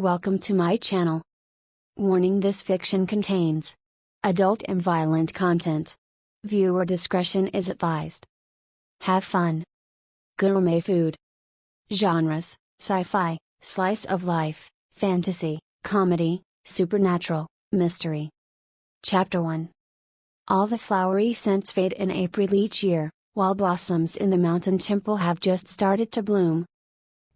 Welcome to my channel. Warning: this fiction contains adult and violent content. Viewer discretion is advised. Have fun. Gourmet food. Genres: sci-fi, slice of life, fantasy, comedy, supernatural, mystery. Chapter 1. All the flowery scents fade in April each year, while blossoms in the mountain temple have just started to bloom.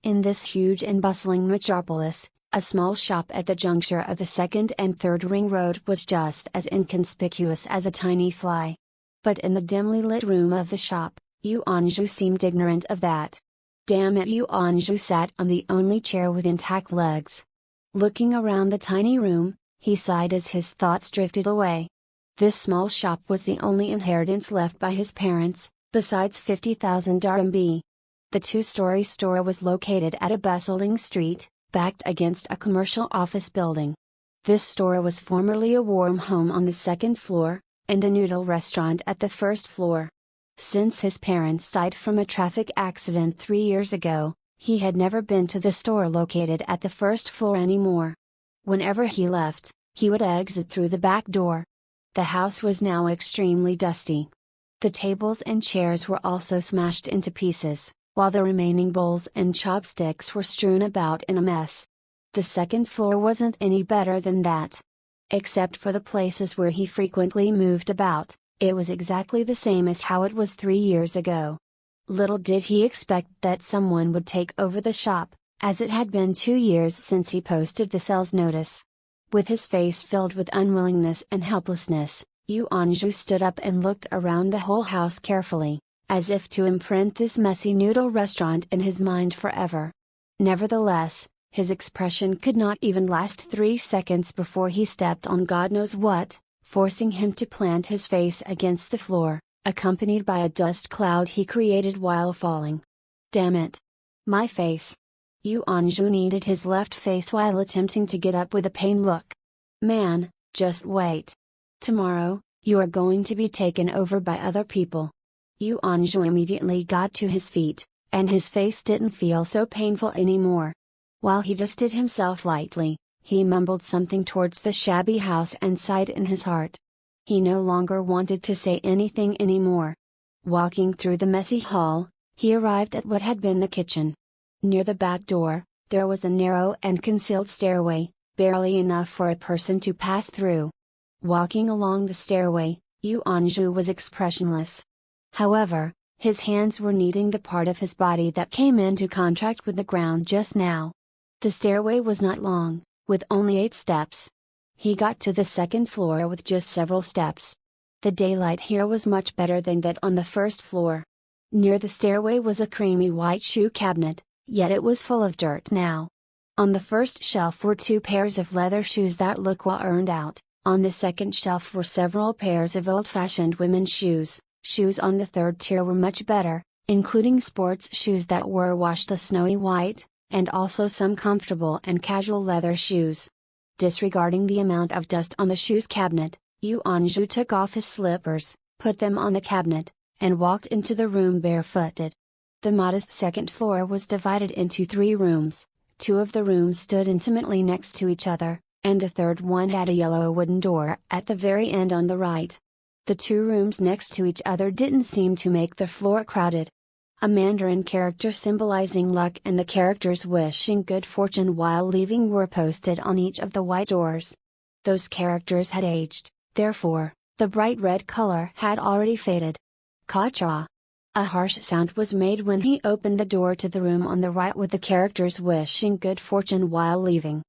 In this huge and bustling metropolis, a small shop at the juncture of the second and third ring road was just as inconspicuous as a tiny fly. But in the dimly lit room of the shop, Yu Anju seemed ignorant of that. Damn it! Yu Anju sat on the only chair with intact legs. Looking around the tiny room, he sighed as his thoughts drifted away. This small shop was the only inheritance left by his parents, besides 50,000 RMB. The two-story store was located at a bustling street, backed against a commercial office building. This store was formerly a warm home on the second floor, and a noodle restaurant at the first floor. Since his parents died from a traffic accident 3 years ago, he had never been to the store located at the first floor anymore. Whenever he left, he would exit through the back door. The house was now extremely dusty. The tables and chairs were also smashed into pieces, while the remaining bowls and chopsticks were strewn about in a mess. The second floor wasn't any better than that. Except for the places where he frequently moved about, it was exactly the same as how it was 3 years ago. Little did he expect that someone would take over the shop, as it had been 2 years since he posted the sales notice. With his face filled with unwillingness and helplessness, Yu Anju stood up and looked around the whole house carefully, as if to imprint this messy noodle restaurant in his mind forever. Nevertheless, his expression could not even last 3 seconds before he stepped on God knows what, forcing him to plant his face against the floor, accompanied by a dust cloud he created while falling. Damn it! My face! Yu Anju kneaded his left face while attempting to get up with a pained look. Man, just wait. Tomorrow, you are going to be taken over by other people. Yu Anju immediately got to his feet, and his face didn't feel so painful anymore. While he dusted himself lightly, he mumbled something towards the shabby house and sighed in his heart. He no longer wanted to say anything anymore. Walking through the messy hall, he arrived at what had been the kitchen. Near the back door, there was a narrow and concealed stairway, barely enough for a person to pass through. Walking along the stairway, Yu Anju was expressionless. However, his hands were kneading the part of his body that came into contact with the ground just now. The stairway was not long, with only 8 steps. He got to the second floor with just several steps. The daylight here was much better than that on the first floor. Near the stairway was a creamy white shoe cabinet, yet it was full of dirt now. On the first shelf were 2 pairs of leather shoes that looked well earned out. On the second shelf were several pairs of old-fashioned women's shoes. Shoes on the third tier were much better, including sports shoes that were washed a snowy white, and also some comfortable and casual leather shoes. Disregarding the amount of dust on the shoes cabinet, Yu Anju took off his slippers, put them on the cabinet, and walked into the room barefooted. The modest second floor was divided into 3 rooms. 2 of the rooms stood intimately next to each other, and the third one had a yellow wooden door at the very end on the right. The 2 rooms next to each other didn't seem to make the floor crowded. A Mandarin character symbolizing luck and the characters wishing good fortune while leaving were posted on each of the white doors. Those characters had aged, therefore, the bright red color had already faded. Ka-cha! A harsh sound was made when he opened the door to the room on the right with the characters wishing good fortune while leaving.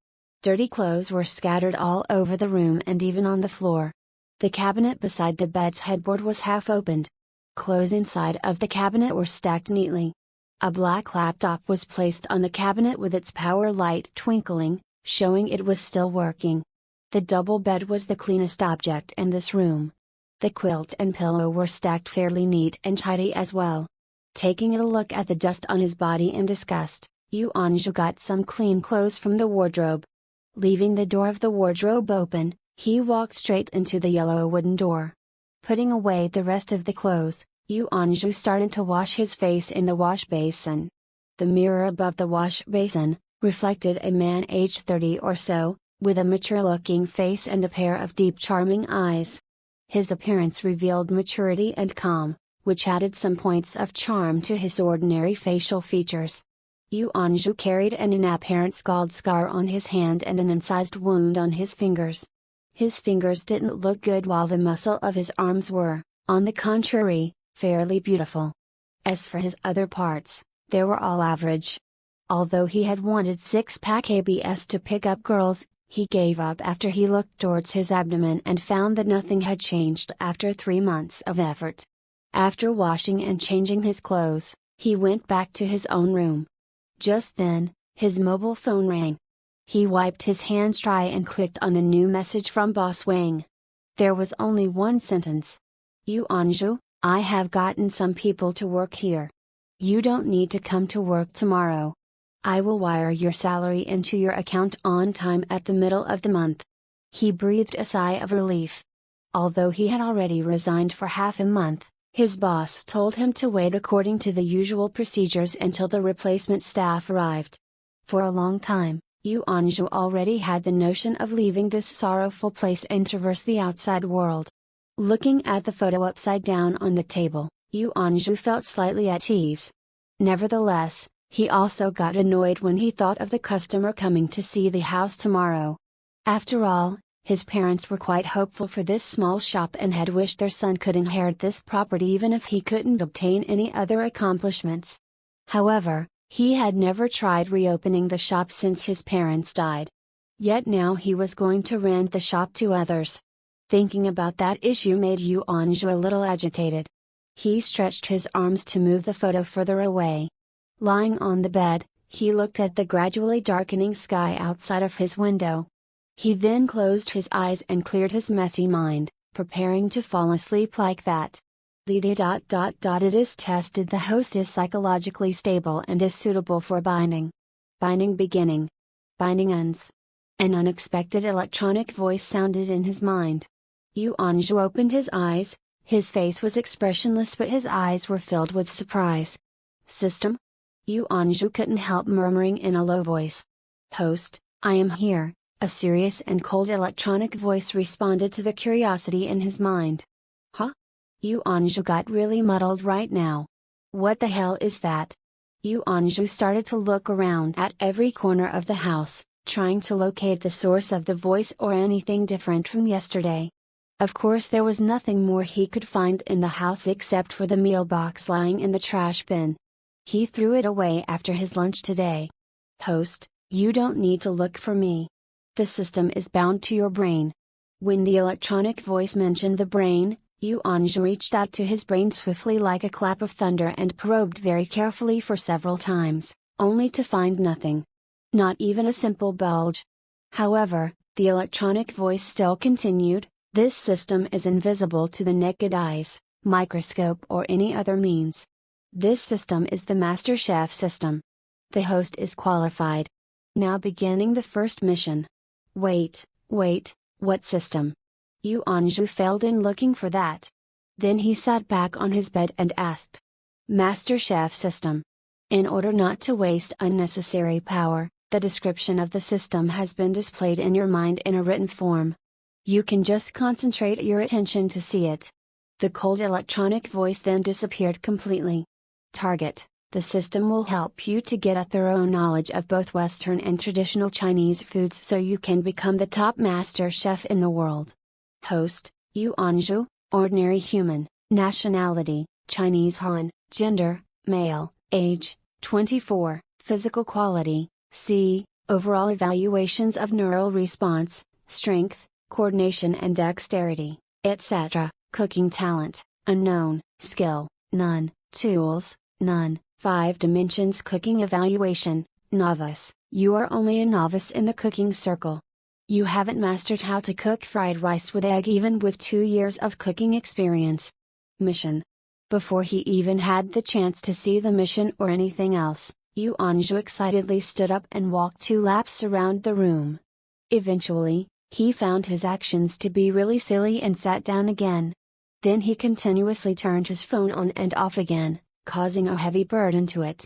Dirty clothes were scattered all over the room and even on the floor. The cabinet beside the bed's headboard was half opened. Clothes inside of the cabinet were stacked neatly. A black laptop was placed on the cabinet with its power light twinkling, showing it was still working. The double bed was the cleanest object in this room. The quilt and pillow were stacked fairly neat and tidy as well. Taking a look at the dust on his body in disgust, Yu Anju got some clean clothes from the wardrobe. Leaving the door of the wardrobe open, he walked straight into the yellow wooden door. Putting away the rest of the clothes, Yu Anju started to wash his face in the wash basin. The mirror above the wash basin, reflected a man aged 30 or so, with a mature-looking face and a pair of deep charming eyes. His appearance revealed maturity and calm, which added some points of charm to his ordinary facial features. Yu Anju carried an apparent scald scar on his hand and an incised wound on his fingers. His fingers didn't look good while the muscle of his arms were, on the contrary, fairly beautiful. As for his other parts, they were all average. Although he had wanted six-pack abs to pick up girls, he gave up after he looked towards his abdomen and found that nothing had changed after 3 months of effort. After washing and changing his clothes, he went back to his own room. Just then, his mobile phone rang. He wiped his hands dry and clicked on the new message from Boss Wang. There was only one sentence. Yu Anju, I have gotten some people to work here. You don't need to come to work tomorrow. I will wire your salary into your account on time at the middle of the month. He breathed a sigh of relief. Although he had already resigned for half a month, his boss told him to wait according to the usual procedures until the replacement staff arrived. For a long time, Yu Anju already had the notion of leaving this sorrowful place and traverse the outside world. Looking at the photo upside down on the table, Yu Anju felt slightly at ease. Nevertheless, he also got annoyed when he thought of the customer coming to see the house tomorrow. After all, his parents were quite hopeful for this small shop and had wished their son could inherit this property even if he couldn't obtain any other accomplishments. However, he had never tried reopening the shop since his parents died. Yet now he was going to rent the shop to others. Thinking about that issue made Yu Anju a little agitated. He stretched his arms to move the photo further away. Lying on the bed, he looked at the gradually darkening sky outside of his window. He then closed his eyes and cleared his messy mind, preparing to fall asleep like that. It is tested the host is psychologically stable and is suitable for binding. Binding beginning. Binding ends. An unexpected electronic voice sounded in his mind. Yu Anju opened his eyes, his face was expressionless but his eyes were filled with surprise. System? Yu Anju couldn't help murmuring in a low voice. Host, I am here, a serious and cold electronic voice responded to the curiosity in his mind. Huh? Yu Anju got really muddled right now. What the hell is that? Yu Anju started to look around at every corner of the house, trying to locate the source of the voice or anything different from yesterday. Of course there was nothing more he could find in the house except for the meal box lying in the trash bin. He threw it away after his lunch today. Host, you don't need to look for me. The system is bound to your brain. When the electronic voice mentioned the brain, Yu Anju reached out to his brain swiftly like a clap of thunder and probed very carefully for several times, only to find nothing. Not even a simple bulge. However, the electronic voice still continued, this system is invisible to the naked eyes, microscope or any other means. This system is the Master Chef system. The host is qualified. Now beginning the first mission. Wait, what system? Yu Anju failed in looking for that. Then he sat back on his bed and asked. Master Chef system. In order not to waste unnecessary power, the description of the system has been displayed in your mind in a written form. You can just concentrate your attention to see it. The cold electronic voice then disappeared completely. Target. The system will help you to get a thorough knowledge of both Western and traditional Chinese foods so you can become the top master chef in the world. Host, Yu Anju, ordinary human, nationality, Chinese Han, gender, male, age, 24, physical quality, C, overall evaluations of neural response, strength, coordination and dexterity, etc., cooking talent, unknown, skill, none, tools, none. 5 dimensions cooking evaluation, novice, you are only a novice in the cooking circle. You haven't mastered how to cook fried rice with egg even with 2 years of cooking experience. Mission. Before he even had the chance to see the mission or anything else, Yu Anju excitedly stood up and walked 2 laps around the room. Eventually, he found his actions to be really silly and sat down again. Then he continuously turned his phone on and off again, causing a heavy burden to it.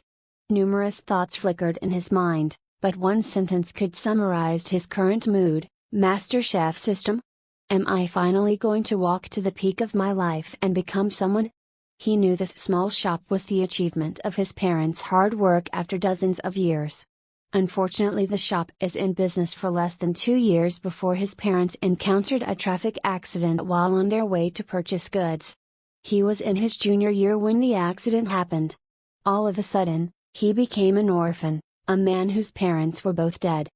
Numerous thoughts flickered in his mind, But one sentence could summarize his current mood: Master Chef system? Am I finally going to walk to the peak of my life and become someone? He knew this small shop was the achievement of his parents' hard work after dozens of years. Unfortunately, the shop is in business for less than 2 years before his parents encountered a traffic accident while on their way to purchase goods. He was in his junior year when the accident happened. All of a sudden, he became an orphan, a man whose parents were both dead.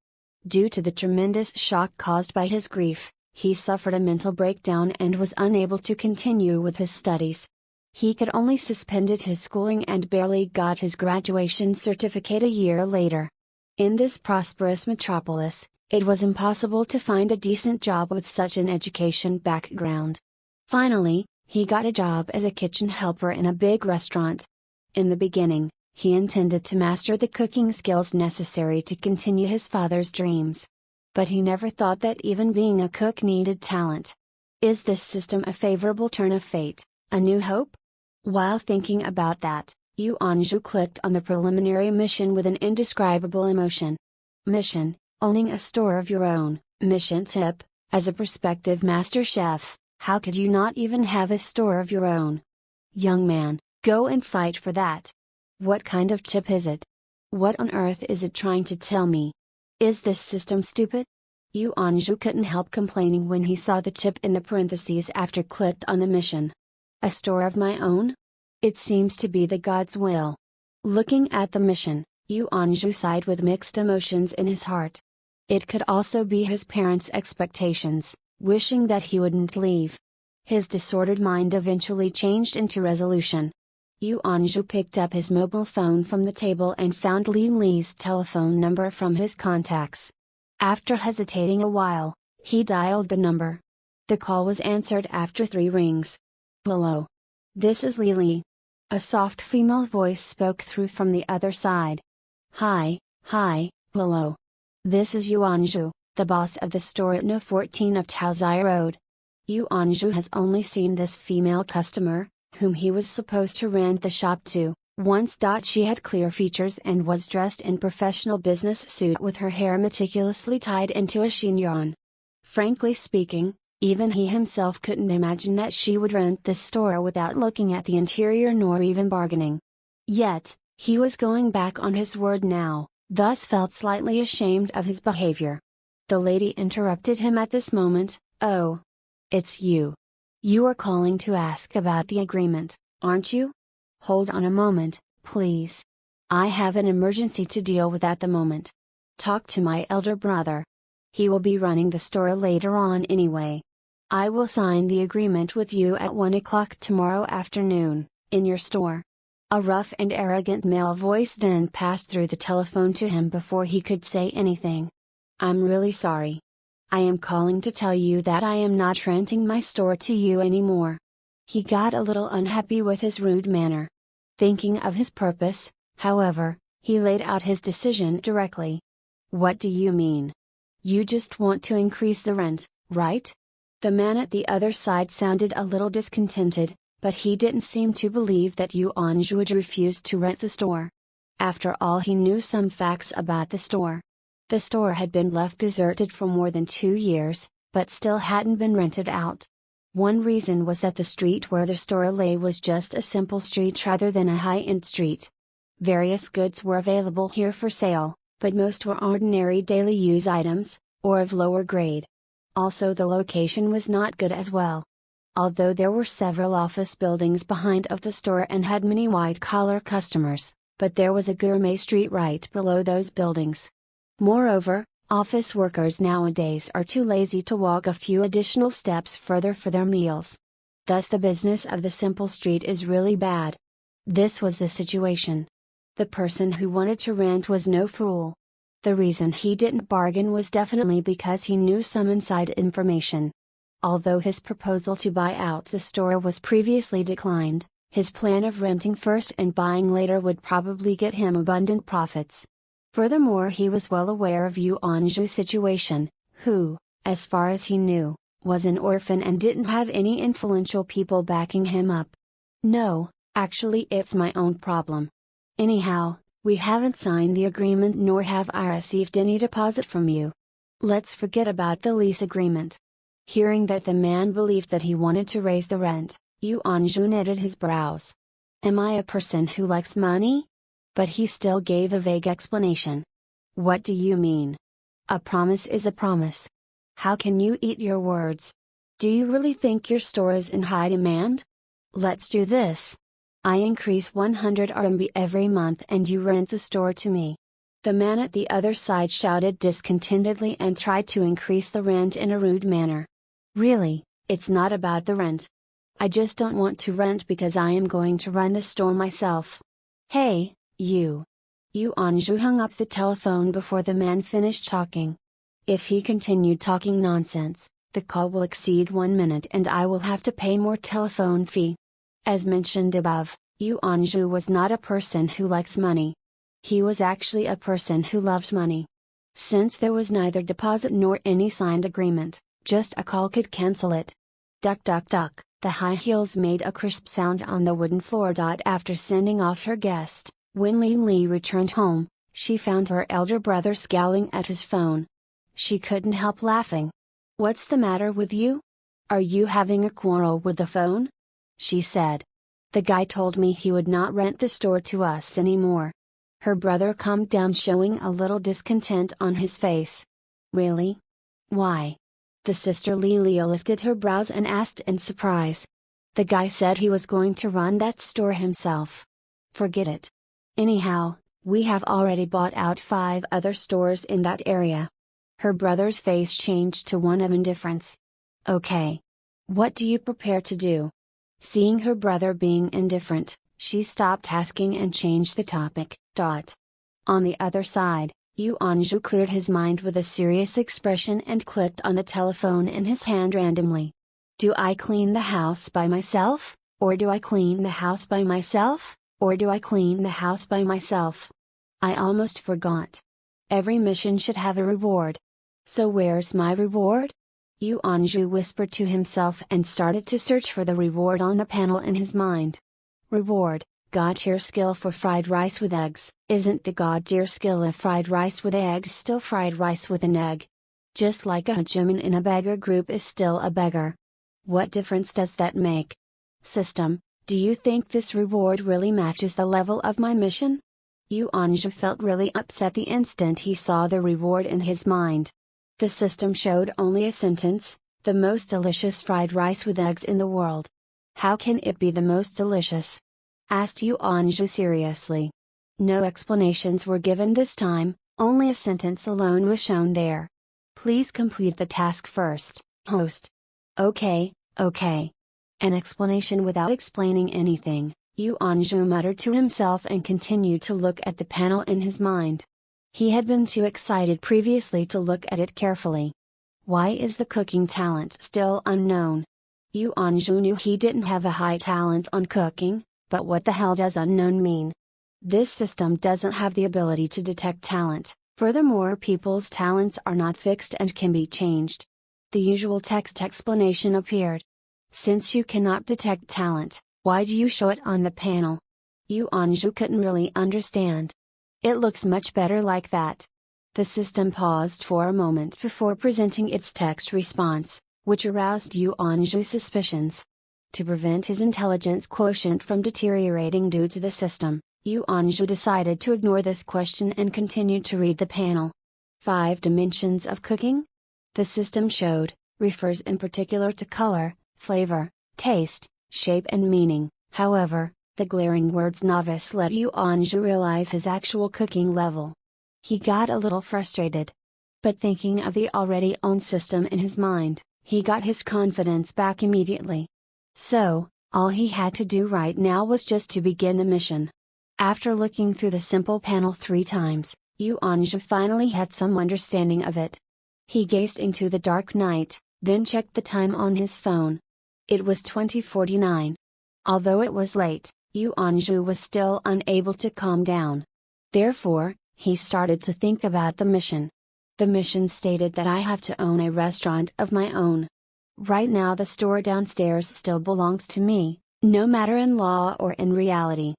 Due to the tremendous shock caused by his grief, he suffered a mental breakdown and was unable to continue with his studies. He could only suspended his schooling and barely got his graduation certificate a year later. In this prosperous metropolis, it was impossible to find a decent job with such an education background. Finally, he got a job as a kitchen helper in a big restaurant. In the beginning, he intended to master the cooking skills necessary to continue his father's dreams. But he never thought that even being a cook needed talent. Is this system a favorable turn of fate, a new hope? While thinking about that, Yu Anzhu clicked on the preliminary mission with an indescribable emotion. Mission: owning a store of your own. Mission tip: as a prospective master chef, how could you not even have a store of your own? Young man, go and fight for that. What kind of tip is it? What on earth is it trying to tell me? Is this system stupid? Yu Anzhu couldn't help complaining when he saw the tip in the parentheses after clicked on the mission. A store of my own? It seems to be the God's will. Looking at the mission, Yu Anzhu sighed with mixed emotions in his heart. It could also be his parents' expectations, wishing that he wouldn't leave. His disordered mind eventually changed into resolution. Yu Anzhu picked up his mobile phone from the table and found Li Li's telephone number from his contacts. After hesitating a while, he dialed the number. The call was answered after 3 rings. Hello. This is Li Li. A soft female voice spoke through from the other side. Hi, hello. This is Yu Anzhu, the boss of the store at No 14 of Taozai Road. Yu Anzhu has only seen this female customer, whom he was supposed to rent the shop to, once. She had clear features and was dressed in professional business suit with her hair meticulously tied into a chignon. Frankly speaking, even he himself couldn't imagine that she would rent this store without looking at the interior nor even bargaining. Yet, he was going back on his word now, thus felt slightly ashamed of his behavior. The lady interrupted him at this moment. Oh. It's you. You are calling to ask about the agreement, aren't you? Hold on a moment, please. I have an emergency to deal with at the moment. Talk to my elder brother. He will be running the store later on anyway. I will sign the agreement with you at 1 o'clock tomorrow afternoon, in your store. A rough and arrogant male voice then passed through the telephone to him before he could say anything. I'm really sorry. I am calling to tell you that I am not renting my store to you anymore. He got a little unhappy with his rude manner. Thinking of his purpose, however, he laid out his decision directly. What do you mean? You just want to increase the rent, right? The man at the other side sounded a little discontented, but he didn't seem to believe that Yu Anzhu would refuse to rent the store. After all, he knew some facts about the store. The store had been left deserted for more than 2 years, but still hadn't been rented out. One reason was that the street where the store lay was just a simple street rather than a high-end street. Various goods were available here for sale, but most were ordinary daily use items, or of lower grade. Also, the location was not good as well. Although there were several office buildings behind of the store and had many white-collar customers, but there was a gourmet street right below those buildings. Moreover, office workers nowadays are too lazy to walk a few additional steps further for their meals. Thus the business of the simple street is really bad. This was the situation. The person who wanted to rent was no fool. The reason he didn't bargain was definitely because he knew some inside information. Although his proposal to buy out the store was previously declined, his plan of renting first and buying later would probably get him abundant profits. Furthermore, he was well aware of Yu Anzhu's situation, who, as far as he knew, was an orphan and didn't have any influential people backing him up. No, actually it's my own problem. Anyhow, We haven't signed the agreement nor have I received any deposit from you. Let's forget about the lease agreement." Hearing that the man believed that he wanted to raise the rent, Yuanzhu knitted his brows. "Am I a person who likes money?" But he still gave a vague explanation. "What do you mean? A promise is a promise. How can you eat your words? Do you really think your store is in high demand? Let's do this. I increase 100 RMB every month and you rent the store to me." The man at the other side shouted discontentedly and tried to increase the rent in a rude manner. "Really, it's not about the rent. I just don't want to rent because I am going to run the store myself." "Hey, you!" Yuanzhu hung up the telephone before the man finished talking. "If he continued talking nonsense, the call will exceed 1 minute and I will have to pay more telephone fee." As mentioned above, Yuanzhu was not a person who likes money. He was actually a person who loves money. Since there was neither deposit nor any signed agreement, just a call could cancel it. Duck duck duck, the high heels made a crisp sound on the wooden floor. After sending off her guest, when Li returned home, she found her elder brother scowling at his phone. She couldn't help laughing. "What's the matter with you? Are you having a quarrel with the phone?" she said. "The guy told me he would not rent the store to us anymore." Her brother calmed down, showing a little discontent on his face. "Really? Why?" The sister Lilia lifted her brows and asked in surprise. "The guy said he was going to run that store himself." "Forget it. Anyhow, we have already bought out 5 other stores in that area." Her brother's face changed to one of indifference. "Okay. What do you prepare to do?" Seeing her brother being indifferent, she stopped asking and changed the topic. On the other side, Yuanzhu cleared his mind with a serious expression and clicked on the telephone in his hand randomly. "Do I clean the house by myself, or do I clean the house by myself, or do I clean the house by myself? I almost forgot. Every mission should have a reward. So where's my reward?" Yuanzhu whispered to himself and started to search for the reward on the panel in his mind. Reward: God tier skill for fried rice with eggs. Isn't the God tier skill of fried rice with eggs still fried rice with an egg? Just like a Jimin in a beggar group is still a beggar. What difference does that make? System, do you think this reward really matches the level of my mission? Yuanzhu felt really upset the instant he saw the reward in his mind. The system showed only a sentence: "The most delicious fried rice with eggs in the world." "How can it be the most delicious?" asked Yuanzhu seriously. No explanations were given this time, only a sentence alone was shown there. "Please complete the task first, host." Okay. An explanation without explaining anything, Yuanzhu muttered to himself and continued to look at the panel in his mind. He had been too excited previously to look at it carefully. Why is the cooking talent still unknown? Yuanzhu knew he didn't have a high talent on cooking, but what the hell does unknown mean? This system doesn't have the ability to detect talent, furthermore people's talents are not fixed and can be changed. The usual text explanation appeared. Since you cannot detect talent, why do you show it on the panel? Yuanzhu couldn't really understand. It looks much better like that. The system paused for a moment before presenting its text response, which aroused Yuanzhu's suspicions. To prevent his intelligence quotient from deteriorating due to the system, Yuanzhu decided to ignore this question and continued to read the panel. 5 dimensions of cooking? The system showed, refers in particular to color, flavor, taste, shape and meaning. However, the glaring words novice let Yuanzhu realize his actual cooking level. He got a little frustrated. But thinking of the already owned system in his mind, he got his confidence back immediately. So, all he had to do right now was just to begin the mission. After looking through the simple panel 3 times, Yuanzhu finally had some understanding of it. He gazed into the dark night, then checked the time on his phone. It was 20:49. Although it was late, Yuanzhu was still unable to calm down. Therefore, he started to think about the mission. The mission stated that I have to own a restaurant of my own. Right now the store downstairs still belongs to me, no matter in law or in reality.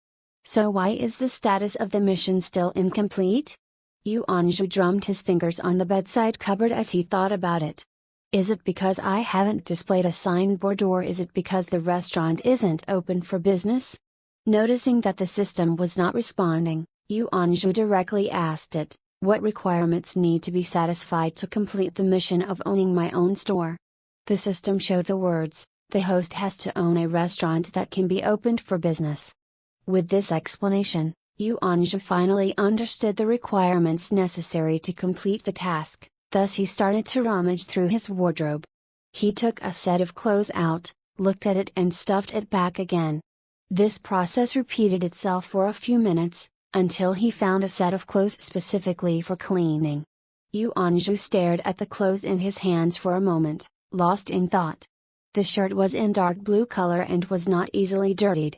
So why is the status of the mission still incomplete? Yu Anju drummed his fingers on the bedside cupboard as he thought about it. Is it because I haven't displayed a signboard, or is it because the restaurant isn't open for business? Noticing that the system was not responding, Yu Anju directly asked it, what requirements need to be satisfied to complete the mission of owning my own store? The system showed the words, the host has to own a restaurant that can be opened for business. With this explanation, Yu Anju finally understood the requirements necessary to complete the task, thus he started to rummage through his wardrobe. He took a set of clothes out, looked at it and stuffed it back again. This process repeated itself for a few minutes, until he found a set of clothes specifically for cleaning. Yu Anju stared at the clothes in his hands for a moment, lost in thought. The shirt was in dark blue color and was not easily dirtied.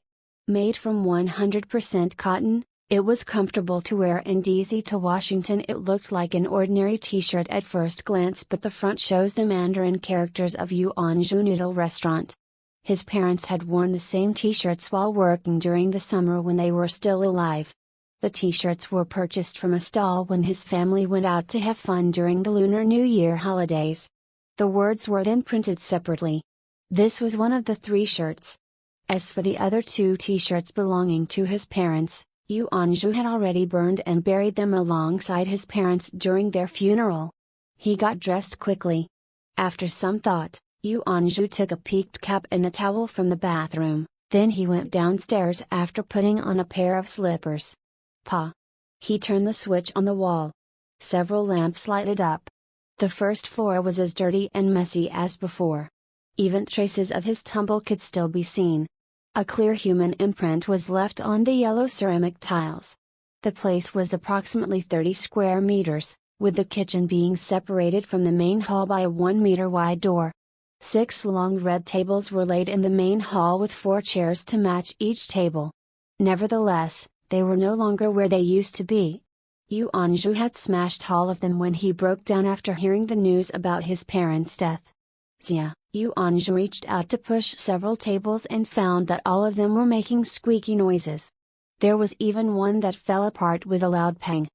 Made from 100% cotton, it was comfortable to wear and easy to wash. It looked like an ordinary t-shirt at first glance, but the front shows the Mandarin characters of Yu Anju Noodle Restaurant. His parents had worn the same t-shirts while working during the summer when they were still alive. The t-shirts were purchased from a stall when his family went out to have fun during the Lunar New Year holidays. The words were then printed separately. This was one of the 3 shirts. As for the other 2 t-shirts belonging to his parents, Yu Anju had already burned and buried them alongside his parents during their funeral. He got dressed quickly. After some thought, Yu Anju took a peaked cap and a towel from the bathroom, then he went downstairs after putting on a pair of slippers. He turned the switch on the wall. Several lamps lighted up. The first floor was as dirty and messy as before. Even traces of his tumble could still be seen. A clear human imprint was left on the yellow ceramic tiles. The place was approximately 30 square meters, with the kitchen being separated from the main hall by a 1-meter wide door. 6 long red tables were laid in the main hall with 4 chairs to match each table. Nevertheless, they were no longer where they used to be. Yu Anju had smashed all of them when he broke down after hearing the news about his parents' death. Yu Anju reached out to push several tables and found that all of them were making squeaky noises. There was even one that fell apart with a loud pang.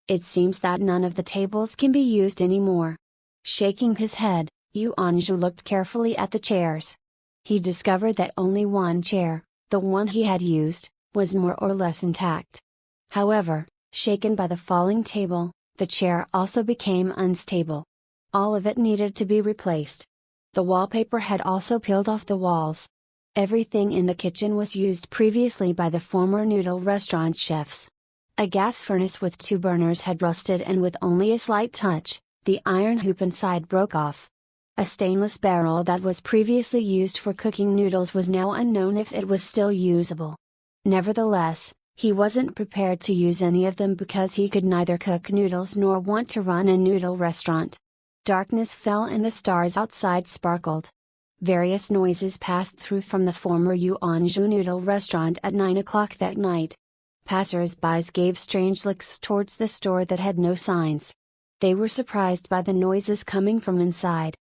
It seems that none of the tables can be used anymore. Shaking his head, Yu Anju looked carefully at the chairs. He discovered that only one chair, the one he had used, was more or less intact. However, shaken by the falling table, the chair also became unstable. All of it needed to be replaced. The wallpaper had also peeled off the walls. Everything in the kitchen was used previously by the former noodle restaurant chefs. A gas furnace with 2 burners had rusted, and with only a slight touch, the iron hoop inside broke off. A stainless barrel that was previously used for cooking noodles was now unknown if it was still usable. Nevertheless, he wasn't prepared to use any of them because he could neither cook noodles nor want to run a noodle restaurant. Darkness fell and the stars outside sparkled. Various noises passed through from the former Yu Anju Noodle restaurant at 9 o'clock that night. Passers-by gave strange looks towards the store that had no signs. They were surprised by the noises coming from inside.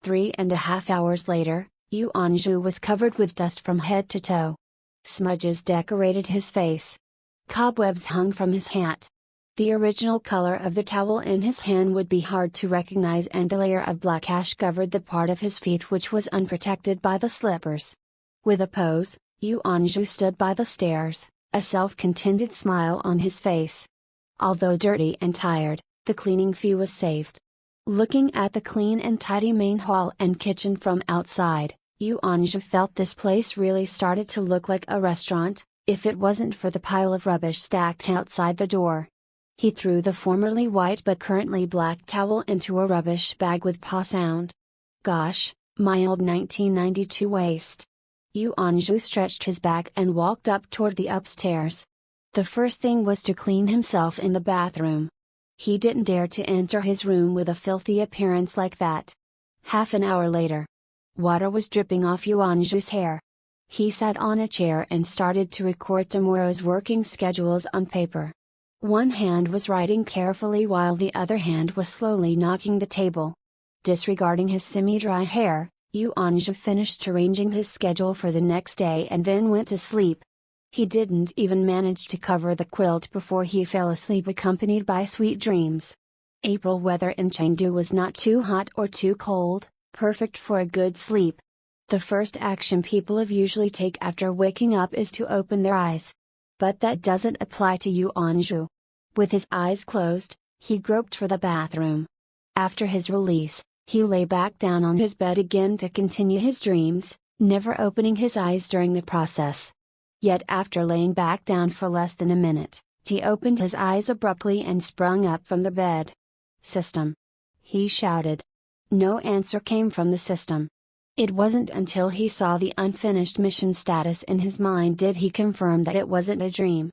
3.5 hours later, Yu Anju was covered with dust from head to toe. Smudges decorated his face. Cobwebs hung from his hat. The original color of the towel in his hand would be hard to recognize, and a layer of black ash covered the part of his feet which was unprotected by the slippers. With a pose, Yu Anju stood by the stairs, a self-contented smile on his face. Although dirty and tired, the cleaning fee was saved. Looking at the clean and tidy main hall and kitchen from outside, Yu Anju felt this place really started to look like a restaurant, if it wasn't for the pile of rubbish stacked outside the door. He threw the formerly white but currently black towel into a rubbish bag with paw sound. Gosh, my old 1992 waist. Yu Anju stretched his back and walked up toward the upstairs. The first thing was to clean himself in the bathroom. He didn't dare to enter his room with a filthy appearance like that. Half an hour later, water was dripping off Yu Anju's hair. He sat on a chair and started to record tomorrow's working schedules on paper. One hand was writing carefully while the other hand was slowly knocking the table. Disregarding his semi-dry hair, Yu Anju finished arranging his schedule for the next day and then went to sleep. He didn't even manage to cover the quilt before he fell asleep, accompanied by sweet dreams. April weather in Chengdu was not too hot or too cold, perfect for a good sleep. The first action people usually take after waking up is to open their eyes. But that doesn't apply to Yuanzhu. With his eyes closed, he groped for the bathroom. After his release, he lay back down on his bed again to continue his dreams, never opening his eyes during the process. Yet after laying back down for less than a minute, he opened his eyes abruptly and sprung up from the bed. "System!" he shouted. No answer came from the system. It wasn't until he saw the unfinished mission status in his mind did he confirm that it wasn't a dream.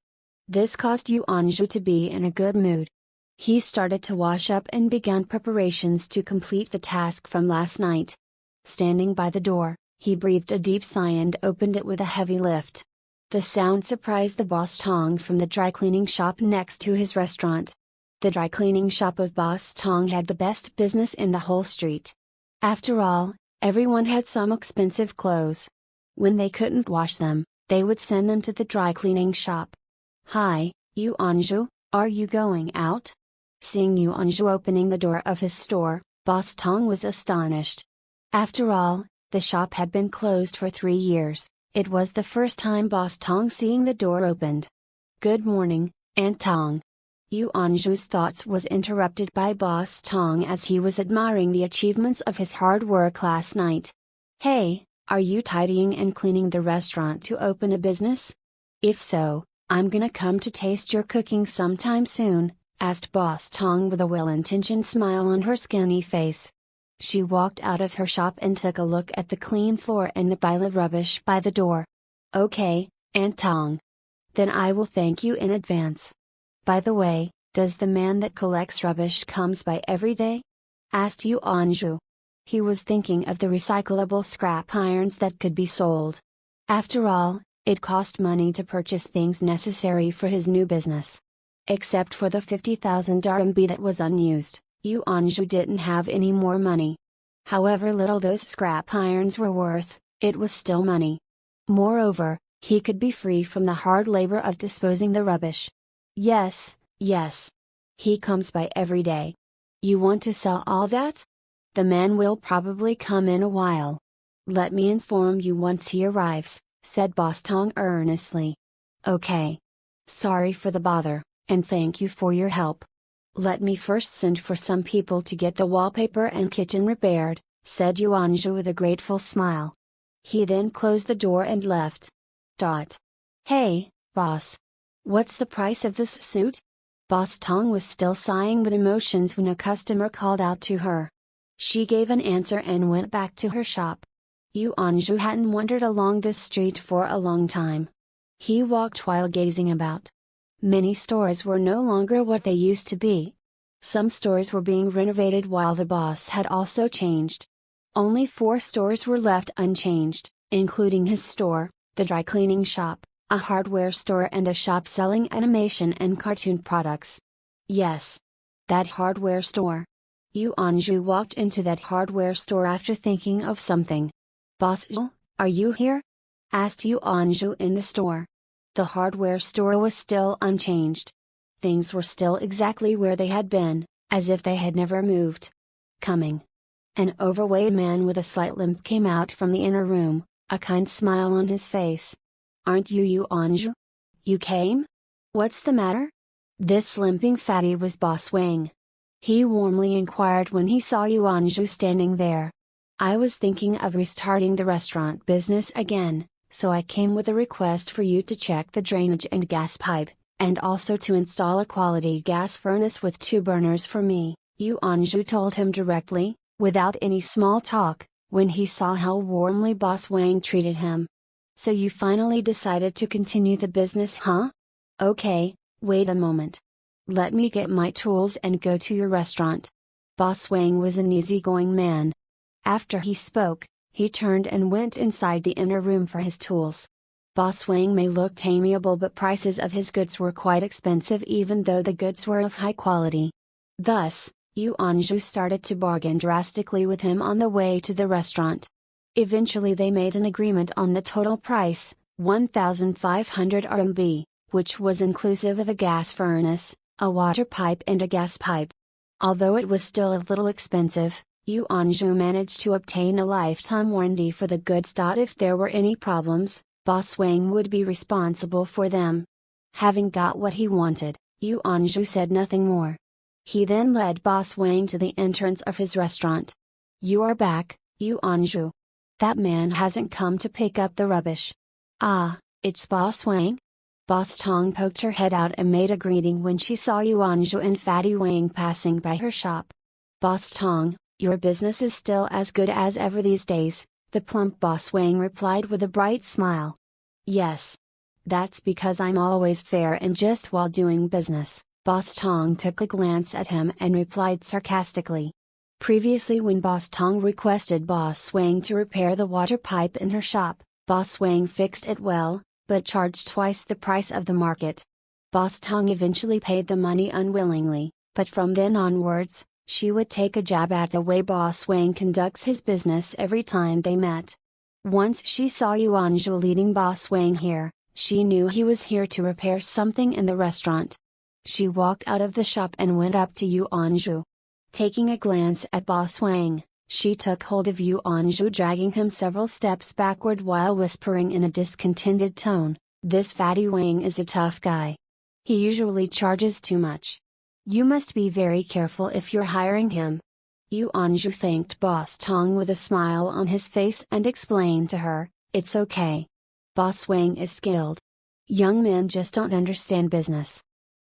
This caused Yuanzhu to be in a good mood. He started to wash up and began preparations to complete the task from last night. Standing by the door, he breathed a deep sigh and opened it with a heavy lift. The sound surprised the boss Tong from the dry cleaning shop next to his restaurant. The dry cleaning shop of Boss Tong had the best business in the whole street. After all, everyone had some expensive clothes. When they couldn't wash them, they would send them to the dry cleaning shop. "Hi, Yuanzhu, are you going out?" Seeing Yuanzhu opening the door of his store, Boss Tong was astonished. After all, the shop had been closed for 3 years. It was the first time Boss Tong seeing the door opened. "Good morning, Aunt Tong." Yuanzhu's thoughts was interrupted by Boss Tong as he was admiring the achievements of his hard work last night. "Hey, are you tidying and cleaning the restaurant to open a business? If so, I'm gonna come to taste your cooking sometime soon," asked Boss Tong with a well-intentioned smile on her skinny face. She walked out of her shop and took a look at the clean floor and the pile of rubbish by the door. "Okay, Aunt Tong. Then I will thank you in advance. By the way, does the man that collects rubbish comes by every day?" asked Yuanzhu. He was thinking of the recyclable scrap irons that could be sold. After all, it cost money to purchase things necessary for his new business. Except for the 50,000 RMB that was unused, Yuanzhu didn't have any more money. However little those scrap irons were worth, it was still money. Moreover, he could be free from the hard labor of disposing the rubbish. Yes. He comes by every day. You want to sell all that? The man will probably come in a while. Let me inform you once he arrives, said Boss Tong earnestly. Okay. Sorry for the bother, and thank you for your help. Let me first send for some people to get the wallpaper and kitchen repaired, said Yuanzhu with a grateful smile. He then closed the door and left. Hey, boss. What's the price of this suit? Boss Tong was still sighing with emotions when a customer called out to her. She gave an answer and went back to her shop. Yuanzhu hadn't wandered along this street for a long time. He walked while gazing about. Many stores were no longer what they used to be. Some stores were being renovated while the boss had also changed. Only 4 stores were left unchanged, including his store, the dry cleaning shop, a hardware store and a shop selling animation and cartoon products. Yes. That hardware store. Yuanzhu walked into that hardware store after thinking of something. Boss, are you here? Asked Yuanzhu in the store. The hardware store was still unchanged. Things were still exactly where they had been, as if they had never moved. Coming. An overweight man with a slight limp came out from the inner room, a kind smile on his face. Aren't you Yuanzhu? You came? What's the matter? This limping fatty was Boss Wang. He warmly inquired when he saw Yuanzhu standing there. I was thinking of restarting the restaurant business again, so I came with a request for you to check the drainage and gas pipe, and also to install a quality gas furnace with 2 burners for me, Yuanzhu told him directly, without any small talk, when he saw how warmly Boss Wang treated him. So you finally decided to continue the business, huh? Okay, wait a moment. Let me get my tools and go to your restaurant. Boss Wang was an easygoing man. After he spoke, he turned and went inside the inner room for his tools. Boss Wang may look amiable, but prices of his goods were quite expensive even though the goods were of high quality. Thus, Yuanzhu started to bargain drastically with him on the way to the restaurant. Eventually they made an agreement on the total price, 1,500 RMB, which was inclusive of a gas furnace, a water pipe and a gas pipe. Although it was still a little expensive, Yuanzhu managed to obtain a lifetime warranty for the goods. If there were any problems, Boss Wang would be responsible for them. Having got what he wanted, Yuanzhu said nothing more. He then led Boss Wang to the entrance of his restaurant. "You are back, Yuanzhu. That man hasn't come to pick up the rubbish." "Ah, it's Boss Wang?" Boss Tong poked her head out and made a greeting when she saw Yuanzhu and Fatty Wang passing by her shop. "Boss Tong, your business is still as good as ever these days," the plump Boss Wang replied with a bright smile. "Yes. That's because I'm always fair and just while doing business." Boss Tong took a glance at him and replied sarcastically. Previously, when Boss Tong requested Boss Wang to repair the water pipe in her shop, Boss Wang fixed it well, but charged twice the price of the market. Boss Tong eventually paid the money unwillingly, but from then onwards, she would take a jab at the way Boss Wang conducts his business every time they met. Once she saw Yuanzhu leading Boss Wang here, she knew he was here to repair something in the restaurant. She walked out of the shop and went up to Yuanzhu. Taking a glance at Boss Wang, she took hold of Yuanzhu, dragging him several steps backward while whispering in a discontented tone, "This Fatty Wang is a tough guy. He usually charges too much. You must be very careful if you're hiring him." Yuanzhu thanked Boss Tong with a smile on his face and explained to her, "It's okay. Boss Wang is skilled. Young men just don't understand business."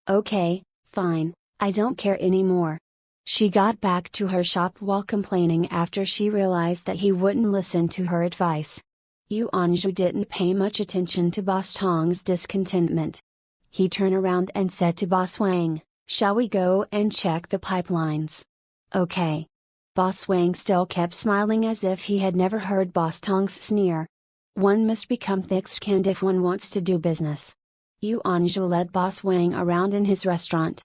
"Okay, fine, I don't care anymore." She got back to her shop while complaining after she realized that he wouldn't listen to her advice. Yuanzhu didn't pay much attention to Boss Tong's discontentment. He turned around and said to Boss Wang, "Shall we go and check the pipelines?" "Okay." Boss Wang still kept smiling as if he had never heard Boss Tong's sneer. One must become thick-skinned if one wants to do business. Yuanzhu led Boss Wang around in his restaurant.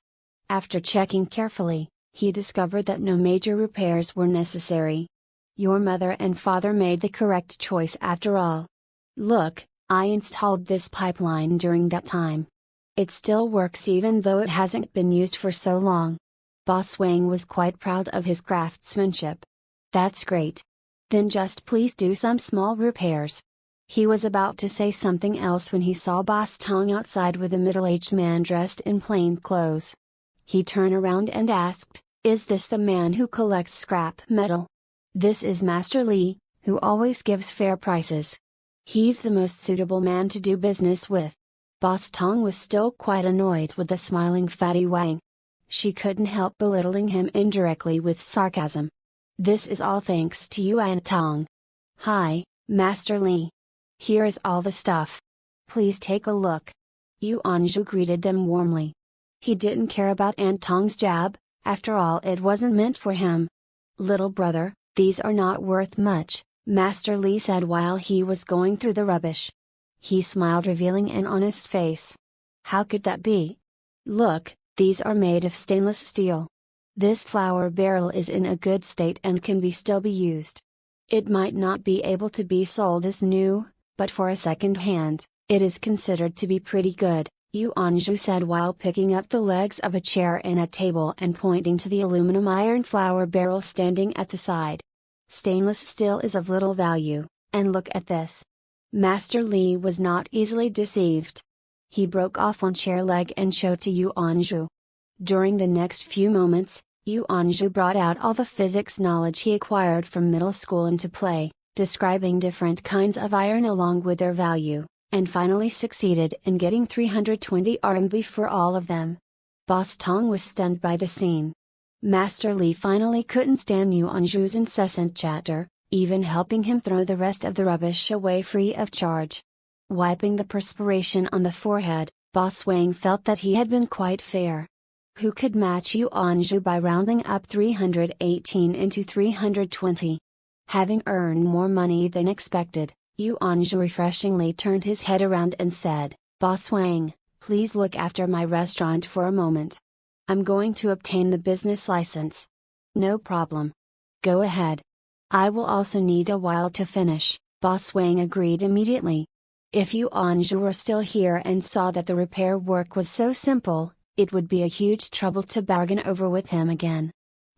After checking carefully, he discovered that no major repairs were necessary. "Your mother and father made the correct choice after all. Look, I installed this pipeline during that time. It still works even though it hasn't been used for so long." Boss Wang was quite proud of his craftsmanship. "That's great. Then just please do some small repairs." He was about to say something else when he saw Boss Tong outside with a middle-aged man dressed in plain clothes. He turned around and asked, "Is this the man who collects scrap metal?" "This is Master Li, who always gives fair prices. He's the most suitable man to do business with." Boss Tong was still quite annoyed with the smiling Fatty Wang. She couldn't help belittling him indirectly with sarcasm. "This is all thanks to you and Tong. Hi, Master Li. Here is all the stuff. Please take a look." Yuanzhu greeted them warmly. He didn't care about Aunt Tong's jab, after all it wasn't meant for him. "Little brother, these are not worth much," Master Li said while he was going through the rubbish. He smiled, revealing an honest face. "How could that be? Look, these are made of stainless steel. This flour barrel is in a good state and can still be used. It might not be able to be sold as new, but for a second hand, it is considered to be pretty good," Yuanzhu said while picking up the legs of a chair and a table and pointing to the aluminum iron flour barrel standing at the side. "Stainless steel is of little value, and look at this." Master Li was not easily deceived. He broke off one chair leg and showed to Yuanzhu. During the next few moments, Yuanzhu brought out all the physics knowledge he acquired from middle school into play, describing different kinds of iron along with their value, and finally succeeded in getting 320 RMB for all of them. Boss Tong was stunned by the scene. Master Li finally couldn't stand Yuanzhu's incessant chatter, even helping him throw the rest of the rubbish away free of charge. Wiping the perspiration on the forehead, Boss Wang felt that he had been quite fair. Who could match Yuanzhu by rounding up 318 into 320? Having earned more money than expected, Yuanzhu refreshingly turned his head around and said, "Boss Wang, please look after my restaurant for a moment. I'm going to obtain the business license." "No problem. Go ahead. I will also need a while to finish," Boss Wang agreed immediately. If Anju were still here and saw that the repair work was so simple, it would be a huge trouble to bargain over with him again.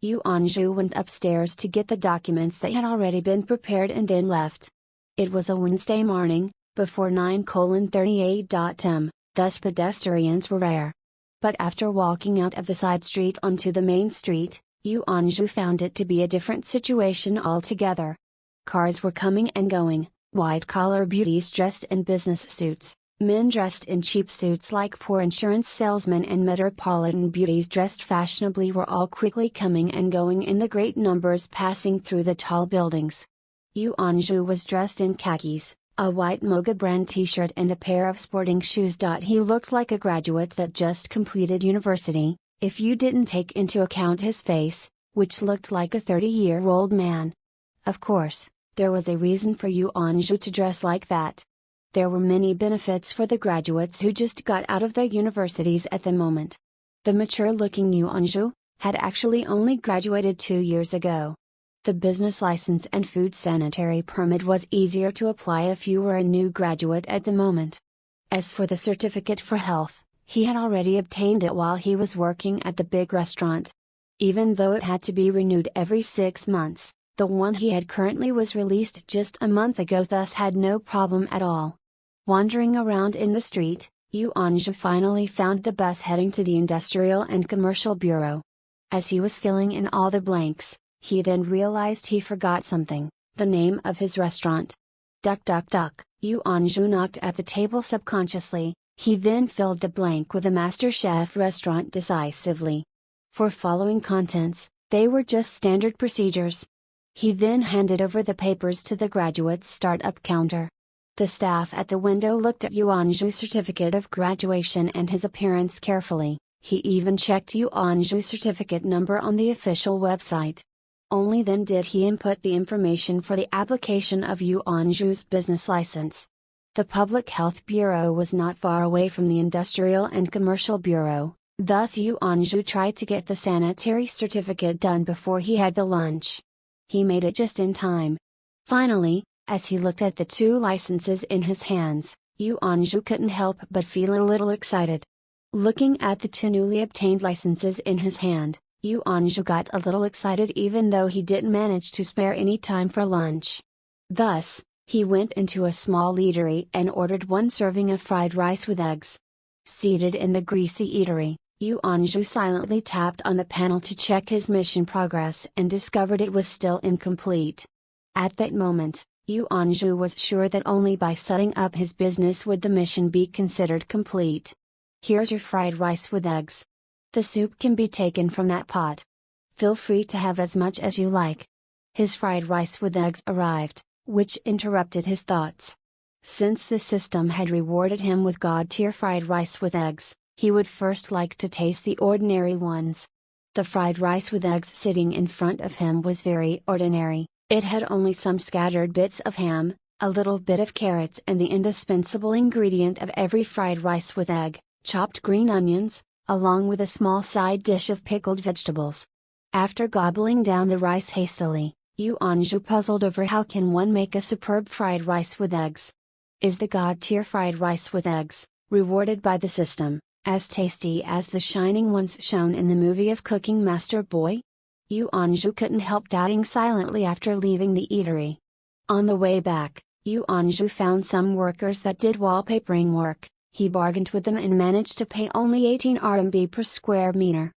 Anju went upstairs to get the documents that had already been prepared and then left. It was a Wednesday morning, before 9:38 am, thus pedestrians were rare. But after walking out of the side street onto the main street, Anju found it to be a different situation altogether. Cars were coming and going, white-collar beauties dressed in business suits, men dressed in cheap suits like poor insurance salesmen, and metropolitan beauties dressed fashionably were all quickly coming and going in the great numbers passing through the tall buildings. Anju was dressed in khakis, a white Moga brand t-shirt and a pair of sporting shoes. He looked like a graduate that just completed university, if you didn't take into account his face, which looked like a 30-year-old man. Of course, there was a reason for Anju to dress like that. There were many benefits for the graduates who just got out of their universities at the moment. The mature-looking Anju had actually only graduated 2 years ago. The business license and food sanitary permit was easier to apply if you were a new graduate at the moment. As for the certificate for health, he had already obtained it while he was working at the big restaurant. Even though it had to be renewed every 6 months, the one he had currently was released just a month ago, thus had no problem at all. Wandering around in the street, Anju finally found the bus heading to the Industrial and Commercial Bureau. As he was filling in all the blanks, he then realized he forgot something, the name of his restaurant. Duck duck duck, Anju knocked at the table subconsciously. He then filled the blank with a Master Chef restaurant decisively. For following contents, they were just standard procedures. He then handed over the papers to the graduate's startup counter. The staff at the window looked at Anju's certificate of graduation and his appearance carefully. He even checked Anju's certificate number on the official website. Only then did he input the information for the application of Anju's business license. The Public Health Bureau was not far away from the Industrial and Commercial Bureau, thus Anju tried to get the sanitary certificate done before he had the lunch. He made it just in time. Finally, as he looked at the 2 licenses in his hands, Anju couldn't help but feel a little excited. Looking at the 2 newly obtained licenses in his hand, Anju got a little excited even though he didn't manage to spare any time for lunch. Thus, he went into a small eatery and ordered 1 serving of fried rice with eggs. Seated in the greasy eatery, Anju silently tapped on the panel to check his mission progress and discovered it was still incomplete. At that moment, Anju was sure that only by setting up his business would the mission be considered complete. Here's your fried rice with eggs. The soup can be taken from that pot. Feel free to have as much as you like. His fried rice with eggs arrived, which interrupted his thoughts. Since the system had rewarded him with God-tier fried rice with eggs, he would first like to taste the ordinary ones. The fried rice with eggs sitting in front of him was very ordinary. It had only some scattered bits of ham, a little bit of carrots, and the indispensable ingredient of every fried rice with egg, chopped green onions, along with a small side dish of pickled vegetables. After gobbling down the rice hastily, Anju puzzled over how can one make a superb fried rice with eggs. Is the God-tier fried rice with eggs, rewarded by the system, as tasty as the shining ones shown in the movie of Cooking Master Boy? Anju couldn't help doubting silently after leaving the eatery. On the way back, Anju found some workers that did wallpapering work. He bargained with them and managed to pay only 18 RMB per square meter.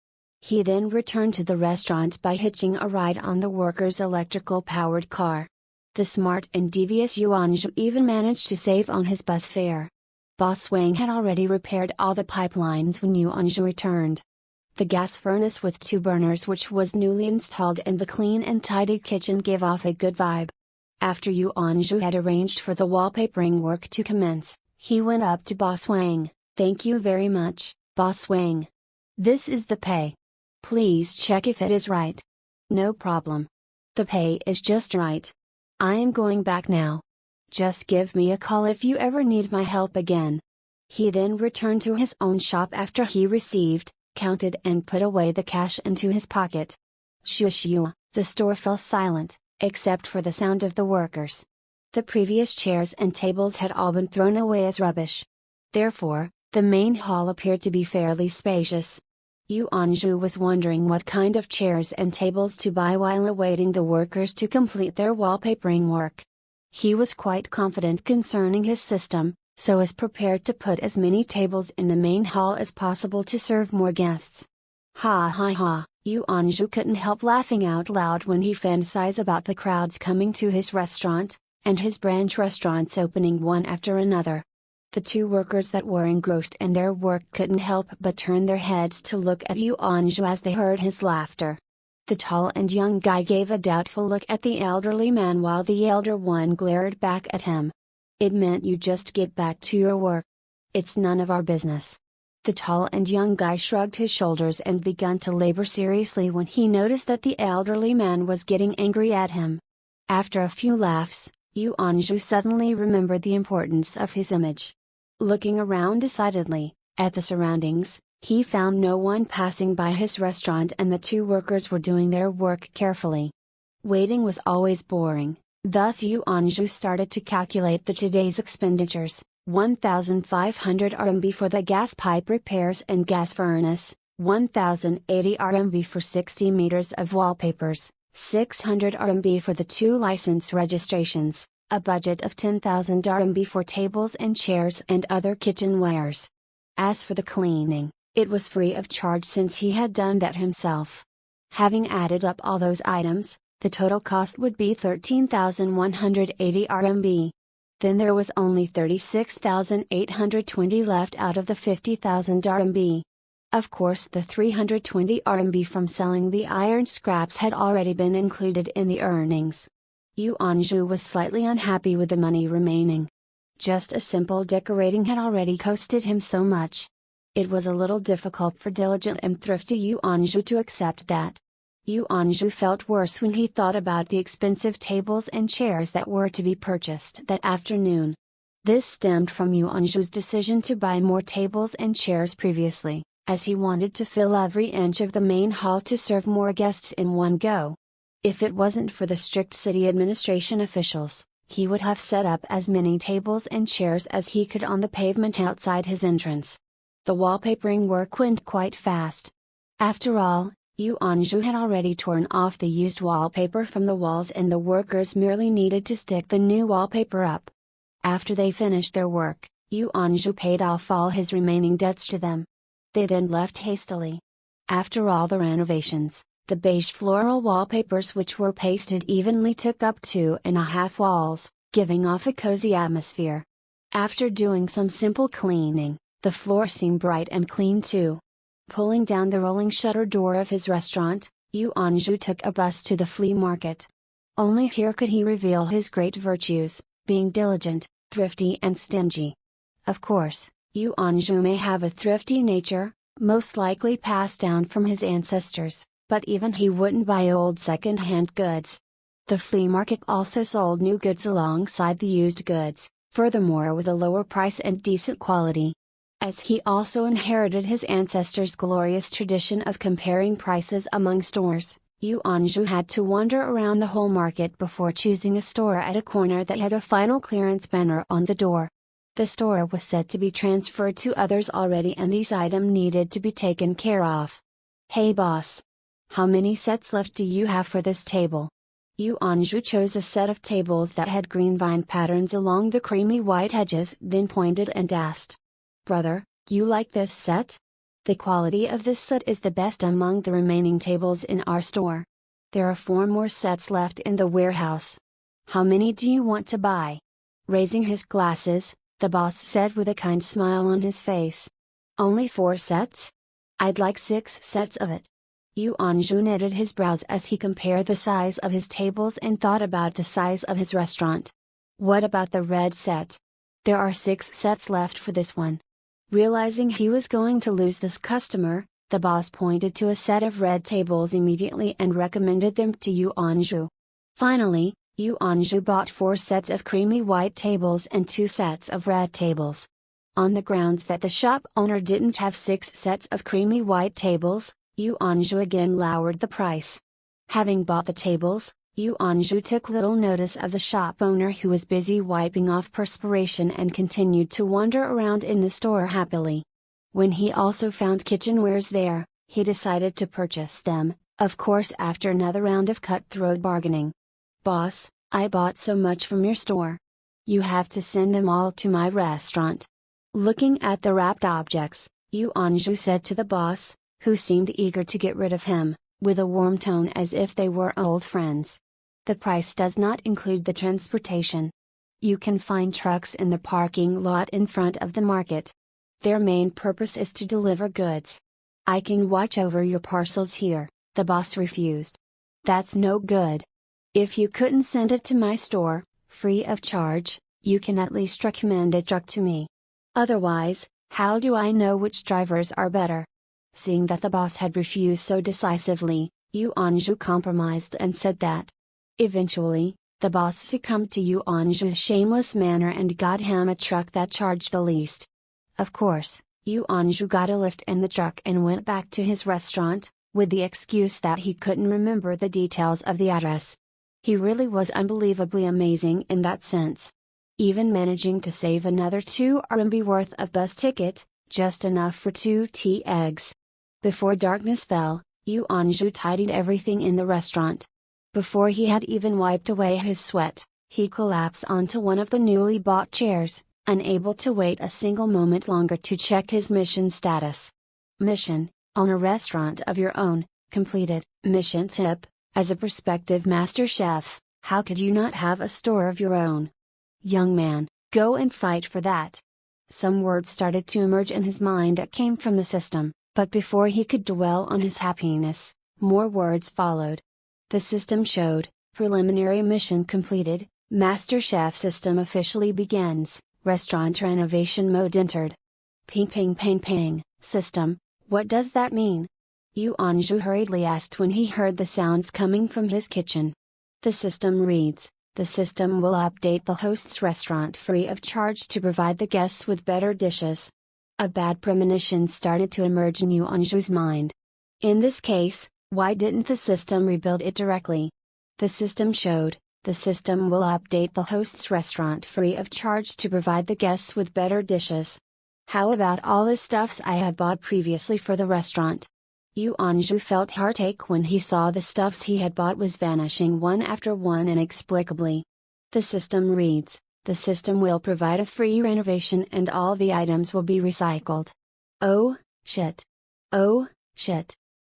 He then returned to the restaurant by hitching a ride on the workers' electrical-powered car. The smart and devious Anju even managed to save on his bus fare. Boss Wang had already repaired all the pipelines when Anju returned. The gas furnace with 2 burners, which was newly installed in the clean and tidy kitchen, gave off a good vibe. After Anju had arranged for the wallpapering work to commence, he went up to Boss Wang. "Thank you very much, Boss Wang. This is the pay. Please check if it is right." "No problem. The pay is just right. I am going back now. Just give me a call if you ever need my help again." He then returned to his own shop after he received, counted and put away the cash into his pocket. Shushua, the store fell silent, except for the sound of the workers. The previous chairs and tables had all been thrown away as rubbish. Therefore, the main hall appeared to be fairly spacious. Yu Anju was wondering what kind of chairs and tables to buy while awaiting the workers to complete their wallpapering work. He was quite confident concerning his system, so was prepared to put as many tables in the main hall as possible to serve more guests. Ha ha ha, Yu Anju couldn't help laughing out loud when he fantasized about the crowds coming to his restaurant, and his branch restaurants opening one after another. The two workers that were engrossed in their work couldn't help but turn their heads to look at Yu Anju as they heard his laughter. The tall and young guy gave a doubtful look at the elderly man while the elder one glared back at him. It meant you just get back to your work. It's none of our business. The tall and young guy shrugged his shoulders and began to labor seriously when he noticed that the elderly man was getting angry at him. After a few laughs, Yu Anju suddenly remembered the importance of his image. Looking around decidedly, at the surroundings, he found no one passing by his restaurant and the two workers were doing their work carefully. Waiting was always boring, thus Yu Anju started to calculate the today's expenditures: 1,500 RMB for the gas pipe repairs and gas furnace, 1,080 RMB for 60 meters of wallpapers, 600 RMB for the two license registrations, a budget of 10,000 RMB for tables and chairs and other kitchenwares. As for the cleaning, it was free of charge since he had done that himself. Having added up all those items, the total cost would be 13,180 RMB. Then there was only 36,820 left out of the 50,000 RMB. Of course, the 320 RMB from selling the iron scraps had already been included in the earnings. Yu Anju was slightly unhappy with the money remaining. Just a simple decorating had already costed him so much. It was a little difficult for diligent and thrifty Yu Anju to accept that. Yu Anju felt worse when he thought about the expensive tables and chairs that were to be purchased that afternoon. This stemmed from Yu Anju's decision to buy more tables and chairs previously, as he wanted to fill every inch of the main hall to serve more guests in one go. If it wasn't for the strict city administration officials, he would have set up as many tables and chairs as he could on the pavement outside his entrance. The wallpapering work went quite fast. After all, Yu Anju had already torn off the used wallpaper from the walls and the workers merely needed to stick the new wallpaper up. After they finished their work, Yu Anju paid off all his remaining debts to them. They then left hastily. After all the renovations, the beige floral wallpapers which were pasted evenly took up 2.5 walls, giving off a cozy atmosphere. After doing some simple cleaning, the floor seemed bright and clean too. Pulling down the rolling shutter door of his restaurant, Yu Anju took a bus to the flea market. Only here could he reveal his great virtues, being diligent, thrifty and stingy. Of course, Yu Anju may have a thrifty nature, most likely passed down from his ancestors, but even he wouldn't buy old second-hand goods. The flea market also sold new goods alongside the used goods, furthermore with a lower price and decent quality. As he also inherited his ancestors' glorious tradition of comparing prices among stores, Yu Anju had to wander around the whole market before choosing a store at a corner that had a final clearance banner on the door. The store was said to be transferred to others already and these items needed to be taken care of. "Hey boss! How many sets left do you have for this table?" Yu Anju chose a set of tables that had green vine patterns along the creamy white edges, then pointed and asked, "Brother, you like this set? The quality of this set is the best among the remaining tables in our store. There are 4 more sets left in the warehouse. How many do you want to buy?" Raising his glasses, the boss said with a kind smile on his face. "Only 4 sets? I'd like 6 sets of it." Yu Anju knitted his brows as he compared the size of his tables and thought about the size of his restaurant. "What about the red set? There are 6 sets left for this one." Realizing he was going to lose this customer, the boss pointed to a set of red tables immediately and recommended them to Yu Anju. Finally, Yu Anju bought 4 sets of creamy white tables and 2 sets of red tables. On the grounds that the shop owner didn't have 6 sets of creamy white tables, Yu Anju again lowered the price. Having bought the tables, Yu Anju took little notice of the shop owner, who was busy wiping off perspiration, and continued to wander around in the store happily. When he also found kitchenwares there, he decided to purchase them, of course after another round of cutthroat bargaining. "Boss, I bought so much from your store. You have to send them all to my restaurant." Looking at the wrapped objects, Yu Anju said to the boss, who seemed eager to get rid of him, with a warm tone as if they were old friends. "The price does not include the transportation. You can find trucks in the parking lot in front of the market. Their main purpose is to deliver goods. I can watch over your parcels here." The boss refused. "That's no good. If you couldn't send it to my store, free of charge, you can at least recommend a truck to me. Otherwise, how do I know which drivers are better?" Seeing that the boss had refused so decisively, Yu Anju compromised and said that. Eventually, the boss succumbed to Yu Anju's shameless manner and got him a truck that charged the least. Of course, Yu Anju got a lift in the truck and went back to his restaurant, with the excuse that he couldn't remember the details of the address. He really was unbelievably amazing in that sense. Even managing to save another 2 RMB worth of bus ticket, just enough for 2 tea eggs. Before darkness fell, Yu Anju tidied everything in the restaurant. Before he had even wiped away his sweat, he collapsed onto one of the newly bought chairs, unable to wait a single moment longer to check his mission status. Mission: own a restaurant of your own, completed. Mission tip: as a prospective master chef, how could you not have a store of your own? Young man, go and fight for that. Some words started to emerge in his mind that came from the system, but before he could dwell on his happiness, more words followed. The system showed: preliminary mission completed, Master Chef system officially begins, restaurant renovation mode entered. Ping ping ping ping, system, what does that mean? Yu Anju hurriedly asked when he heard the sounds coming from his kitchen. The system reads: the system will update the host's restaurant free of charge to provide the guests with better dishes. A bad premonition started to emerge in Yu Anju's mind. In this case, why didn't the system rebuild it directly? The system showed: the system will update the host's restaurant free of charge to provide the guests with better dishes. How about all the stuffs I have bought previously for the restaurant? Yu Anju felt heartache when he saw the stuffs he had bought was vanishing one after one inexplicably. The system reads: the system will provide a free renovation and all the items will be recycled. Oh, shit. Oh, shit.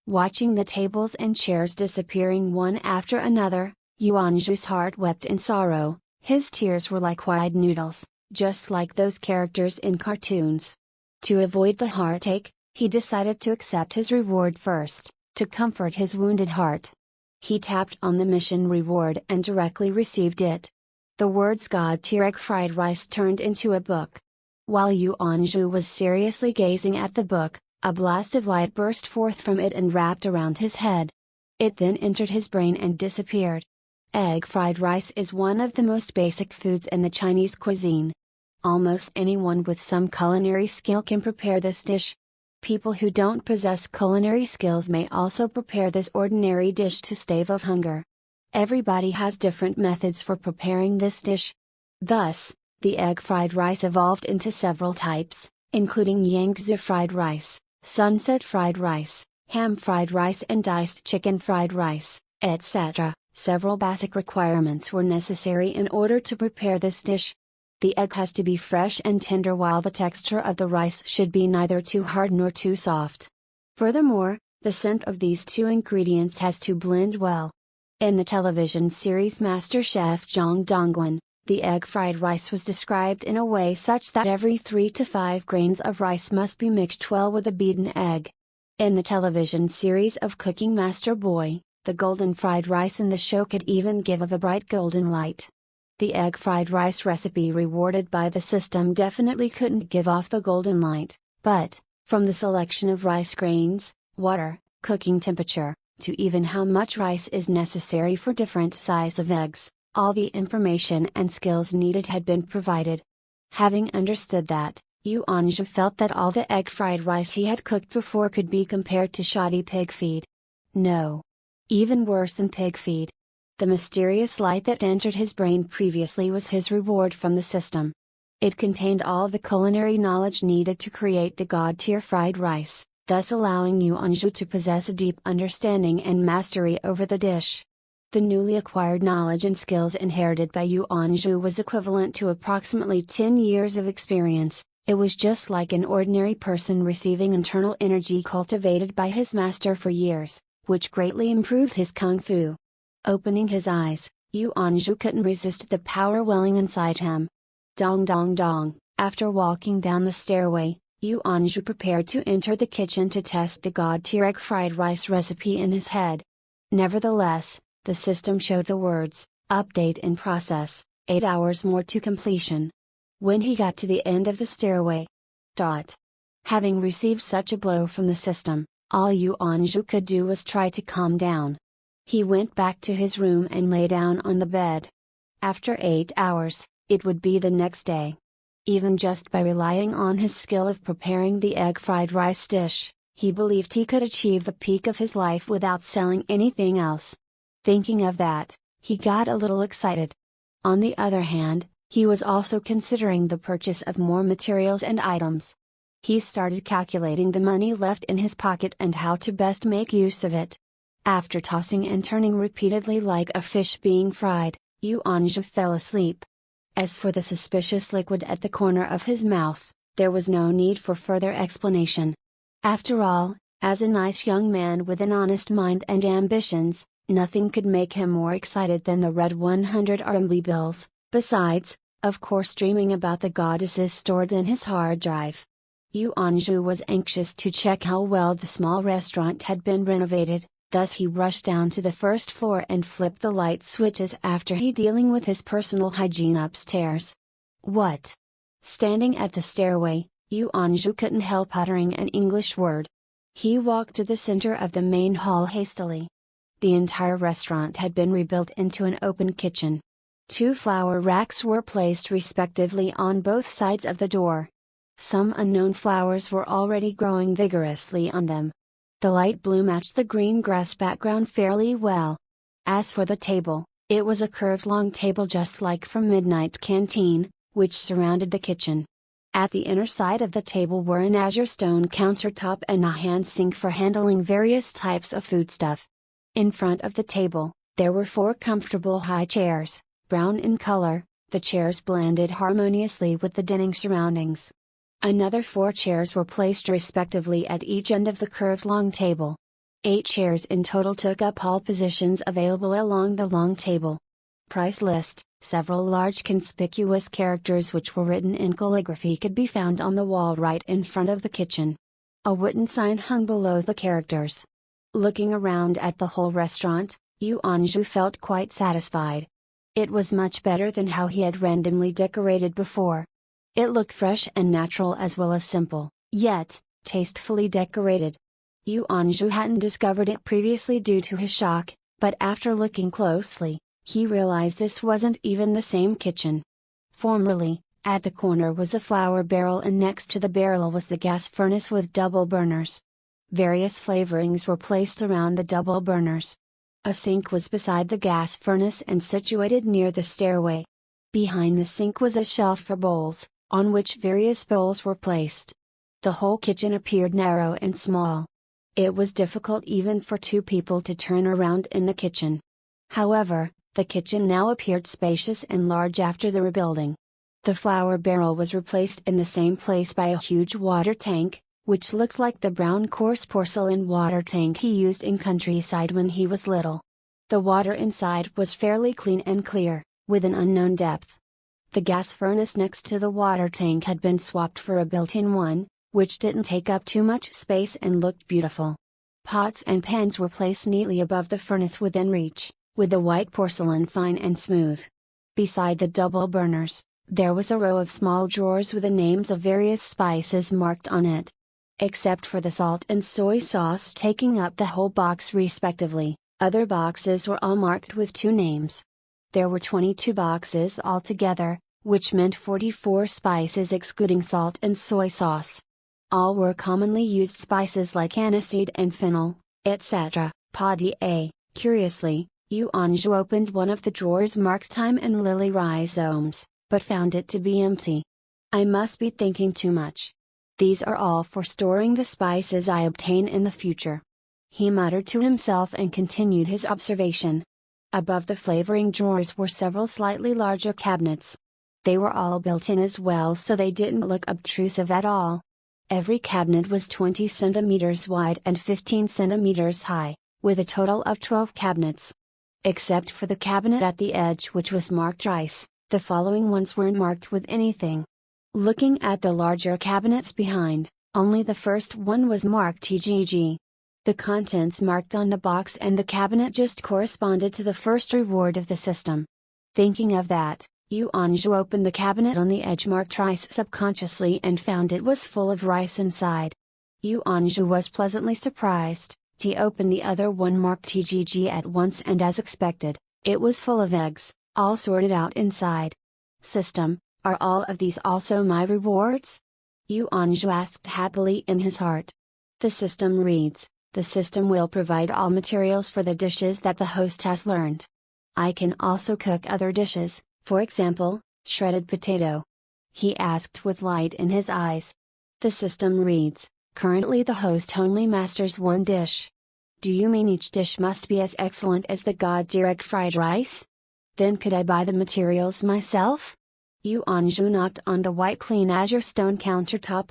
Watching the tables and chairs disappearing one after another, Yu Anju's heart wept in sorrow. His tears were like wide noodles, just like those characters in cartoons. To avoid the heartache, he decided to accept his reward first, to comfort his wounded heart. He tapped on the mission reward and directly received it. The words "God tier egg fried rice" turned into a book. While Yu Anju was seriously gazing at the book, a blast of light burst forth from it and wrapped around his head. It then entered his brain and disappeared. Egg fried rice is one of the most basic foods in the Chinese cuisine. Almost anyone with some culinary skill can prepare this dish. People who don't possess culinary skills may also prepare this ordinary dish to stave off hunger. Everybody has different methods for preparing this dish. Thus, the egg fried rice evolved into several types, including Yangtze fried rice, sunset fried rice, ham fried rice and diced chicken fried rice, etc. Several basic requirements were necessary in order to prepare this dish. The egg has to be fresh and tender, while the texture of the rice should be neither too hard nor too soft. Furthermore, the scent of these two ingredients has to blend well. In the television series MasterChef Zhang Dongguan, the egg fried rice was described in a way such that every 3 to 5 grains of rice must be mixed well with a beaten egg. In the television series of Cooking Master Boy, the golden fried rice in the show could even give off a bright golden light. The egg fried rice recipe rewarded by the system definitely couldn't give off the golden light, but, from the selection of rice grains, water, cooking temperature, to even how much rice is necessary for different size of eggs, all the information and skills needed had been provided. Having understood that, Yu Anju felt that all the egg fried rice he had cooked before could be compared to shoddy pig feed. No. Even worse than pig feed. The mysterious light that entered his brain previously was his reward from the system. It contained all the culinary knowledge needed to create the god-tier fried rice, thus allowing Yu Anzhu to possess a deep understanding and mastery over the dish. The newly acquired knowledge and skills inherited by Yu Anzhu was equivalent to approximately 10 years of experience. It was just like an ordinary person receiving internal energy cultivated by his master for years, which greatly improved his kung fu. Opening his eyes, Yu Anzhu couldn't resist the power welling inside him. Dong dong dong. After walking down the stairway, Yu Anzhu prepared to enter the kitchen to test the god-tier egg fried rice recipe in his head. Nevertheless, the system showed the words, "Update in process, 8 hours more to completion." When he got to the end of the stairway. Having received such a blow from the system, all Yu Anzhu could do was try to calm down. He went back to his room and lay down on the bed. After 8 hours, it would be the next day. Even just by relying on his skill of preparing the egg fried rice dish, he believed he could achieve the peak of his life without selling anything else. Thinking of that, he got a little excited. On the other hand, he was also considering the purchase of more materials and items. He started calculating the money left in his pocket and how to best make use of it. After tossing and turning repeatedly like a fish being fried, Yu Anzhu fell asleep. As for the suspicious liquid at the corner of his mouth, there was no need for further explanation. After all, as a nice young man with an honest mind and ambitions, nothing could make him more excited than the red 100 RMB bills, besides, of course, dreaming about the goddesses stored in his hard drive. Yu Anzhu was anxious to check how well the small restaurant had been renovated. Thus he rushed down to the first floor and flipped the light switches after he dealing with his personal hygiene upstairs. What? Standing at the stairway, Yu Anzhu couldn't help uttering an English word. He walked to the center of the main hall hastily. The entire restaurant had been rebuilt into an open kitchen. 2 flower racks were placed respectively on both sides of the door. Some unknown flowers were already growing vigorously on them. The light blue matched the green grass background fairly well. As for the table, it was a curved long table just like from Midnight Canteen, which surrounded the kitchen. At the inner side of the table were an azure stone countertop and a hand sink for handling various types of foodstuff. In front of the table, there were 4 comfortable high chairs, brown in color. The chairs blended harmoniously with the dining surroundings. Another 4 chairs were placed respectively at each end of the curved long table. 8 chairs in total took up all positions available along the long table. Price list. Several large conspicuous characters which were written in calligraphy could be found on the wall right in front of the kitchen. A wooden sign hung below the characters. Looking around at the whole restaurant, Yu Anzhu felt quite satisfied. It was much better than how he had randomly decorated before. It looked fresh and natural as well as simple, yet, tastefully decorated. Yu Anzhu hadn't discovered it previously due to his shock, but after looking closely, he realized this wasn't even the same kitchen. Formerly, at the corner was a flour barrel and next to the barrel was the gas furnace with double burners. Various flavorings were placed around the double burners. A sink was beside the gas furnace and situated near the stairway. Behind the sink was a shelf for bowls, on which various bowls were placed. The whole kitchen appeared narrow and small. It was difficult even for 2 people to turn around in the kitchen. However, the kitchen now appeared spacious and large after the rebuilding. The flour barrel was replaced in the same place by a huge water tank, which looked like the brown coarse porcelain water tank he used in countryside when he was little. The water inside was fairly clean and clear, with an unknown depth. The gas furnace next to the water tank had been swapped for a built-in one, which didn't take up too much space and looked beautiful. Pots and pans were placed neatly above the furnace within reach, with the white porcelain fine and smooth. Beside the double burners, there was a row of small drawers with the names of various spices marked on it. Except for the salt and soy sauce taking up the whole box respectively, other boxes were all marked with 2 names. There were 22 boxes altogether, which meant 44 spices excluding salt and soy sauce. All were commonly used spices like aniseed and fennel, etc. Curiously, Yu Anzhu opened one of the drawers marked thyme and lily rhizomes, but found it to be empty. I must be thinking too much. These are all for storing the spices I obtain in the future. He muttered to himself and continued his observation. Above the flavoring drawers were several slightly larger cabinets. They were all built in as well, so they didn't look obtrusive at all. Every cabinet was 20 centimeters wide and 15 centimeters high, with a total of 12 cabinets. Except for the cabinet at the edge which was marked rice, the following ones weren't marked with anything. Looking at the larger cabinets behind, only the first one was marked TGG. The contents marked on the box and the cabinet just corresponded to the first reward of the system. Thinking of that, Yu Anzhu opened the cabinet on the edge marked rice subconsciously and found it was full of rice inside. Yu Anzhu was pleasantly surprised. He opened the other one marked TGG at once, and as expected, it was full of eggs, all sorted out inside. System, are all of these also my rewards? Yu Anzhu asked happily in his heart. The system reads, the system will provide all materials for the dishes that the host has learned. I can also cook other dishes, for example, shredded potato. He asked with light in his eyes. The system reads, currently the host only masters one dish. Do you mean each dish must be as excellent as the god-tier egg fried rice? Then could I buy the materials myself? Yu Anzhu knocked on the white clean azure stone countertop.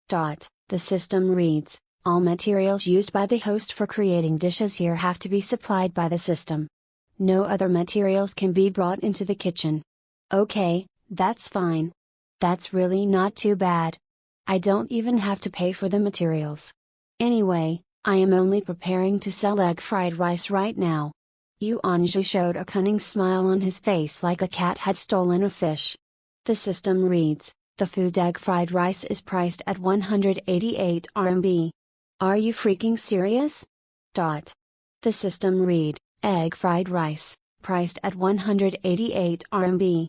The system reads, all materials used by the host for creating dishes here have to be supplied by the system. No other materials can be brought into the kitchen. Okay, that's fine. That's really not too bad. I don't even have to pay for the materials. Anyway, I am only preparing to sell egg fried rice right now. Yu Anzhu showed a cunning smile on his face like a cat had stolen a fish. The system reads, the food egg fried rice is priced at 188 RMB. Are you freaking serious? The system read, egg fried rice, priced at 188 RMB.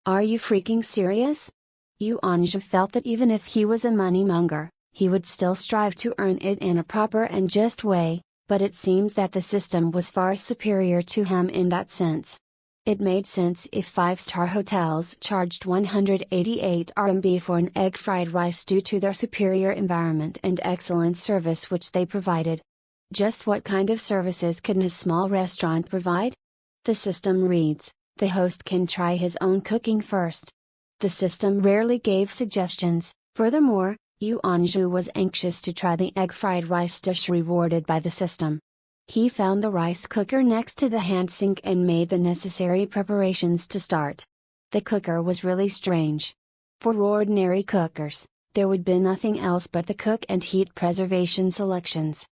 Are you freaking serious? Yu Anzhu felt that even if he was a moneymonger, he would still strive to earn it in a proper and just way, but it seems that the system was far superior to him in that sense. It made sense if five-star hotels charged 188 RMB for an egg fried rice due to their superior environment and excellent service which they provided. Just what kind of services could a small restaurant provide? The system reads, the host can try his own cooking first. The system rarely gave suggestions. Furthermore, Yu Anzhu was anxious to try the egg fried rice dish rewarded by the system. He found the rice cooker next to the hand sink and made the necessary preparations to start. The cooker was really strange. For ordinary cookers, there would be nothing else but the cook and heat preservation selections.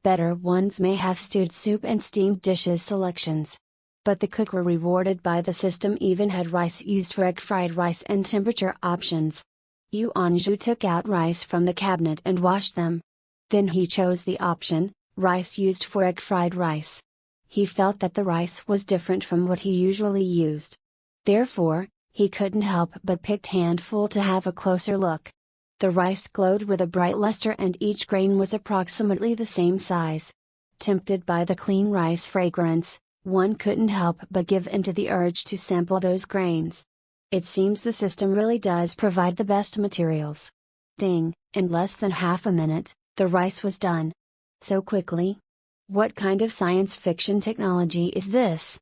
Better ones may have stewed soup and steamed dishes selections. But the cooker rewarded by the system even had rice used for egg fried rice and temperature options. Yu Anzhu took out rice from the cabinet and washed them. Then he chose the option, rice used for egg fried rice. He felt that the rice was different from what he usually used. Therefore, he couldn't help but picked handful to have a closer look. The rice glowed with a bright luster and each grain was approximately the same size. Tempted by the clean rice fragrance, one couldn't help but give in to the urge to sample those grains. It seems the system really does provide the best materials. Ding, in less than half a minute, the rice was done. So quickly? What kind of science fiction technology is this?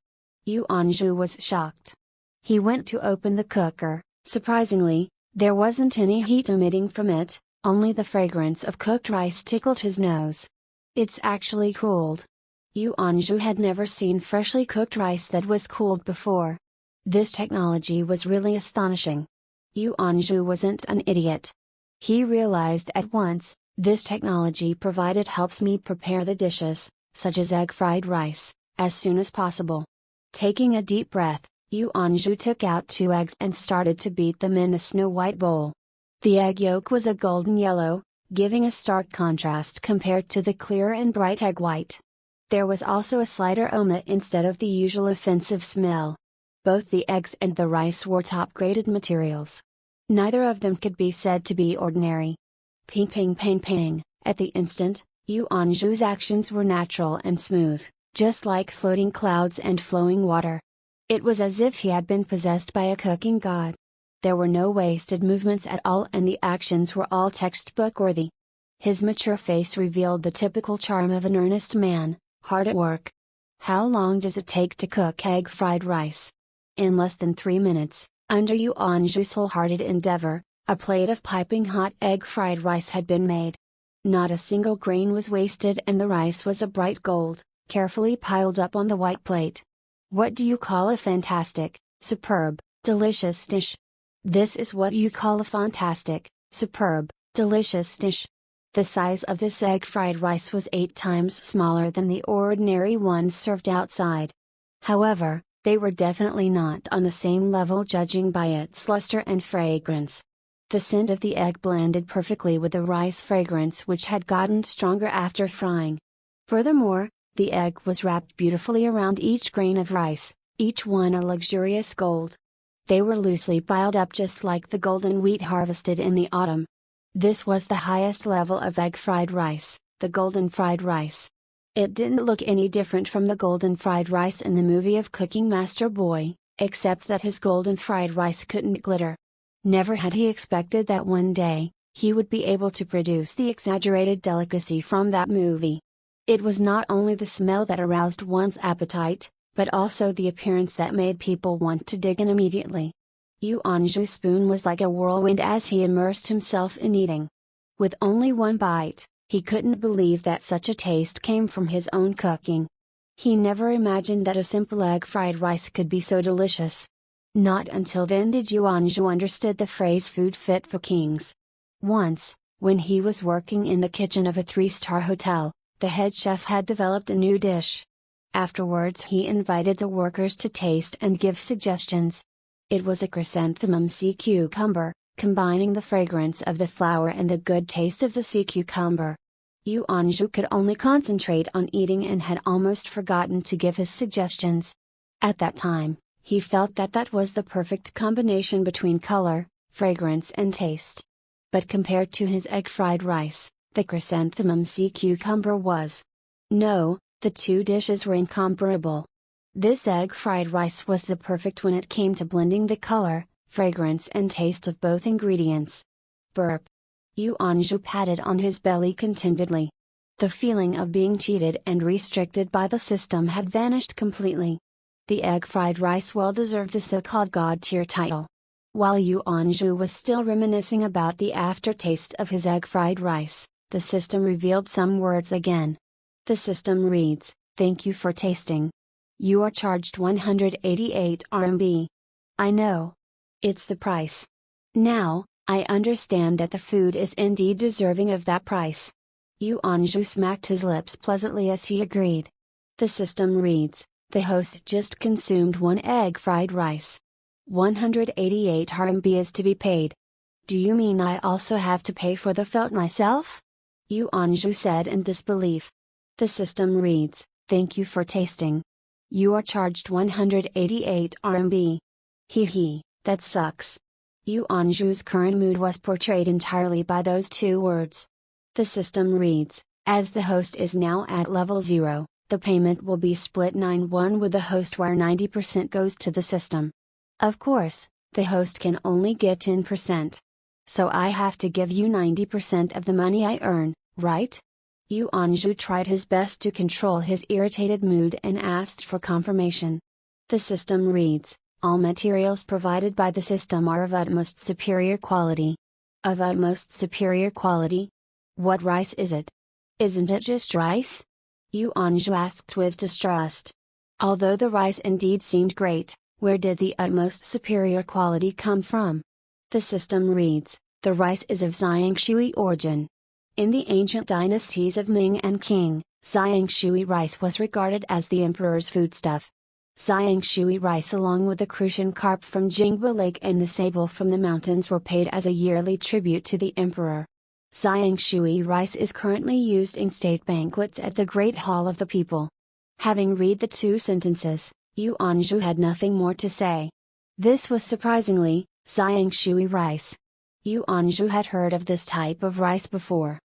Yu Anzhu was shocked. He went to open the cooker. Surprisingly, there wasn't any heat emitting from it, only the fragrance of cooked rice tickled his nose. It's actually cooled. Yu Anzhu had never seen freshly cooked rice that was cooled before. This technology was really astonishing. Yu Anzhu wasn't an idiot. He realized at once, this technology provided helps me prepare the dishes, such as egg fried rice, as soon as possible. Taking a deep breath, Yu Anzhu took out 2 eggs and started to beat them in the snow-white bowl. The egg yolk was a golden yellow, giving a stark contrast compared to the clear and bright egg white. There was also a slight aroma instead of the usual offensive smell. Both the eggs and the rice were top-graded materials. Neither of them could be said to be ordinary. Ping ping ping ping, at the instant, Yu Anzhu's actions were natural and smooth. just like floating clouds and flowing water. It was as if he had been possessed by a cooking god. There were no wasted movements at all, and the actions were all textbook-worthy. His mature face revealed the typical charm of an earnest man, hard at work. How long does it take to cook egg fried rice? In less than 3 minutes, under Yuanzhu's wholehearted endeavor, a plate of piping hot egg fried rice had been made. Not a single grain was wasted, and the rice was a bright gold, carefully piled up on the white plate. What do you call a fantastic, superb, delicious dish? This is what you call a fantastic, superb, delicious dish. The size of this egg fried rice was 8 times smaller than the ordinary ones served outside. However, they were definitely not on the same level judging by its luster and fragrance. The scent of the egg blended perfectly with the rice fragrance, which had gotten stronger after frying. Furthermore, the egg was wrapped beautifully around each grain of rice, each one a luxurious gold. They were loosely piled up just like the golden wheat harvested in the autumn. This was the highest level of egg fried rice, the golden fried rice. It didn't look any different from the golden fried rice in the movie of Cooking Master Boy, except that his golden fried rice couldn't glitter. Never had he expected that one day, he would be able to produce the exaggerated delicacy from that movie. It was not only the smell that aroused one's appetite, but also the appearance that made people want to dig in immediately. Yuanzhu's spoon was like a whirlwind as he immersed himself in eating. With only one bite, he couldn't believe that such a taste came from his own cooking. He never imagined that a simple egg fried rice could be so delicious. Not until then did Yuanzhu understood the phrase food fit for kings. Once, when he was working in the kitchen of a 3-star hotel, the head chef had developed a new dish. Afterwards he invited the workers to taste and give suggestions. It was a chrysanthemum sea cucumber, combining the fragrance of the flower and the good taste of the sea cucumber. Yuanzhu could only concentrate on eating and had almost forgotten to give his suggestions. At that time, he felt that that was the perfect combination between color, fragrance and taste. But compared to his egg fried rice, the chrysanthemum sea cucumber was. No, the two dishes were incomparable. This egg fried rice was the perfect when it came to blending the color, fragrance and taste of both ingredients. Burp. Yuanzhu patted on his belly contentedly. The feeling of being cheated and restricted by the system had vanished completely. The egg fried rice well deserved the so-called god-tier title. While Yuanzhu was still reminiscing about the aftertaste of his egg fried rice, the system revealed some words again. The system reads, "Thank you for tasting. You are charged 188 RMB. I know. It's the price. Now, I understand that the food is indeed deserving of that price." Yuanzhu smacked his lips pleasantly as he agreed. The system reads, "The host just consumed 1 egg fried rice. 188 RMB is to be paid. Do you mean I also have to pay for the felt myself?" Yuanzhu said in disbelief. The system reads, "Thank you for tasting. You are charged 188 RMB. Hee, that sucks." Yuanzhu's current mood was portrayed entirely by those 2 words. The system reads, "As the host is now at level 0, the payment will be split 9-1 with the host, where 90% goes to the system. Of course, the host can only get 10%. So I have to give you 90% of the money I earn, right?" Yuanzhu tried his best to control his irritated mood and asked for confirmation. The system reads, "All materials provided by the system are of utmost superior quality." Of utmost superior quality? What rice is it? Isn't it just rice? Yuanzhu asked with distrust. Although the rice indeed seemed great, where did the utmost superior quality come from? The system reads, "The rice is of Xiangshui origin. In the ancient dynasties of Ming and Qing, Xiangshui rice was regarded as the emperor's foodstuff. Xiangshui rice along with the crucian carp from Jingba Lake and the sable from the mountains were paid as a yearly tribute to the emperor. Xiangshui rice is currently used in state banquets at the Great Hall of the People." Having read the 2 sentences, Yuanzhu had nothing more to say. This was surprisingly, Xiangshui rice. Yuanzhu had heard of this type of rice before.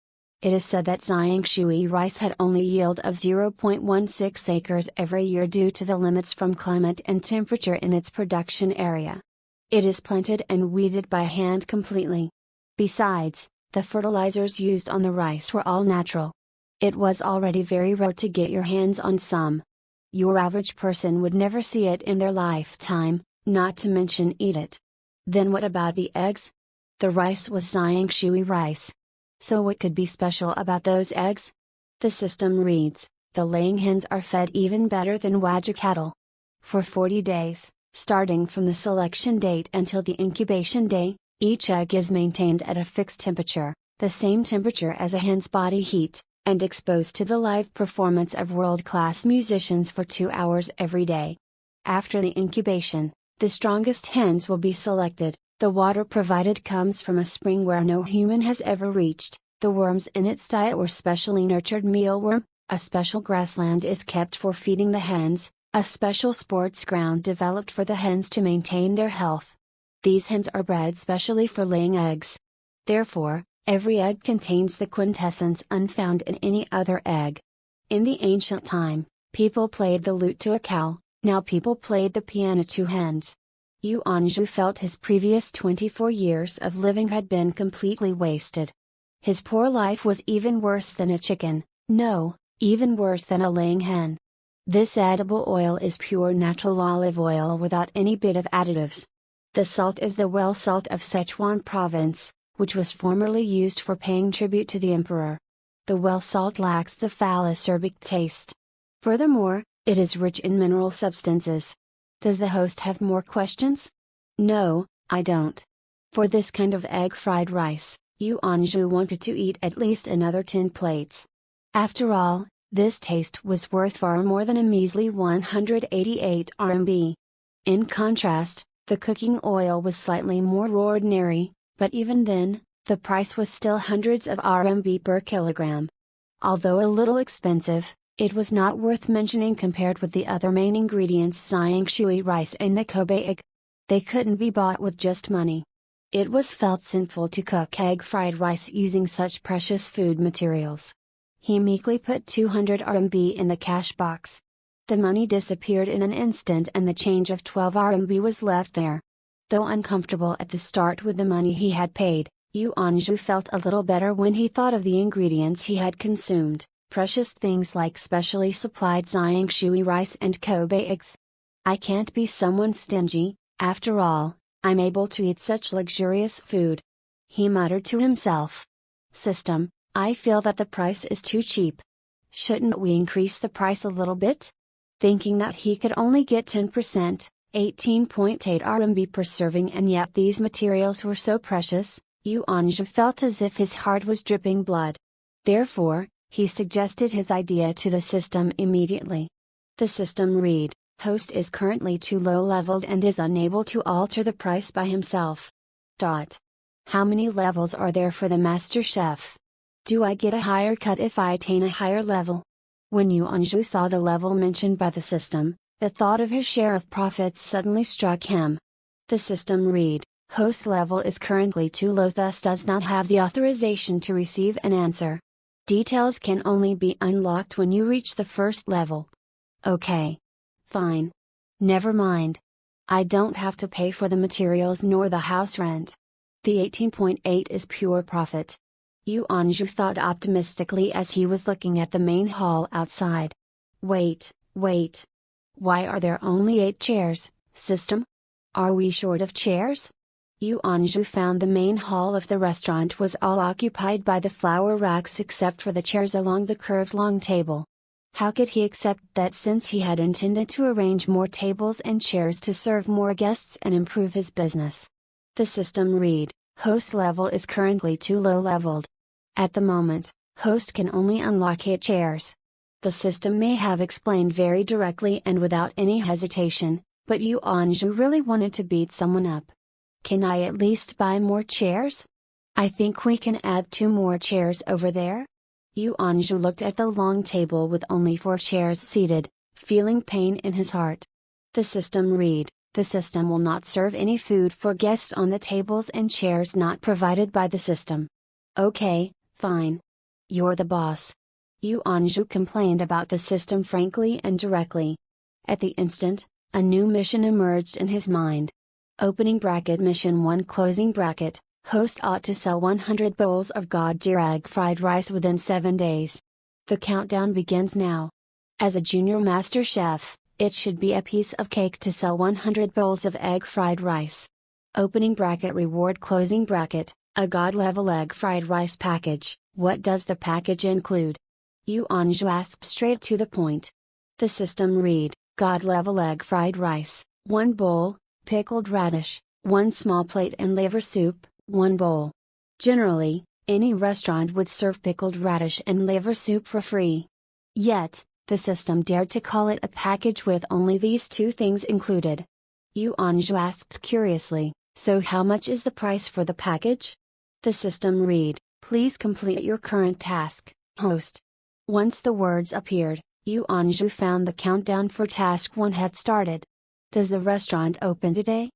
It is said that Shui rice had only yield of 0.16 acres every year due to the limits from climate and temperature in its production area. It is planted and weeded by hand completely. Besides, the fertilizers used on the rice were all natural. It was already very rare to get your hands on some. Your average person would never see it in their lifetime, not to mention eat it. Then what about the eggs? The rice was Shui rice. So what could be special about those eggs? The system reads, the laying hens are fed even better than Wagyu cattle. For 40 days, starting from the selection date until the incubation day, each egg is maintained at a fixed temperature, the same temperature as a hen's body heat, and exposed to the live performance of world-class musicians for 2 hours every day. After the incubation, the strongest hens will be selected. The water provided comes from a spring where no human has ever reached. The worms in its diet were specially nurtured mealworm. A special grassland is kept for feeding the hens, a special sports ground developed for the hens to maintain their health. These hens are bred specially for laying eggs. Therefore, every egg contains the quintessence unfound in any other egg. In the ancient time, people played the lute to a cow, now people played the piano to hens. Yuanzhu felt his previous 24 years of living had been completely wasted. His poor life was even worse than a chicken, no, even worse than a laying hen. This edible oil is pure natural olive oil without any bit of additives. The salt is the well salt of Sichuan province, which was formerly used for paying tribute to the emperor. The well salt lacks the foul acerbic taste. Furthermore, it is rich in mineral substances. Does the host have more questions? No, I don't. For this kind of egg fried rice, Yuanzhu wanted to eat at least another 10 plates. After all, this taste was worth far more than a measly 188 RMB. In contrast, the cooking oil was slightly more ordinary, but even then, the price was still hundreds of RMB per kilogram. Although a little expensive, it was not worth mentioning compared with the other main ingredients Shui rice and the Kobe egg. They couldn't be bought with just money. It was felt sinful to cook egg fried rice using such precious food materials. He meekly put 200 RMB in the cash box. The money disappeared in an instant and the change of 12 RMB was left there. Though uncomfortable at the start with the money he had paid, Yuanzhu felt a little better when he thought of the ingredients he had consumed. Precious things like specially supplied Shui rice and Kobe eggs. I can't be someone stingy, after all, I'm able to eat such luxurious food. He muttered to himself. System, I feel that the price is too cheap. Shouldn't we increase the price a little bit? Thinking that he could only get 10%, 18.8 RMB per serving, and yet these materials were so precious, Yuanzhu felt as if his heart was dripping blood. Therefore, he suggested his idea to the system immediately. The system read, host is currently too low leveled and is unable to alter the price by himself. How many levels are there for the master chef? Do I get a higher cut if I attain a higher level? When Yuanzhu saw the level mentioned by the system, the thought of his share of profits suddenly struck him. The system read, host level is currently too low, thus does not have the authorization to receive an answer. Details can only be unlocked when you reach the first level. Okay. Fine. Never mind. I don't have to pay for the materials nor the house rent. The 18.8 is pure profit. Yuanzhu thought optimistically as he was looking at the main hall outside. Wait. Why are there only 8 chairs, system? Are we short of chairs? Yuanzhu found the main hall of the restaurant was all occupied by the flower racks except for the chairs along the curved long table. How could he accept that since he had intended to arrange more tables and chairs to serve more guests and improve his business? The system read, host level is currently too low leveled. At the moment, host can only unlock 8 chairs. The system may have explained very directly and without any hesitation, but Yuanzhu really wanted to beat someone up. Can I at least buy more chairs? I think we can add 2 more chairs over there. Yuanzhu looked at the long table with only 4 chairs seated, feeling pain in his heart. The system read, the system will not serve any food for guests on the tables and chairs not provided by the system. Okay, fine. You're the boss. Yu Anju complained about the system frankly and directly. At the instant, a new mission emerged in his mind. Opening bracket mission 1 closing bracket, host ought to sell 100 bowls of god-tier egg fried rice within 7 days. The countdown begins now. As a junior master chef, it should be a piece of cake to sell 100 bowls of egg fried rice. Opening bracket reward closing bracket, a god-level egg fried rice package. What does the package include? Yu Anju asked straight to the point. The system read, god-level egg fried rice, 1 bowl, pickled radish, 1 small plate and liver soup, 1 bowl. Generally, any restaurant would serve pickled radish and liver soup for free. Yet, the system dared to call it a package with only these 2 things included. Yu Anju asked curiously, so how much is the price for the package? The system read, please complete your current task, host. Once the words appeared, Yu Anju found the countdown for task 1 had started. Does the restaurant open today?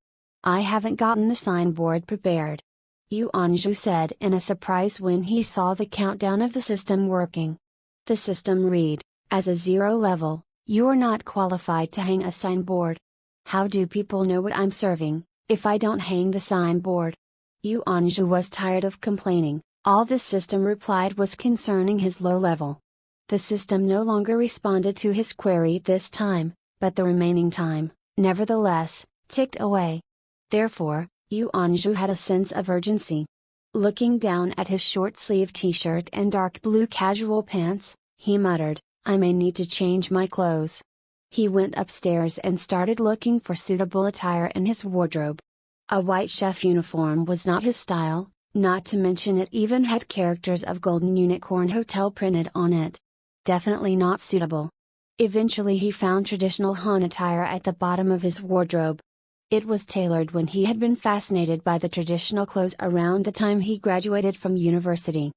I haven't gotten the signboard prepared. Yu Anju said in a surprise when he saw the countdown of the system working. The system read, as a 0 level, you are not qualified to hang a signboard. How do people know what I'm serving, if I don't hang the signboard? Yu Anju was tired of complaining, all the system replied was concerning his low level. The system no longer responded to his query this time, but the remaining time, nevertheless, ticked away. Therefore, Yu Anju had a sense of urgency. Looking down at his short-sleeved t-shirt and dark blue casual pants, he muttered, I may need to change my clothes. He went upstairs and started looking for suitable attire in his wardrobe. A white chef uniform was not his style, not to mention it even had characters of Golden Unicorn Hotel printed on it. Definitely not suitable. Eventually he found traditional Han attire at the bottom of his wardrobe. It was tailored when he had been fascinated by the traditional clothes around the time he graduated from university.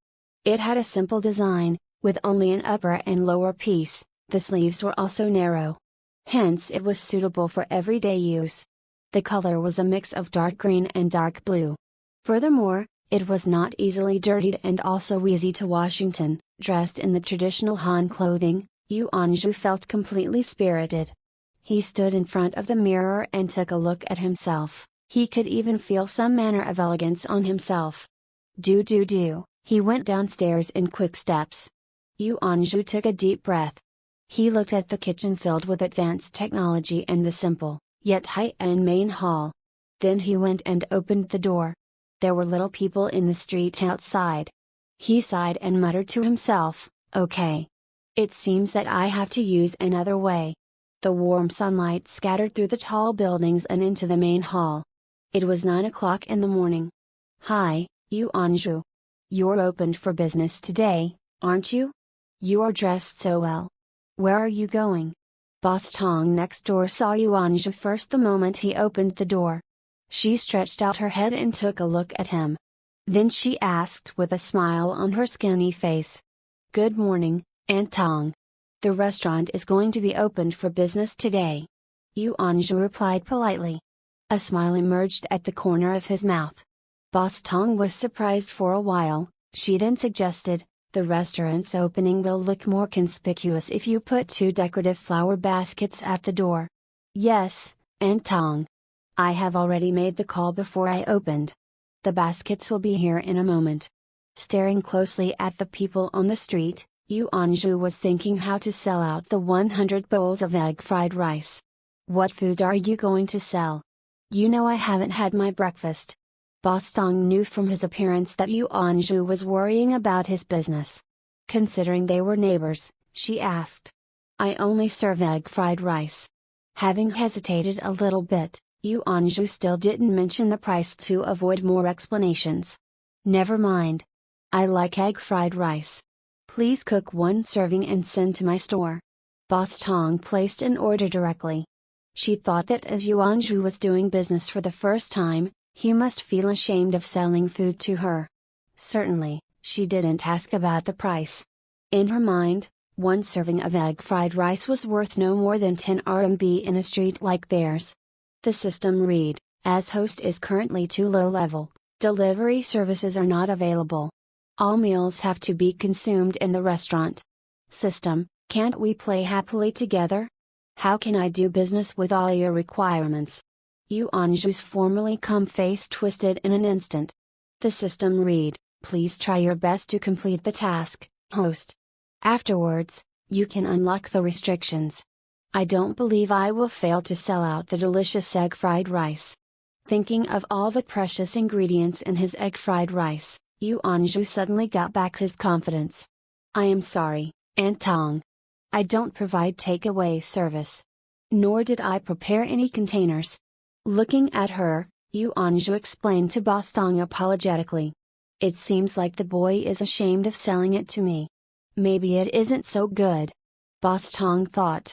It had a simple design, with only an upper and lower piece, the sleeves were also narrow. Hence it was suitable for everyday use. The color was a mix of dark green and dark blue. Furthermore, it was not easily dirtied and also easy to wash. Dressed in the traditional Han clothing, Yu Anju felt completely spirited. He stood in front of the mirror and took a look at himself, he could even feel some manner of elegance on himself. He went downstairs in quick steps. Yu Anju took a deep breath. He looked at the kitchen filled with advanced technology and the simple, yet high-end main hall. Then he went and opened the door. There were little people in the street outside. He sighed and muttered to himself, okay. It seems that I have to use another way. The warm sunlight scattered through the tall buildings and into the main hall. It was 9 o'clock in the morning. Hi, Yu Anju. You're opened for business today, aren't you? You are dressed so well. Where are you going? Boss Tong next door saw Yu Anju first the moment he opened the door. She stretched out her head and took a look at him. Then she asked with a smile on her skinny face. Good morning, Aunt Tong. The restaurant is going to be opened for business today. Yu Anju replied politely. A smile emerged at the corner of his mouth. Boss Tong was surprised for a while, she then suggested, the restaurant's opening will look more conspicuous if you put 2 decorative flower baskets at the door. Yes, Aunt Tong. I have already made the call before I opened. The baskets will be here in a moment. Staring closely at the people on the street, Yu Anju was thinking how to sell out the 100 bowls of egg fried rice. What food are you going to sell? You know I haven't had my breakfast. Boss Tong knew from his appearance that Yu Anju was worrying about his business. Considering they were neighbors, she asked. I only serve egg fried rice. Having hesitated a little bit, Yu Anju still didn't mention the price to avoid more explanations. Never mind. I like egg fried rice. Please cook 1 serving and send to my store. Boss Tong placed an order directly. She thought that as Yu Anju was doing business for the first time, he must feel ashamed of selling food to her. Certainly, she didn't ask about the price. In her mind, 1 serving of egg fried rice was worth no more than 10 RMB in a street like theirs. The system read, as host is currently too low level, delivery services are not available. All meals have to be consumed in the restaurant. System, can't we play happily together? How can I do business with all your requirements? Yu Anju's formerly calm face twisted in an instant. The system read, please try your best to complete the task, host. Afterwards, you can unlock the restrictions. I don't believe I will fail to sell out the delicious egg fried rice. Thinking of all the precious ingredients in his egg fried rice, Yu Anju suddenly got back his confidence. I am sorry, Aunt Tong. I don't provide takeaway service. Nor did I prepare any containers. Looking at her, Yu Anju explained to Boss Tong apologetically. It seems like the boy is ashamed of selling it to me. Maybe it isn't so good. Boss Tong thought.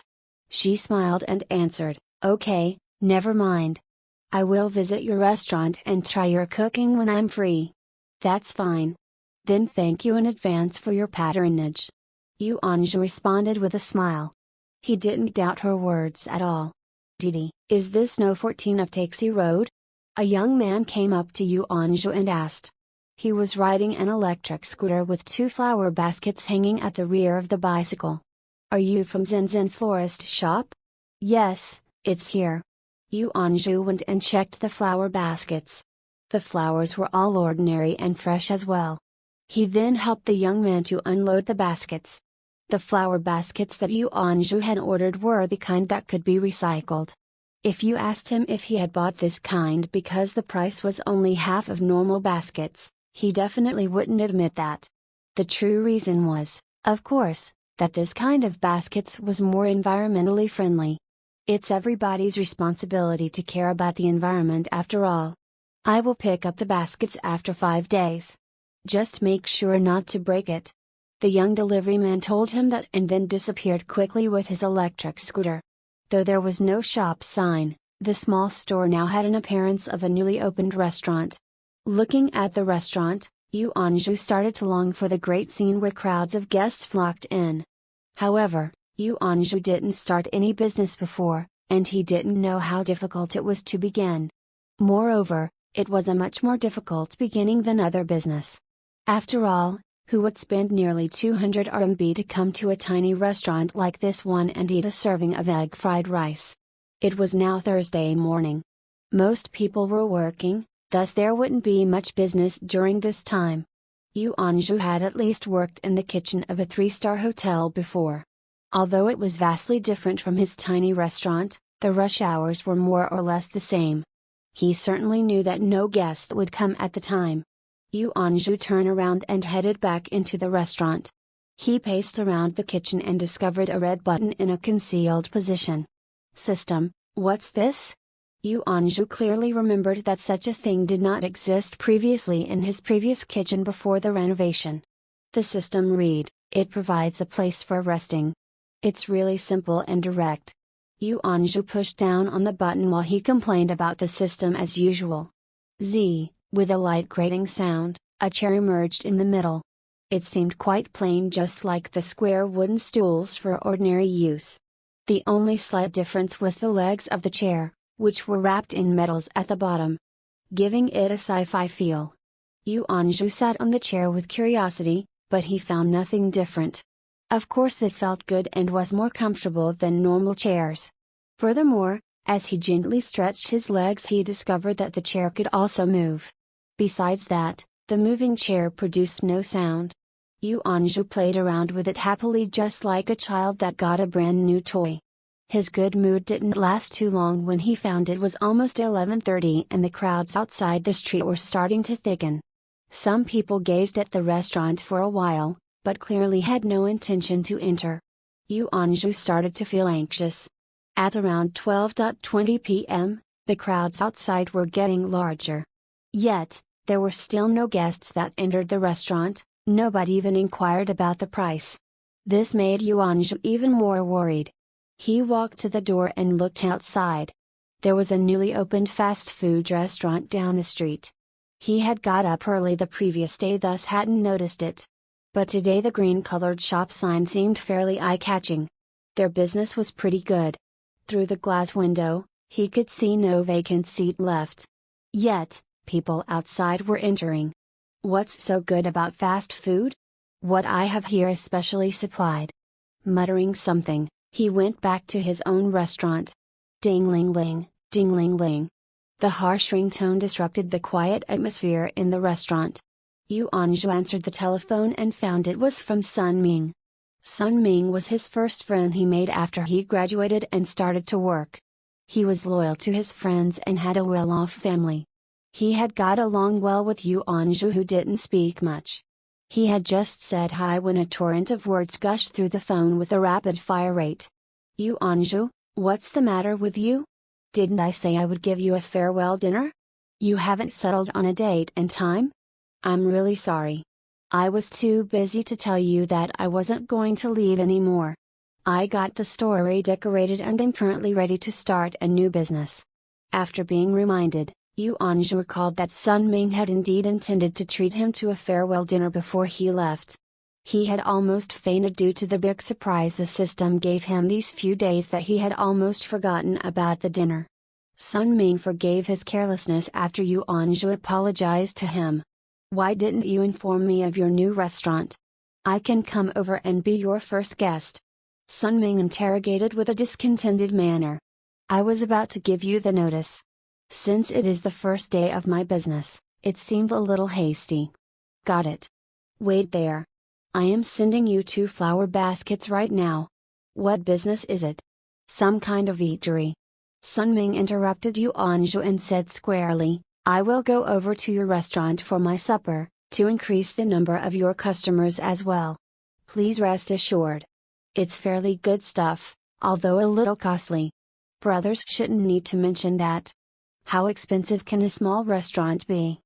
She smiled and answered, okay, never mind. I will visit your restaurant and try your cooking when I'm free. That's fine. Then thank you in advance for your patronage. Yu Anju responded with a smile. He didn't doubt her words at all. Didi, is this No 14 of Taxi Road? A young man came up to Yu Anju and asked. He was riding an electric scooter with 2 flower baskets hanging at the rear of the bicycle. Are you from Zinzin Florist Shop? Yes, it's here. Yu Anju went and checked the flower baskets. The flowers were all ordinary and fresh as well. He then helped the young man to unload the baskets. The flower baskets that Yu Anju had ordered were the kind that could be recycled. If you asked him if he had bought this kind because the price was only half of normal baskets, he definitely wouldn't admit that. The true reason was, of course, that this kind of baskets was more environmentally friendly. It's everybody's responsibility to care about the environment after all. I will pick up the baskets after 5 days. Just make sure not to break it. The young delivery man told him that and then disappeared quickly with his electric scooter. Though there was no shop sign, the small store now had an appearance of a newly opened restaurant. Looking at the restaurant, Yu Anju started to long for the great scene where crowds of guests flocked in. However, Yu Anju didn't start any business before, and he didn't know how difficult it was to begin. Moreover, it was a much more difficult beginning than other business. After all, who would spend nearly 200 RMB to come to a tiny restaurant like this one and eat a serving of egg fried rice? It was now Thursday morning. Most people were working, thus there wouldn't be much business during this time. Yu Anju had at least worked in the kitchen of a 3-star hotel before. Although it was vastly different from his tiny restaurant, the rush hours were more or less the same. He certainly knew that no guest would come at the time. Yu Anju turned around and headed back into the restaurant. He paced around the kitchen and discovered a red button in a concealed position. System, what's this? Yu Anju clearly remembered that such a thing did not exist previously in his previous kitchen before the renovation. The system read, it provides a place for resting. It's really simple and direct. Yu Anju pushed down on the button while he complained about the system as usual. Z. With a light grating sound, a chair emerged in the middle. It seemed quite plain, just like the square wooden stools for ordinary use. The only slight difference was the legs of the chair, which were wrapped in metals at the bottom, giving it a sci-fi feel. Yu Anju sat on the chair with curiosity, but he found nothing different. Of course it felt good and was more comfortable than normal chairs. Furthermore, as he gently stretched his legs, he discovered that the chair could also move. Besides that, the moving chair produced no sound. Yu Anju played around with it happily, just like a child that got a brand new toy. His good mood didn't last too long when he found it was almost 11:30 and the crowds outside the street were starting to thicken. Some people gazed at the restaurant for a while, but clearly had no intention to enter. Yu Anju started to feel anxious. At around 12:20 p.m., the crowds outside were getting larger. Yet, there were still no guests that entered the restaurant, nobody even inquired about the price. This made Yu Anju even more worried. He walked to the door and looked outside. There was a newly opened fast food restaurant down the street. He had got up early the previous day, thus hadn't noticed it. But today the green-colored shop sign seemed fairly eye-catching. Their business was pretty good. Through the glass window, he could see no vacant seat left. Yet, people outside were entering. What's so good about fast food? What I have here is specially supplied. Muttering something, he went back to his own restaurant. Ding-ling-ling, ding-ling-ling. The harsh ringtone disrupted the quiet atmosphere in the restaurant. Yu Anzhu answered the telephone and found it was from Sun Ming. Sun Ming was his first friend he made after he graduated and started to work. He was loyal to his friends and had a well-off family. He had got along well with Yu Anzhu, who didn't speak much. He had just said hi when a torrent of words gushed through the phone with a rapid-fire rate. Yu Anzhu, what's the matter with you? Didn't I say I would give you a farewell dinner? You haven't settled on a date and time? I'm really sorry. I was too busy to tell you that I wasn't going to leave anymore. I got the store redecorated and am currently ready to start a new business. After being reminded, Yu Anzhu recalled that Sun Ming had indeed intended to treat him to a farewell dinner before he left. He had almost fainted due to the big surprise the system gave him these few days that he had almost forgotten about the dinner. Sun Ming forgave his carelessness after Yu Anzhu apologized to him. Why didn't you inform me of your new restaurant? I can come over and be your first guest. Sun Ming interrogated with a discontented manner. I was about to give you the notice. Since it is the first day of my business, it seemed a little hasty. Got it. Wait there. I am sending you 2 flower baskets right now. What business is it? Some kind of eatery. Sun Ming interrupted Yu Anzhu and said squarely, I will go over to your restaurant for my supper, to increase the number of your customers as well. Please rest assured. It's fairly good stuff, although a little costly. Brothers shouldn't need to mention that. How expensive can a small restaurant be?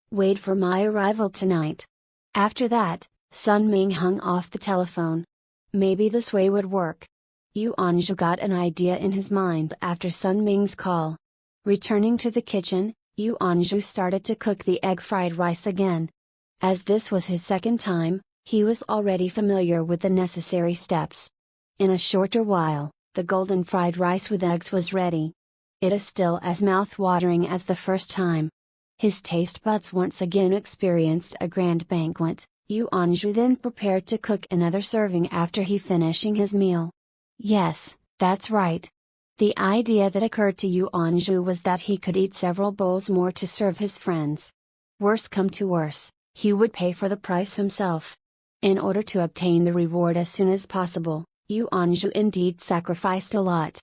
Wait for my arrival tonight. After that, Sun Ming hung off the telephone. Maybe this way would work. Yu Anzhu got an idea in his mind after Sun Ming's call. Returning to the kitchen, Yu Anzhu started to cook the egg fried rice again. As this was his second time, he was already familiar with the necessary steps. In a shorter while, the golden fried rice with eggs was ready. It is still as mouth-watering as the first time. His taste buds once again experienced a grand banquet. Yu Anzhu then prepared to cook another serving after he finishing his meal. Yes, that's right. The idea that occurred to Yu Anzhu was that he could eat several bowls more to serve his friends. Worse come to worse, he would pay for the price himself. In order to obtain the reward as soon as possible, Yu Anzhu indeed sacrificed a lot.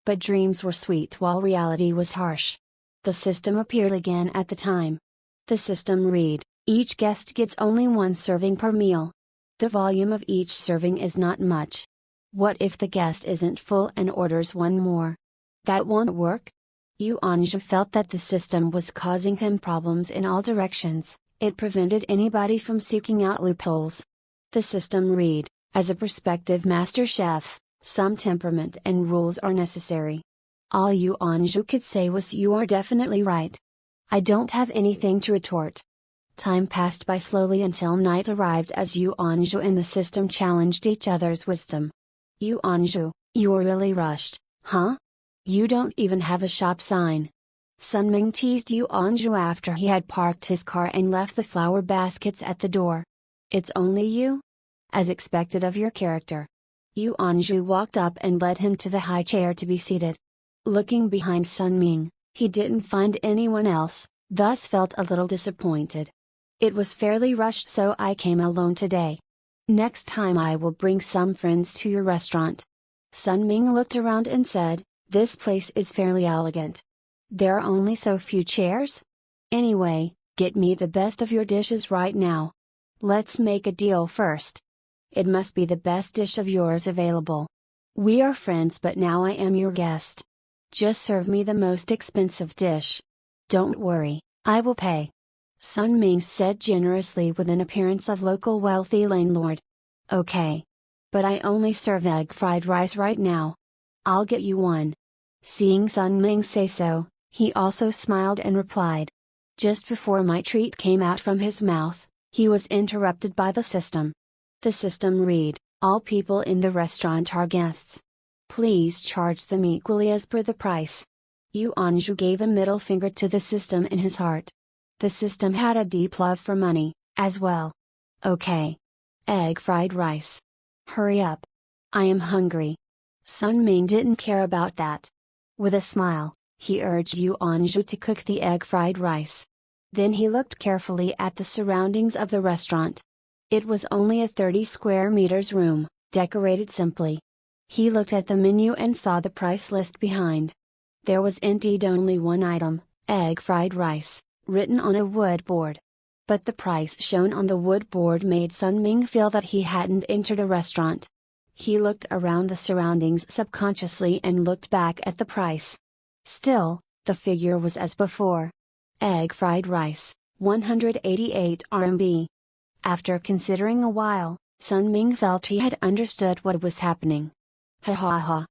But dreams were sweet while reality was harsh. The system appeared again at the time. The system read, each guest gets only 1 serving per meal. The volume of each serving is not much. What if the guest isn't full and orders 1 more? That won't work? Yu Anzhu felt that the system was causing him problems in all directions. It prevented anybody from seeking out loopholes. The system read, as a prospective master chef, some temperament and rules are necessary. All Yu Anzhu could say was, you are definitely right. I don't have anything to retort. Time passed by slowly until night arrived as Yu Anzhu and the system challenged each other's wisdom. Yu Anzhu, you're really rushed, huh? You don't even have a shop sign. Sun Ming teased Yu Anzhu after he had parked his car and left the flower baskets at the door. It's only you? As expected of your character. Yu Anzhu walked up and led him to the high chair to be seated. Looking behind Sun Ming, he didn't find anyone else, thus felt a little disappointed. It was fairly rushed, so I came alone today. Next time I will bring some friends to your restaurant. Sun Ming looked around and said, this place is fairly elegant. There are only so few chairs? Anyway, get me the best of your dishes right now. Let's make a deal first. It must be the best dish of yours available. We are friends, but now I am your guest. Just serve me the most expensive dish. Don't worry, I will pay. Sun Ming said generously with an appearance of local wealthy landlord. Okay. But I only serve egg fried rice right now. I'll get you 1. Seeing Sun Ming say so, he also smiled and replied. Just before my treat came out from his mouth, he was interrupted by the system. The system read, all people in the restaurant are guests. Please charge them equally as per the price. Yu Anzhu gave a middle finger to the system in his heart. The system had a deep love for money, As well. Okay. Egg fried rice. Hurry up. I am hungry. Sun Ming didn't care about that. With a smile, he urged Yu Anzhu to cook the egg fried rice. Then he looked carefully at the surroundings of the restaurant. It was only a 30 square meters room, decorated simply. He looked at the menu and saw the price list behind. There was indeed only one item, egg fried rice, written on a wood board. But the price shown on the wood board made Sun Ming feel that he hadn't entered a restaurant. He looked around the surroundings subconsciously and looked back at the price. Still, the figure was as before. Egg fried rice, 188 RMB. After considering a while, Sun Ming felt he had understood what was happening. Ha ha ha.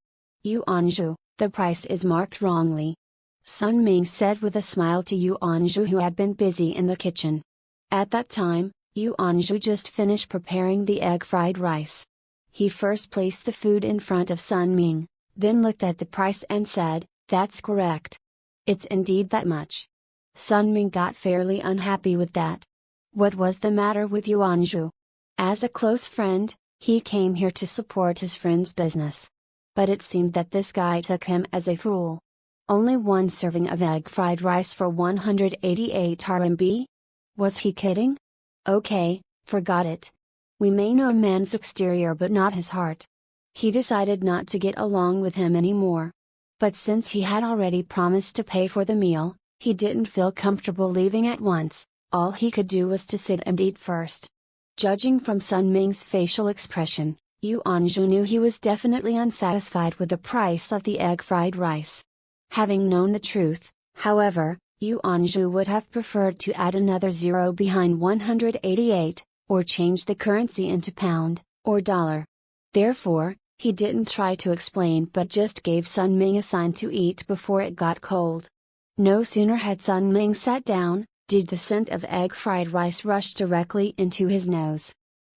Yu Anzhu, the price is marked wrongly. Sun Ming said with a smile to Yu Anzhu, who had been busy in the kitchen. At that time, Yu Anzhu just finished preparing the egg fried rice. He first placed the food in front of Sun Ming, then looked at the price and said, "That's correct. It's indeed that much." Sun Ming got fairly unhappy with that. What was the matter with Yu Anzhu? As a close friend, he came here to support his friend's business. But it seemed that this guy took him as a fool. Only one serving of egg fried rice for 188 RMB? Was he kidding? Okay, forgot it. We may know a man's exterior but not his heart. He decided not to get along with him anymore. But since he had already promised to pay for the meal, he didn't feel comfortable leaving at once. All he could do was to sit and eat first. Judging from Sun Ming's facial expression, Yu Anzhu knew he was definitely unsatisfied with the price of the egg fried rice. Having known the truth, however, Yu Anzhu would have preferred to add another zero behind 188, or change the currency into pound, or dollar. Therefore, he didn't try to explain but just gave Sun Ming a sign to eat before it got cold. No sooner had Sun Ming sat down, did the scent of egg fried rice rush directly into his nose.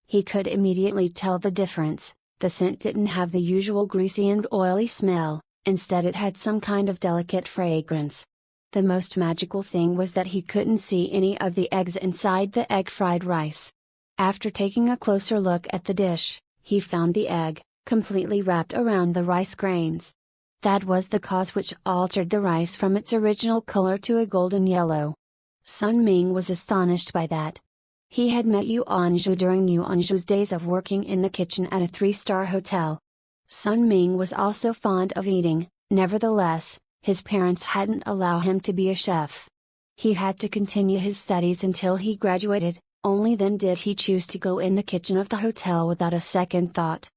He could immediately tell the difference. The scent didn't have the usual greasy and oily smell, instead it had some kind of delicate fragrance. The most magical thing was that he couldn't see any of the eggs inside the egg fried rice. After taking a closer look at the dish, he found the egg, completely wrapped around the rice grains. That was the cause which altered the rice from its original color to a golden yellow. Sun Ming was astonished by that. He had met Yu Anzhu during Yu Anzhu's days of working in the kitchen at a 3-star hotel. Sun Ming was also fond of eating, nevertheless, his parents hadn't allowed him to be a chef. He had to continue his studies until he graduated, only then did he choose to go in the kitchen of the hotel without a second thought.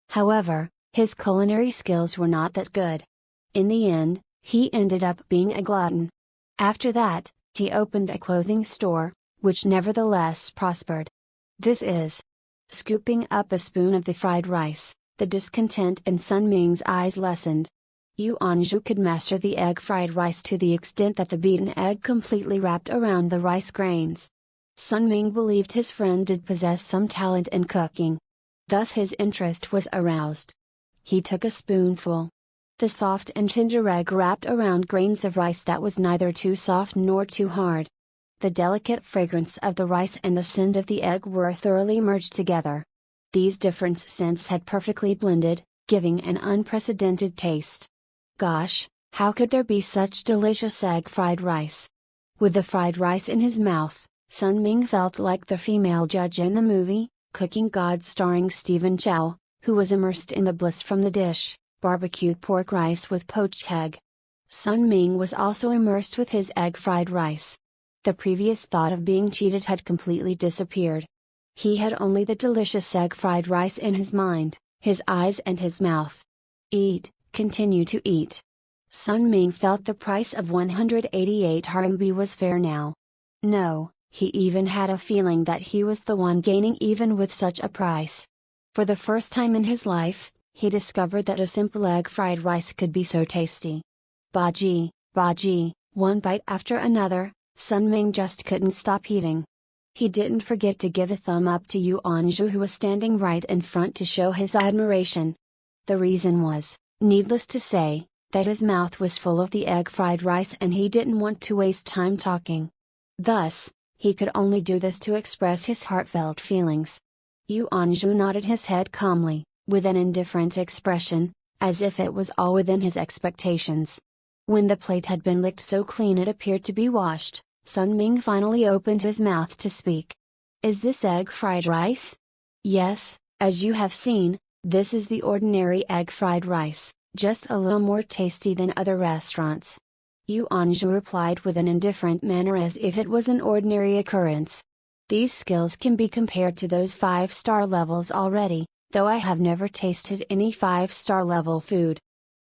However, his culinary skills were not that good. In the end, he ended up being a glutton. After that, he opened a clothing store, which nevertheless prospered. This is. Scooping up a spoon of the fried rice, the discontent in Sun Ming's eyes lessened. Yu Anzhu could master the egg fried rice to the extent that the beaten egg completely wrapped around the rice grains. Sun Ming believed his friend did possess some talent in cooking. Thus his interest was aroused. He took a spoonful. The soft and tender egg wrapped around grains of rice that was neither too soft nor too hard. The delicate fragrance of the rice and the scent of the egg were thoroughly merged together. These different scents had perfectly blended, giving an unprecedented taste. Gosh, how could there be such delicious egg fried rice? With the fried rice in his mouth, Sun Ming felt like the female judge in the movie, Cooking God starring Stephen Chow, who was immersed in the bliss from the dish, barbecued pork rice with poached egg. Sun Ming was also immersed with his egg fried rice. The previous thought of being cheated had completely disappeared. He had only the delicious egg fried rice in his mind, his eyes and his mouth. Eat, continue to eat. Sun Ming felt the price of 188 RMB was fair now. No, he even had a feeling that he was the one gaining even with such a price. For the first time in his life, he discovered that a simple egg fried rice could be so tasty. Baji, baji, one bite after another, Sun Ming just couldn't stop eating. He didn't forget to give a thumb up to Yu Anzhu, who was standing right in front, to show his admiration. The reason was, needless to say, that his mouth was full of the egg fried rice and he didn't want to waste time talking. Thus, He could only do this to express his heartfelt feelings. Yu Anju nodded his head calmly, with an indifferent expression, as if it was all within his expectations. When the plate had been licked so clean it appeared to be washed, Sun Ming finally opened his mouth to speak. Is this egg fried rice? Yes, as you have seen, this is the ordinary egg fried rice, just a little more tasty than other restaurants. Yu Anju replied with an indifferent manner as if it was an ordinary occurrence. These skills can be compared to those 5-star levels already, though I have never tasted any 5-star level food.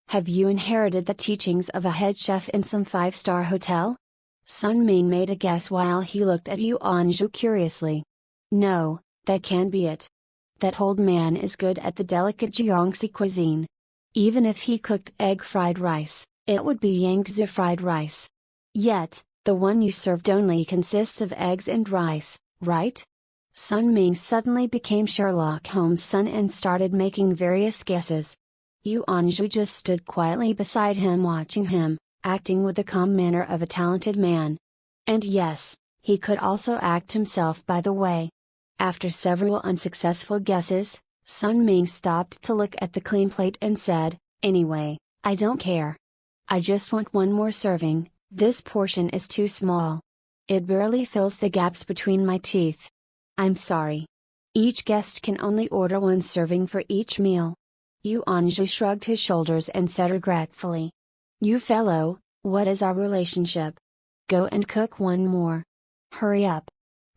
Have you inherited the teachings of a head chef in some 5-star hotel? Sun Ming made a guess while he looked at Yu Anju curiously. No, that can't be it. That old man is good at the delicate Jiangxi cuisine. Even if he cooked egg fried rice, it would be Yangtze fried rice. Yet, the one you served only consists of eggs and rice, right? Sun Ming suddenly became Sherlock Holmes' son and started making various guesses. Yu Anju just stood quietly beside him watching him, acting with the calm manner of a talented man. And yes, he could also act himself, by the way. After several unsuccessful guesses, Sun Ming stopped to look at the clean plate and said, "Anyway, I don't care. I just want one more serving, this portion is too small. It barely fills the gaps between my teeth. I'm sorry. Each guest can only order one serving for each meal." Yu Anju shrugged his shoulders and said regretfully, "You fellow, what is our relationship? Go and cook one more. Hurry up."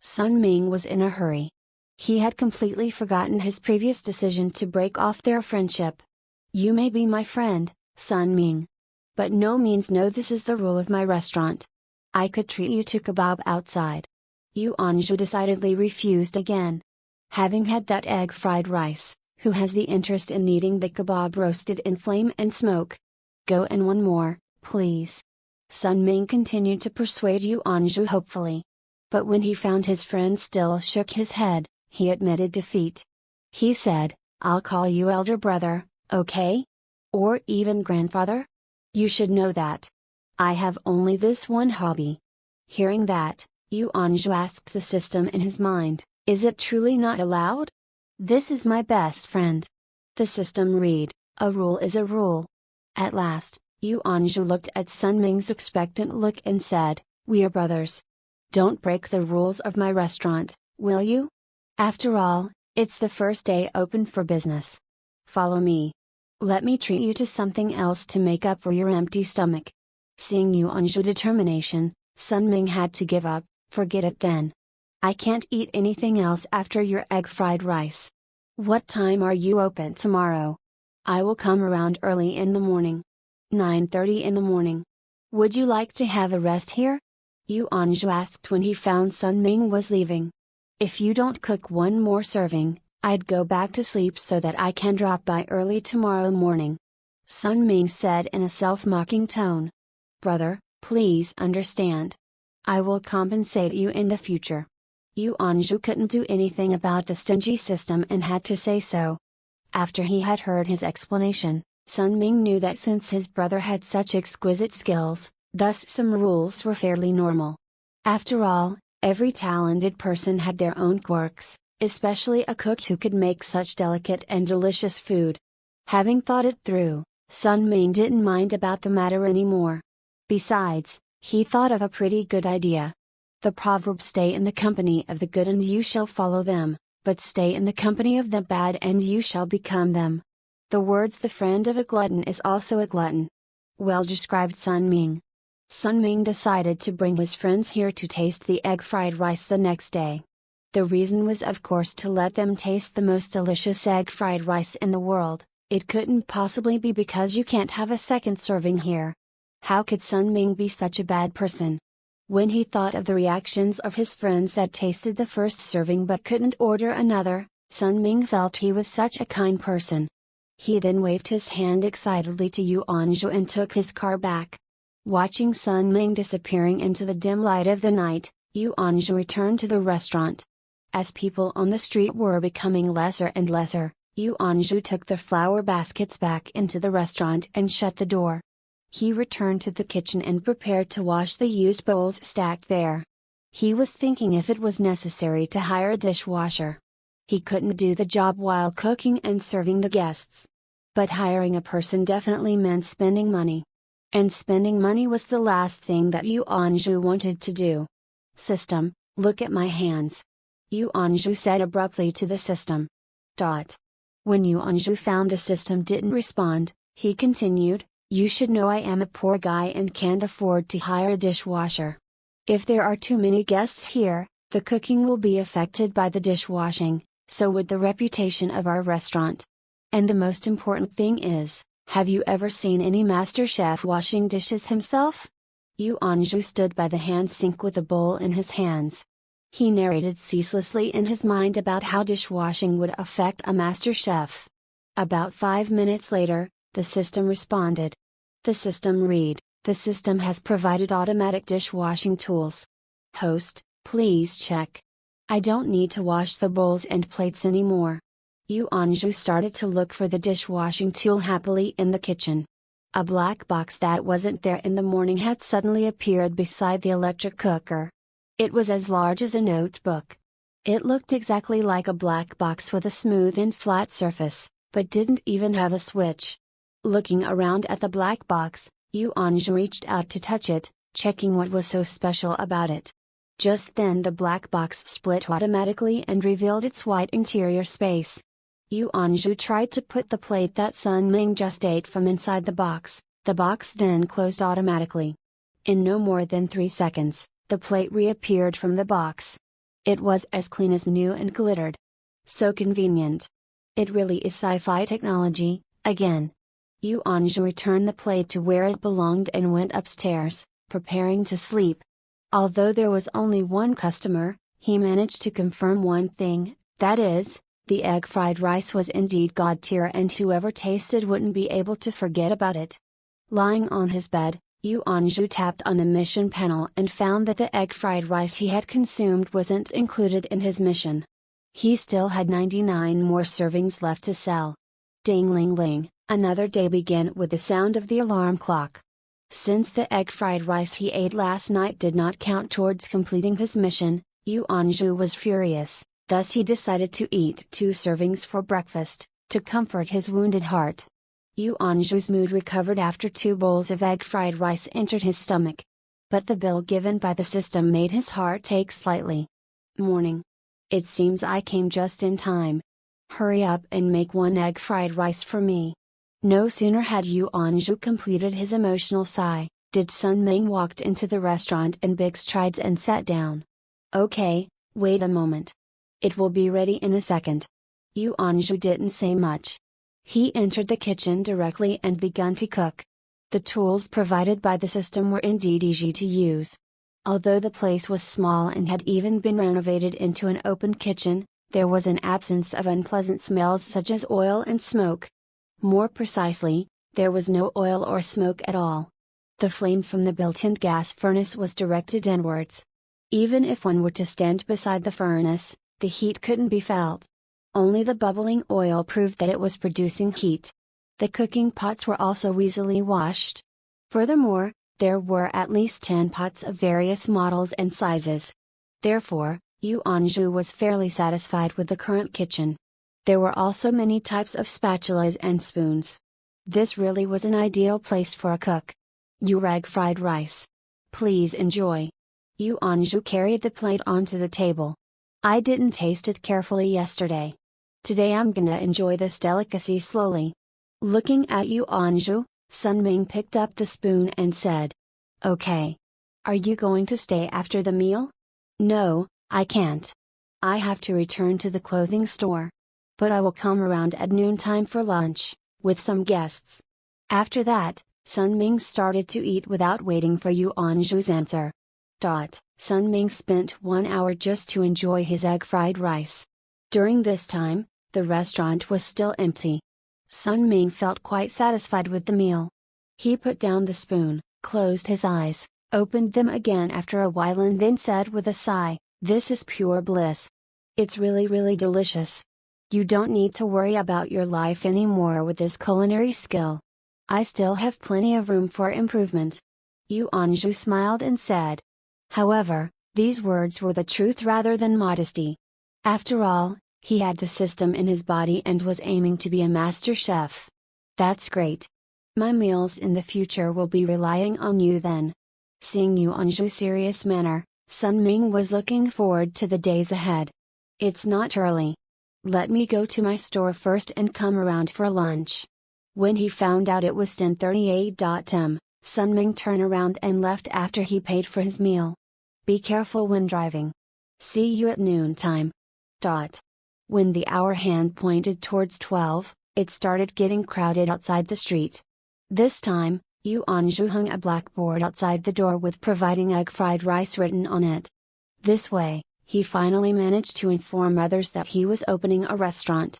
Sun Ming was in a hurry. He had completely forgotten his previous decision to break off their friendship. "You may be my friend, Sun Ming. But no means no, this is the rule of my restaurant. I could treat you to kebab outside." Yu Anju decidedly refused again. Having had that egg fried rice, who has the interest in eating the kebab roasted in flame and smoke? Go and one more, please. Sun Ming continued to persuade Yu Anju hopefully. But when he found his friend still shook his head, he admitted defeat. He said, "I'll call you elder brother, okay? Or even grandfather? You should know that. I have only this one hobby." Hearing that, Yu Anju asked the system in his mind, "Is it truly not allowed? This is my best friend." The system read, "A rule is a rule." At last, Yu Anju looked at Sun Ming's expectant look and said, "We are brothers. Don't break the rules of my restaurant, will you? After all, it's the first day open for business. Follow me. Let me treat you to something else to make up for your empty stomach." Seeing Yu Anju's determination, Sun Ming had to give up. "Forget it then. I can't eat anything else after your egg fried rice. What time are you open tomorrow? I will come around early in the morning. 9:30 in the morning. Would you like to have a rest here?" Yu Anju asked when he found Sun Ming was leaving. "If you don't cook one more serving, I'd go back to sleep so that I can drop by early tomorrow morning," Sun Ming said in a self-mocking tone. "Brother, please understand. I will compensate you in the future." Yu Anju couldn't do anything about the stingy system and had to say so. After he had heard his explanation, Sun Ming knew that since his brother had such exquisite skills, thus some rules were fairly normal. After all, every talented person had their own quirks, especially a cook who could make such delicate and delicious food. Having thought it through, Sun Ming didn't mind about the matter anymore. Besides, he thought of a pretty good idea. The proverb, "Stay in the company of the good and you shall follow them, but stay in the company of the bad and you shall become them." The words "the friend of a glutton is also a glutton" well described Sun Ming. Sun Ming decided to bring his friends here to taste the egg fried rice the next day. The reason was of course to let them taste the most delicious egg fried rice in the world. It couldn't possibly be because you can't have a second serving here. How could Sun Ming be such a bad person? When he thought of the reactions of his friends that tasted the first serving but couldn't order another, Sun Ming felt he was such a kind person. He then waved his hand excitedly to Yu Anju and took his car back. Watching Sun Ming disappearing into the dim light of the night, Yu Anju returned to the restaurant. As people on the street were becoming lesser and lesser, Yu Anju took the flower baskets back into the restaurant and shut the door. He returned to the kitchen and prepared to wash the used bowls stacked there. He was thinking if it was necessary to hire a dishwasher. He couldn't do the job while cooking and serving the guests. But hiring a person definitely meant spending money. And spending money was the last thing that Yu Anju wanted to do. System, look at my hands. Yu Anju said abruptly to the system. When Yu Anju found the system didn't respond, he continued, you should know I am a poor guy and can't afford to hire a dishwasher. If there are too many guests here, the cooking will be affected by the dishwashing, so would the reputation of our restaurant. And the most important thing is, have you ever seen any master chef washing dishes himself? Yu Anju stood by the hand sink with a bowl in his hands. He narrated ceaselessly in his mind about how dishwashing would affect a master chef. About 5 minutes later, the system responded. The system read, the system has provided automatic dishwashing tools. Host, please check. I don't need to wash the bowls and plates anymore. Yu Anju started to look for the dishwashing tool happily in the kitchen. A black box that wasn't there in the morning had suddenly appeared beside the electric cooker. It was as large as a notebook. It looked exactly like a black box with a smooth and flat surface, but didn't even have a switch. Looking around at the black box, Yu Anju reached out to touch it, checking what was so special about it. Just then the black box split automatically and revealed its white interior space. Yu Anju tried to put the plate that Sun Ming just ate from inside the box then closed automatically. In no more than 3 seconds, the plate reappeared from the box. It was as clean as new and glittered. So convenient. It really is sci-fi technology, again. Yu Anju returned the plate to where it belonged and went upstairs, preparing to sleep. Although there was only one customer, he managed to confirm one thing, that is, the egg fried rice was indeed god tier and whoever tasted wouldn't be able to forget about it. Lying on his bed, Yu Anju tapped on the mission panel and found that the egg fried rice he had consumed wasn't included in his mission. He still had 99 more servings left to sell. Ding ling ling, another day began with the sound of the alarm clock. Since the egg fried rice he ate last night did not count towards completing his mission, Yu Anju was furious, thus he decided to eat 2 servings for breakfast, to comfort his wounded heart. Yu Anju's mood recovered after 2 bowls of egg fried rice entered his stomach. But the bill given by the system made his heart ache slightly. Morning. It seems I came just in time. Hurry up and make 1 egg fried rice for me. No sooner had Yu Anju completed his emotional sigh, did Sun Ming walked into the restaurant in big strides and sat down. Okay, wait a moment. It will be ready in a second. Yu Anju didn't say much. He entered the kitchen directly and began to cook. The tools provided by the system were indeed easy to use. Although the place was small and had even been renovated into an open kitchen, there was an absence of unpleasant smells such as oil and smoke. More precisely, there was no oil or smoke at all. The flame from the built-in gas furnace was directed inwards. Even if one were to stand beside the furnace, the heat couldn't be felt. Only the bubbling oil proved that it was producing heat. The cooking pots were also easily washed. Furthermore, there were at least 10 pots of various models and sizes. Therefore, Yu Anju was fairly satisfied with the current kitchen. There were also many types of spatulas and spoons. This really was an ideal place for a cook. Your egg fried rice. Please enjoy. Yu Anju carried the plate onto the table. I didn't taste it carefully yesterday. Today I'm gonna enjoy this delicacy slowly. Looking at Yu Anju, Sun Ming picked up the spoon and said. Okay. Are you going to stay after the meal? No, I can't. I have to return to the clothing store. But I will come around at noontime for lunch, with some guests. After that, Sun Ming started to eat without waiting for Yu Anju's answer. Sun Ming spent 1 hour just to enjoy his egg fried rice. During this time, the restaurant was still empty. Sun Ming felt quite satisfied with the meal. He put down the spoon, closed his eyes, opened them again after a while and then said with a sigh, this is pure bliss. It's really delicious. You don't need to worry about your life anymore with this culinary skill. I still have plenty of room for improvement. Yu Anju smiled and said. However, These words were the truth rather than modesty. After all, he had the system in his body and was aiming to be a master chef. That's great. My meals in the future will be relying on you then. Seeing Yuan Zhu's serious manner, Sun Ming was looking forward to the days ahead. It's not early. Let me go to my store first and come around for lunch. When he found out it was 10:38 Sun Ming turned around and left after he paid for his meal. Be careful when driving. See you at noontime. When the hour hand pointed towards 12, it started getting crowded outside the street. This time, Yuan Zhu hung a blackboard outside the door with providing egg fried rice written on it. This way, he finally managed to inform others that he was opening a restaurant.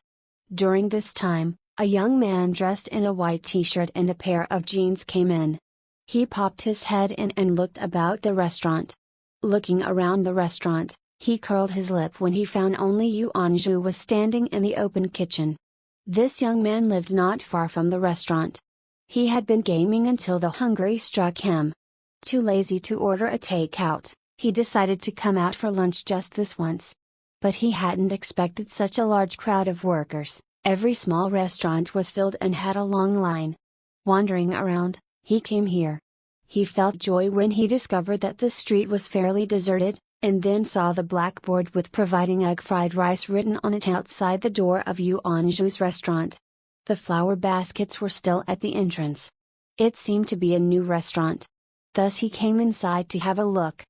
During this time, a young man dressed in a white t-shirt and a pair of jeans came in. He popped his head in and looked about the restaurant. Looking around the restaurant, he curled his lip when he found only Yuan Zhu was standing in the open kitchen. This young man lived not far from the restaurant. He had been gaming until the hunger struck him. Too lazy to order a takeout, he decided to come out for lunch just this once. But he hadn't expected such a large crowd of workers. Every small restaurant was filled and had a long line. Wandering around, he came here. He felt joy when he discovered that the street was fairly deserted, and then saw the blackboard with providing egg fried rice written on it outside the door of Yuan Zhu's restaurant. The flower baskets were still at the entrance. It seemed to be a new restaurant. Thus he came inside to have a look.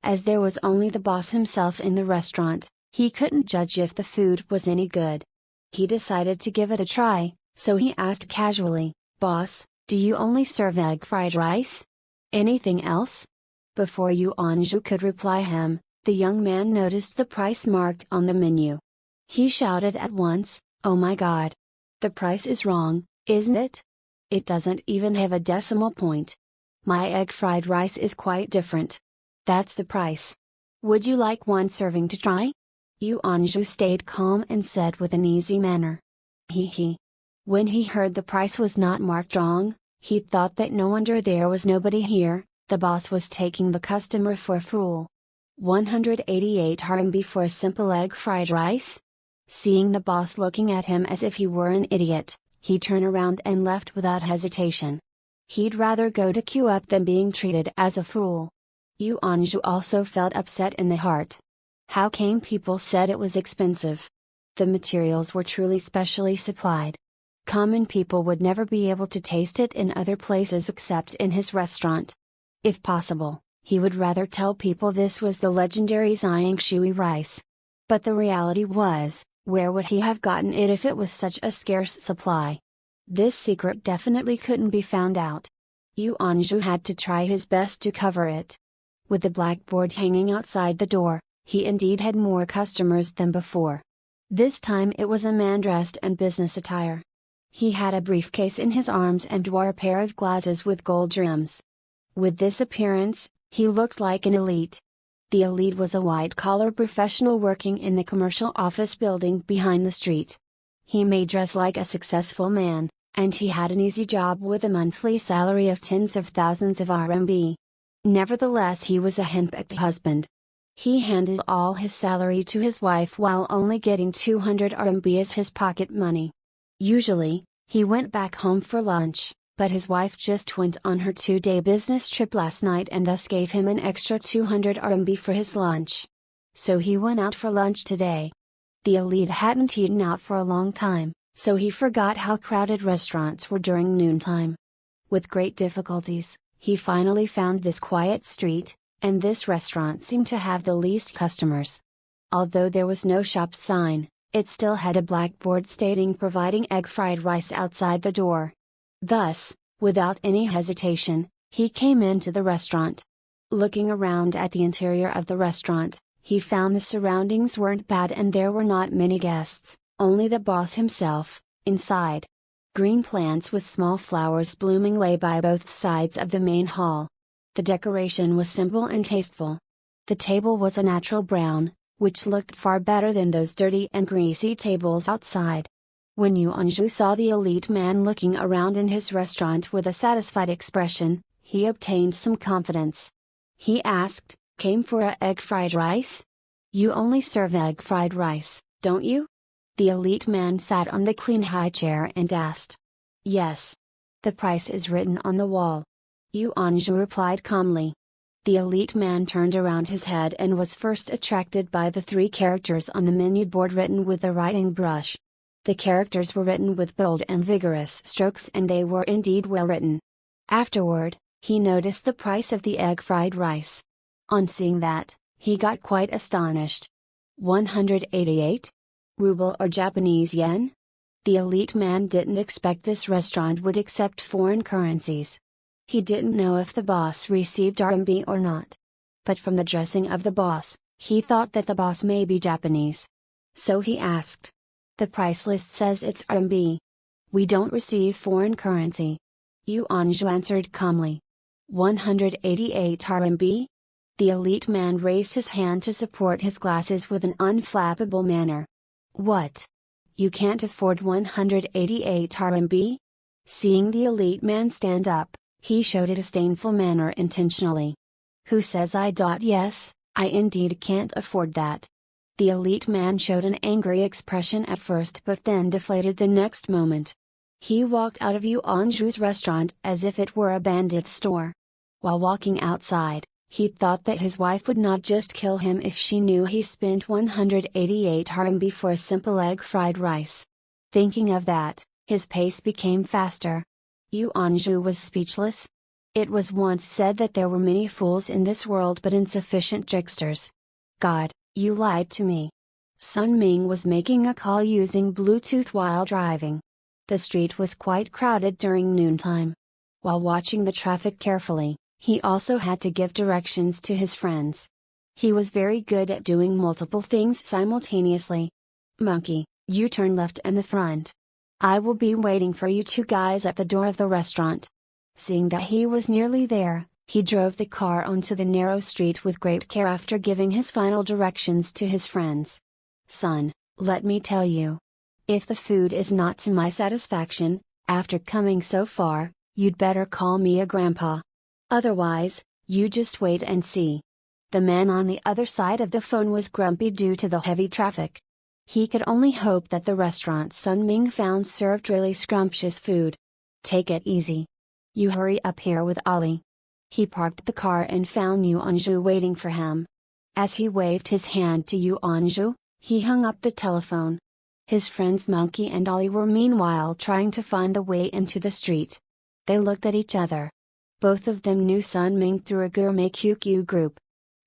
As there was only the boss himself in the restaurant, he couldn't judge if the food was any good. He decided to give it a try, so he asked casually, "Boss, do you only serve egg fried rice? Anything else?" Before Yuan Zhu could reply him, the young man noticed the price marked on the menu. He shouted at once, "Oh my God! The price is wrong, isn't it? It doesn't even have a decimal point. My egg fried rice is quite different. That's the price. Would you like one serving to try?" Yuan Zhu stayed calm and said with an easy manner, "He." When he heard the price was not marked wrong, he thought that no wonder there was nobody here. The boss was taking the customer for a fool. 188 RMB for a simple egg fried rice? Seeing the boss looking at him as if he were an idiot, he turned around and left without hesitation. He'd rather go to queue up than being treated as a fool. Yuan Zhu also felt upset in the heart. How came people said it was expensive? The materials were truly specially supplied. Common people would never be able to taste it in other places except in his restaurant. If possible, he would rather tell people this was the legendary Xiang Shui rice. But the reality was, where would he have gotten it if it was such a scarce supply? This secret definitely couldn't be found out. Yuan Zhu had to try his best to cover it. With the blackboard hanging outside the door, he indeed had more customers than before. This time it was a man dressed in business attire. He had a briefcase in his arms and wore a pair of glasses with gold rims. With this appearance, he looked like an elite. The elite was a white-collar professional working in the commercial office building behind the street. He may dress like a successful man, and he had an easy job with a monthly salary of tens of thousands of RMB. Nevertheless, he was a henpecked husband. He handed all his salary to his wife while only getting 200 RMB as his pocket money. Usually, he went back home for lunch, but his wife just went on her 2-day business trip last night and thus gave him an extra 200 RMB for his lunch. So he went out for lunch today. The elite hadn't eaten out for a long time, so he forgot how crowded restaurants were during noontime. With great difficulties, he finally found this quiet street, and this restaurant seemed to have the least customers. Although there was no shop sign, it still had a blackboard stating providing egg fried rice outside the door. Thus, without any hesitation, he came into the restaurant. Looking around at the interior of the restaurant, he found the surroundings weren't bad and there were not many guests, only the boss himself, inside. Green plants with small flowers blooming lay by both sides of the main hall. The decoration was simple and tasteful. The table was a natural brown, which looked far better than those dirty and greasy tables outside. When Yuan Zhu saw the elite man looking around in his restaurant with a satisfied expression, he obtained some confidence. He asked, Came for a egg fried rice? You only serve egg fried rice, don't you? The elite man sat on the clean high chair and asked. Yes. The price is written on the wall. Yu Anju replied calmly. The elite man turned around his head and was first attracted by the 3 characters on the menu board written with a writing brush. The characters were written with bold and vigorous strokes, and they were indeed well written. Afterward, he noticed the price of the egg fried rice. On seeing that, he got quite astonished. 188? Ruble or Japanese yen? The elite man didn't expect this restaurant would accept foreign currencies. He didn't know if the boss received RMB or not. But from the dressing of the boss, he thought that the boss may be Japanese. So he asked. The price list says it's RMB. We don't receive foreign currency. Yu Anju answered calmly. 188 RMB? The elite man raised his hand to support his glasses with an unflappable manner. What? You can't afford 188 RMB? Seeing the elite man stand up, he showed a disdainful manner intentionally. Who says I? Yes, I indeed can't afford that. The elite man showed an angry expression at first but then deflated the next moment. He walked out of Yu Anju's restaurant as if it were a bandit store. While walking outside, he thought that his wife would not just kill him if she knew he spent 188 RMB for a simple egg fried rice. Thinking of that, his pace became faster. Yu Anju was speechless. It was once said that there were many fools in this world but insufficient tricksters. God, you lied to me. Sun Ming was making a call using Bluetooth while driving. The street was quite crowded during noontime. While watching the traffic carefully, he also had to give directions to his friends. He was very good at doing multiple things simultaneously. Monkey, you turn left in the front. I will be waiting for you 2 guys at the door of the restaurant. Seeing that he was nearly there, he drove the car onto the narrow street with great care after giving his final directions to his friends. Son, let me tell you. If the food is not to my satisfaction, after coming so far, you'd better call me a grandpa. Otherwise, you just wait and see. The man on the other side of the phone was grumpy due to the heavy traffic. He could only hope that the restaurant Sun Ming found served really scrumptious food. Take it easy. You hurry up here with Ali. He parked the car and found Yu Anju waiting for him. As he waved his hand to Yu Anju, he hung up the telephone. His friends Monkey and Ali were meanwhile trying to find the way into the street. They looked at each other. Both of them knew Sun Ming through a Gourmet QQ group.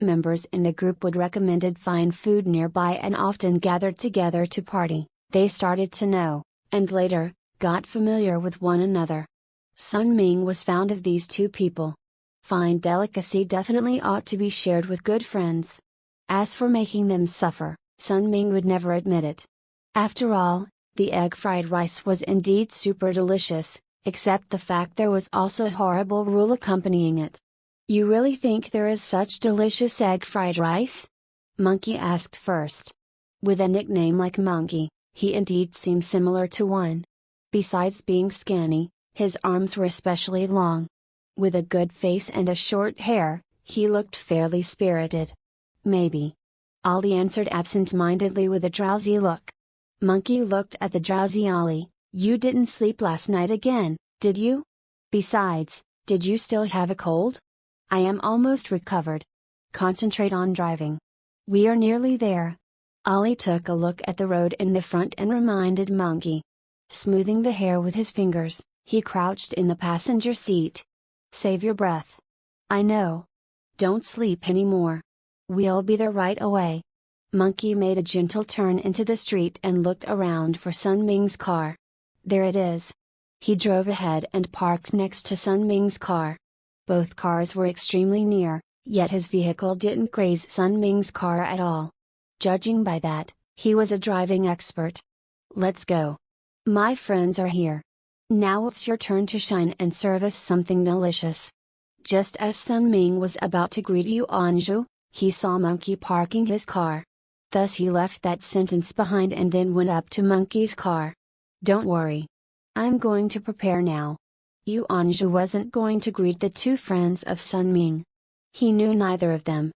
Members in the group would recommended fine food nearby and often gathered together to party. They started to know, and later, got familiar with one another. Sun Ming was fond of these 2 people. Fine delicacy definitely ought to be shared with good friends. As for making them suffer, Sun Ming would never admit it. After all, the egg fried rice was indeed super delicious, except the fact there was also a horrible rule accompanying it. You really think there is such delicious egg fried rice? Monkey asked first. With a nickname like Monkey, he indeed seemed similar to one. Besides being skinny, his arms were especially long. With a good face and a short hair, he looked fairly spirited. Maybe. Ali answered absent-mindedly with a drowsy look. Monkey looked at the drowsy Ali. You didn't sleep last night again, did you? Besides, did you still have a cold? I am almost recovered. Concentrate on driving. We are nearly there. Ali took a look at the road in the front and reminded Monkey. Smoothing the hair with his fingers, he crouched in the passenger seat. Save your breath. I know. Don't sleep anymore. We'll be there right away. Monkey made a gentle turn into the street and looked around for Sun Ming's car. There it is. He drove ahead and parked next to Sun Ming's car. Both cars were extremely near, yet his vehicle didn't graze Sun Ming's car at all. Judging by that, he was a driving expert. Let's go. My friends are here. Now it's your turn to shine and serve us something delicious. Just as Sun Ming was about to greet Yu Anju, he saw Monkey parking his car. Thus he left that sentence behind and then went up to Monkey's car. Don't worry. I'm going to prepare now. Yu Anju wasn't going to greet the 2 friends of Sun Ming. He knew neither of them.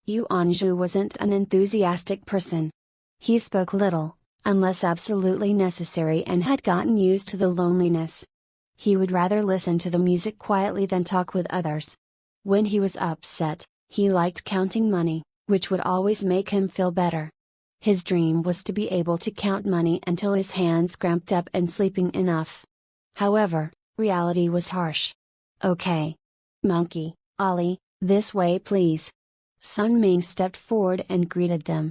Yu Anju wasn't an enthusiastic person. He spoke little, unless absolutely necessary, and had gotten used to the loneliness. He would rather listen to the music quietly than talk with others. When he was upset, he liked counting money, which would always make him feel better. His dream was to be able to count money until his hands cramped up and sleeping enough. However, reality was harsh. "Okay. Monkey, Ollie, this way please." Sun Ming stepped forward and greeted them.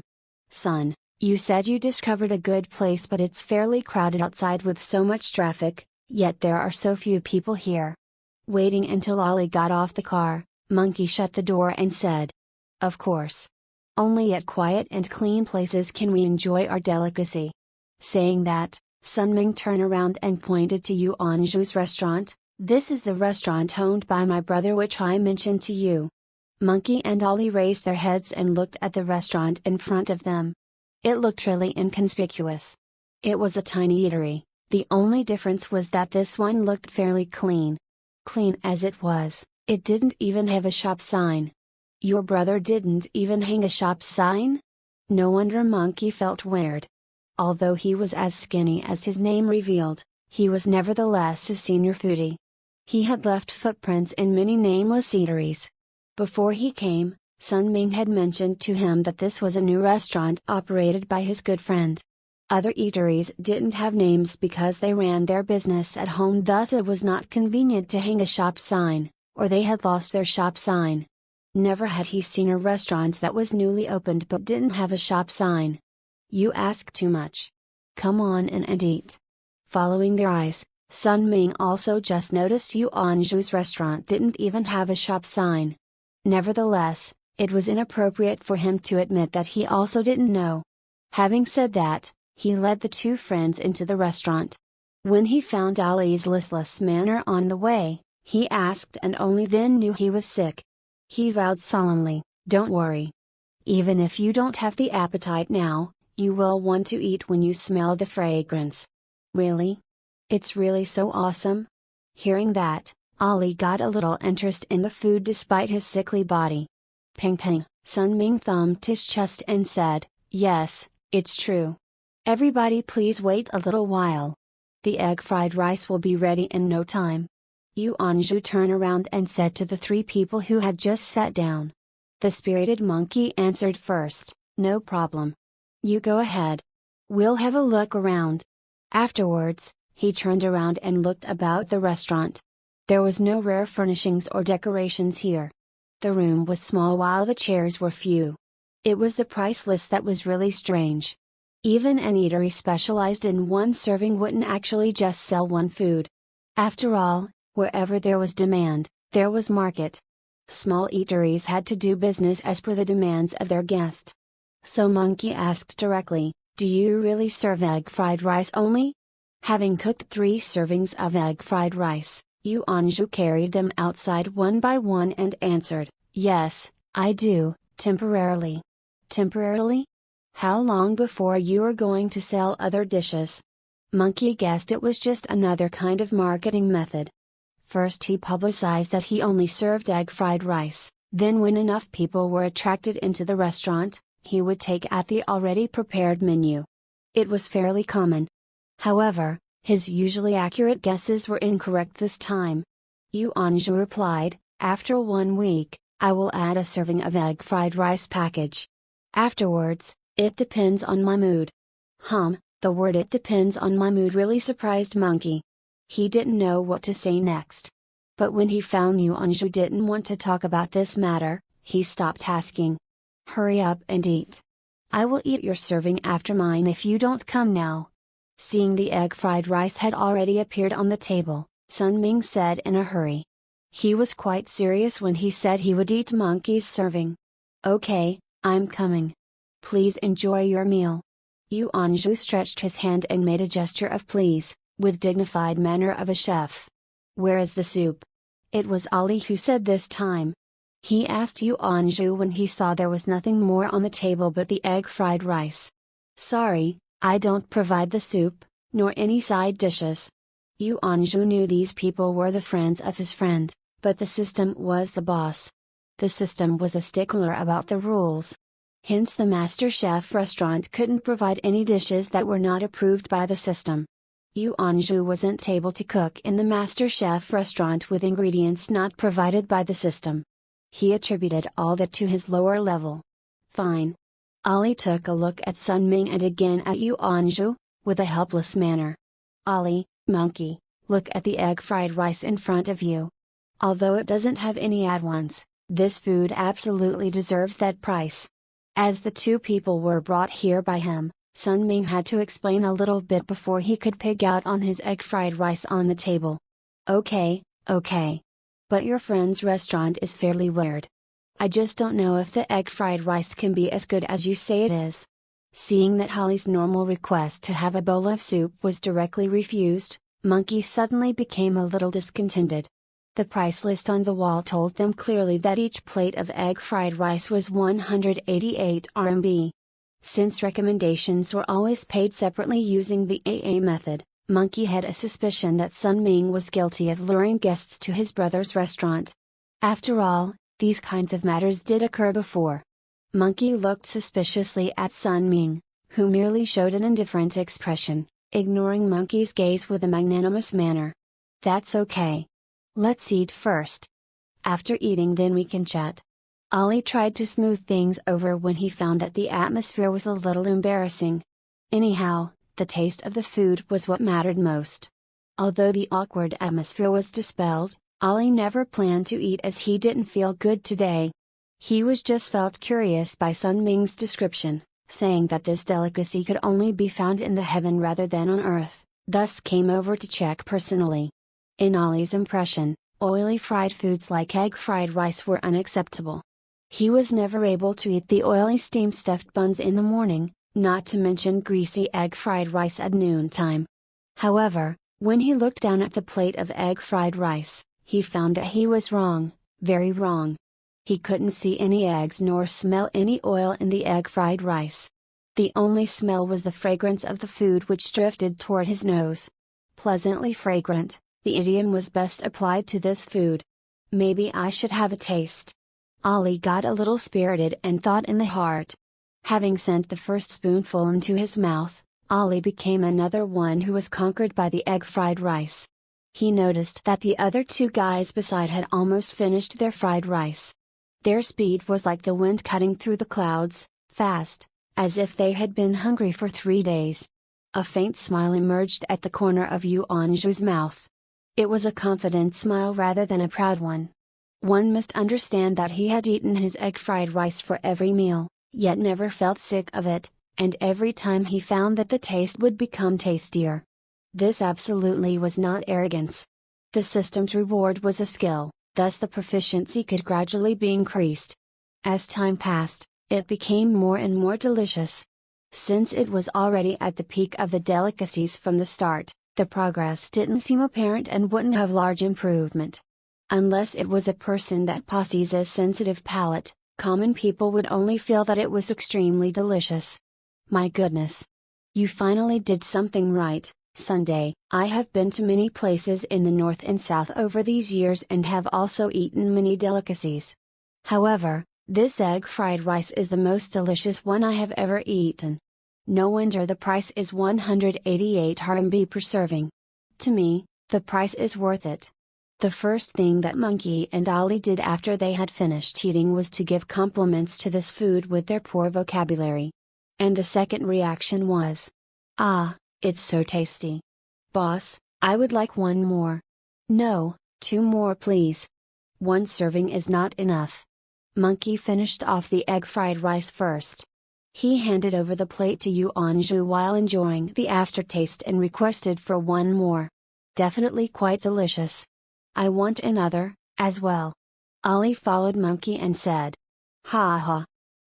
"Son, you said you discovered a good place, but it's fairly crowded outside with so much traffic, yet there are so few people here." Waiting until Ollie got off the car, Monkey shut the door and said, "Of course. Only at quiet and clean places can we enjoy our delicacy." Saying that, Sun Ming turned around and pointed to Yu Anju's restaurant. "This is the restaurant owned by my brother which I mentioned to you." Monkey and Ollie raised their heads and looked at the restaurant in front of them. It looked really inconspicuous. It was a tiny eatery, the only difference was that this one looked fairly clean. Clean as it was, it didn't even have a shop sign. Your brother didn't even hang a shop sign? No wonder Monkey felt weird. Although he was as skinny as his name revealed, he was nevertheless a senior foodie. He had left footprints in many nameless eateries. Before he came, Sun Ming had mentioned to him that this was a new restaurant operated by his good friend. Other eateries didn't have names because they ran their business at home, thus it was not convenient to hang a shop sign, or they had lost their shop sign. Never had he seen a restaurant that was newly opened but didn't have a shop sign. "You ask too much. Come on in and eat." Following their eyes, Sun Ming also just noticed Yu Anju's restaurant didn't even have a shop sign. Nevertheless, it was inappropriate for him to admit that he also didn't know. Having said that, he led the two friends into the restaurant. When he found Ollie's listless manner on the way, he asked and only then knew he was sick. He vowed solemnly, "Don't worry. Even if you don't have the appetite now, you will want to eat when you smell the fragrance." "Really? It's really so awesome?" Hearing that, Ollie got a little interest in the food despite his sickly body. "Ping ping," Sun Ming thumped his chest and said, "Yes, it's true. Everybody please wait a little while. The egg fried rice will be ready in no time." Yu Anju turned around and said to the three people who had just sat down. The spirited monkey answered first, "No problem. You go ahead. We'll have a look around." Afterwards, he turned around and looked about the restaurant. There was no rare furnishings or decorations here. The room was small while the chairs were few. It was the price list that was really strange. Even an eatery specialized in one serving wouldn't actually just sell one food. After all, wherever there was demand, there was market. Small eateries had to do business as per the demands of their guest. So Monkey asked directly, "Do you really serve egg fried rice only?" Having cooked 3 servings of egg fried rice, Yu Anju carried them outside one by one and answered, "Yes, I do, temporarily." "Temporarily? How long before you are going to sell other dishes?" Monkey guessed it was just another kind of marketing method. First he publicized that he only served egg fried rice, then when enough people were attracted into the restaurant, he would take out the already prepared menu. It was fairly common. However, his usually accurate guesses were incorrect this time. Yu Anju replied, "After 1 week, I will add a serving of egg fried rice package. Afterwards, it depends on my mood." The word "it depends on my mood" really surprised Monkey. He didn't know what to say next. But when he found Yu Anju didn't want to talk about this matter, he stopped asking. "Hurry up and eat. I will eat your serving after mine if you don't come now." Seeing the egg fried rice had already appeared on the table, Sun Ming said in a hurry. He was quite serious when he said he would eat Monkey's serving. "Okay, I'm coming. Please enjoy your meal." Yu Anju stretched his hand and made a gesture of please, with dignified manner of a chef. "Where is the soup?" It was Ollie who said this time. He asked Yu Anju when he saw there was nothing more on the table but the egg fried rice. "Sorry, I don't provide the soup, nor any side dishes." Yu Anju knew these people were the friends of his friend, but the system was the boss. The system was a stickler about the rules. Hence the Master Chef restaurant couldn't provide any dishes that were not approved by the system. Yu Anju wasn't able to cook in the Master Chef restaurant with ingredients not provided by the system. He attributed all that to his lower level. Fine. Ali took a look at Sun Ming and again at Yu Anju, with a helpless manner. Ali, monkey, look at the egg fried rice in front of you. Although it doesn't have any add-ons, this food absolutely deserves that price. As the two people were brought here by him, Sun Ming had to explain a little bit before he could pig out on his egg fried rice on the table. Okay. But your friend's restaurant is fairly weird. I just don't know if the egg fried rice can be as good as you say it is. Seeing that Holly's normal request to have a bowl of soup was directly refused, Monkey suddenly became a little discontented. The price list on the wall told them clearly that each plate of egg fried rice was 188 RMB. Since recommendations were always paid separately using the AA method, Monkey had a suspicion that Sun Ming was guilty of luring guests to his brother's restaurant. After all, these kinds of matters did occur before. Monkey looked suspiciously at Sun Ming, who merely showed an indifferent expression, ignoring Monkey's gaze with a magnanimous manner. That's okay. Let's eat first. After eating then we can chat. Ali tried to smooth things over when he found that the atmosphere was a little embarrassing. Anyhow, the taste of the food was what mattered most. Although the awkward atmosphere was dispelled, Ali never planned to eat as he didn't feel good today. He was just felt curious by Sun Ming's description, saying that this delicacy could only be found in the heaven rather than on earth, thus came over to check personally. In Ali's impression, oily fried foods like egg fried rice were unacceptable. He was never able to eat the oily steamed stuffed buns in the morning, not to mention greasy egg fried rice at noontime. However, when he looked down at the plate of egg fried rice, he found that he was wrong, very wrong. He couldn't see any eggs nor smell any oil in the egg fried rice. The only smell was the fragrance of the food which drifted toward his nose. Pleasantly fragrant, the idiom was best applied to this food. Maybe I should have a taste. Ali got a little spirited and thought in the heart. Having sent the first spoonful into his mouth, Ali became another one who was conquered by the egg fried rice. He noticed that the other two guys beside had almost finished their fried rice. Their speed was like the wind cutting through the clouds, fast, as if they had been hungry for 3 days. A faint smile emerged at the corner of Yu Anju's mouth. It was a confident smile rather than a proud one. One must understand that he had eaten his egg fried rice for every meal, yet never felt sick of it, and every time he found that the taste would become tastier. This absolutely was not arrogance. The system's reward was a skill, thus the proficiency could gradually be increased. As time passed, it became more and more delicious. Since it was already at the peak of the delicacies from the start, the progress didn't seem apparent and wouldn't have large improvement. Unless it was a person that possesses a sensitive palate, common people would only feel that it was extremely delicious. My goodness! You finally did something right, Sunday. I have been to many places in the north and south over these years and have also eaten many delicacies. However, this egg fried rice is the most delicious one I have ever eaten. No wonder the price is 188 RMB per serving. To me, the price is worth it. The first thing that Monkey and Ali did after they had finished eating was to give compliments to this food with their poor vocabulary. And the second reaction was, "Ah, it's so tasty. Boss, I would like one more." "No, 2 more please. 1 serving is not enough." Monkey finished off the egg fried rice first. He handed over the plate to Yu Anju while enjoying the aftertaste and requested for 1 more. "Definitely quite delicious. I want another, as well." Ali followed Monkey and said, "Ha ha."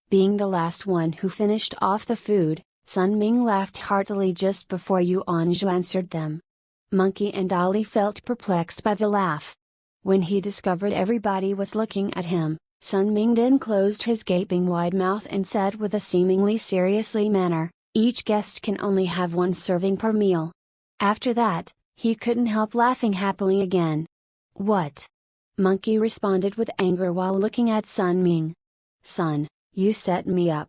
Being the last one who finished off the food, Sun Ming laughed heartily just before Yu Anju answered them. Monkey and Ali felt perplexed by the laugh. When he discovered everybody was looking at him, Sun Ming then closed his gaping wide mouth and said with a seemingly seriously manner, "Each guest can only have 1 serving per meal." After that, he couldn't help laughing happily again. "What? Monkey responded with anger while looking at Sun Ming. Son, you set me up.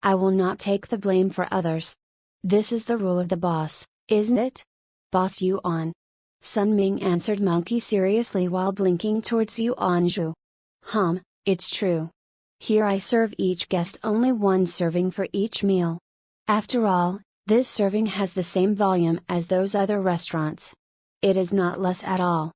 I will not take the blame for others. This is the rule of the boss, isn't it? Boss Yuan. Sun Ming answered Monkey seriously while blinking towards Yuanzhu. It's true. Here I serve each guest only one serving for each meal. After all, this serving has the same volume as those other restaurants. It is not less at all.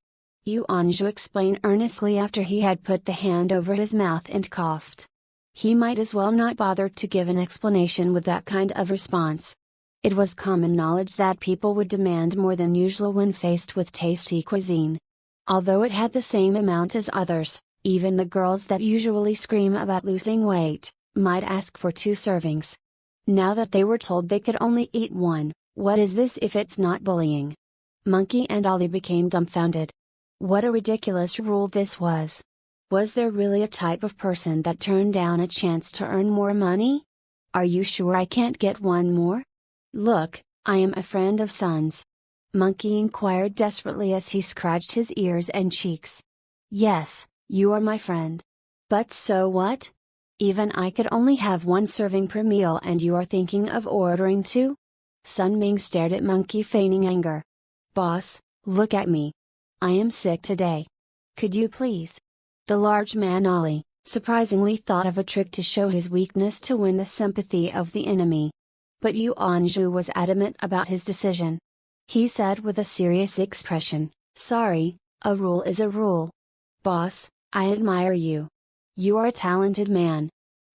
Yuanzhu explained earnestly after he had put the hand over his mouth and coughed. He might as well not bother to give an explanation with that kind of response. It was common knowledge that people would demand more than usual when faced with tasty cuisine. Although it had the same amount as others, even the girls that usually scream about losing weight, might ask for 2 servings. Now that they were told they could only eat 1, what is this if it's not bullying? Monkey and Ollie became dumbfounded. What a ridiculous rule this was. Was there really a type of person that turned down a chance to earn more money? Are you sure I can't get 1 more? Look, I am a friend of Sun's. Monkey inquired desperately as he scratched his ears and cheeks. Yes, you are my friend. But so what? Even I could only have 1 serving per meal and you are thinking of ordering 2? Sun Ming stared at Monkey feigning anger. Boss, look at me. I am sick today. Could you please? The large man Ollie, surprisingly thought of a trick to show his weakness to win the sympathy of the enemy. But Yuanzhu was adamant about his decision. He said with a serious expression, sorry, a rule is a rule. Boss, I admire you. You are a talented man.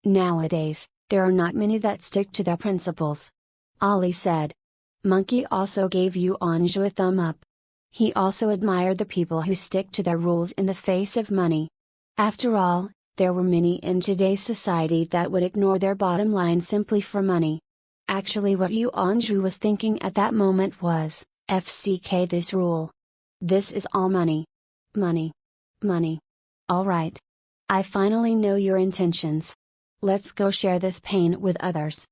Nowadays, there are not many that stick to their principles. Ollie said. Monkey also gave Yuanzhu a thumb up. He also admired the people who stick to their rules in the face of money. After all, there were many in today's society that would ignore their bottom line simply for money. Actually, what Yuanzhu was thinking at that moment was, FCK this rule. This is all money. Money. Money. Alright. I finally know your intentions. Let's go share this pain with others.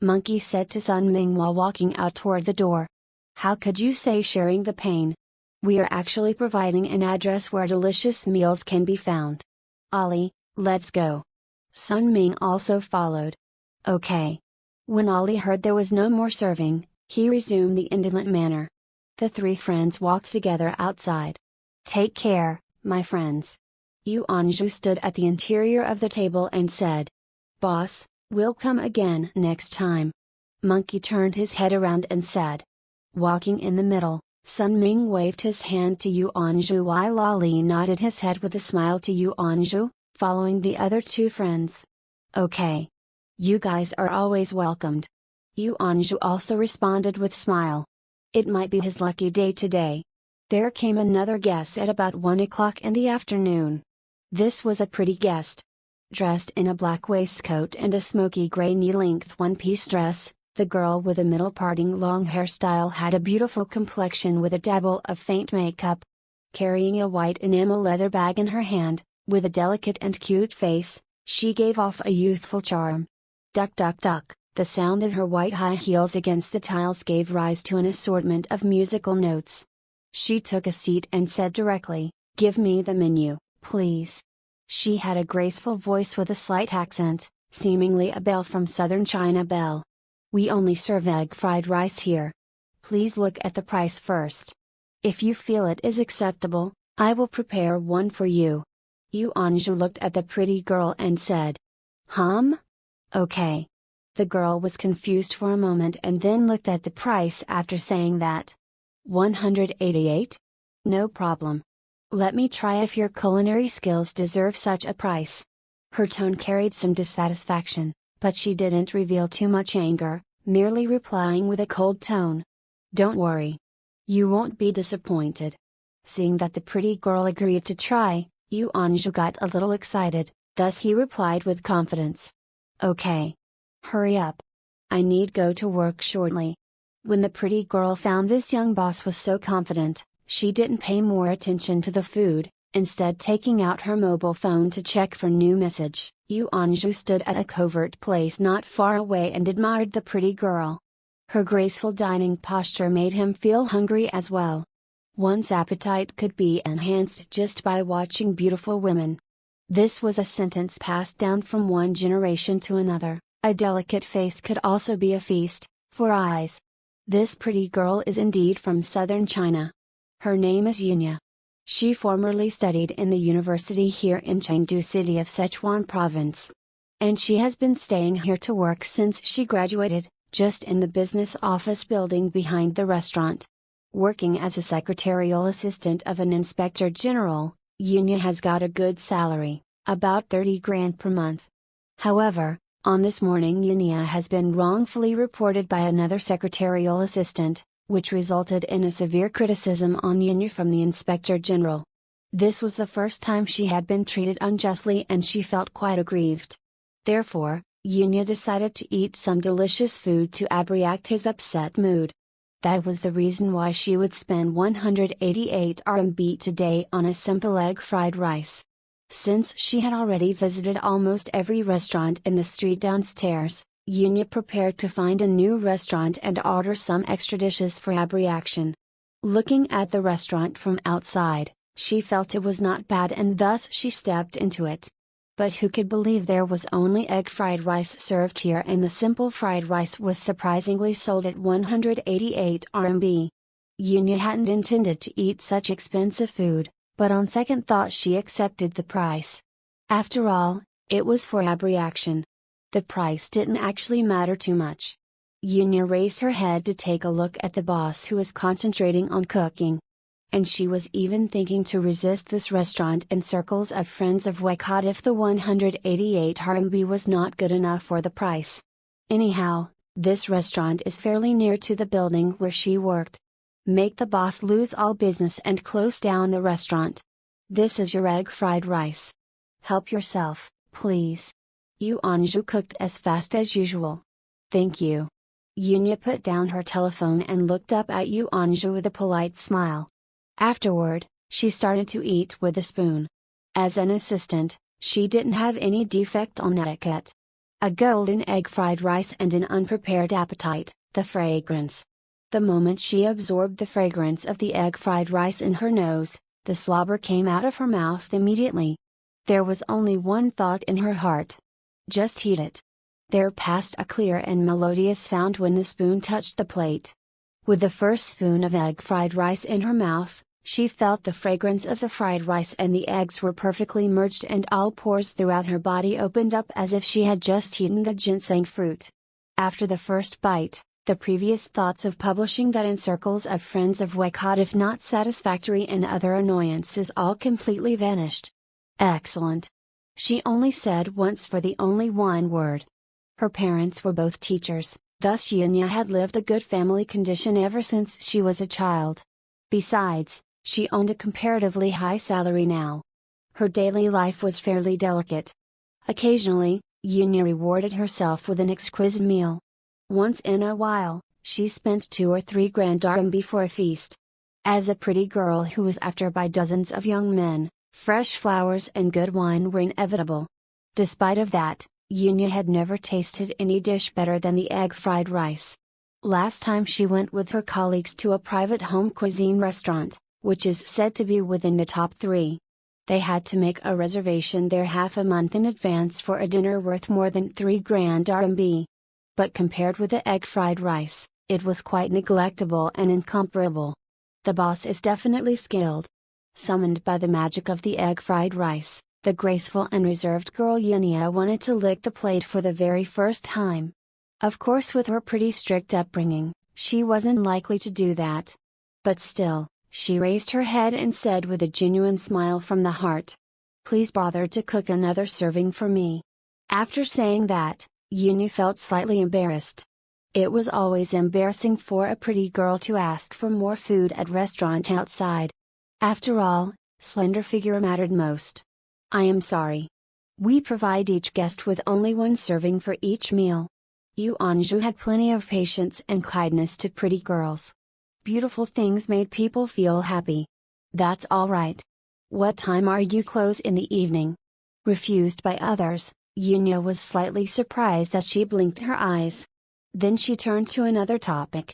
Monkey said to Sun Ming while walking out toward the door. How could you say sharing the pain? We are actually providing an address where delicious meals can be found. Ollie, let's go. Sun Ming also followed. Okay. When Ollie heard there was no more serving, he resumed the indolent manner. The 3 friends walked together outside. Take care, my friends. Yuanzhu stood at the interior of the table and said. Boss, we'll come again next time. Monkey turned his head around and said. Walking in the middle, Sun Ming waved his hand to Yuanzhu while Ollie nodded his head with a smile to Yuanzhu, following the other 2 friends. Okay. You guys are always welcomed. Yuanzhu also responded with smile. It might be his lucky day today. There came another guest at about 1 o'clock in the afternoon. This was a pretty guest. Dressed in a black waistcoat and a smoky gray knee-length one-piece dress, the girl with a middle-parting long hairstyle had a beautiful complexion with a dabble of faint makeup. Carrying a white enamel leather bag in her hand, with a delicate and cute face, she gave off a youthful charm. Duck duck duck, the sound of her white high heels against the tiles gave rise to an assortment of musical notes. She took a seat and said directly, Give me the menu, please. She had a graceful voice with a slight accent, seemingly a belle from southern China belle. We only serve egg fried rice here. Please look at the price first. If you feel it is acceptable, I will prepare one for you. Yuanzhu looked at the pretty girl and said. Okay. The girl was confused for a moment and then looked at the price after saying that. 188? No problem. Let me try if your culinary skills deserve such a price. Her tone carried some dissatisfaction, but she didn't reveal too much anger, merely replying with a cold tone. Don't worry. You won't be disappointed. Seeing that the pretty girl agreed to try, Yuanzhu got a little excited, thus he replied with confidence. Okay. Hurry up. I need go to work shortly. When the pretty girl found this young boss was so confident, she didn't pay more attention to the food, instead taking out her mobile phone to check for new message. Yuanzhu stood at a covert place not far away and admired the pretty girl. Her graceful dining posture made him feel hungry as well. One's appetite could be enhanced just by watching beautiful women. This was a sentence passed down from one generation to another. A delicate face could also be a feast, for eyes. This pretty girl is indeed from southern China. Her name is Yunya. She formerly studied in the university here in Chengdu city of Sichuan province. And she has been staying here to work since she graduated, just in the business office building behind the restaurant. Working as a secretarial assistant of an inspector general, Yunya has got a good salary, about 30 grand per month. However, on this morning Yunya has been wrongfully reported by another secretarial assistant, which resulted in a severe criticism on Yunya from the inspector general. This was the first time she had been treated unjustly and she felt quite aggrieved. Therefore, Yunya decided to eat some delicious food to abreact his upset mood. That was the reason why she would spend 188 RMB today on a simple egg fried rice. Since she had already visited almost every restaurant in the street downstairs, Yunya prepared to find a new restaurant and order some extra dishes for abreaction. Looking at the restaurant from outside, she felt it was not bad and thus she stepped into it. But who could believe there was only egg fried rice served here, and the simple fried rice was surprisingly sold at 188 RMB. Yunya hadn't intended to eat such expensive food, but on second thought she accepted the price. After all, it was for abreaction. The price didn't actually matter too much. Yunya raised her head to take a look at the boss who was concentrating on cooking. And she was even thinking to resist this restaurant in circles of friends of Waikot if the 188 RMB was not good enough for the price. Anyhow, this restaurant is fairly near to the building where she worked. Make the boss lose all business and close down the restaurant. This is your egg fried rice. Help yourself, please. Yu Anzhu cooked as fast as usual. Thank you. Yunya put down her telephone and looked up at Yu Anzhu with a polite smile. Afterward, she started to eat with a spoon. As an assistant, she didn't have any defect on etiquette. A golden egg fried rice and an unprepared appetite, the fragrance. The moment she absorbed the fragrance of the egg fried rice in her nose, the slobber came out of her mouth immediately. There was only one thought in her heart. Just eat it. There passed a clear and melodious sound when the spoon touched the plate. With the first spoon of egg fried rice in her mouth, she felt the fragrance of the fried rice and the eggs were perfectly merged and all pores throughout her body opened up as if she had just eaten the ginseng fruit. After the first bite, the previous thoughts of publishing that in circles of friends of Waikot if not satisfactory and other annoyances all completely vanished. Excellent. She only said once for the only one word. Her parents were both teachers, thus Yunya had lived a good family condition ever since she was a child. Besides, she owned a comparatively high salary now. Her daily life was fairly delicate. Occasionally, Yunya rewarded herself with an exquisite meal. Once in a while, she spent 2 or 3 grand RMB for a feast. As a pretty girl who was after by dozens of young men, fresh flowers and good wine were inevitable. Despite of that, Yunya had never tasted any dish better than the egg fried rice. Last time she went with her colleagues to a private home cuisine restaurant, which is said to be within the top 3. They had to make a reservation there half a month in advance for a dinner worth more than 3 grand RMB. But compared with the egg fried rice, it was quite neglectable and incomparable. The boss is definitely skilled. Summoned by the magic of the egg fried rice, the graceful and reserved girl Yunya wanted to lick the plate for the very first time. Of course, with her pretty strict upbringing, she wasn't likely to do that. But still, she raised her head and said with a genuine smile from the heart, "Please bother to cook another serving for me." After saying that, Yunya felt slightly embarrassed. It was always embarrassing for a pretty girl to ask for more food at restaurant outside. After all, slender figure mattered most. "I am sorry. We provide each guest with only 1 serving for each meal." Yu Anzhu had plenty of patience and kindness to pretty girls. Beautiful things made people feel happy. "That's all right. What time are you close in the evening?" Refused by others, Yunya was slightly surprised that she blinked her eyes. Then she turned to another topic.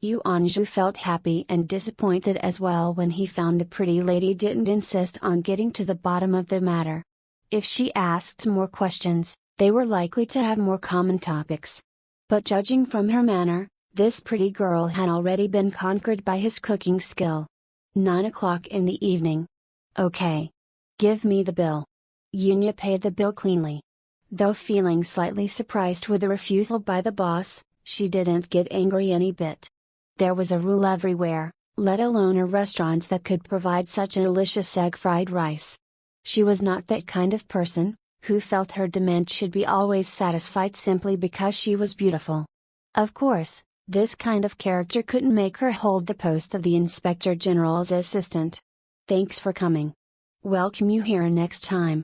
Yu Anju felt happy and disappointed as well when he found the pretty lady didn't insist on getting to the bottom of the matter. If she asked more questions, they were likely to have more common topics. But judging from her manner, this pretty girl had already been conquered by his cooking skill. 9 o'clock in the evening. Okay. Give me the bill. Yunya paid the bill cleanly. Though feeling slightly surprised with the refusal by the boss, she didn't get angry any bit. There was a rule everywhere, let alone a restaurant that could provide such a delicious egg fried rice. She was not that kind of person, who felt her demand should be always satisfied simply because she was beautiful. Of course, this kind of character couldn't make her hold the post of the Inspector General's assistant. Thanks for coming. Welcome you here next time.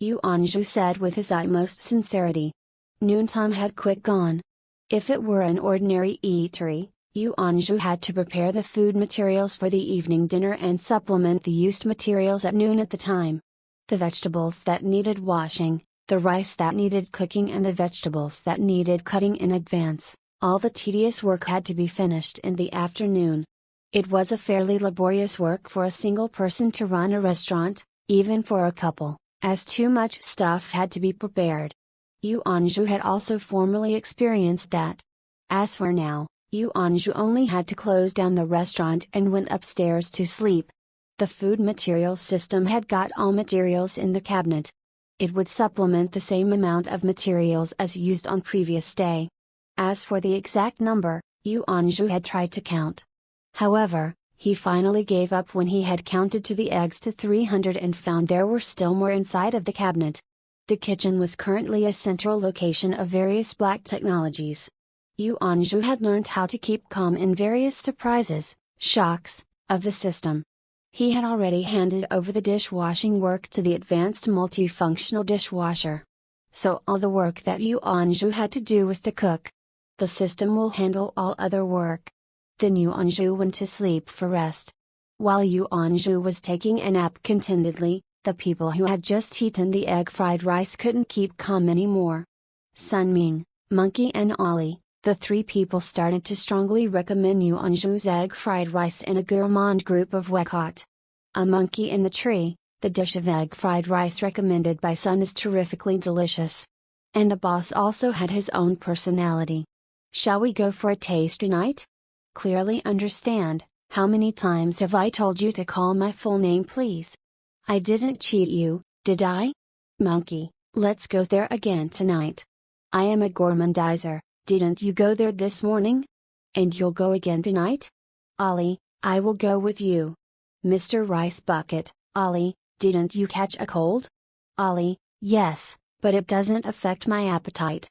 Yu Anju said with his utmost sincerity. Noontime had quick gone. If it were an ordinary eatery, Yu Anju had to prepare the food materials for the evening dinner and supplement the used materials at noon at the time. The vegetables that needed washing, the rice that needed cooking and the vegetables that needed cutting in advance, all the tedious work had to be finished in the afternoon. It was a fairly laborious work for a single person to run a restaurant, even for a couple, as too much stuff had to be prepared. Yu Anju had also formerly experienced that. As for now, Yu Anju only had to close down the restaurant and went upstairs to sleep. The food materials system had got all materials in the cabinet. It would supplement the same amount of materials as used on previous day. As for the exact number, Yu Anju had tried to count. However, he finally gave up when he had counted to the eggs to 300 and found there were still more inside of the cabinet. The kitchen was currently a central location of various black technologies. Yu Anju had learned how to keep calm in various surprises, shocks, of the system. He had already handed over the dishwashing work to the advanced multifunctional dishwasher. So all the work that Yu Anju had to do was to cook. The system will handle all other work. Then Yu Anju went to sleep for rest. While Yu Anju was taking a nap contentedly, the people who had just eaten the egg fried rice couldn't keep calm anymore. Sun Ming, Monkey and Ollie, the three people started to strongly recommend Yu Anju's egg fried rice in a gourmand group of Wecot. A monkey in the tree, the dish of egg fried rice recommended by Sun is terrifically delicious. And the boss also had his own personality. Shall we go for a taste tonight? Clearly understand, how many times have I told you to call my full name please? I didn't cheat you, did I? Monkey, let's go there again tonight. I am a gourmandizer, didn't you go there this morning? And you'll go again tonight? Ollie, I will go with you. Mr. Rice Bucket, Ollie, didn't you catch a cold? Ollie, yes, but it doesn't affect my appetite.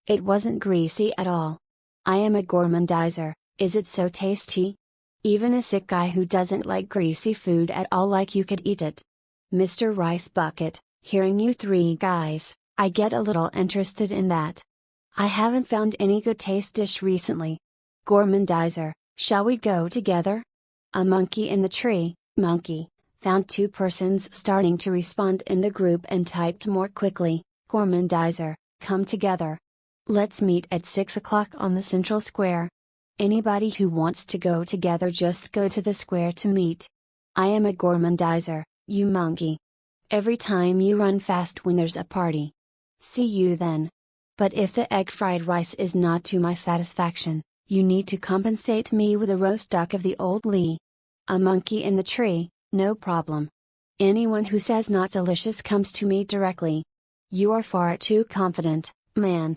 It wasn't greasy at all. I am a gourmandizer, is it so tasty? Even a sick guy who doesn't like greasy food at all like you could eat it. Mr. Rice Bucket, hearing you three guys, I get a little interested in that. I haven't found any good taste dish recently. Gourmandizer, shall we go together? A monkey in the tree, Monkey, found two persons starting to respond in the group and typed more quickly, Gourmandizer, come together. Let's meet at 6 o'clock on the central square. Anybody who wants to go together just go to the square to meet. I am a gourmandizer, you monkey. Every time you run fast when there's a party. See you then. But if the egg fried rice is not to my satisfaction, you need to compensate me with a roast duck of the old Lee. A monkey in the tree, no problem. Anyone who says not delicious comes to me directly. You are far too confident, man.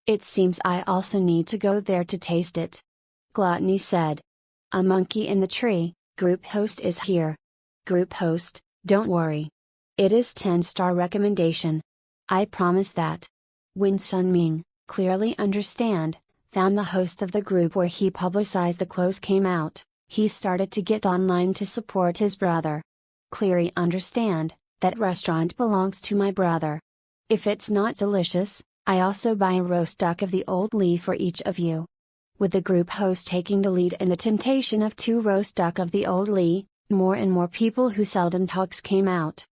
It seems I also need to go there to taste it. Gluttony said. A monkey in the tree, group host is here. Group host, don't worry. It is 10-star recommendation. I promise that. When Sun Ming, clearly understand, found the host of the group where he publicized the clothes came out, he started to get online to support his brother. Clearly understand, that restaurant belongs to my brother. If it's not delicious, I also buy a roast duck of the old Lee for each of you. With the group host taking the lead in the temptation of 2 roast duck of the old Lee, more and more people who seldom talks came out.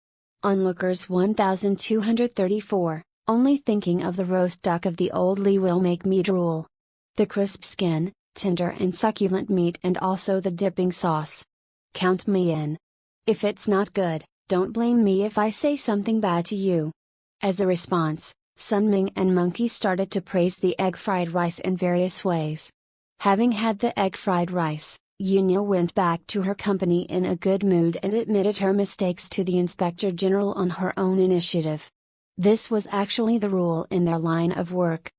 Onlookers 1234, only thinking of the roast duck of the old Lee will make me drool. The crisp skin, tender and succulent meat, and also the dipping sauce. Count me in. If it's not good, don't blame me if I say something bad to you. As a response, Sun Ming and Monkey started to praise the egg fried rice in various ways. Having had the egg fried rice, Yunya went back to her company in a good mood and admitted her mistakes to the Inspector General on her own initiative. This was actually the rule in their line of work.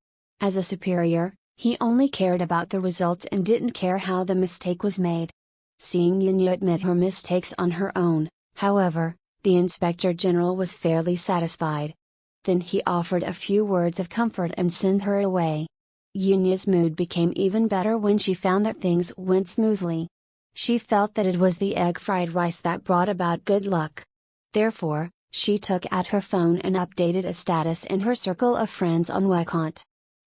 As a superior, he only cared about the results and didn't care how the mistake was made. Seeing Yunya admit her mistakes on her own, however, the Inspector General was fairly satisfied. Then he offered a few words of comfort and sent her away. Yunya's mood became even better when she found that things went smoothly. She felt that it was the egg fried rice that brought about good luck. Therefore, she took out her phone and updated a status in her circle of friends on Wecont.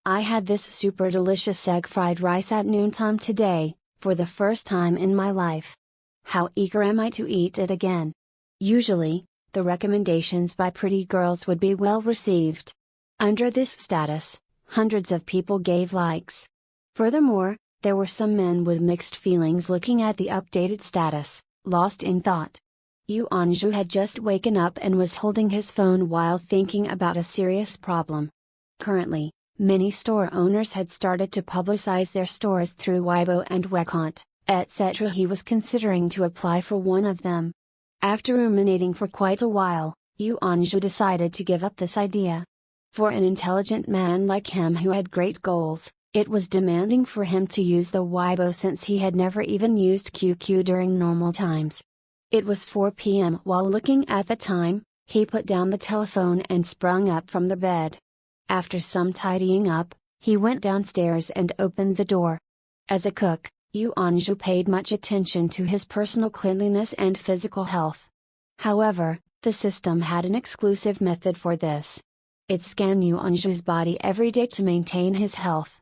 I had this super delicious egg fried rice at noontime today, for the first time in my life. How eager am I to eat it again? Usually, the recommendations by pretty girls would be well received. Under this status, hundreds of people gave likes. Furthermore, there were some men with mixed feelings looking at the updated status, lost in thought. Yu Anju had just waken up and was holding his phone while thinking about a serious problem. Currently, many store owners had started to publicize their stores through Weibo and Wecont, etc. He was considering to apply for one of them. After ruminating for quite a while, Yu Anju decided to give up this idea. For an intelligent man like him who had great goals, it was demanding for him to use the Weibo since he had never even used QQ during normal times. It was 4 p.m. While looking at the time, he put down the telephone and sprung up from the bed. After some tidying up, he went downstairs and opened the door. As a cook, Yu Anju paid much attention to his personal cleanliness and physical health. However, the system had an exclusive method for this. It scanned Yu Anju's body every day to maintain his health.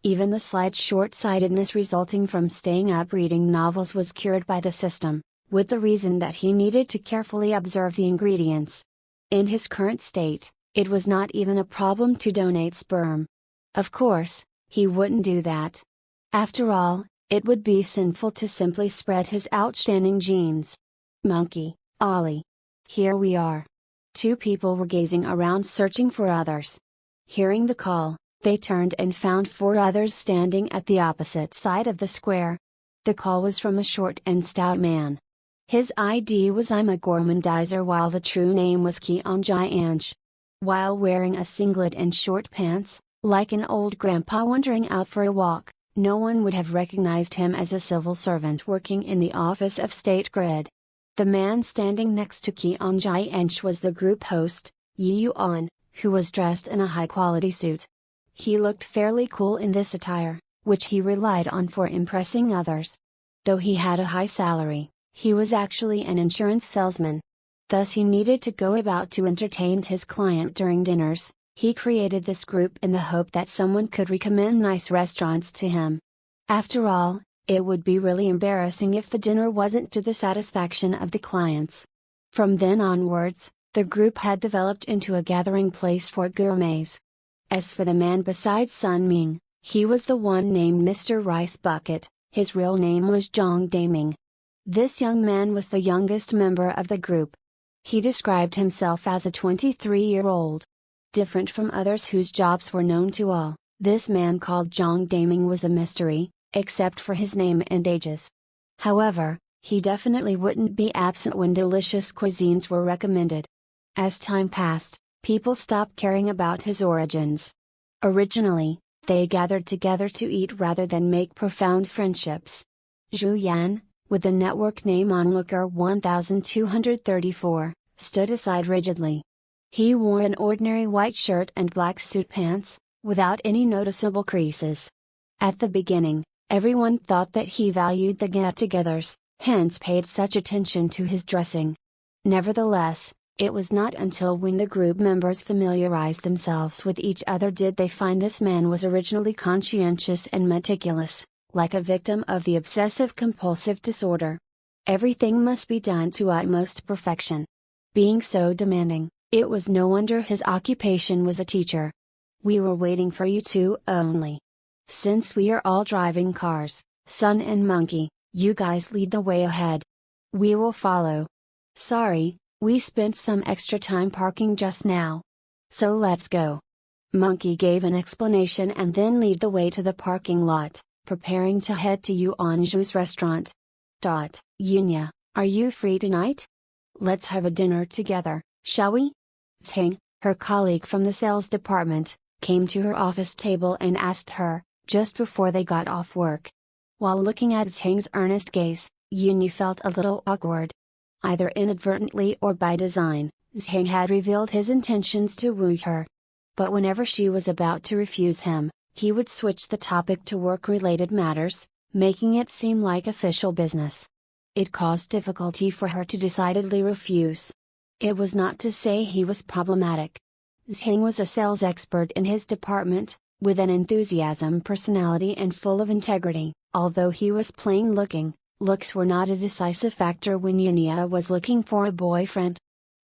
Even the slight short-sightedness resulting from staying up reading novels was cured by the system, with the reason that he needed to carefully observe the ingredients. In his current state, it was not even a problem to donate sperm. Of course, he wouldn't do that. After all, it would be sinful to simply spread his outstanding genes. Monkey, Ollie. Here we are. 2 people were gazing around searching for others. Hearing the call, they turned and found 4 others standing at the opposite side of the square. The call was from a short and stout man. His ID was I'm a gourmandizer while the true name was Keonjai Anch. While wearing a singlet and short pants, like an old grandpa wandering out for a walk, no one would have recognized him as a civil servant working in the office of State Grid. The man standing next to Keonjai Ench was the group host, Yi Yuan, who was dressed in a high-quality suit. He looked fairly cool in this attire, which he relied on for impressing others. Though he had a high salary, he was actually an insurance salesman. Thus he needed to go about to entertain his client during dinners. He created this group in the hope that someone could recommend nice restaurants to him. After all, it would be really embarrassing if the dinner wasn't to the satisfaction of the clients. From then onwards, the group had developed into a gathering place for gourmets. As for the man beside Sun Ming, he was the one named Mr. Rice Bucket. His real name was Zhang Daming. This young man was the youngest member of the group. He described himself as a 23-year-old. Different from others whose jobs were known to all, this man called Zhang Daming was a mystery, except for his name and ages. However, he definitely wouldn't be absent when delicious cuisines were recommended. As time passed, people stopped caring about his origins. Originally, they gathered together to eat rather than make profound friendships. Zhu Yan, with the network name Onlooker 1234, stood aside rigidly. He wore an ordinary white shirt and black suit pants, without any noticeable creases. At the beginning, everyone thought that he valued the get-togethers, hence paid such attention to his dressing. Nevertheless, it was not until when the group members familiarized themselves with each other did they find this man was originally conscientious and meticulous, like a victim of the obsessive-compulsive disorder. Everything must be done to utmost perfection. Being so demanding, it was no wonder his occupation was a teacher. We were waiting for you two only. Since we are all driving cars, Sun and Monkey, you guys lead the way ahead. We will follow. Sorry, we spent some extra time parking just now. So let's go. Monkey gave an explanation and then lead the way to the parking lot, preparing to head to Yuanzhu's restaurant. Yunya, are you free tonight? Let's have a dinner together, shall we? Tsing, her colleague from the sales department, came to her office table and asked her, just before they got off work. While looking at Tsing's earnest gaze, Yunya felt a little awkward. Either inadvertently or by design, Tsing had revealed his intentions to woo her. But whenever she was about to refuse him, he would switch the topic to work-related matters, making it seem like official business. It caused difficulty for her to decidedly refuse. It was not to say he was problematic. Tsing was a sales expert in his department, with an enthusiasm personality and full of integrity. Although he was plain-looking, looks were not a decisive factor when Yunya was looking for a boyfriend.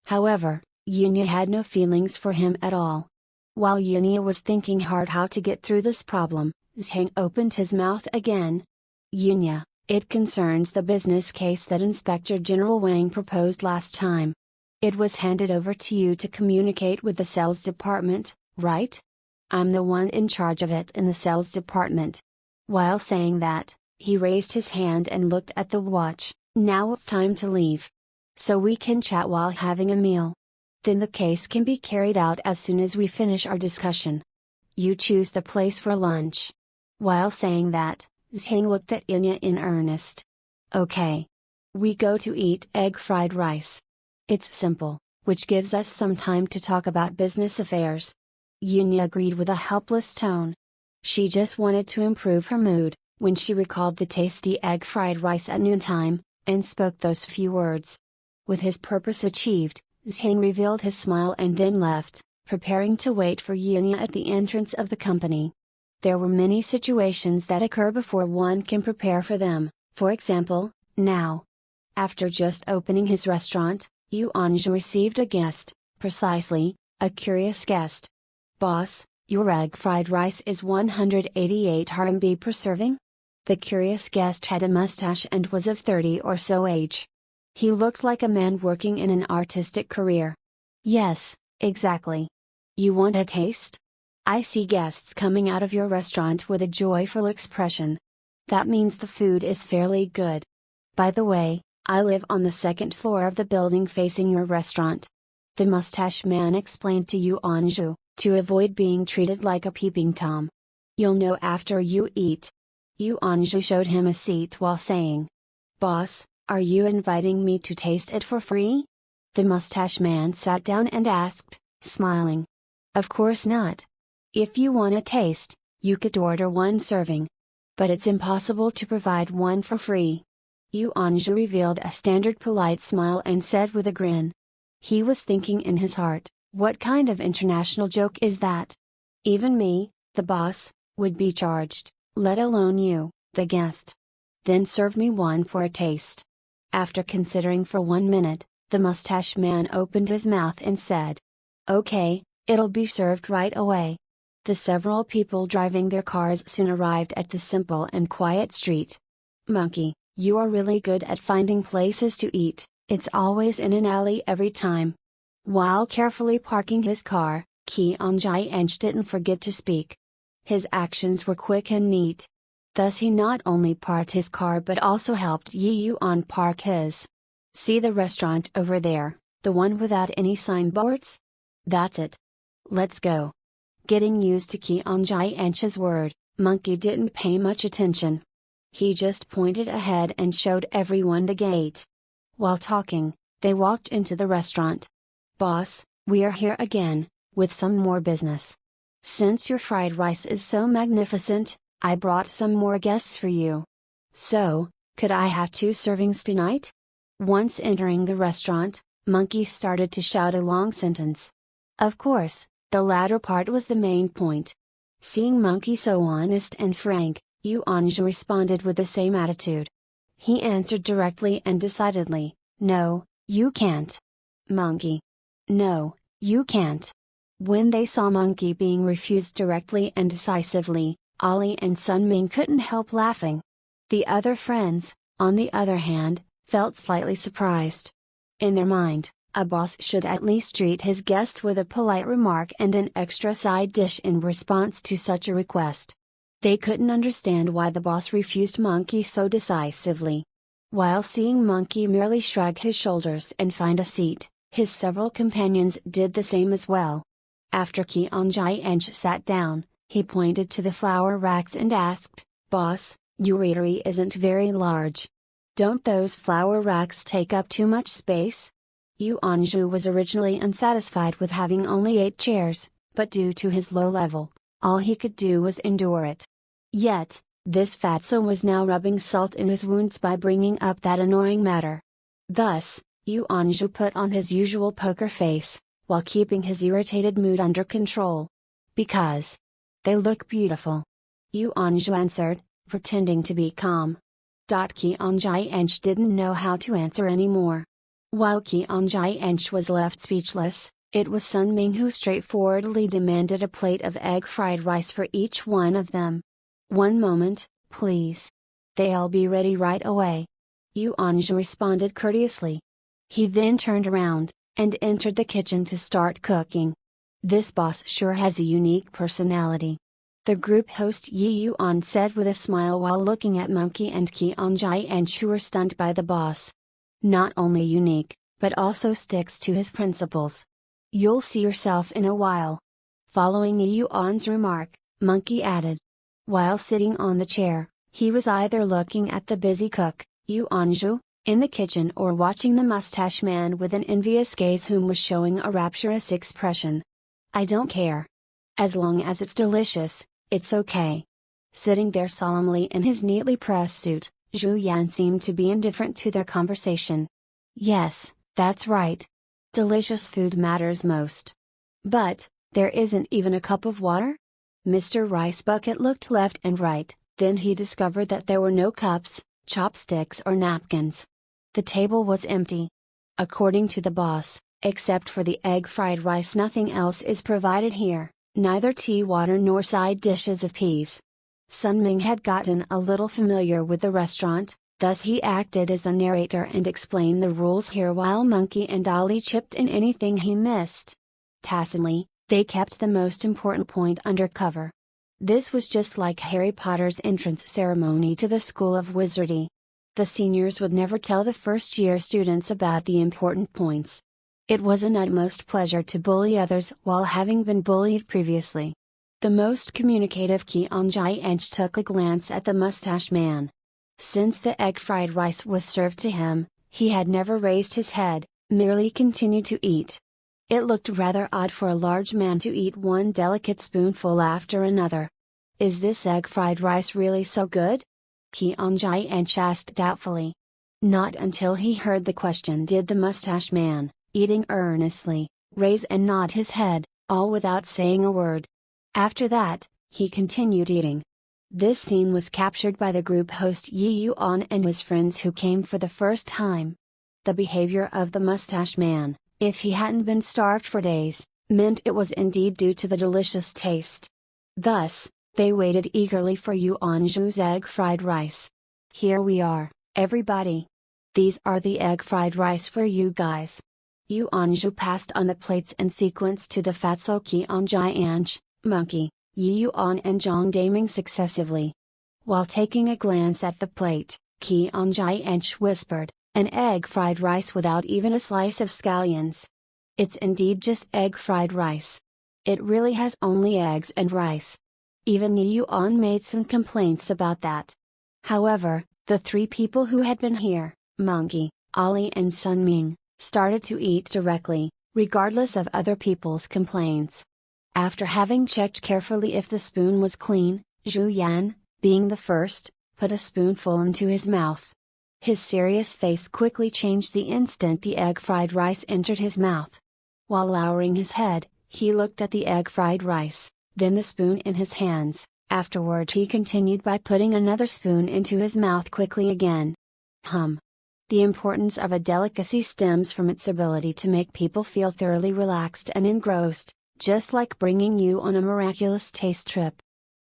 However, Yunya had no feelings for him at all. While Yunya was thinking hard how to get through this problem, Tsing opened his mouth again. Yunya, it concerns the business case that Inspector General Wang proposed last time. It was handed over to you to communicate with the sales department, right? I'm the one in charge of it in the sales department. While saying that, he raised his hand and looked at the watch. Now it's time to leave. So we can chat while having a meal. Then the case can be carried out as soon as we finish our discussion. You choose the place for lunch. While saying that, Tsing looked at Yunya in earnest. Okay. We go to eat egg fried rice. It's simple, which gives us some time to talk about business affairs. Yunya agreed with a helpless tone. She just wanted to improve her mood, when she recalled the tasty egg fried rice at noontime, and spoke those few words. With his purpose achieved, Tsing revealed his smile and then left, preparing to wait for Yunya at the entrance of the company. There were many situations that occur before one can prepare for them, for example, now. After just opening his restaurant, Yuanzhu received a guest, precisely, a curious guest. Boss, your egg fried rice is 188 RMB per serving? The curious guest had a mustache and was of 30 or so age. He looked like a man working in an artistic career. Yes, exactly. You want a taste? I see guests coming out of your restaurant with a joyful expression. That means the food is fairly good. By the way, I live on the second floor of the building facing your restaurant. The mustache man explained to Yuanzhu, to avoid being treated like a peeping Tom. You'll know after you eat. Yuanzhu showed him a seat while saying, Boss, are you inviting me to taste it for free? The mustache man sat down and asked, smiling. Of course not. If you want a taste, you could order one serving. But it's impossible to provide one for free. Yuanzhu revealed a standard polite smile and said with a grin. He was thinking in his heart, what kind of international joke is that? Even me, the boss, would be charged, let alone you, the guest. Then serve me one for a taste. After considering for 1 minute, the mustache man opened his mouth and said, Okay, it'll be served right away. The several people driving their cars soon arrived at the simple and quiet street. Monkey, you are really good at finding places to eat, it's always in an alley every time. While carefully parking his car, Qianzhai didn't forget to speak. His actions were quick and neat. Thus he not only parked his car but also helped Yi Yuan park his. See the restaurant over there, the one without any signboards? That's it. Let's go. Getting used to Qianzhai's word, Monkey didn't pay much attention. He just pointed ahead and showed everyone the gate. While talking, they walked into the restaurant. Boss, we are here again, with some more business. Since your fried rice is so magnificent, I brought some more guests for you. So, could I have 2 servings tonight? Once entering the restaurant, Monkey started to shout a long sentence. Of course, the latter part was the main point. Seeing Monkey so honest and frank, Yuanzhu responded with the same attitude. He answered directly and decidedly, No, you can't. Monkey. No, you can't. When they saw Monkey being refused directly and decisively, Ollie and Sun Ming couldn't help laughing. The other friends, on the other hand, felt slightly surprised. In their mind, a boss should at least treat his guest with a polite remark and an extra side dish in response to such a request. They couldn't understand why the boss refused Monkey so decisively. While seeing Monkey merely shrug his shoulders and find a seat, his several companions did the same as well. After Qianjianch sat down, he pointed to the flour racks and asked, "Boss, your eatery isn't very large. Don't those flour racks take up too much space?" Yuanzhu was originally unsatisfied with having only 8 chairs, but due to his low level, all he could do was endure it. Yet, this fatso was now rubbing salt in his wounds by bringing up that annoying matter. Thus, Yuanzhu put on his usual poker face, while keeping his irritated mood under control. "Because they look beautiful," Yuanzhu answered, pretending to be calm. Qianjianch didn't know how to answer anymore. While Qianjianch was left speechless, it was Sun Ming who straightforwardly demanded a plate of egg fried rice for each one of them. "One moment, please. They'll be ready right away," Yuanzhu responded courteously. He then turned around, and entered the kitchen to start cooking. "This boss sure has a unique personality," the group host Yi Yuan said with a smile while looking at Monkey and Qianjianch who were stunned by the boss. "Not only unique, but also sticks to his principles. You'll see yourself in a while." Following Yi Yuan's remark, Monkey added. While sitting on the chair, he was either looking at the busy cook, Yuanzhu, in the kitchen or watching the mustache man with an envious gaze whom was showing a rapturous expression. "I don't care. As long as it's delicious, it's okay." Sitting there solemnly in his neatly pressed suit, Zhu Yan seemed to be indifferent to their conversation. "Yes, that's right. Delicious food matters most. But, there isn't even a cup of water?" Mr. Rice Bucket looked left and right, then he discovered that there were no cups, chopsticks or napkins. The table was empty. According to the boss, except for the egg fried rice nothing else is provided here, neither tea water nor side dishes of peas. Sun Ming had gotten a little familiar with the restaurant, thus he acted as a narrator and explained the rules here while Monkey and Ollie chipped in anything he missed. Tacitly, they kept the most important point under cover. This was just like Harry Potter's entrance ceremony to the School of Wizardry. The seniors would never tell the first-year students about the important points. It was an utmost pleasure to bully others while having been bullied previously. The most communicative Qianjianch took a glance at the mustache man. Since the egg fried rice was served to him, he had never raised his head, merely continued to eat. It looked rather odd for a large man to eat one delicate spoonful after another. "Is this egg fried rice really so good?" Qianjianch asked doubtfully. Not until he heard the question did the mustache man, eating earnestly, raise and nod his head, all without saying a word. After that, he continued eating. This scene was captured by the group host Yi Yuan and his friends who came for the first time. The behavior of the mustache man, if he hadn't been starved for days, meant it was indeed due to the delicious taste. Thus, they waited eagerly for Yuanzhu's egg fried rice. "Here we are, everybody. These are the egg fried rice for you guys." Yuanzhu passed on the plates in sequence to the fatso Qianjianch, Monkey, Yi Yuan and Zhang Daming successively. While taking a glance at the plate, Qianjianch whispered, "An egg fried rice without even a slice of scallions. It's indeed just egg fried rice. It really has only eggs and rice." Even Yi Yuan made some complaints about that. However, the 3 people who had been here, Monkey, Ollie and Sun Ming, started to eat directly, regardless of other people's complaints. After having checked carefully if the spoon was clean, Zhu Yan, being the first, put a spoonful into his mouth. His serious face quickly changed the instant the egg fried rice entered his mouth. While lowering his head, he looked at the egg fried rice, then the spoon in his hands. Afterward he continued by putting another spoon into his mouth quickly again. The importance of a delicacy stems from its ability to make people feel thoroughly relaxed and engrossed, just like bringing you on a miraculous taste trip.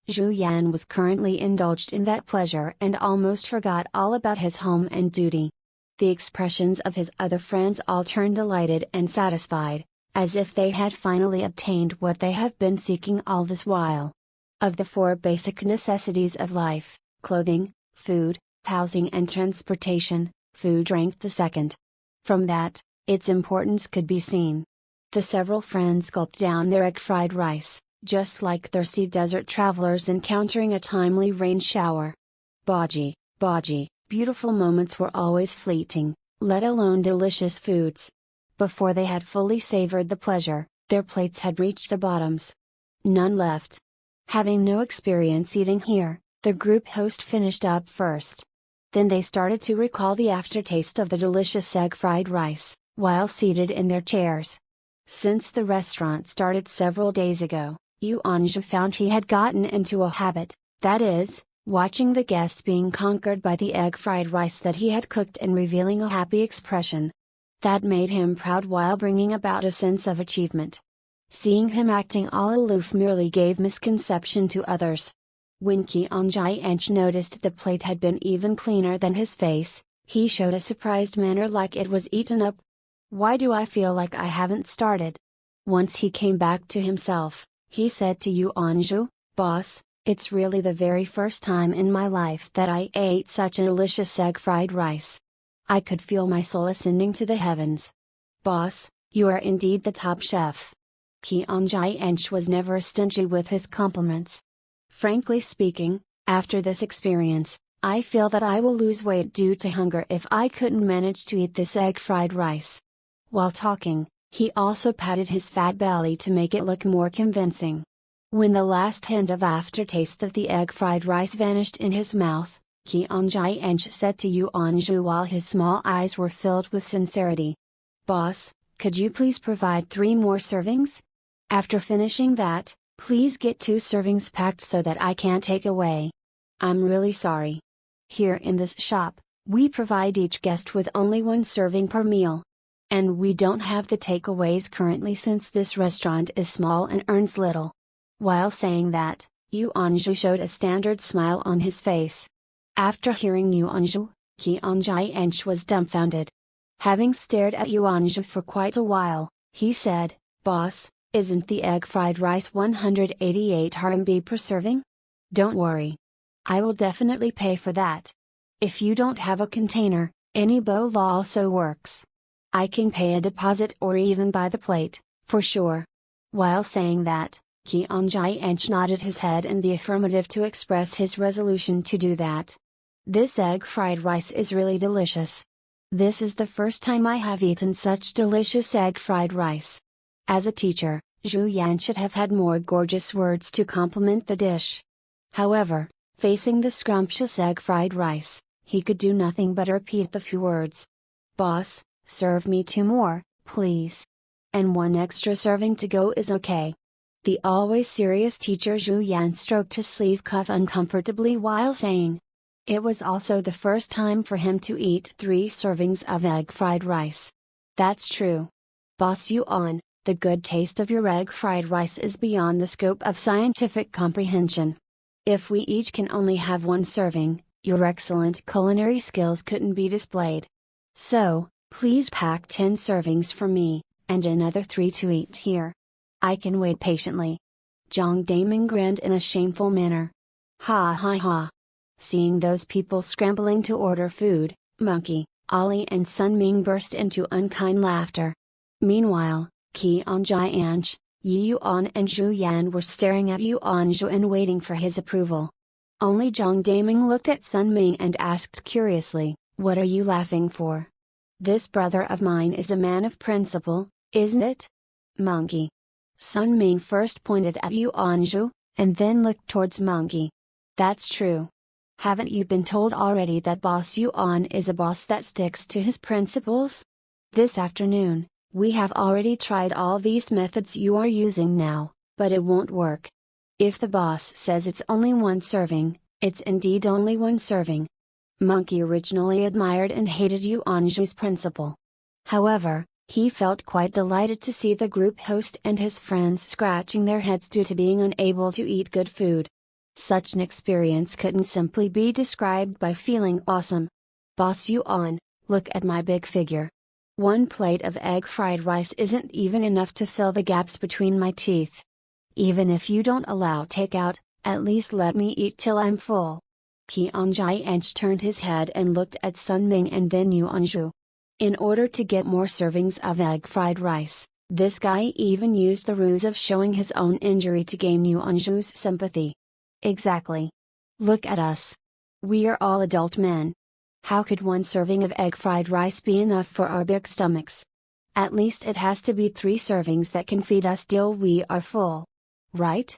Zhu Yan was currently indulged in that pleasure and almost forgot all about his home and duty. The expressions of his other friends all turned delighted and satisfied, as if they had finally obtained what they have been seeking all this while. Of the four basic necessities of life, clothing, food, housing and transportation, food ranked the second. From that, its importance could be seen. The several friends gulped down their egg fried rice, just like thirsty desert travelers encountering a timely rain shower. Baji, beautiful moments were always fleeting, let alone delicious foods. Before they had fully savored the pleasure, their plates had reached their bottoms. None left. Having no experience eating here, the group host finished up first. Then they started to recall the aftertaste of the delicious egg fried rice, while seated in their chairs. Since the restaurant started several days ago, Yuanzhu found he had gotten into a habit, that is, watching the guests being conquered by the egg fried rice that he had cooked and revealing a happy expression. That made him proud while bringing about a sense of achievement. Seeing him acting all aloof merely gave misconception to others. When Qianzhai noticed the plate had been even cleaner than his face, he showed a surprised manner like it was eaten up. "Why do I feel like I haven't started?" Once he came back to himself, he said to Yuanzhu, "Boss, it's really the very first time in my life that I ate such a delicious egg fried rice. I could feel my soul ascending to the heavens. Boss, you are indeed the top chef." Qianzhai was never stingy with his compliments. Frankly speaking, after this experience, I feel that I will lose weight due to hunger if I couldn't manage to eat this egg fried rice. While talking, he also patted his fat belly to make it look more convincing. When the last hint of aftertaste of the egg fried rice vanished in his mouth, Qianzhai said to Yuanzhu while his small eyes were filled with sincerity, "Boss, could you please provide 3 more servings? After finishing that, please get 2 servings packed so that I can't take away. I'm really sorry. Here in this shop, we provide each guest with only 1 serving per meal. And we don't have the takeaways currently since this restaurant is small and earns little." While saying that, Yuanzhu showed a standard smile on his face. After hearing Yuanzhu, Qianzhai was dumbfounded. Having stared at Yuanzhu for quite a while, he said, "Boss, isn't the egg fried rice 188 RMB per serving? Don't worry. I will definitely pay for that. If you don't have a container, any bowl also works. I can pay a deposit or even buy the plate, for sure." While saying that, Qianzhai nodded his head in the affirmative to express his resolution to do that. "This egg fried rice is really delicious. This is the first time I have eaten such delicious egg fried rice." As a teacher, Zhu Yan should have had more gorgeous words to compliment the dish. However, facing the scrumptious egg fried rice, he could do nothing but repeat the few words. "Boss, serve me 2 more, please. And 1 extra serving to go is okay." The always serious teacher Zhu Yan stroked his sleeve cuff uncomfortably while saying. It was also the first time for him to eat 3 servings of egg fried rice. "That's true. Boss Yuan, the good taste of your egg fried rice is beyond the scope of scientific comprehension. If we each can only have 1 serving, your excellent culinary skills couldn't be displayed. So, please pack 10 servings for me, and another 3 to eat here. I can wait patiently." Jiang Daming grinned in a shameful manner. "Ha ha ha." Seeing those people scrambling to order food, Monkey, Ali and Sun Ming burst into unkind laughter. Meanwhile, Qianzhai, Yi Yuan and Zhu Yan were staring at Yuanzhu and waiting for his approval. Only Jiang Daming looked at Sun Ming and asked curiously, "What are you laughing for? This brother of mine is a man of principle, isn't it?" "Monkey." Sun Ming first pointed at Yuanzhu, and then looked towards Monkey. "That's true. Haven't you been told already that Boss Yuan is a boss that sticks to his principles? This afternoon, we have already tried all these methods you are using now, but it won't work. If the boss says it's only 1 serving, it's indeed only 1 serving." Monkey originally admired and hated Yuanzhu's principle. However, he felt quite delighted to see the group host and his friends scratching their heads due to being unable to eat good food. Such an experience couldn't simply be described by feeling awesome. Boss Yuan, look at my big figure. One plate of egg fried rice isn't even enough to fill the gaps between my teeth. Even if you don't allow takeout, at least let me eat till I'm full. Qian Jianch turned his head and looked at Sun Ming and then Yuanzhu. In order to get more servings of egg fried rice, this guy even used the ruse of showing his own injury to gain Yuanzhu's sympathy. Exactly. Look at us. We are all adult men. How could one serving of egg fried rice be enough for our big stomachs? At least it has to be 3 servings that can feed us till we are full. Right?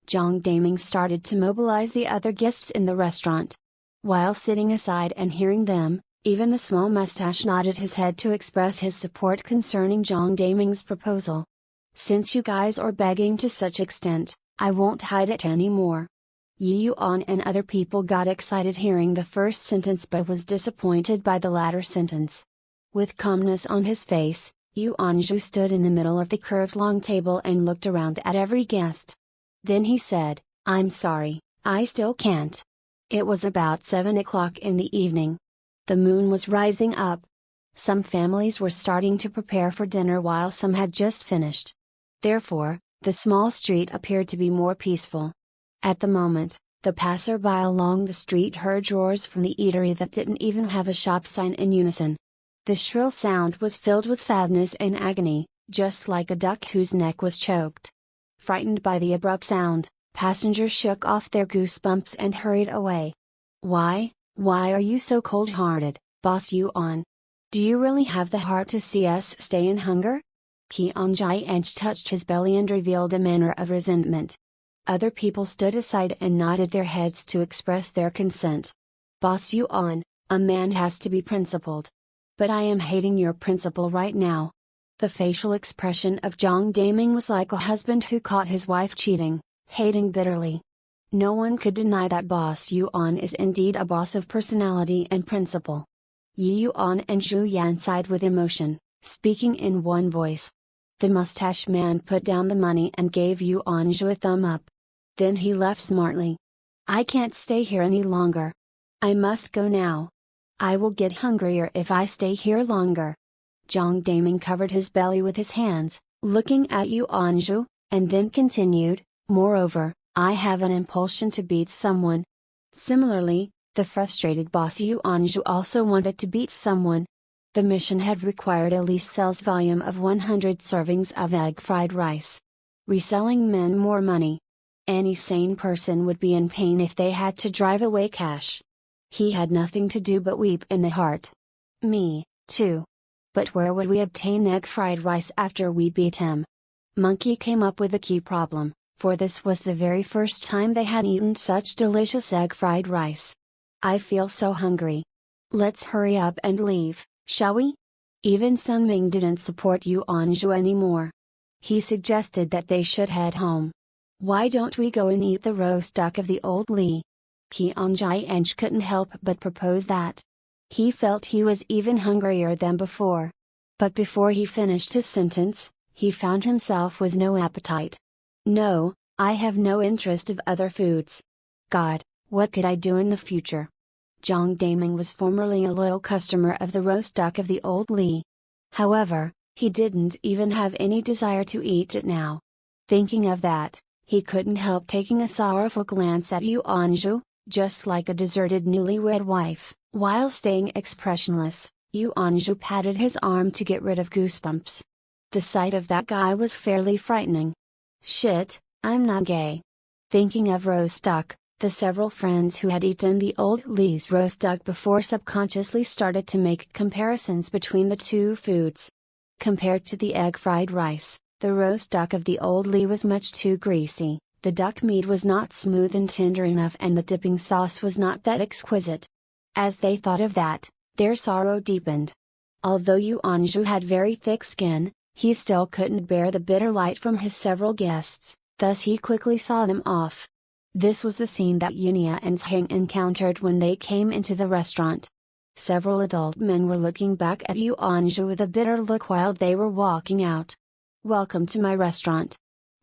Zhang Daming started to mobilize the other guests in the restaurant. While sitting aside and hearing them, even the small mustache nodded his head to express his support concerning Zhang Daming's proposal. Since you guys are begging to such extent, I won't hide it anymore. Yi Yuan and other people got excited hearing the first sentence but was disappointed by the latter sentence. With calmness on his face, Yuanzhu stood in the middle of the curved long table and looked around at every guest. Then he said, I'm sorry, I still can't. It was about 7 o'clock in the evening. The moon was rising up. Some families were starting to prepare for dinner while some had just finished. Therefore, the small street appeared to be more peaceful. At the moment, the passerby along the street heard roars from the eatery that didn't even have a shop sign in unison. The shrill sound was filled with sadness and agony, just like a duck whose neck was choked. Frightened by the abrupt sound, passengers shook off their goosebumps and hurried away. Why are you so cold-hearted, Boss Yuan? Do you really have the heart to see us stay in hunger? Qian Jianch touched his belly and revealed a manner of resentment. Other people stood aside and nodded their heads to express their consent. Boss Yuan, a man has to be principled. But I am hating your principle right now. The facial expression of Zhang Daming was like a husband who caught his wife cheating, hating bitterly. No one could deny that Boss Yuan is indeed a boss of personality and principle. Yi Yuan and Zhu Yan sighed with emotion, speaking in one voice. The mustache man put down the money and gave Yuanzhu a thumb up. Then he left smartly. I can't stay here any longer. I must go now. I will get hungrier if I stay here longer. Zhang Daming covered his belly with his hands, looking at Yuanzhu, and then continued, moreover, I have an impulsion to beat someone. Similarly, the frustrated boss Yuanzhu also wanted to beat someone. The mission had required at least sales volume of 100 servings of egg fried rice. Reselling meant more money. Any sane person would be in pain if they had to drive away cash. He had nothing to do but weep in the heart. Me, too. But where would we obtain egg fried rice after we beat him? Monkey came up with a key problem, for this was the very first time they had eaten such delicious egg fried rice. I feel so hungry. Let's hurry up and leave, shall we? Even Sun Ming didn't support Yuanzhu anymore. He suggested that they should head home. Why don't we go and eat the roast duck of the old Li? Qian Jianch couldn't help but propose that. He felt he was even hungrier than before. But before he finished his sentence, he found himself with no appetite. No, I have no interest of other foods. God, what could I do in the future? Zhang Daming was formerly a loyal customer of the roast duck of the old Li. However, he didn't even have any desire to eat it now. Thinking of that, he couldn't help taking a sorrowful glance at Yuanzhu, just like a deserted newlywed wife. While staying expressionless, Yuanzhu patted his arm to get rid of goosebumps. The sight of that guy was fairly frightening. Shit, I'm not gay. Thinking of roast duck, the several friends who had eaten the old Li's roast duck before subconsciously started to make comparisons between the two foods. Compared to the egg fried rice, the roast duck of the old Li was much too greasy, the duck meat was not smooth and tender enough, and the dipping sauce was not that exquisite. As they thought of that, their sorrow deepened. Although Yuanzhu had very thick skin, he still couldn't bear the bitter light from his several guests, thus he quickly saw them off. This was the scene that Yunia and Zhang encountered when they came into the restaurant. Several adult men were looking back at Yuanzhu with a bitter look while they were walking out. Welcome to my restaurant.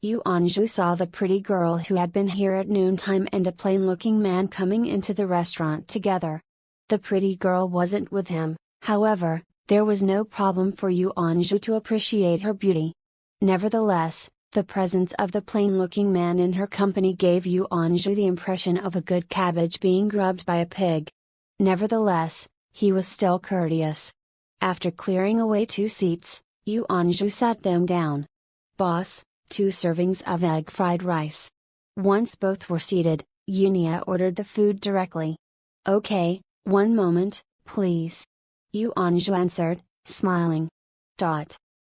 Yu Anju saw the pretty girl who had been here at noontime and a plain-looking man coming into the restaurant together. The pretty girl wasn't with him, however, there was no problem for Yu Anju to appreciate her beauty. Nevertheless, the presence of the plain-looking man in her company gave Yu Anju the impression of a good cabbage being grubbed by a pig. Nevertheless, he was still courteous. After clearing away 2 seats, Yu Anju sat them down. "Boss, 2 servings of egg fried rice." Once both were seated, Yunia ordered the food directly. "Okay, one moment, please." Yu Anju answered, smiling.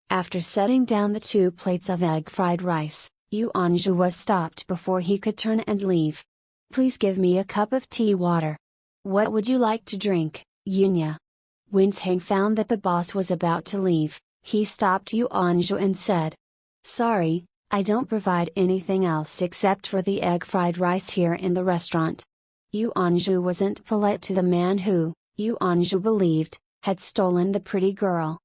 After setting down the 2 plates of egg fried rice, Yu Anju was stopped before he could turn and leave. "Please give me a cup of tea water." "What would you like to drink, Yunia?" When Zhang found that the boss was about to leave, he stopped Yu Anju and said, "Sorry, I don't provide anything else except for the egg fried rice here in the restaurant." Yu Anju wasn't polite to the man who, Yu Anju believed, had stolen the pretty girl.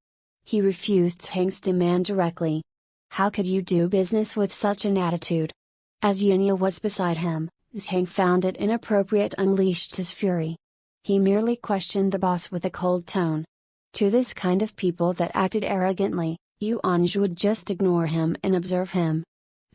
He refused Zhang's demand directly. How could you do business with such an attitude? As Yunia was beside him, Zhang found it inappropriate and unleashed his fury. He merely questioned the boss with a cold tone. To this kind of people that acted arrogantly, Yu Anju would just ignore him and observe him.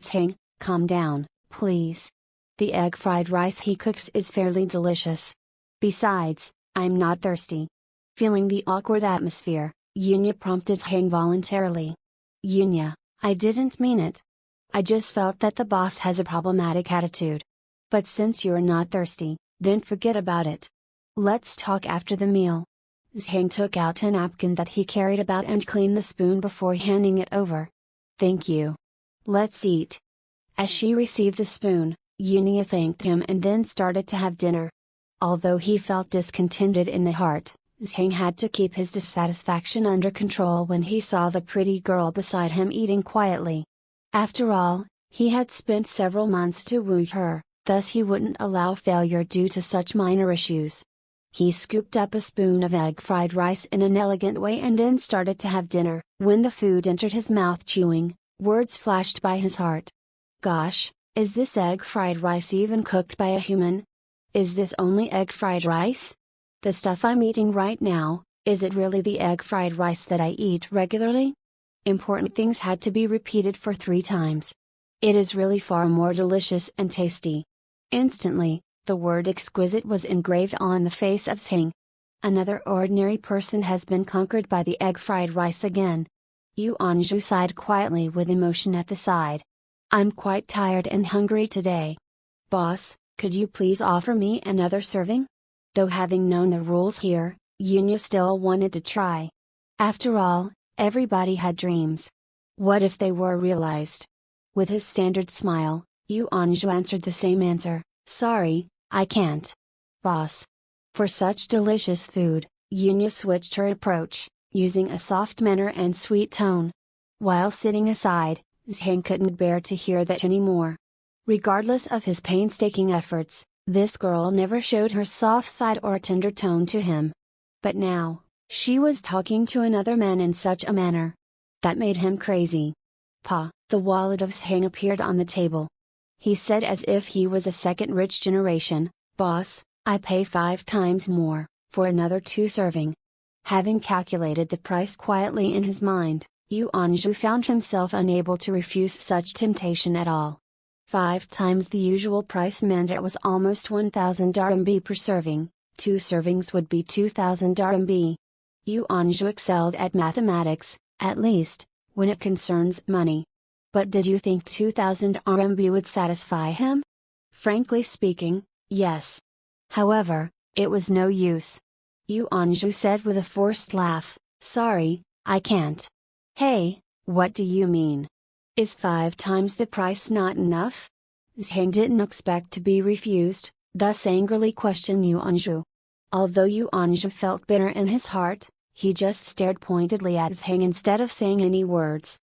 "Zhang, calm down, please. The egg fried rice he cooks is fairly delicious. Besides, I'm not thirsty." Feeling the awkward atmosphere, Yunia prompted Zhang voluntarily. "Yunia, I didn't mean it. I just felt that the boss has a problematic attitude. But since you're not thirsty, then forget about it. Let's talk after the meal." Zhang took out a napkin that he carried about and cleaned the spoon before handing it over. "Thank you. Let's eat." As she received the spoon, Yunia thanked him and then started to have dinner. Although he felt discontented in the heart, Zhang had to keep his dissatisfaction under control when he saw the pretty girl beside him eating quietly. After all, he had spent several months to woo her, thus he wouldn't allow failure due to such minor issues. He scooped up a spoon of egg fried rice in an elegant way and then started to have dinner. When the food entered his mouth chewing, words flashed by his heart. "Gosh, is this egg fried rice even cooked by a human? Is this only egg fried rice? The stuff I'm eating right now, is it really the egg fried rice that I eat regularly?" Important things had to be repeated for 3 times. "It is really far more delicious and tasty." Instantly, the word exquisite was engraved on the face of Zhang. Another ordinary person has been conquered by the egg fried rice again. Yu Anju sighed quietly with emotion at the side. "I'm quite tired and hungry today. Boss, could you please offer me another serving?" Though having known the rules here, Yunia still wanted to try. After all, everybody had dreams. What if they were realized? With his standard smile, Yu Anju answered the same answer, "Sorry, I can't. Boss." For such delicious food, Yunia switched her approach, using a soft manner and sweet tone. While sitting aside, Zhang couldn't bear to hear that anymore. Regardless of his painstaking efforts, this girl never showed her soft side or tender tone to him. But now, she was talking to another man in such a manner that made him crazy. The wallet of Zhang appeared on the table. He said as if he was a second rich generation, "Boss, I pay 5 times more, for another 2 serving." Having calculated the price quietly in his mind, Yu Anju found himself unable to refuse such temptation at all. 5 times the usual price meant it was almost 1,000 RMB per serving, 2 servings would be 2,000 RMB. Yu Anju excelled at mathematics, at least, when it concerns money. But did you think 2,000 RMB would satisfy him? Frankly speaking, yes. However, it was no use. Yu Anju said with a forced laugh, "Sorry, I can't." "Hey, what do you mean? Is 5 times the price not enough?" Zhang didn't expect to be refused, thus angrily questioned Yu Anju. Although Yu Anju felt bitter in his heart, he just stared pointedly at Zhang instead of saying any words.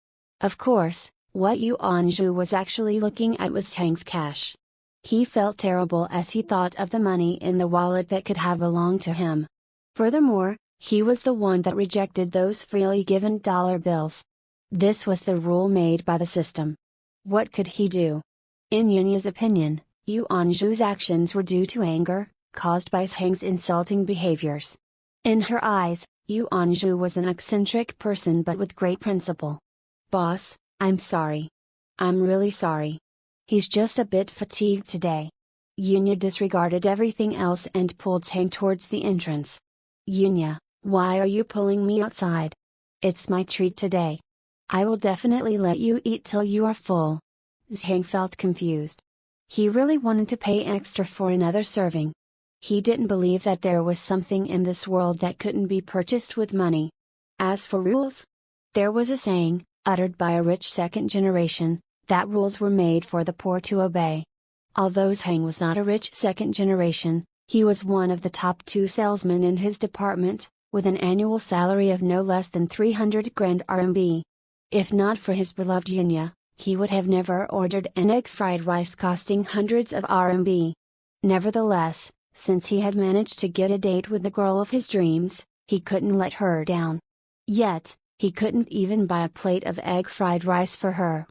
Of course, what Yu Anju was actually looking at was Zhang's cash. He felt terrible as he thought of the money in the wallet that could have belonged to him. Furthermore, he was the one that rejected those freely given dollar bills. This was the rule made by the system. What could he do? In Yunya's opinion, Yu Anzhu's actions were due to anger, caused by Zhang's insulting behaviors. In her eyes, Yu Anzhu was an eccentric person but with great principle. "Boss, I'm sorry. I'm really sorry. He's just a bit fatigued today." Yunya disregarded everything else and pulled Zhang towards the entrance. "Yunya, why are you pulling me outside? It's my treat today. I will definitely let you eat till you are full." Zhang felt confused. He really wanted to pay extra for another serving. He didn't believe that there was something in this world that couldn't be purchased with money. As for rules, there was a saying, uttered by a rich second generation, that rules were made for the poor to obey. Although Zhang was not a rich second generation, he was one of the top 2 salesmen in his department, with an annual salary of no less than 300 grand RMB. If not for his beloved Yunya, he would have never ordered an egg fried rice costing hundreds of RMB. Nevertheless, since he had managed to get a date with the girl of his dreams, he couldn't let her down. Yet, he couldn't even buy a plate of egg fried rice for her.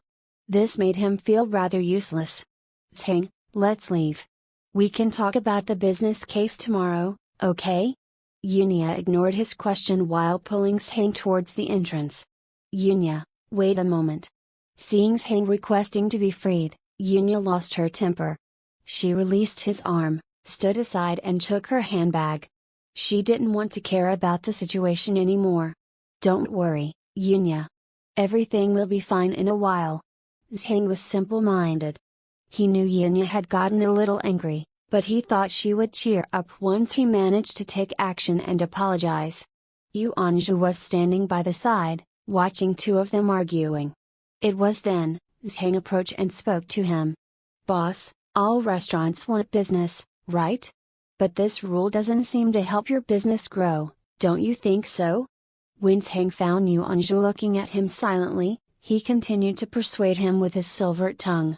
This made him feel rather useless. "Zhang, let's leave. We can talk about the business case tomorrow, okay?" Yunya ignored his question while pulling Zhang towards the entrance. "Yunya, wait a moment." Seeing Zhang requesting to be freed, Yunya lost her temper. She released his arm, stood aside and took her handbag. She didn't want to care about the situation anymore. "Don't worry, Yunya. Everything will be fine in a while." Zhang was simple-minded. He knew Yunya had gotten a little angry, but he thought she would cheer up once he managed to take action and apologize. Yu Anzhu was standing by the side, watching 2 of them arguing. It was then, Zhang approached and spoke to him. "Boss, all restaurants want business, right? But this rule doesn't seem to help your business grow, don't you think so?" When Zhang found Yu Anzhu looking at him silently, he continued to persuade him with his silver tongue.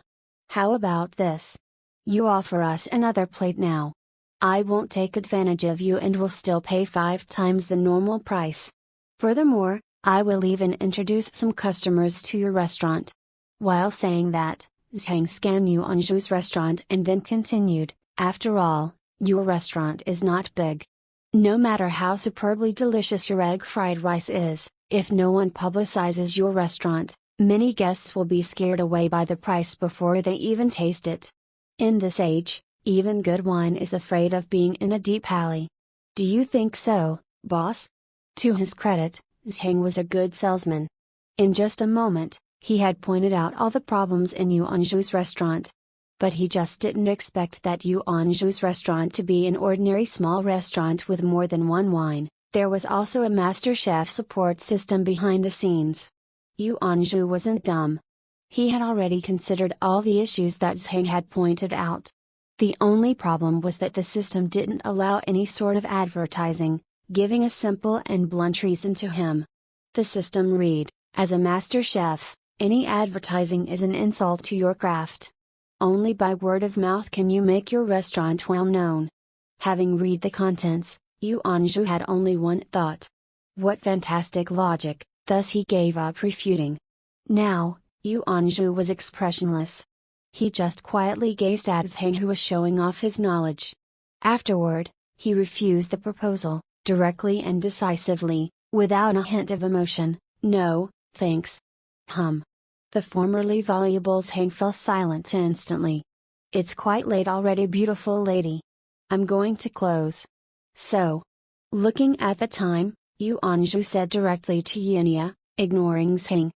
"How about this? You offer us another plate now. I won't take advantage of you and will still pay 5 times the normal price. Furthermore, I will even introduce some customers to your restaurant." While saying that, Zhang scanned Yu Anzhu's restaurant and then continued, "After all, your restaurant is not big. No matter how superbly delicious your egg fried rice is, if no one publicizes your restaurant, many guests will be scared away by the price before they even taste it. In this age, even good wine is afraid of being in a deep alley. Do you think so, boss?" To his credit, Zhang was a good salesman. In just a moment, he had pointed out all the problems in Yu Anzhu's restaurant. But he just didn't expect that Yu Anzhu's restaurant to be an ordinary small restaurant with more than one wine. There was also a master chef support system behind the scenes. Yu Anzhu wasn't dumb. He had already considered all the issues that Zhang had pointed out. The only problem was that the system didn't allow any sort of advertising, giving a simple and blunt reason to him. The system read, "As a master chef, any advertising is an insult to your craft. Only by word of mouth can you make your restaurant well known." Having read the contents, Yu Anzhu had only one thought. What fantastic logic, thus he gave up refuting. Now, Yu Anzhu was expressionless. He just quietly gazed at Zhang, who was showing off his knowledge. Afterward, he refused the proposal, directly and decisively, without a hint of emotion. "No, thanks." The formerly voluble Zhang fell silent instantly. "It's quite late already, beautiful lady. I'm going to close. So." Looking at the time, Yu Anzhu said directly to Yunya, ignoring Zhang.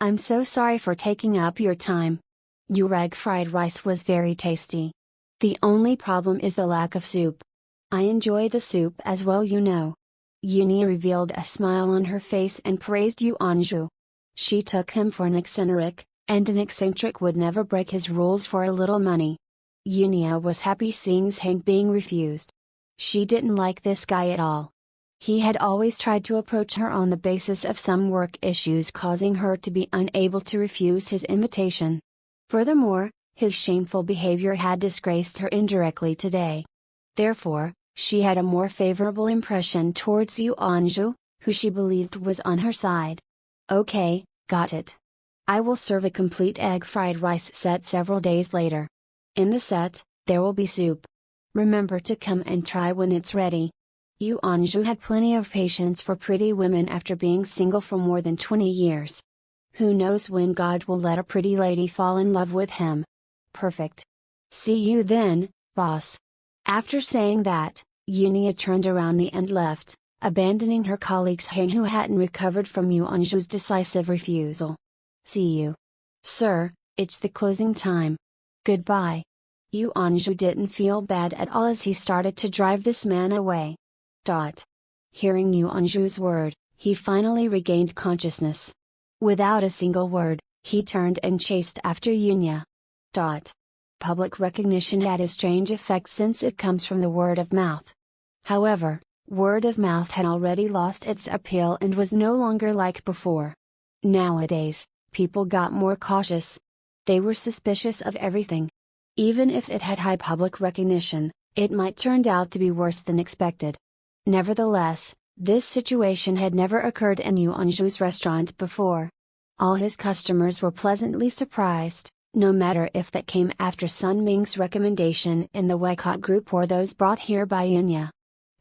"I'm so sorry for taking up your time. Your egg fried rice was very tasty. The only problem is the lack of soup. I enjoy the soup as well, you know." Yunya revealed a smile on her face and praised Yu Anzhu. She took him for an eccentric, and an eccentric would never break his rules for a little money. Yunya was happy seeing Zhang being refused. She didn't like this guy at all. He had always tried to approach her on the basis of some work issues, causing her to be unable to refuse his invitation. Furthermore, his shameful behavior had disgraced her indirectly today. Therefore, she had a more favorable impression towards Yu Anzhu, who she believed was on her side. "Okay, got it. I will serve a complete egg fried rice set several days later. In the set, there will be soup. Remember to come and try when it's ready. Yu Anju had plenty of patience for pretty women after being single for more than 20 years. Who knows when God will let a pretty lady fall in love with him? Perfect. See you then, boss. After saying that, Yunia turned around and left, abandoning her colleagues who hadn't recovered from Yu Anju's decisive refusal. See you. Sir, it's the closing time. Goodbye. Yu Anju didn't feel bad at all as he started to drive this man away. Hearing Yu Anju's word, he finally regained consciousness. Without a single word, he turned and chased after Yunya. Public recognition had a strange effect since it comes from the word of mouth. However, word of mouth had already lost its appeal and was no longer like before. Nowadays, people got more cautious. They were suspicious of everything. Even if it had high public recognition, it might turn out to be worse than expected. Nevertheless, this situation had never occurred in Yu Anju's restaurant before. All his customers were pleasantly surprised, no matter if that came after Sun Ming's recommendation in the Waicot group or those brought here by Yunya.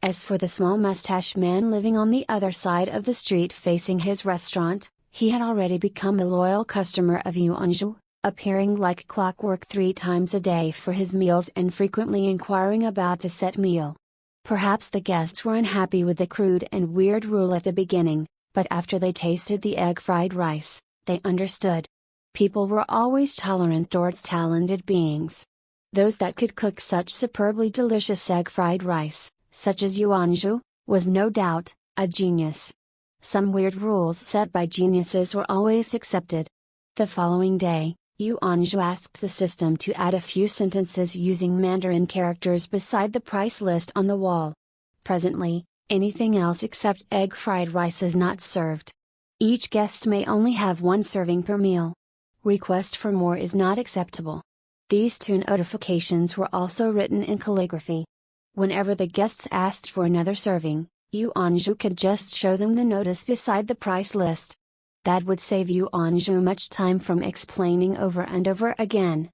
As for the small mustache man living on the other side of the street facing his restaurant, he had already become a loyal customer of Yu Anju, appearing like clockwork 3 times a day for his meals and frequently inquiring about the set meal. Perhaps the guests were unhappy with the crude and weird rule at the beginning, but after they tasted the egg fried rice, they understood. People were always tolerant towards talented beings. Those that could cook such superbly delicious egg fried rice, such as Yu Anju, was no doubt a genius. Some weird rules set by geniuses were always accepted. The following day, Yu Anju asked the system to add a few sentences using Mandarin characters beside the price list on the wall. Presently, anything else except egg fried rice is not served. Each guest may only have 1 serving per meal. Request for more is not acceptable. These 2 notifications were also written in calligraphy. Whenever the guests asked for another serving, Yu Anju could just show them the notice beside the price list. That would save Yu Anju much time from explaining over and over again.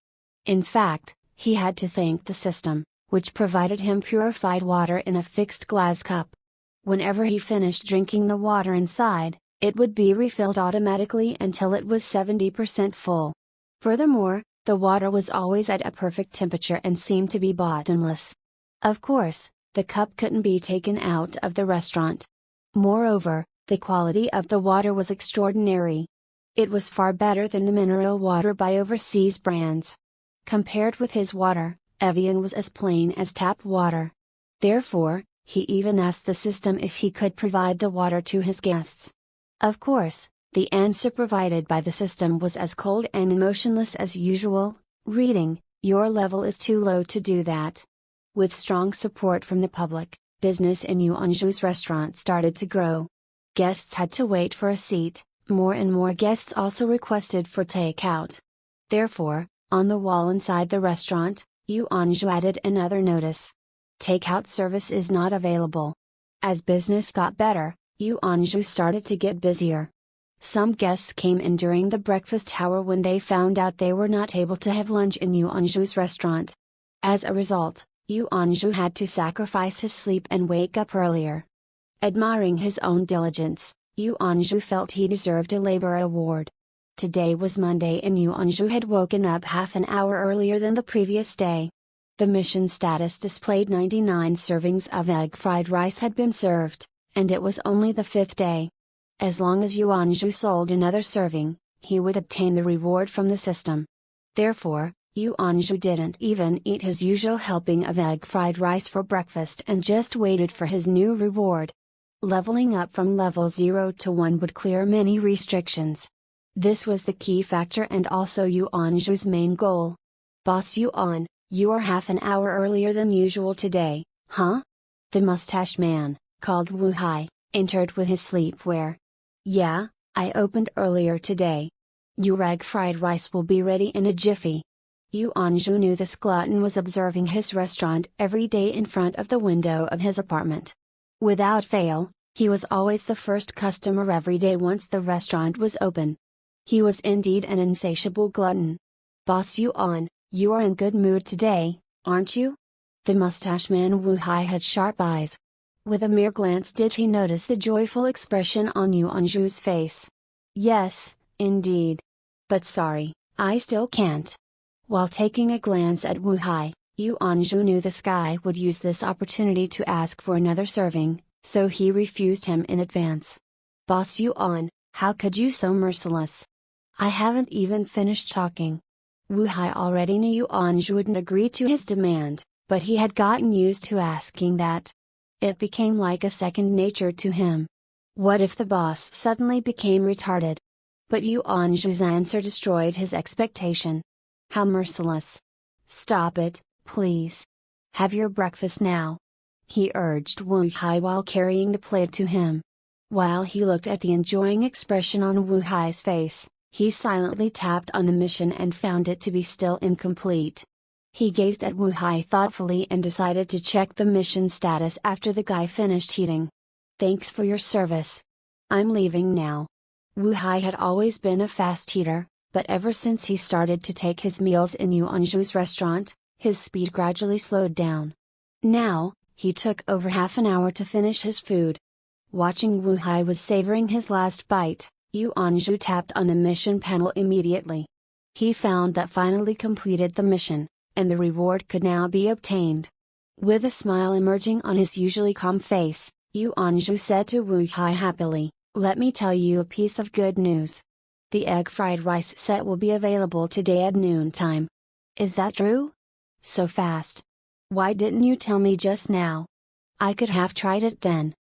In fact, he had to thank the system, which provided him purified water in a fixed glass cup. Whenever he finished drinking the water inside, it would be refilled automatically until it was 70% full. Furthermore, the water was always at a perfect temperature and seemed to be bottomless. Of course, the cup couldn't be taken out of the restaurant. Moreover, the quality of the water was extraordinary. It was far better than the mineral water by overseas brands. Compared with his water, Evian was as plain as tap water. Therefore, he even asked the system if he could provide the water to his guests. Of course, the answer provided by the system was as cold and emotionless as usual, reading, "Your level is too low to do that." With strong support from the public, business in Yu Anju's restaurant started to grow. Guests had to wait for a seat, more and more guests also requested for takeout. Therefore, on the wall inside the restaurant, Yu Anju added another notice. Takeout service is not available. As business got better, Yu Anju started to get busier. Some guests came in during the breakfast hour when they found out they were not able to have lunch in Yu Anju's restaurant. As a result, Yu Anju had to sacrifice his sleep and wake up earlier. Admiring his own diligence, Yu Anju felt he deserved a labor award. Today was Monday and Yu Anju had woken up half an hour earlier than the previous day. The mission status displayed 99 servings of egg fried rice had been served, and it was only the 5th day. As long as Yu Anju sold another serving, he would obtain the reward from the system. Therefore, Yu Anju didn't even eat his usual helping of egg fried rice for breakfast and just waited for his new reward. Leveling up from level 0 to 1 would clear many restrictions. This was the key factor and also Yu Anju's main goal. "Boss Yuan, you are half an hour earlier than usual today, huh?" The mustache man, called Wu Hai, entered with his sleepwear. "Yeah, I opened earlier today. Your egg fried rice will be ready in a jiffy." Yu Anju knew this glutton was observing his restaurant every day in front of the window of his apartment. Without fail, he was always the first customer every day once the restaurant was open. He was indeed an insatiable glutton. "Boss Yuan, you are in good mood today, aren't you?" The mustache man Wu Hai had sharp eyes. With a mere glance did he notice the joyful expression on Yuan Zhu's face. "Yes, indeed. But sorry, I still can't." While taking a glance at Wu Hai, Yuan Zhu knew this guy would use this opportunity to ask for another serving, so he refused him in advance. "Boss Yuan, how could you so merciless? I haven't even finished talking." Wu Hai already knew Yuan Zhu wouldn't agree to his demand, but he had gotten used to asking that. It became like a second nature to him. What if the boss suddenly became retarded? But Yuan Zhu's answer destroyed his expectation. "How merciless? Stop it, please. Have your breakfast now," he urged Wu Hai while carrying the plate to him. While he looked at the enjoying expression on Wu Hai's face, he silently tapped on the mission and found it to be still incomplete. He gazed at Wu Hai thoughtfully and decided to check the mission status after the guy finished eating. "Thanks for your service. I'm leaving now." Wu Hai had always been a fast eater, but ever since he started to take his meals in Yuan Zhu's restaurant, his speed gradually slowed down. Now, he took over half an hour to finish his food. Watching Wu Hai was savoring his last bite, Yuan Zhu tapped on the mission panel immediately. He found that finally completed the mission, and the reward could now be obtained. With a smile emerging on his usually calm face, Yuan Zhu said to Wu Hai happily, "Let me tell you a piece of good news. The egg fried rice set will be available today at noontime." "Is that true? So fast? Why didn't you tell me just now? I could have tried it then."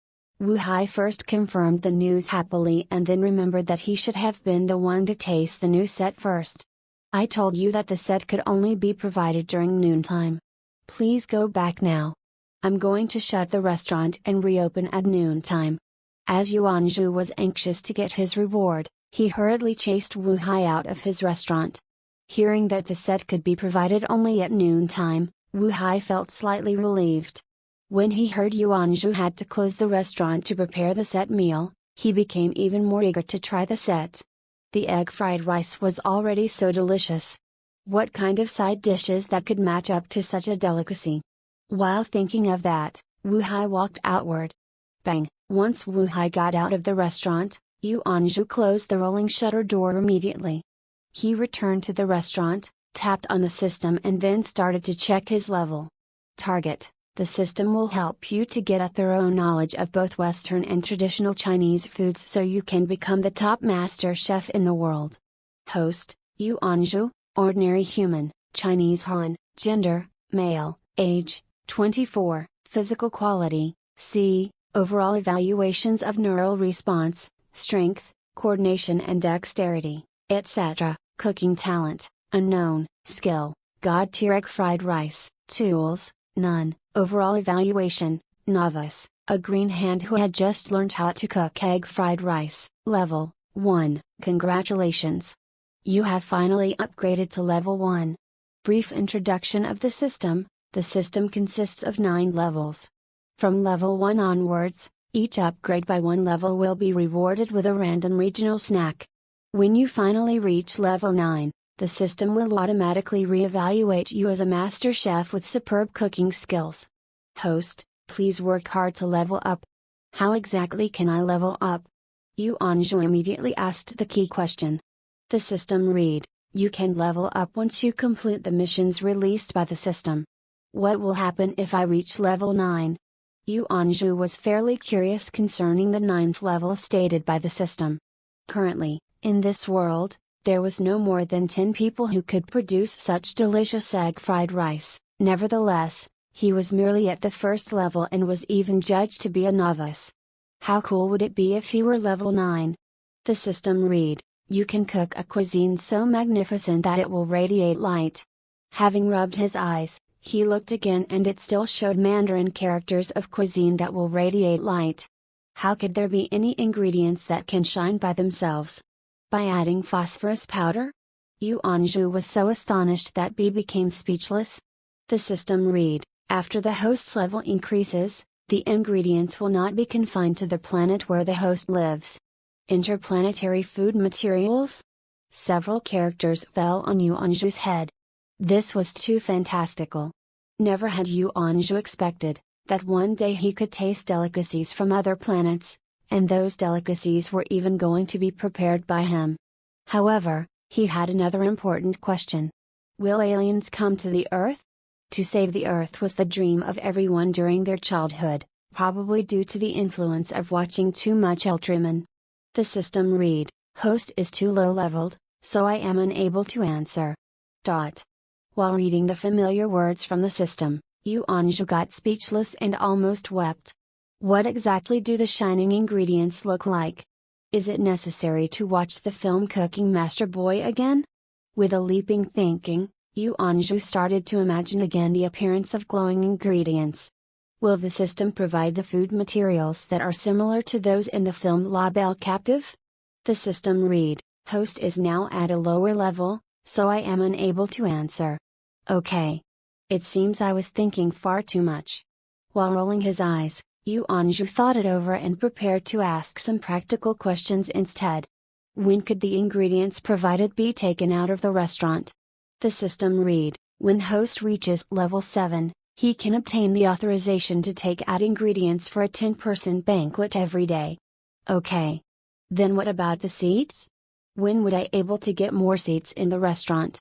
Wu Hai first confirmed the news happily and then remembered that he should have been the one to taste the new set first. "I told you that the set could only be provided during noontime. Please go back now. I'm going to shut the restaurant and reopen at noontime." As Yuan Zhu was anxious to get his reward, he hurriedly chased Wu Hai out of his restaurant. Hearing that the set could be provided only at noontime, Wu Hai felt slightly relieved. When he heard Yuan Zhu had to close the restaurant to prepare the set meal, he became even more eager to try the set. The egg fried rice was already so delicious. What kind of side dishes that could match up to such a delicacy? While thinking of that, Wu Hai walked outward. Bang! Once Wu Hai got out of the restaurant, Yuan Zhu closed the rolling shutter door immediately. He returned to the restaurant, tapped on the system and then started to check his level. Target: the system will help you to get a thorough knowledge of both Western and traditional Chinese foods so you can become the top master chef in the world. Host: Yuan Zhu, ordinary human, Chinese Han, gender, male, age, 24, physical quality, C, overall evaluations of neural response, strength, coordination and dexterity, etc., cooking talent, unknown, skill, God tier egg fried rice, tools, none, overall evaluation, novice, a green hand who had just learned how to cook egg fried rice, level 1, congratulations. You have finally upgraded to level 1. Brief introduction of the system: the system consists of 9 levels. From level 1 onwards, each upgrade by 1 level will be rewarded with a random regional snack. When you finally reach level 9, the system will automatically re-evaluate you as a master chef with superb cooking skills. Host: please work hard to level up. How exactly can I level up? Yuan Zhu immediately asked the key question. The system read: you can level up once you complete the missions released by the system. What will happen if I reach level 9? Yuan Zhu was fairly curious concerning the 9th level stated by the system. Currently, in this world, there was no more than 10 people who could produce such delicious egg fried rice. Nevertheless, he was merely at the 1st level and was even judged to be a novice. How cool would it be if he were level 9? The system read: you can cook a cuisine so magnificent that it will radiate light. Having rubbed his eyes, he looked again and it still showed Mandarin characters of cuisine that will radiate light. How could there be any ingredients that can shine by themselves? By adding phosphorus powder? Yuan Zhu was so astonished that he became speechless. The system read: after the host's level increases, the ingredients will not be confined to the planet where the host lives. Interplanetary food materials? Several characters fell on Yu Anju's head. This was too fantastical. Never had Yu Anju expected that one day he could taste delicacies from other planets, and those delicacies were even going to be prepared by him. However, he had another important question. Will aliens come to the Earth? To save the Earth was the dream of everyone during their childhood, probably due to the influence of watching too much Ultraman. The system read, "Host is too low-leveled, so I am unable to answer." While reading the familiar words from the system, Yu Anju got speechless and almost wept. What exactly do the shining ingredients look like? Is it necessary to watch the film Cooking Master Boy again? With a leaping thinking, Yu Anju started to imagine again the appearance of glowing ingredients. Will the system provide the food materials that are similar to those in the film La Belle Captive? The system read, "Host is now at a lower level, so I am unable to answer." Okay. It seems I was thinking far too much. While rolling his eyes, Yu Anju thought it over and prepared to ask some practical questions instead. When could the ingredients provided be taken out of the restaurant? The system read, "When host reaches level 7, he can obtain the authorization to take out ingredients for a 10-person banquet every day." Okay. Then what about the seats? When would I able to get more seats in the restaurant?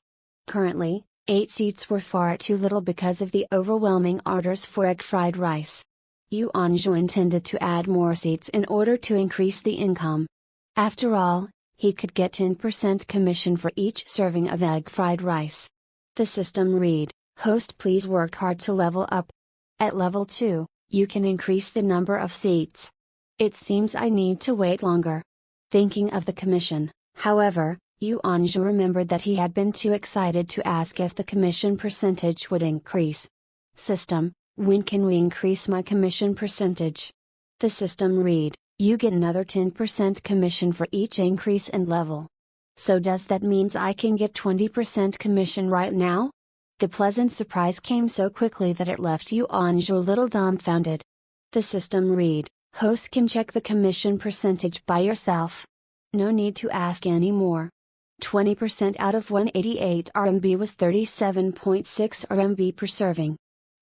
Currently, 8 seats were far too little because of the overwhelming orders for egg fried rice. Yu Anju intended to add more seats in order to increase the income. After all, he could get 10% commission for each serving of egg fried rice. The system read, "Host, please work hard to level up. At level 2, you can increase the number of seats." It seems I need to wait longer. Thinking of the commission, however, Yu Anju remembered that he had been too excited to ask if the commission percentage would increase. System, when can we increase my commission percentage? The system read, "You get another 10% commission for each increase in level." So does that means I can get 20% commission right now? The pleasant surprise came so quickly that it left Yu Anju a little dumbfounded. The system read, "Host can check the commission percentage by yourself. No need to ask any more." 20% out of 188 RMB was 37.6 RMB per serving.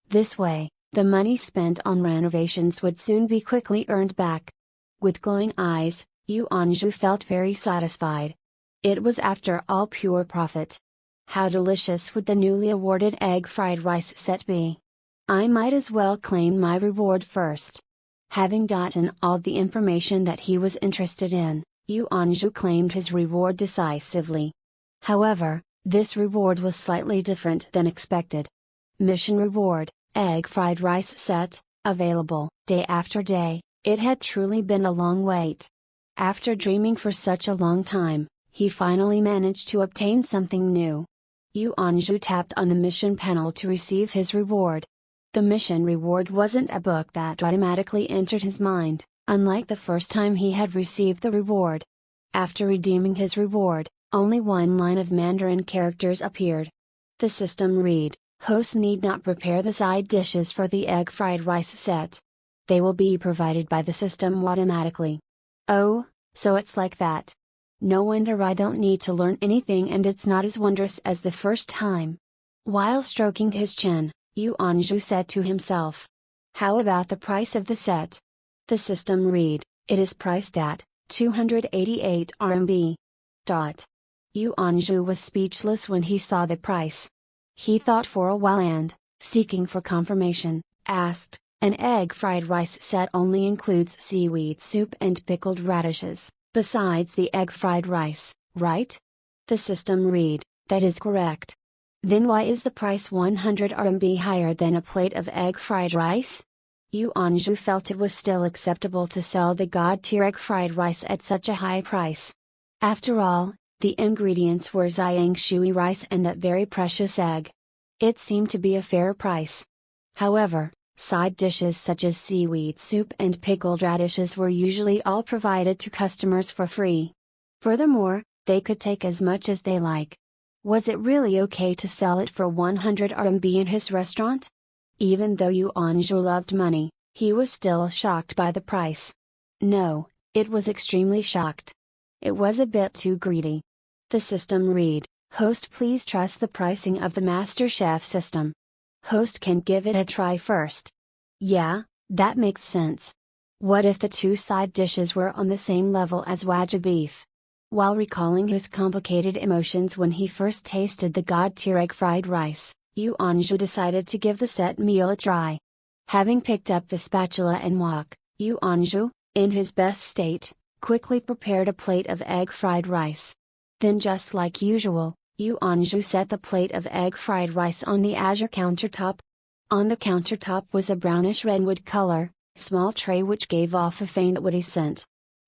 This way, the money spent on renovations would soon be quickly earned back. With glowing eyes, Yu Anju felt very satisfied. It was after all pure profit. How delicious would the newly awarded egg fried rice set be? I might as well claim my reward first. Having gotten all the information that he was interested in, Yu Anju claimed his reward decisively. However, this reward was slightly different than expected. Mission reward, egg fried rice set, available day after day. It had truly been a long wait. After dreaming for such a long time, he finally managed to obtain something new. Yu Anju tapped on the mission panel to receive his reward. The mission reward wasn't a book that automatically entered his mind, unlike the first time he had received the reward. After redeeming his reward, only one line of Mandarin characters appeared. The system read, "Hosts need not prepare the side dishes for the egg fried rice set. They will be provided by the system automatically." Oh, so it's like that. No wonder I don't need to learn anything and it's not as wondrous as the first time. While stroking his chin, Yu Anju said to himself. How about the price of the set? The system read, "It is priced at 288 RMB." Yu Anju was speechless when he saw the price. He thought for a while and, seeking for confirmation, asked, "An egg fried rice set only includes seaweed soup and pickled radishes, besides the egg fried rice, right?" The system read, "That is correct." Then why is the price 100 RMB higher than a plate of egg fried rice? Yu Anju felt it was still acceptable to sell the god-tier egg fried rice at such a high price. After all, the ingredients were Ziyang Shui rice and that very precious egg. It seemed to be a fair price. However, side dishes such as seaweed soup and pickled radishes were usually all provided to customers for free. Furthermore, they could take as much as they like. Was it really okay to sell it for 100 RMB in his restaurant? Even though Yu Anju loved money, he was still shocked by the price. No, it was extremely shocked. It was a bit too greedy. The system read, "Host, please trust the pricing of the Master Chef system. Host can give it a try first." Yeah, that makes sense. What if the two side dishes were on the same level as Wagyu beef? While recalling his complicated emotions when he first tasted the god-tier egg fried rice, Yu Anju decided to give the set meal a try. Having picked up the spatula and wok, Yu Anju, in his best state, quickly prepared a plate of egg fried rice. Then, just like usual, Yu Anju set the plate of egg fried rice on the azure countertop. On the countertop was a brownish redwood color, small tray which gave off a faint woody scent.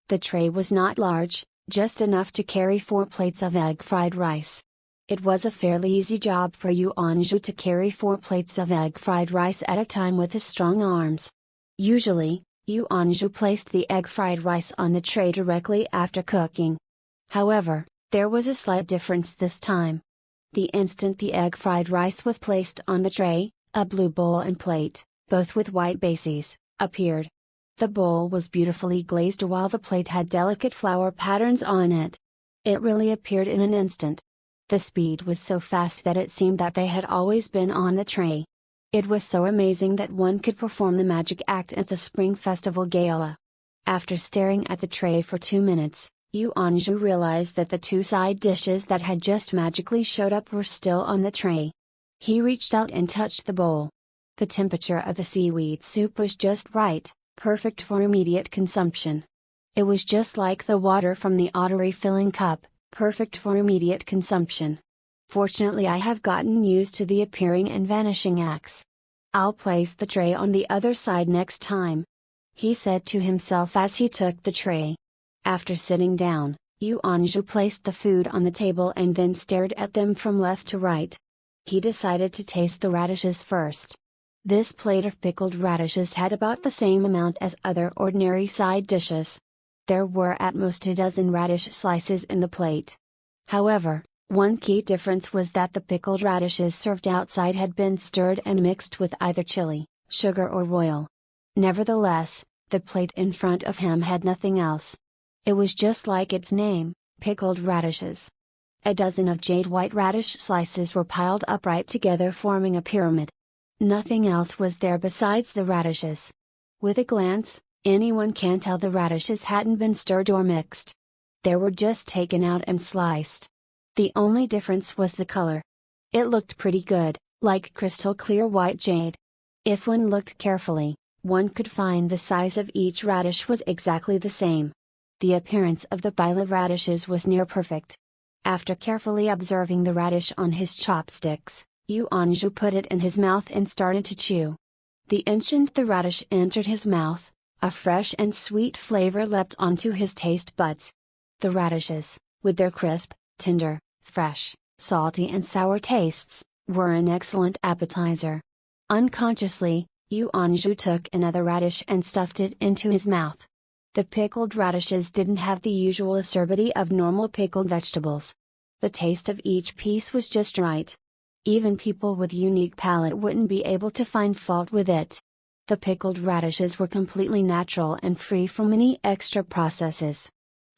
The tray was not large, just enough to carry 4 plates of egg fried rice. It was a fairly easy job for Yu Anju to carry 4 plates of egg fried rice at a time with his strong arms. Usually, Yu Anju placed the egg fried rice on the tray directly after cooking. However, there was a slight difference this time. The instant the egg fried rice was placed on the tray, a blue bowl and plate, both with white bases, appeared. The bowl was beautifully glazed while the plate had delicate flower patterns on it. It really appeared in an instant. The speed was so fast that it seemed that they had always been on the tray. It was so amazing that one could perform the magic act at the Spring Festival Gala. After staring at the tray for 2 minutes, Yu Anju realized that the 2 side dishes that had just magically showed up were still on the tray. He reached out and touched the bowl. The temperature of the seaweed soup was just right, perfect for immediate consumption. It was just like the water from the auto refilling cup, perfect for immediate consumption. Fortunately, I have gotten used to the appearing and vanishing acts. I'll place the tray on the other side next time, he said to himself as he took the tray. After sitting down, Yu Anju placed the food on the table and then stared at them from left to right. He decided to taste the radishes first. This plate of pickled radishes had about the same amount as other ordinary side dishes. There were at most a dozen radish slices in the plate. However, one key difference was that the pickled radishes served outside had been stirred and mixed with either chili, sugar or oil. Nevertheless, the plate in front of him had nothing else. It was just like its name, pickled radishes. A dozen of jade white radish slices were piled upright together forming a pyramid. Nothing else was there besides the radishes. With a glance, anyone can tell the radishes hadn't been stirred or mixed. They were just taken out and sliced. The only difference was the color. It looked pretty good, like crystal clear white jade. If one looked carefully, one could find the size of each radish was exactly the same. The appearance of the pile of radishes was near perfect. After carefully observing the radish on his chopsticks, Yu Anju put it in his mouth and started to chew. The instant the radish entered his mouth, a fresh and sweet flavor leapt onto his taste buds. The radishes, with their crisp, tender, fresh, salty and sour tastes, were an excellent appetizer. Unconsciously, Yu Anju took another radish and stuffed it into his mouth. The pickled radishes didn't have the usual acerbity of normal pickled vegetables. The taste of each piece was just right. Even people with unique palate wouldn't be able to find fault with it. The pickled radishes were completely natural and free from any extra processes.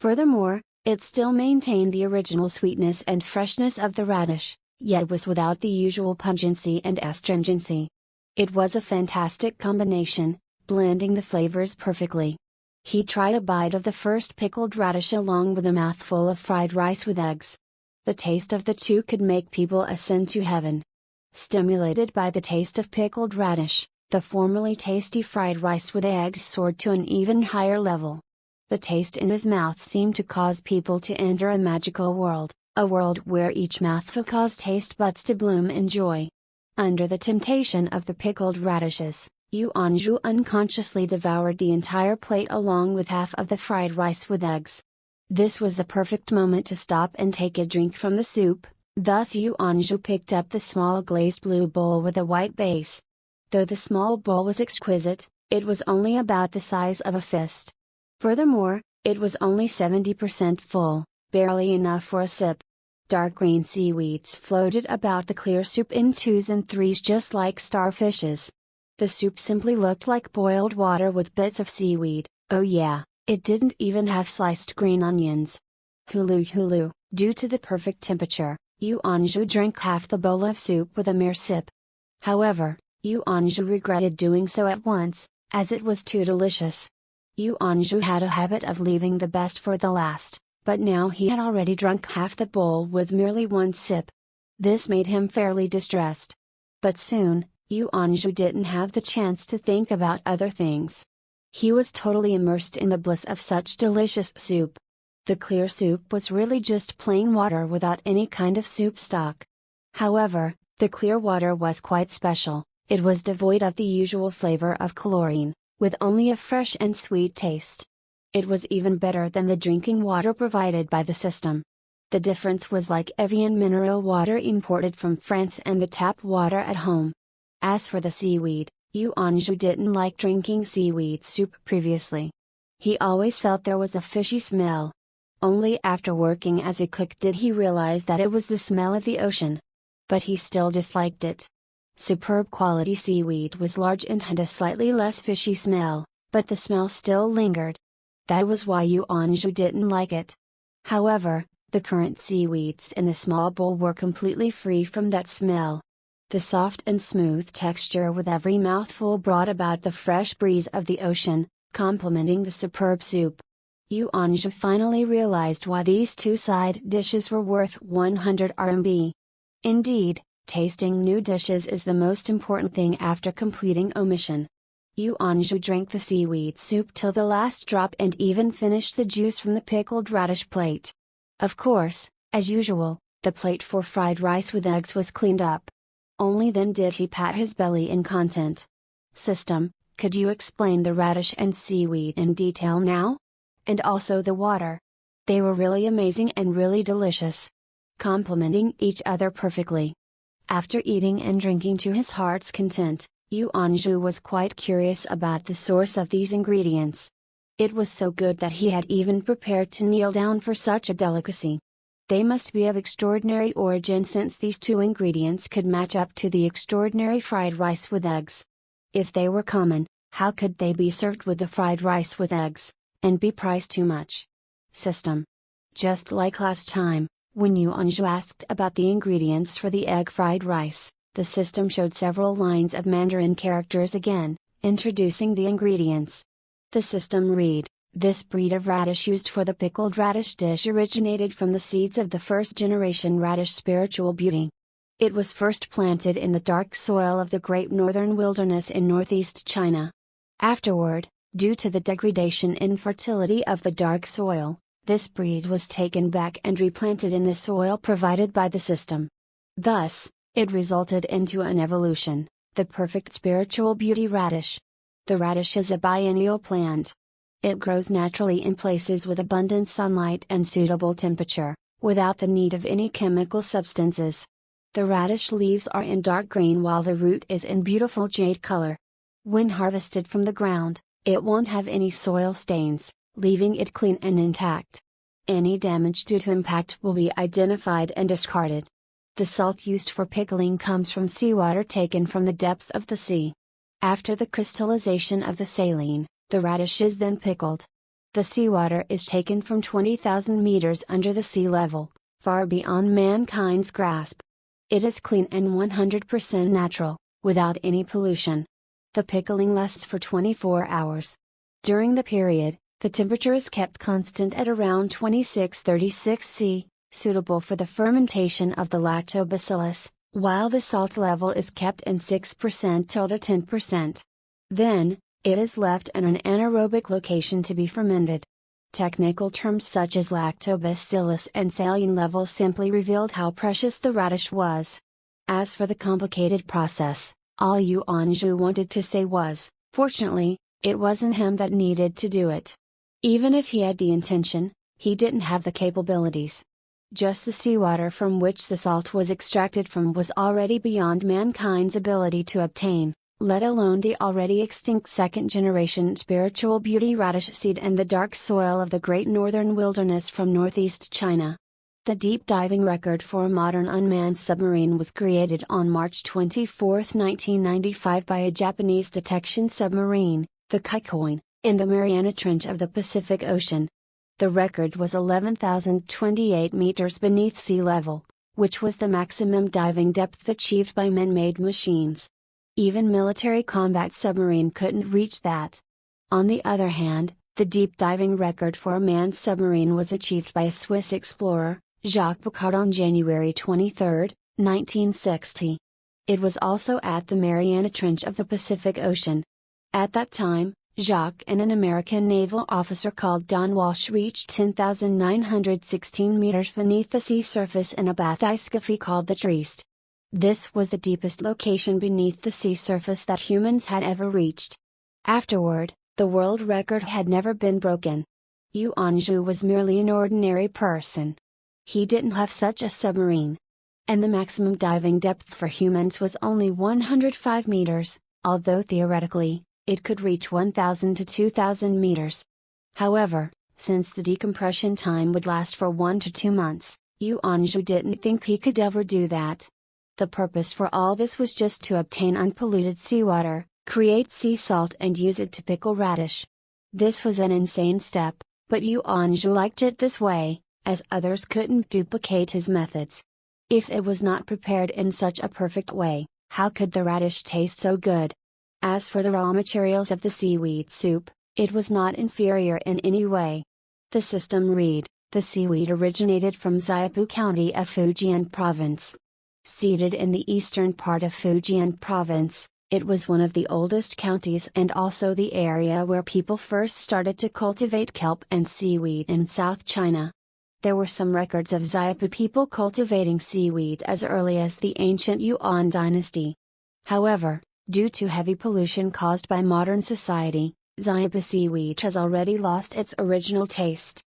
Furthermore, it still maintained the original sweetness and freshness of the radish, yet was without the usual pungency and astringency. It was a fantastic combination, blending the flavors perfectly. He tried a bite of the first pickled radish along with a mouthful of fried rice with eggs. The taste of the two could make people ascend to heaven. Stimulated by the taste of pickled radish, the formerly tasty fried rice with eggs soared to an even higher level. The taste in his mouth seemed to cause people to enter a magical world, a world where each mouthful caused taste buds to bloom in joy. Under the temptation of the pickled radishes, Yu Anju unconsciously devoured the entire plate along with half of the fried rice with eggs. This was the perfect moment to stop and take a drink from the soup, thus Yu Anju picked up the small glazed blue bowl with a white base. Though the small bowl was exquisite, it was only about the size of a fist. Furthermore, it was only 70% full, barely enough for a sip. Dark green seaweeds floated about the clear soup in 2s and 3s just like starfishes. The soup simply looked like boiled water with bits of seaweed. Oh yeah, it didn't even have sliced green onions. Hulu Hulu, due to the perfect temperature, Yu Anju drank half the bowl of soup with a mere sip. However, Yu Anju regretted doing so at once, as it was too delicious. Yu Anju had a habit of leaving the best for the last, but now he had already drunk half the bowl with merely one sip. This made him fairly distressed. But soon, Yu Anju didn't have the chance to think about other things. He was totally immersed in the bliss of such delicious soup. The clear soup was really just plain water without any kind of soup stock. However, the clear water was quite special. It was devoid of the usual flavor of chlorine, with only a fresh and sweet taste. It was even better than the drinking water provided by the system. The difference was like Evian mineral water imported from France and the tap water at home. As for the seaweed, Yu Anju didn't like drinking seaweed soup previously. He always felt there was a fishy smell. Only after working as a cook did he realize that it was the smell of the ocean. But he still disliked it. Superb quality seaweed was large and had a slightly less fishy smell, but the smell still lingered. That was why Yu Anju didn't like it. However, the current seaweeds in the small bowl were completely free from that smell. The soft and smooth texture with every mouthful brought about the fresh breeze of the ocean, complementing the superb soup. Yu Anju finally realized why these two side dishes were worth 100 RMB. Indeed, tasting new dishes is the most important thing after completing omission. Yu Anju drank the seaweed soup till the last drop and even finished the juice from the pickled radish plate. Of course, as usual, the plate for fried rice with eggs was cleaned up. Only then did he pat his belly in content. System, could you explain the radish and seaweed in detail now? And also the water. They were really amazing and really delicious. Complementing each other perfectly. After eating and drinking to his heart's content, Yu Anju was quite curious about the source of these ingredients. It was so good that he had even prepared to kneel down for such a delicacy. They must be of extraordinary origin since these two ingredients could match up to the extraordinary fried rice with eggs. If they were common, how could they be served with the fried rice with eggs, and be priced too much? System. Just like last time, when Yu Anju asked about the ingredients for the egg fried rice, the system showed several lines of Mandarin characters again, introducing the ingredients. The system read, "This breed of radish used for the pickled radish dish originated from the seeds of the first-generation radish spiritual beauty. It was first planted in the dark soil of the great northern wilderness in northeast China. Afterward, due to the degradation and infertility of the dark soil, this breed was taken back and replanted in the soil provided by the system. Thus, it resulted into an evolution, the perfect spiritual beauty radish. The radish is a biennial plant. It grows naturally in places with abundant sunlight and suitable temperature, without the need of any chemical substances. The radish leaves are in dark green while the root is in beautiful jade color. When harvested from the ground, it won't have any soil stains, leaving it clean and intact. Any damage due to impact will be identified and discarded. The salt used for pickling comes from seawater taken from the depths of the sea. After the crystallization of the saline, the radish is then pickled. The seawater is taken from 20,000 meters under the sea level, far beyond mankind's grasp. It is clean and 100% natural, without any pollution. The pickling lasts for 24 hours. During the period, the temperature is kept constant at around 26-36 C, suitable for the fermentation of the lactobacillus, while the salt level is kept in 6% to 10%. Then, it is left in an anaerobic location to be fermented. Technical terms such as lactobacillus and saline level simply revealed how precious the radish was. As for the complicated process, all Yu Anju wanted to say was, fortunately, it wasn't him that needed to do it. Even if he had the intention, he didn't have the capabilities. Just the seawater from which the salt was extracted from was already beyond mankind's ability to obtain, let alone the already extinct second-generation spiritual beauty radish seed and the dark soil of the great northern wilderness from northeast China. The deep diving record for a modern unmanned submarine was created on March 24, 1995 by a Japanese detection submarine, the Kikoin, in the Mariana Trench of the Pacific Ocean. The record was 11,028 meters beneath sea level, which was the maximum diving depth achieved by man-made machines. Even military combat submarine couldn't reach that. On the other hand, the deep diving record for a manned submarine was achieved by a Swiss explorer, Jacques Piccard, on January 23, 1960. It was also at the Mariana Trench of the Pacific Ocean. At that time, Jacques and an American naval officer called Don Walsh reached 10,916 meters beneath the sea surface in a bathyscaphe called the Trieste. This was the deepest location beneath the sea surface that humans had ever reached. Afterward, the world record had never been broken. Yuan Zhu was merely an ordinary person. He didn't have such a submarine. And the maximum diving depth for humans was only 105 meters, although theoretically, it could reach 1,000 to 2,000 meters. However, since the decompression time would last for 1 to 2 months, Yuan Zhu didn't think he could ever do that. The purpose for all this was just to obtain unpolluted seawater, create sea salt and use it to pickle radish. This was an insane step, but Yuan Zhu liked it this way, as others couldn't duplicate his methods. If it was not prepared in such a perfect way, how could the radish taste so good? As for the raw materials of the seaweed soup, it was not inferior in any way. The system read: the seaweed originated from Xiapu County of Fujian Province. Seated in the eastern part of Fujian Province, it was one of the oldest counties and also the area where people first started to cultivate kelp and seaweed in South China. There were some records of Xiapu people cultivating seaweed as early as the ancient Yuan dynasty. However, due to heavy pollution caused by modern society, Xiapu seaweed has already lost its original taste.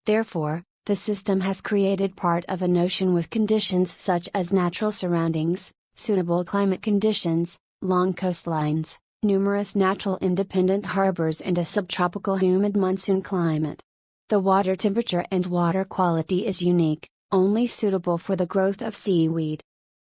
Therefore, the system has created part of an ocean with conditions such as natural surroundings, suitable climate conditions, long coastlines, numerous natural independent harbors and a subtropical humid monsoon climate. The water temperature and water quality is unique, only suitable for the growth of seaweed.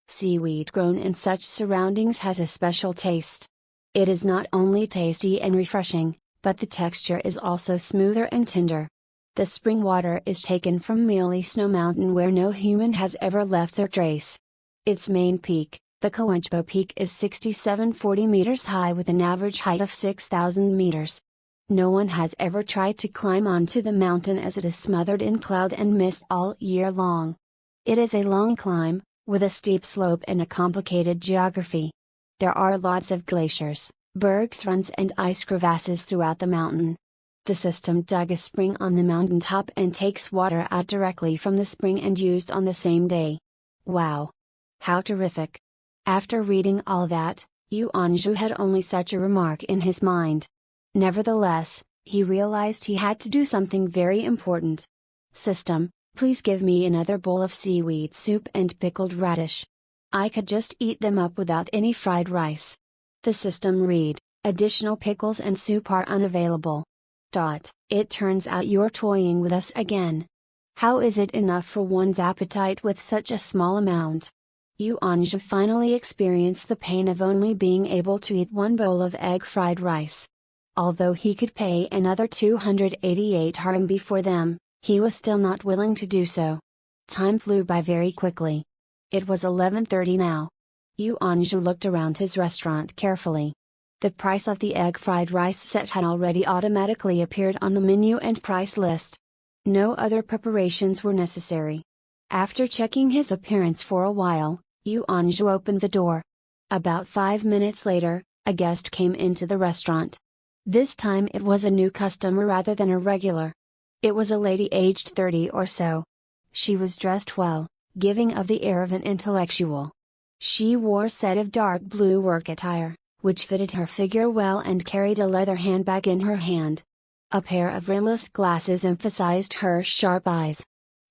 Seaweed grown in such surroundings has a special taste. It is not only tasty and refreshing, but the texture is also smoother and tender. The spring water is taken from Mealy Snow Mountain where no human has ever left their trace. Its main peak, the Kawenchpo Peak, is 6,740 meters high with an average height of 6,000 meters. No one has ever tried to climb onto the mountain as it is smothered in cloud and mist all year long. It is a long climb, with a steep slope and a complicated geography. There are lots of glaciers, bergs runs and ice crevasses throughout the mountain. The system dug a spring on the mountaintop and takes water out directly from the spring and used on the same day. Wow! How terrific! After reading all that, Yuan Zhu had only such a remark in his mind. Nevertheless, he realized he had to do something very important. System, please give me another bowl of seaweed soup and pickled radish. I could just eat them up without any fried rice. The system read: additional pickles and soup are unavailable. It turns out you're toying with us again. How is it enough for one's appetite with such a small amount? Yuan Zhu finally experienced the pain of only being able to eat one bowl of egg fried rice. Although he could pay another 288 RMB for them, he was still not willing to do so. Time flew by very quickly. It was 11:30 now. Yuan Zhu looked around his restaurant carefully. The price of the egg fried rice set had already automatically appeared on the menu and price list. No other preparations were necessary. After checking his appearance for a while, Yuan Zhu opened the door. About 5 minutes later, a guest came into the restaurant. This time it was a new customer rather than a regular. It was a lady aged 30 or so. She was dressed well, giving of the air of an intellectual. She wore a set of dark blue work attire, which fitted her figure well and carried a leather handbag in her hand. A pair of rimless glasses emphasized her sharp eyes.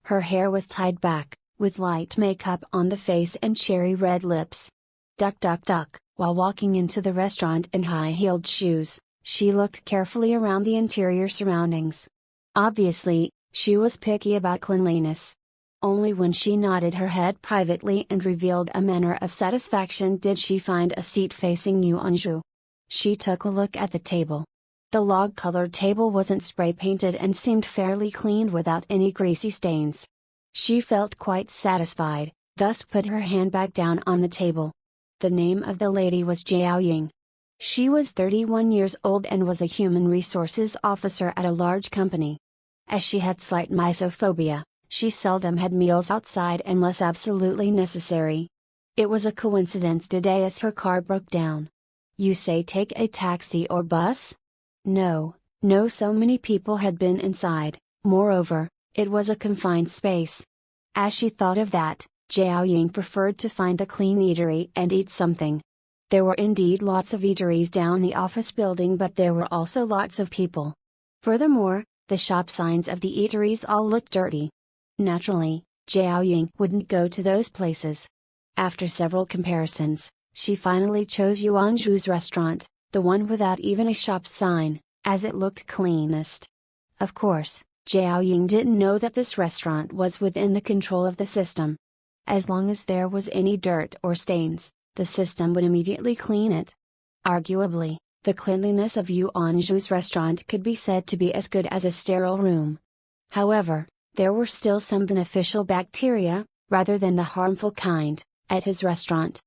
Her hair was tied back, with light makeup on the face and cherry red lips. While walking into the restaurant in high-heeled shoes, she looked carefully around the interior surroundings. Obviously, she was picky about cleanliness. Only when she nodded her head privately and revealed a manner of satisfaction did she find a seat facing Yuan Zhu. She took a look at the table. The log-colored table wasn't spray-painted and seemed fairly clean without any greasy stains. She felt quite satisfied, thus put her handbag down on the table. The name of the lady was Jiao Ying. She was 31 years old and was a human resources officer at a large company. As she had slight misophobia, she seldom had meals outside unless absolutely necessary. It was a coincidence today as her car broke down. You say take a taxi or bus? No, so many people had been inside, moreover, it was a confined space. As she thought of that, Jiao Ying preferred to find a clean eatery and eat something. There were indeed lots of eateries down the office building, but there were also lots of people. Furthermore, the shop signs of the eateries all looked dirty. Naturally, Jiao Ying wouldn't go to those places. After several comparisons, she finally chose Yuanzhu's restaurant, the one without even a shop sign, as it looked cleanest. Of course, Jiao Ying didn't know that this restaurant was within the control of the system. As long as there was any dirt or stains, the system would immediately clean it. Arguably, the cleanliness of Yuanzhu's restaurant could be said to be as good as a sterile room. However, there were still some beneficial bacteria, rather than the harmful kind, at his restaurant.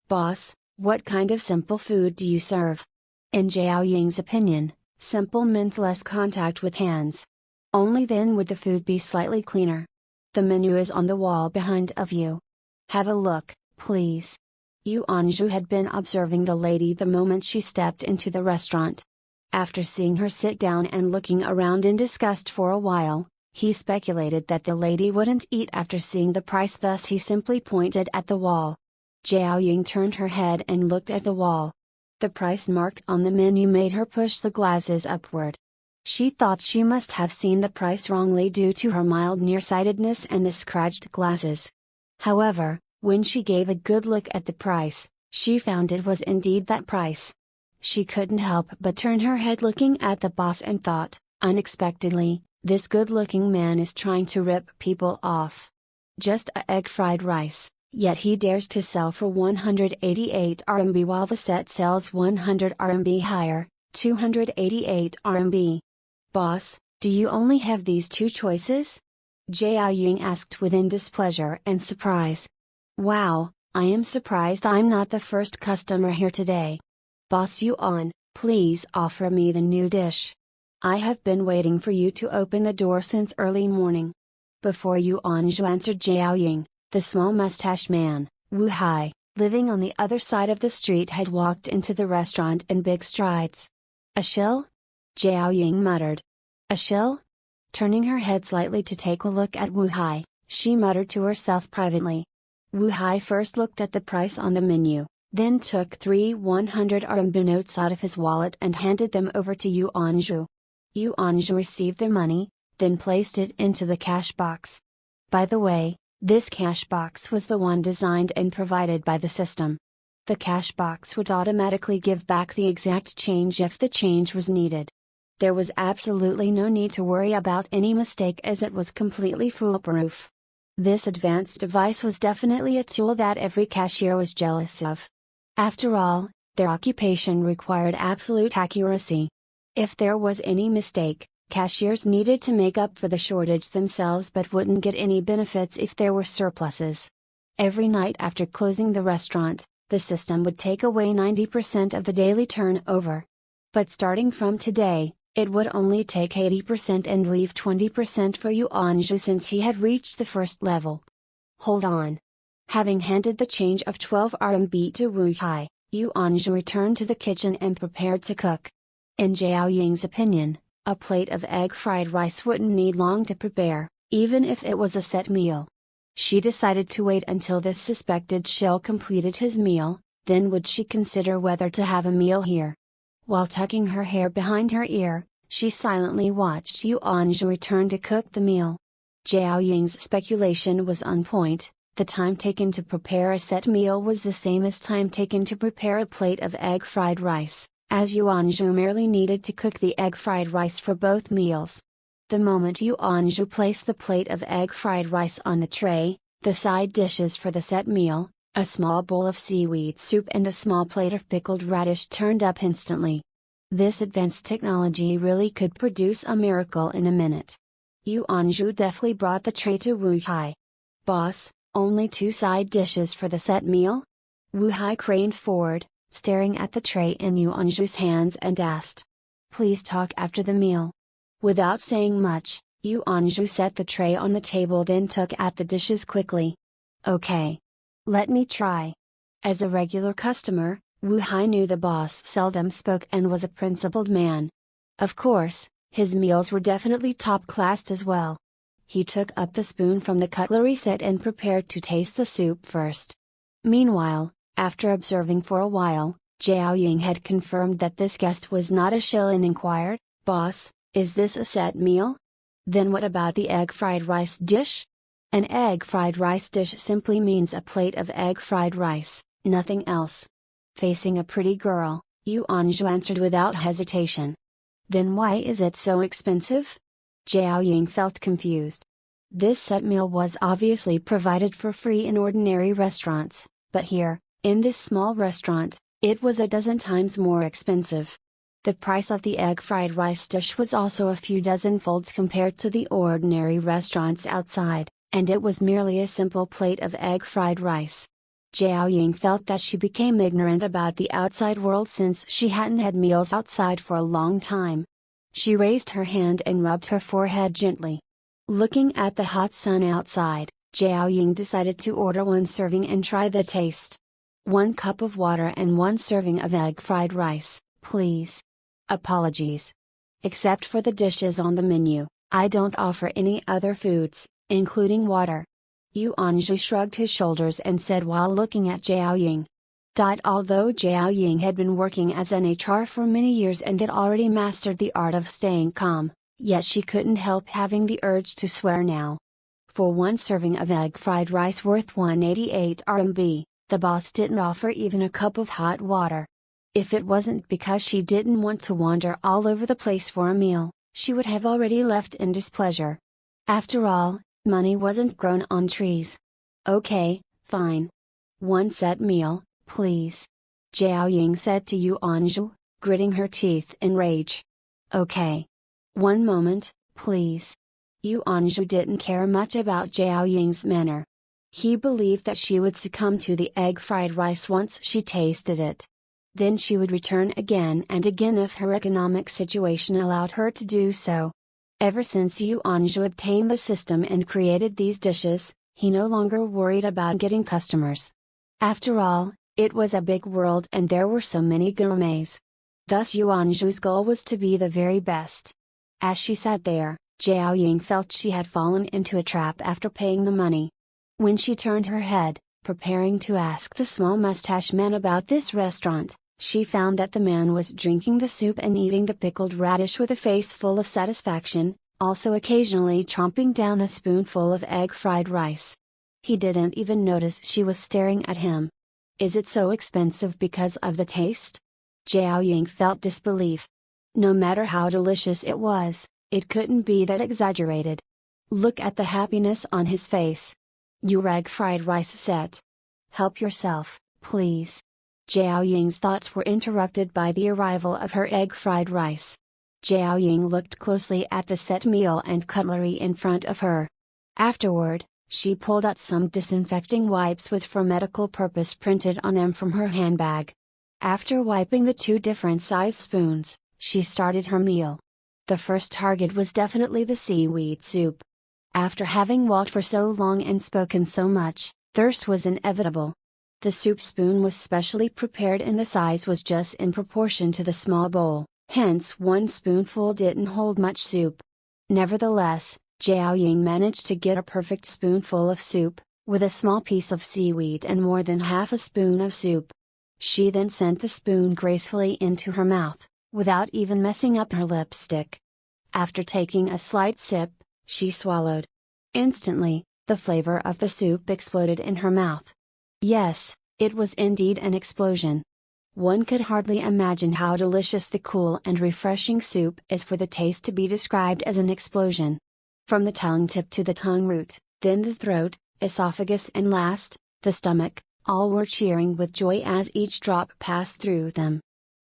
"Boss, what kind of simple food do you serve?" In Jiao Ying's opinion, simple meant less contact with hands. Only then would the food be slightly cleaner. "The menu is on the wall behind of you. Have a look, please." Yuanzhu had been observing the lady the moment she stepped into the restaurant. After seeing her sit down and looking around in disgust for a while, he speculated that the lady wouldn't eat after seeing the price, thus he simply pointed at the wall. Jiao Ying turned her head and looked at the wall. The price marked on the menu made her push the glasses upward. She thought she must have seen the price wrongly due to her mild nearsightedness and the scratched glasses. However, when she gave a good look at the price, she found it was indeed that price. She couldn't help but turn her head looking at the boss and thought, unexpectedly, this good-looking man is trying to rip people off. Just a egg fried rice, yet he dares to sell for 188 RMB while the set sells 100 RMB higher, 288 RMB. "Boss, do you only have these two choices?" Jiao Ying asked within displeasure and surprise. "Wow, I am surprised I'm not the first customer here today. Boss Yuan, please offer me the new dish. I have been waiting for you to open the door since early morning." Before Yuanzhu answered Jiao Ying, the small mustached man, Wu Hai, living on the other side of the street, had walked into the restaurant in big strides. "A shill?" Jiao Ying muttered. "A shill?" Turning her head slightly to take a look at Wu Hai, she muttered to herself privately. Wu Hai first looked at the price on the menu, then took 3 100 RMB notes out of his wallet and handed them over to Yuanzhu. Yuanzhu received the money, then placed it into the cash box. By the way, this cash box was the one designed and provided by the system. The cash box would automatically give back the exact change if the change was needed. There was absolutely no need to worry about any mistake as it was completely foolproof. This advanced device was definitely a tool that every cashier was jealous of. After all, their occupation required absolute accuracy. If there was any mistake, cashiers needed to make up for the shortage themselves but wouldn't get any benefits if there were surpluses. Every night after closing the restaurant, the system would take away 90% of the daily turnover. But starting from today, it would only take 80% and leave 20% for Yuanzhu since he had reached the first level. "Hold on." Having handed the change of 12 RMB to Wu Hai, Yuanzhu returned to the kitchen and prepared to cook. In Jiao Ying's opinion, a plate of egg fried rice wouldn't need long to prepare, even if it was a set meal. She decided to wait until this suspected shill completed his meal, then would she consider whether to have a meal here. While tucking her hair behind her ear, she silently watched Yuanzhu return to cook the meal. Jiao Ying's speculation was on point. The time taken to prepare a set meal was the same as time taken to prepare a plate of egg fried rice, as Yuanzhu merely needed to cook the egg fried rice for both meals. The moment Yuanzhu placed the plate of egg fried rice on the tray, the side dishes for the set meal, a small bowl of seaweed soup and a small plate of pickled radish turned up instantly. This advanced technology really could produce a miracle in a minute. Yuanzhu deftly brought the tray to Wu Hai. "Boss, only 2 side dishes for the set meal?" Wu Hai craned forward, staring at the tray in Yuanzhu's hands and asked. "Please talk after the meal." Without saying much, Yuanzhu set the tray on the table, then took at the dishes quickly. "Okay. Let me try." As a regular customer, Wu Hai knew the boss seldom spoke and was a principled man. Of course, his meals were definitely top-classed as well. He took up the spoon from the cutlery set and prepared to taste the soup first. Meanwhile, after observing for a while, Zhao Ying had confirmed that this guest was not a shill and inquired, "Boss, is this a set meal? Then what about the egg fried rice dish?" An egg fried rice dish simply means a plate of egg fried rice, nothing else. Facing a pretty girl, Yuanzhu answered without hesitation. "Then why is it so expensive?" Zhao Ying felt confused. This set meal was obviously provided for free in ordinary restaurants, but here, in this small restaurant, it was a dozen times more expensive. The price of the egg fried rice dish was also a few dozen folds compared to the ordinary restaurants outside, and it was merely a simple plate of egg fried rice. Zhao Ying felt that she became ignorant about the outside world since she hadn't had meals outside for a long time. She raised her hand and rubbed her forehead gently. Looking at the hot sun outside, Zhao Ying decided to order 1 serving and try the taste. 1 cup of water and 1 serving of egg fried rice, please. Apologies. Except for the dishes on the menu, I don't offer any other foods, including water. Yuanzhu shrugged his shoulders and said while looking at Zhao Ying. Although Zhao Ying had been working as an HR for many years and had already mastered the art of staying calm, yet she couldn't help having the urge to swear now. For 1 serving of egg fried rice worth 188 RMB, the boss didn't offer even a cup of hot water. If it wasn't because she didn't want to wander all over the place for a meal, she would have already left in displeasure. After all, money wasn't grown on trees. "Okay, fine. 1 set meal, please," Zhao Ying said to Yuanzhu, gritting her teeth in rage. "Okay. 1 moment, please." Yuanzhu didn't care much about Zhao Ying's manner. He believed that she would succumb to the egg fried rice once she tasted it. Then she would return again and again if her economic situation allowed her to do so. Ever since Yuanzhu obtained the system and created these dishes, he no longer worried about getting customers. After all, it was a big world and there were so many gourmets. Thus Yuanzhu's goal was to be the very best. As she sat there, Zhao Ying felt she had fallen into a trap after paying the money. When she turned her head, preparing to ask the small mustache man about this restaurant, she found that the man was drinking the soup and eating the pickled radish with a face full of satisfaction, also occasionally chomping down a spoonful of egg fried rice. He didn't even notice she was staring at him. Is it so expensive because of the taste? Zhao Ying felt disbelief. No matter how delicious it was, it couldn't be that exaggerated. Look at the happiness on his face. Your egg fried rice set. Help yourself, please. Zhao Ying's thoughts were interrupted by the arrival of her egg fried rice. Zhao Ying looked closely at the set meal and cutlery in front of her. Afterward, she pulled out some disinfecting wipes with "for medical purpose" printed on them from her handbag. After wiping the 2 different size spoons, she started her meal. The first target was definitely the seaweed soup. After having walked for so long and spoken so much, thirst was inevitable. The soup spoon was specially prepared and the size was just in proportion to the small bowl, hence 1 spoonful didn't hold much soup. Nevertheless, Zhao Ying managed to get a perfect spoonful of soup, with a small piece of seaweed and more than half a spoon of soup. She then sent the spoon gracefully into her mouth, without even messing up her lipstick. After taking a slight sip, she swallowed. Instantly, the flavor of the soup exploded in her mouth. Yes, it was indeed an explosion. One could hardly imagine how delicious the cool and refreshing soup is for the taste to be described as an explosion. From the tongue tip to the tongue root, then the throat, esophagus and last, the stomach, all were cheering with joy as each drop passed through them.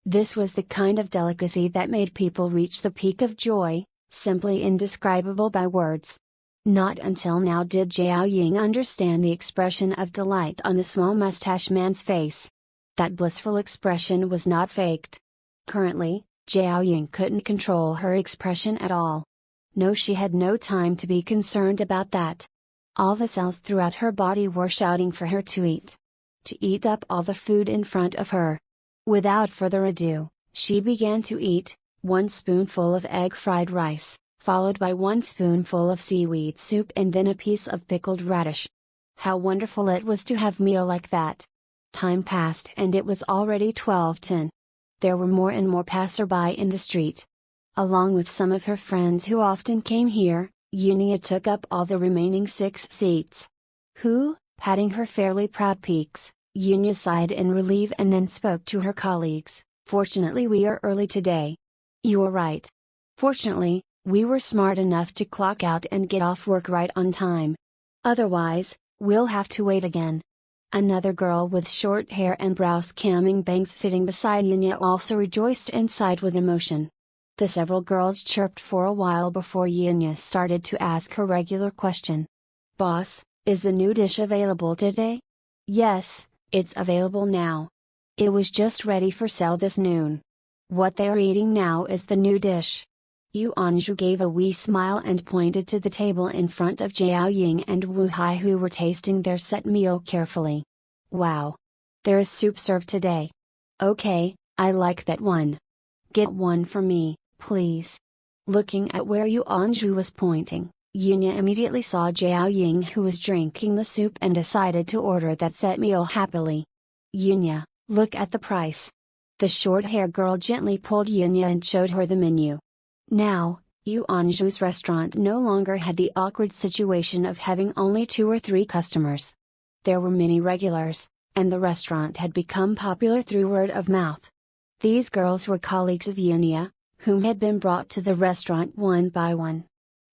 This was the kind of delicacy that made people reach the peak of joy, simply indescribable by words. Not until now did Jiao Ying understand the expression of delight on the small mustache man's face. That blissful expression was not faked. Currently, Jiao Ying couldn't control her expression at all. No, she had no time to be concerned about that. All the cells throughout her body were shouting for her to eat up all the food in front of her. Without further ado, she began to eat, 1 spoonful of egg fried rice, followed by 1 spoonful of seaweed soup and then a piece of pickled radish. How wonderful it was to have meal like that. Time passed and it was already 12:10. There were more and more passerby in the street. Along with some of her friends who often came here, Yunia took up all the remaining 6 seats. Patting her fairly proud peaks, Yunia sighed in relief and then spoke to her colleagues. Fortunately we are early today. You're right. Fortunately, we were smart enough to clock out and get off work right on time. Otherwise, we'll have to wait again. Another girl with short hair and brows camming bangs sitting beside Yunia also rejoiced and sighed with emotion. The several girls chirped for a while before Yunia started to ask her regular question. Boss, is the new dish available today? Yes, it's available now. It was just ready for sale this noon. What they are eating now is the new dish. Yu Anzhu gave a wee smile and pointed to the table in front of Jiao Ying and Wu Hai who were tasting their set meal carefully. Wow! There is soup served today. Okay, I like that one. Get one for me, please. Looking at where Yu Anzhu was pointing, Yunia immediately saw Jiao Ying who was drinking the soup and decided to order that set meal happily. Yunia, look at the price. The short-haired girl gently pulled Yunia and showed her the menu. Now, Yu Anzhu's restaurant no longer had the awkward situation of having only 2 or 3 customers. There were many regulars, and the restaurant had become popular through word of mouth. These girls were colleagues of Yunia, whom had been brought to the restaurant one by one.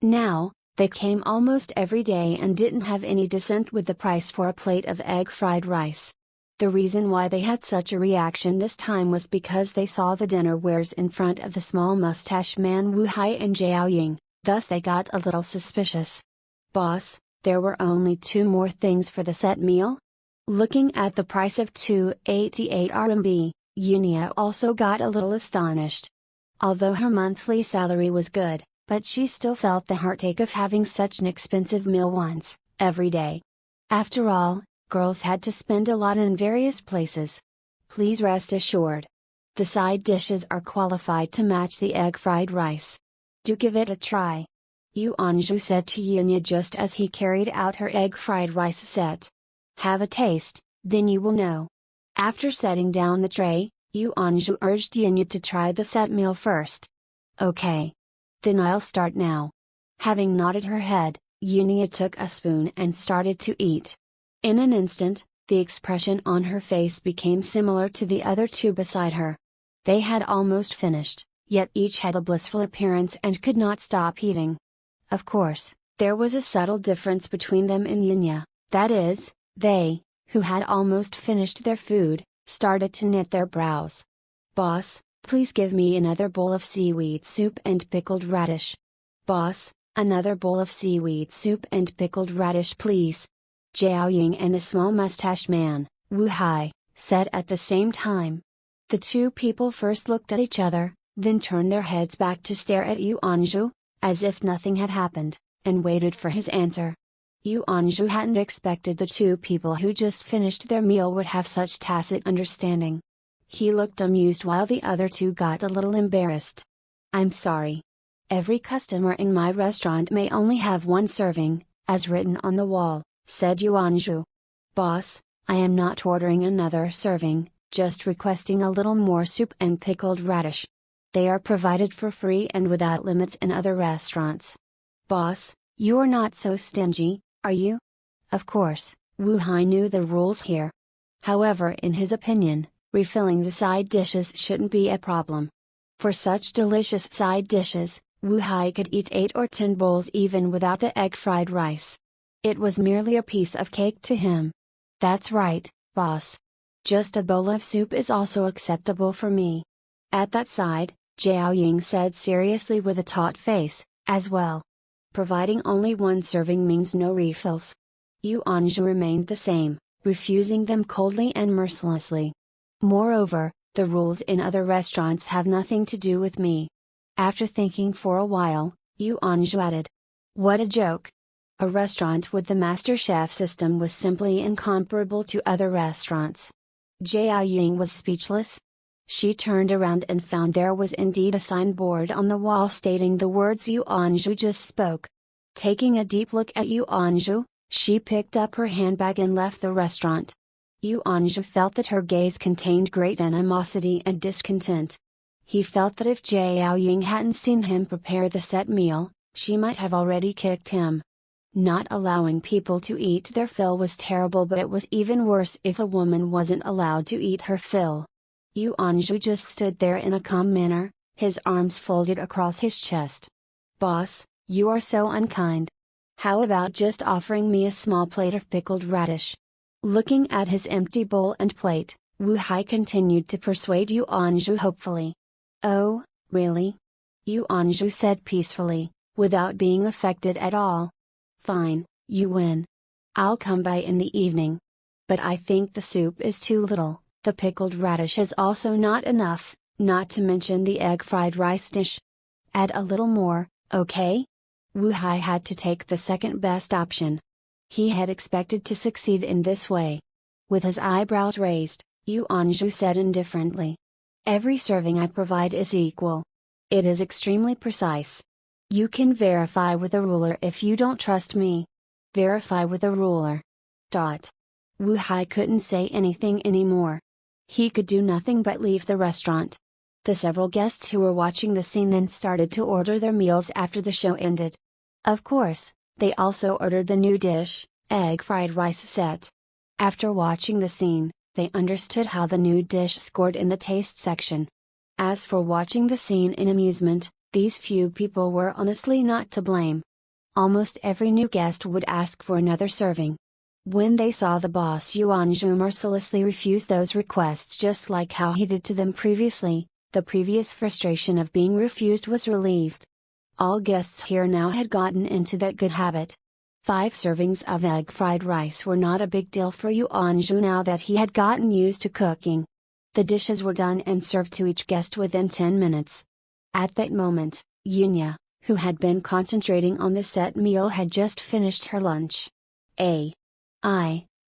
Now, they came almost every day and didn't have any dissent with the price for a plate of egg fried rice. The reason why they had such a reaction this time was because they saw the dinnerwares in front of the small mustache man Wu Hai and Jiao Ying, thus they got a little suspicious. Boss, there were only 2 more things for the set meal? Looking at the price of 288 RMB, Yunia also got a little astonished. Although her monthly salary was good, but she still felt the heartache of having such an expensive meal once, every day. After all, girls had to spend a lot in various places. Please rest assured. The side dishes are qualified to match the egg fried rice. Do give it a try. Yu Anzhu said to Yunia just as he carried out her egg fried rice set. Have a taste, then you will know. After setting down the tray, Yu Anzhu urged Yunia to try the set meal first. Okay. Then I'll start now. Having nodded her head, Yunia took a spoon and started to eat. In an instant, the expression on her face became similar to the other 2 beside her. They had almost finished, yet each had a blissful appearance and could not stop eating. Of course, there was a subtle difference between them and Yunia, that is, they, who had almost finished their food, started to knit their brows. Boss, please give me another bowl of seaweed soup and pickled radish. Boss, another bowl of seaweed soup and pickled radish please. Jiao Ying and the small mustache man, Wu Hai, said at the same time. The 2 people first looked at each other, then turned their heads back to stare at Yu Anzhu, as if nothing had happened, and waited for his answer. Yu Anzhu hadn't expected the 2 people who just finished their meal would have such tacit understanding. He looked amused while the other 2 got a little embarrassed. I'm sorry. Every customer in my restaurant may only have 1 serving, as written on the wall, said Yu Anzhu. Boss, I am not ordering another serving, just requesting a little more soup and pickled radish. They are provided for free and without limits in other restaurants. Boss, you are not so stingy, are you? Of course, Wu Hai knew the rules here. However, in his opinion, refilling the side dishes shouldn't be a problem. For such delicious side dishes, Wu Hai could eat 8 or 10 bowls even without the egg fried rice. It was merely a piece of cake to him. That's right, boss. Just a bowl of soup is also acceptable for me. At that side, Zhao Ying said seriously with a taut face, as well. Providing only one serving means no refills. Yu Anzhu remained the same, refusing them coldly and mercilessly. Moreover, the rules in other restaurants have nothing to do with me. After thinking for a while, Yu Anzhu added. What a joke! A restaurant with the master chef system was simply incomparable to other restaurants. Zhao Ying was speechless. She turned around and found there was indeed a signboard on the wall stating the words Yu Anzhu just spoke. Taking a deep look at Yu Anzhu, she picked up her handbag and left the restaurant. Yu Anzhu felt that her gaze contained great animosity and discontent. He felt that if Zhao Ying hadn't seen him prepare the set meal, she might have already kicked him. Not allowing people to eat their fill was terrible, but it was even worse if a woman wasn't allowed to eat her fill. Yu Anzhu just stood there in a calm manner, his arms folded across his chest. Boss, you are so unkind. How about just offering me a small plate of pickled radish? Looking at his empty bowl and plate, Wu Hai continued to persuade Yu Anzhu hopefully. Oh, really? Yu Anzhu said peacefully, without being affected at all. Fine, you win. I'll come by in the evening. But I think the soup is too little, the pickled radish is also not enough, not to mention the egg fried rice dish. Add a little more, okay? Wu Hai had to take the second best option. He had expected to succeed in this way. With his eyebrows raised, Yu Anzhu said indifferently. Every serving I provide is equal. It is extremely precise. You can verify with a ruler if you don't trust me. Verify with a ruler. Wu Hai couldn't say anything anymore. He could do nothing but leave the restaurant. The several guests who were watching the scene then started to order their meals after the show ended. Of course, they also ordered the new dish, egg fried rice set. After watching the scene, they understood how the new dish scored in the taste section. As for watching the scene in amusement, these few people were honestly not to blame. Almost every new guest would ask for another serving. When they saw the boss Yu Anzhu mercilessly refuse those requests just like how he did to them previously, the previous frustration of being refused was relieved. All guests here now had gotten into that good habit. 5 servings of egg fried rice were not a big deal for Yu Anzhu now that he had gotten used to cooking. The dishes were done and served to each guest within 10 minutes. At that moment, Yunya, who had been concentrating on the set meal, had just finished her lunch.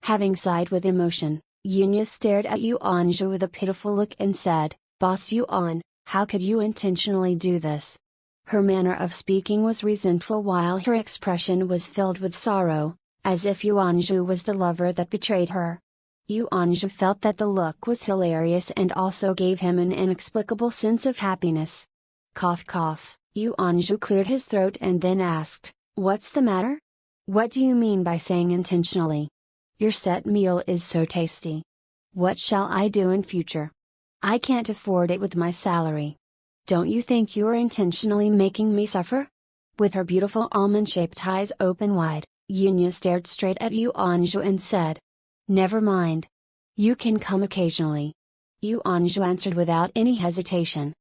Having sighed with emotion, Yunya stared at Yu Anzhu with a pitiful look and said, Boss Yuan, how could you intentionally do this? Her manner of speaking was resentful while her expression was filled with sorrow, as if Yu Anzhu was the lover that betrayed her. Yu Anzhu felt that the look was hilarious and also gave him an inexplicable sense of happiness. Cough cough, Yu Anzhu cleared his throat and then asked, What's the matter? What do you mean by saying intentionally? Your set meal is so tasty. What shall I do in future? I can't afford it with my salary. Don't you think you are intentionally making me suffer? With her beautiful almond-shaped eyes open wide, Yunya stared straight at Yu Anzhu and said, Never mind. You can come occasionally. Yu Anzhu answered without any hesitation.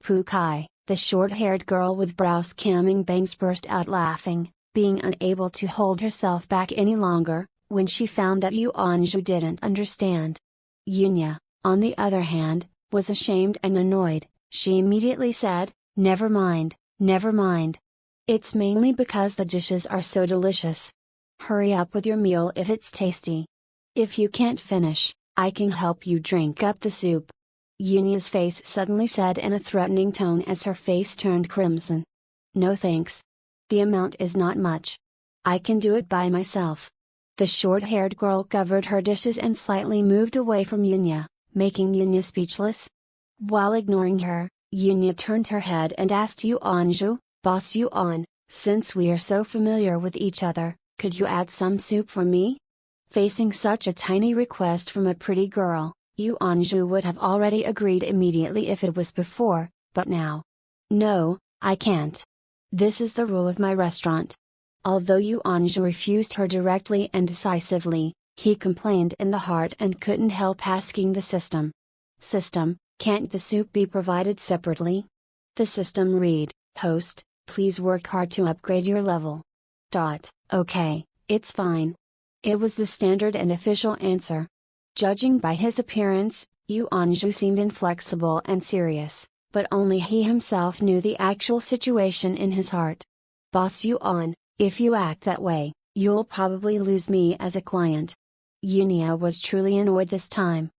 Pu Kai, the short-haired girl with brows skimming bangs, burst out laughing, being unable to hold herself back any longer, when she found that Yu Anzhu didn't understand. Yunya, on the other hand, was ashamed and annoyed. She immediately said, Never mind, never mind. It's mainly because the dishes are so delicious. Hurry up with your meal if it's tasty. If you can't finish, I can help you drink up the soup. Yunya's face suddenly said in a threatening tone as her face turned crimson. No thanks. The amount is not much. I can do it by myself. The short-haired girl covered her dishes and slightly moved away from Yunya, making Yunya speechless. While ignoring her, Yunya turned her head and asked Yu Anzhu, Boss Yuan, since we are so familiar with each other, could you add some soup for me? Facing such a tiny request from a pretty girl, Yu Anzhu would have already agreed immediately if it was before, but now. No, I can't. This is the rule of my restaurant. Although Yu Anzhu refused her directly and decisively, he complained in the heart and couldn't help asking the system. System, Can't the soup be provided separately? The system read, host, please work hard to upgrade your level. Okay, it's fine. It was the standard and official answer. Judging by his appearance, Yu Anju seemed inflexible and serious, but only he himself knew the actual situation in his heart. Boss Yuan, if you act that way, you'll probably lose me as a client. Yunia was truly annoyed this time.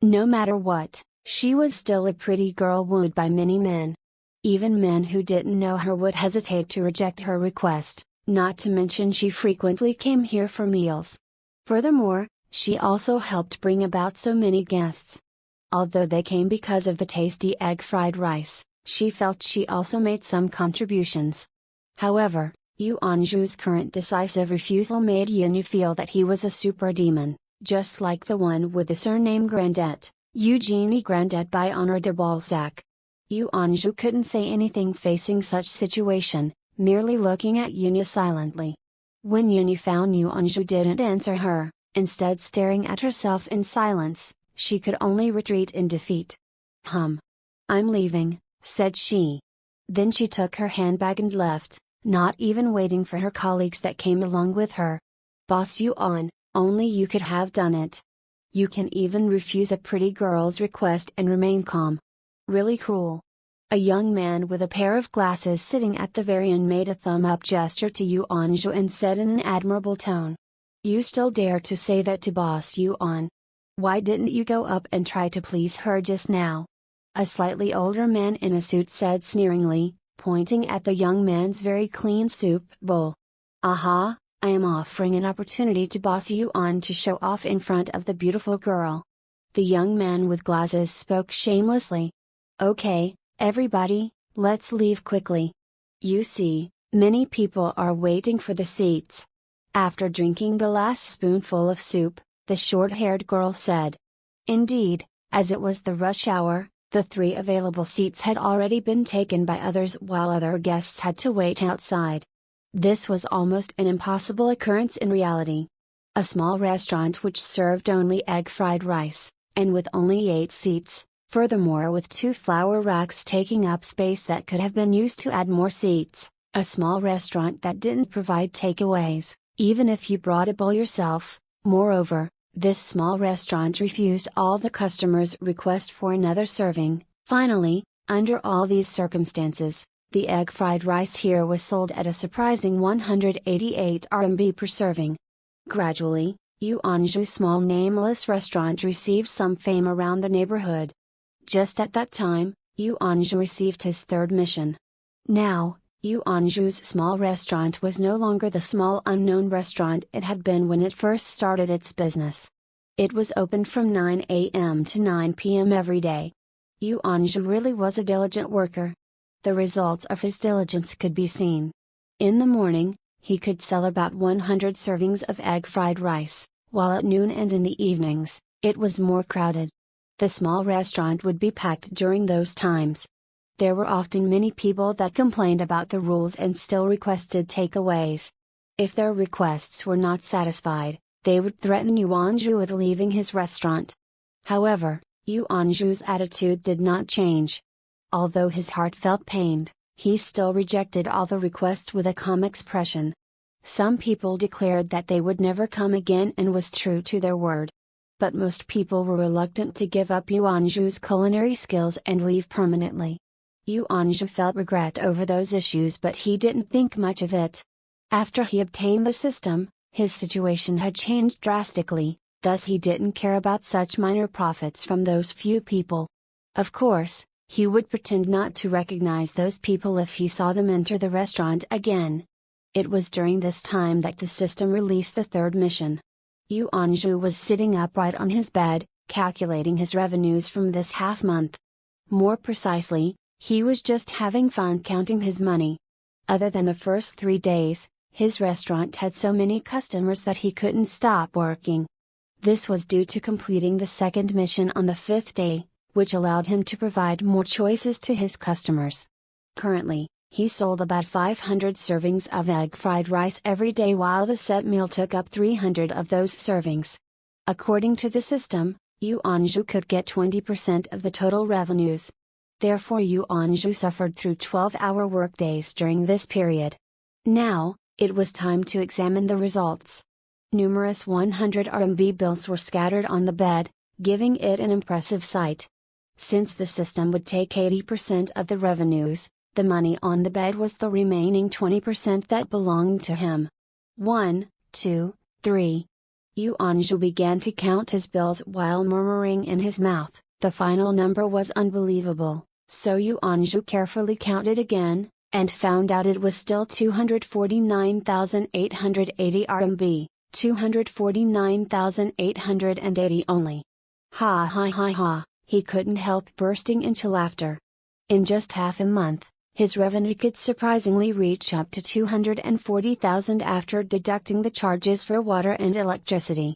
No matter what, she was still a pretty girl wooed by many men. Even men who didn't know her would hesitate to reject her request, not to mention she frequently came here for meals. Furthermore, she also helped bring about so many guests. Although they came because of the tasty egg fried rice, she felt she also made some contributions. However, Yu Anju's current decisive refusal made Yunu feel that he was a super demon, just like the one with the surname Grandet, Eugenie Grandet by Honor de Balzac. Yu Anju couldn't say anything facing such situation, merely looking at Yunia silently. When Yuni found Yu Anju didn't answer her, instead staring at herself in silence, she could only retreat in defeat. I'm leaving, said she. Then she took her handbag and left, not even waiting for her colleagues that came along with her. Boss Yuan, only you could have done it. You can even refuse a pretty girl's request and remain calm. Really cruel. A young man with a pair of glasses sitting at the very end made a thumb-up gesture to Yu Anju and said in an admirable tone. You still dare to say that to Boss Yuan? Why didn't you go up and try to please her just now? A slightly older man in a suit said sneeringly, pointing at the young man's very clean soup bowl. Aha, I am offering an opportunity to Boss Yuan to show off in front of the beautiful girl. The young man with glasses spoke shamelessly. Okay, everybody, let's leave quickly. You see, many people are waiting for the seats. After drinking the last spoonful of soup, the short-haired girl said. Indeed, as it was the rush hour, the 3 available seats had already been taken by others while other guests had to wait outside. This was almost an impossible occurrence in reality. A small restaurant which served only egg fried rice, and with only 8 seats, furthermore with 2 flour racks taking up space that could have been used to add more seats, a small restaurant that didn't provide takeaways, even if you brought a bowl yourself. Moreover, this small restaurant refused all the customers' request for another serving. Finally, under all these circumstances, the egg fried rice here was sold at a surprising 188 RMB per serving. Gradually, Yu Anju's small nameless restaurant received some fame around the neighborhood. Just at that time, Yu Anju received his 3rd mission. Now, Yu Anju's small restaurant was no longer the small unknown restaurant it had been when it first started its business. It was opened from 9 a.m. to 9 p.m. every day. Yu Anju really was a diligent worker. The results of his diligence could be seen. In the morning, he could sell about 100 servings of egg fried rice, while at noon and in the evenings, it was more crowded. The small restaurant would be packed during those times. There were often many people that complained about the rules and still requested takeaways. If their requests were not satisfied, they would threaten Yu Anju with leaving his restaurant. However, Yu Anju's attitude did not change. Although his heart felt pained, he still rejected all the requests with a calm expression. Some people declared that they would never come again and was true to their word. But most people were reluctant to give up Yu Anju's culinary skills and leave permanently. Yu Anju felt regret over those issues, but he didn't think much of it. After he obtained the system, his situation had changed drastically, thus he didn't care about such minor profits from those few people. Of course, he would pretend not to recognize those people if he saw them enter the restaurant again. It was during this time that the system released the 3rd mission. Yu Anju was sitting upright on his bed, calculating his revenues from this half month. More precisely, he was just having fun counting his money. Other than the first 3 days, his restaurant had so many customers that he couldn't stop working. This was due to completing the 2nd mission on the 5th day, which allowed him to provide more choices to his customers. Currently, he sold about 500 servings of egg fried rice every day while the set meal took up 300 of those servings. According to the system, Yu Anju could get 20% of the total revenues. Therefore Yu Anju suffered through 12-hour workdays during this period. Now, it was time to examine the results. Numerous 100 RMB bills were scattered on the bed, giving it an impressive sight. Since the system would take 80% of the revenues, the money on the bed was the remaining 20% that belonged to him. 1, 2, 3. Yu Anju began to count his bills while murmuring in his mouth. The final number was unbelievable, so Yu Anju carefully counted again, and found out it was still 249,880 RMB, 249,880 only. Ha ha ha ha, he couldn't help bursting into laughter. In just half a month, his revenue could surprisingly reach up to 240,000 after deducting the charges for water and electricity.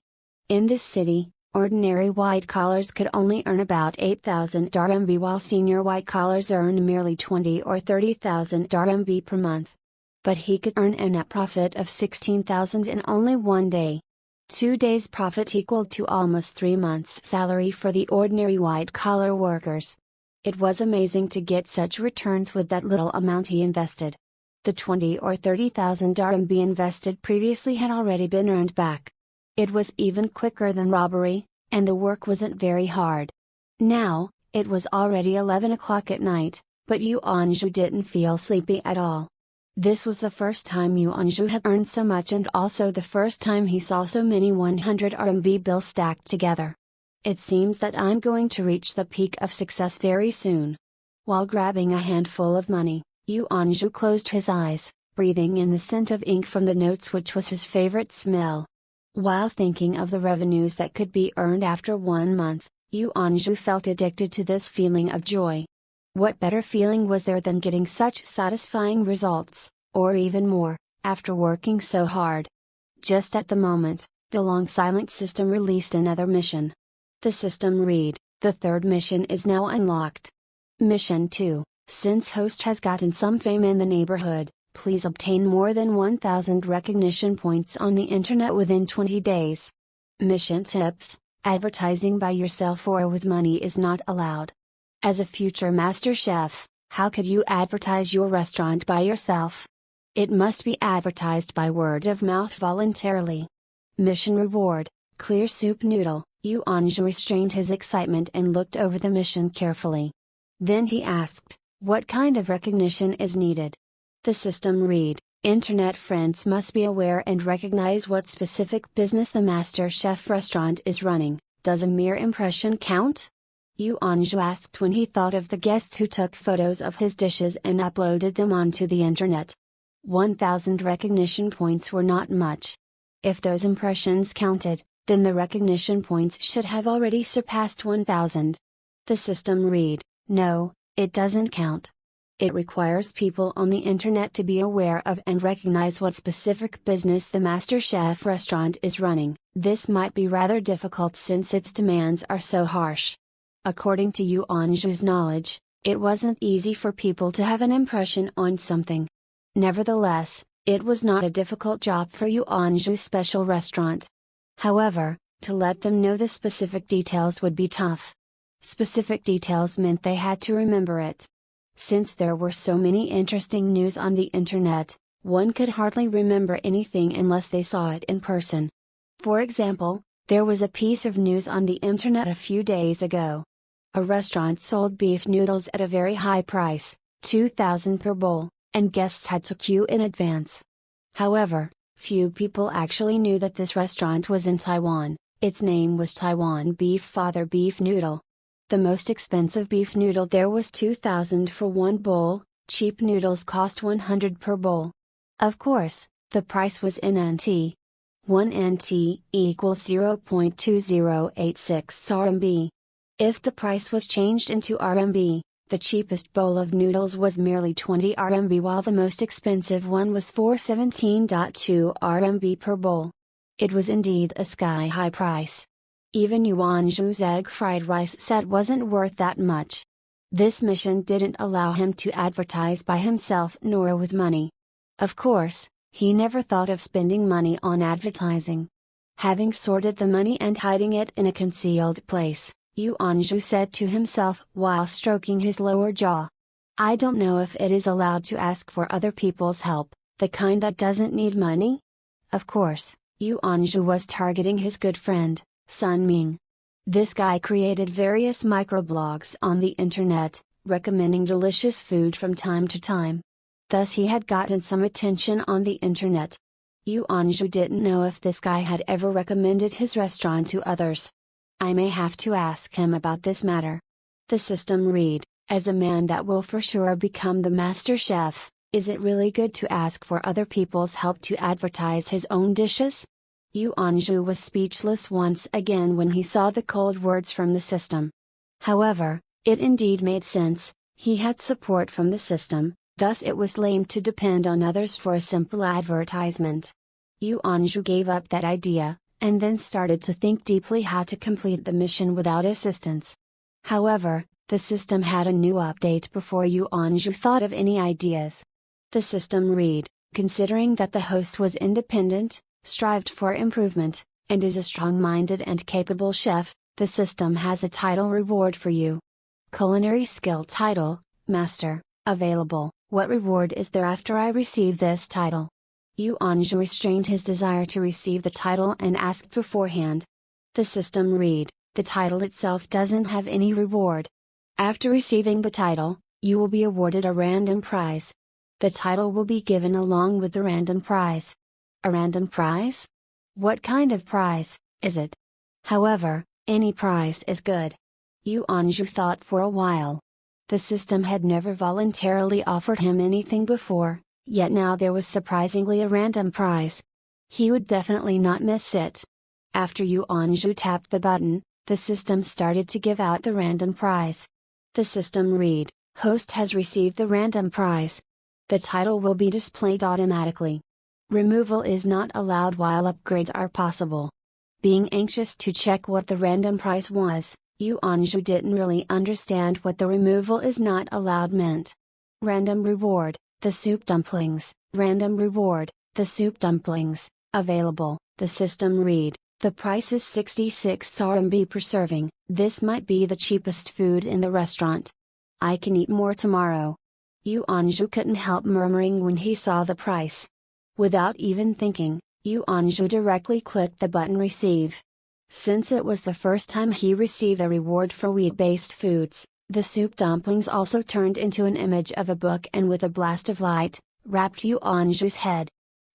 In this city, ordinary white-collars could only earn about 8,000 RMB while senior white-collars earned merely 20 or 30,000 RMB per month. But he could earn a net profit of 16,000 in only one day. 2 days' profit equaled to almost 3 months' salary for the ordinary white-collar workers. It was amazing to get such returns with that little amount he invested. The 20 or 30,000 RMB invested previously had already been earned back. It was even quicker than robbery, and the work wasn't very hard. Now, it was already 11 o'clock at night, but Yu Anju didn't feel sleepy at all. This was the first time Yu Anju had earned so much and also the first time he saw so many 100 RMB bills stacked together. It seems that I'm going to reach the peak of success very soon. While grabbing a handful of money, Yu Anju closed his eyes, breathing in the scent of ink from the notes which was his favorite smell. While thinking of the revenues that could be earned after 1 month, Yu Anju felt addicted to this feeling of joy. What better feeling was there than getting such satisfying results, or even more, after working so hard? Just at the moment, the long silent system released another mission. The system read, "The third mission is now unlocked. Mission 2, since host has gotten some fame in the neighborhood, please obtain more than 1,000 recognition points on the internet within 20 days. Mission tips: advertising by yourself or with money is not allowed. As a future master chef, how could you advertise your restaurant by yourself? It must be advertised by word of mouth voluntarily. Mission reward: clear soup noodle." Yu Anju restrained his excitement and looked over the mission carefully. Then he asked, "What kind of recognition is needed?" The system read, "Internet friends must be aware and recognize what specific business the master chef restaurant is running. Does a mere impression count?" Yu Anju asked when he thought of the guests who took photos of his dishes and uploaded them onto the internet. 1,000 recognition points were not much. If those impressions counted, then the recognition points should have already surpassed 1,000. The system read, "No, it doesn't count. It requires people on the internet to be aware of and recognize what specific business the master chef restaurant is running. This might be rather difficult since its demands are so harsh." According to Yu Anju's knowledge, it wasn't easy for people to have an impression on something. Nevertheless, it was not a difficult job for Yu Anju's special restaurant. However, to let them know the specific details would be tough. Specific details meant they had to remember it. Since there were so many interesting news on the internet, one could hardly remember anything unless they saw it in person. For example, there was a piece of news on the internet a few days ago. A restaurant sold beef noodles at a very high price, 2,000 per bowl, and guests had to queue in advance. However, few people actually knew that this restaurant was in Taiwan. Its name was Taiwan Beef Father Beef Noodle. The most expensive beef noodle there was 2,000 for one bowl, cheap noodles cost 100 per bowl. Of course, the price was in NT. 1 NT equals 0.2086 RMB. If the price was changed into RMB, the cheapest bowl of noodles was merely 20 RMB while the most expensive one was 417.2 RMB per bowl. It was indeed a sky-high price. Even Yu Anju's egg fried rice set wasn't worth that much. This mission didn't allow him to advertise by himself nor with money. Of course, he never thought of spending money on advertising. Having sorted the money and hiding it in a concealed place, Yuanzhu said to himself while stroking his lower jaw. I don't know if it is allowed to ask for other people's help, the kind that doesn't need money? Of course, Yuanzhu was targeting his good friend, Sun Ming. This guy created various microblogs on the internet, recommending delicious food from time to time. Thus he had gotten some attention on the internet. Yuanzhu didn't know if this guy had ever recommended his restaurant to others. I may have to ask him about this matter. The system read, as a man that will for sure become the master chef, is it really good to ask for other people's help to advertise his own dishes? Yuanzhu was speechless once again when he saw the cold words from the system. However, it indeed made sense, he had support from the system, thus it was lame to depend on others for a simple advertisement. Yuanzhu gave up that idea, and then started to think deeply how to complete the mission without assistance. However, the system had a new update before Yuanzhu thought of any ideas. The system read, considering that the host was independent, strived for improvement, and is a strong-minded and capable chef, the system has a title reward for you. Culinary skill title, Master, available. What reward is there after I receive this title? Yuanzhu restrained his desire to receive the title and asked beforehand. The system read, the title itself doesn't have any reward. After receiving the title, you will be awarded a random prize. The title will be given along with the random prize. A random prize? What kind of prize is it? However, any prize is good. Yuanzhu thought for a while. The system had never voluntarily offered him anything before, yet now there was surprisingly a random prize. He would definitely not miss it. After Yuanzhu tapped the button, the system started to give out the random prize. The system read, host has received the random prize. The title will be displayed automatically. Removal is not allowed while upgrades are possible. Being anxious to check what the random prize was, Yuanzhu didn't really understand what the removal is not allowed meant. Random reward, the soup dumplings. Random reward, the soup dumplings, available. The system read, the price is 66 RMB per serving. This might be the cheapest food in the restaurant. I can eat more tomorrow. Yuanzhu couldn't help murmuring when he saw the price. Without even thinking, Yuanzhu directly clicked the button Receive. Since it was the first time he received a reward for wheat-based foods, the soup dumplings also turned into an image of a book and with a blast of light, wrapped Yuanzhu's head.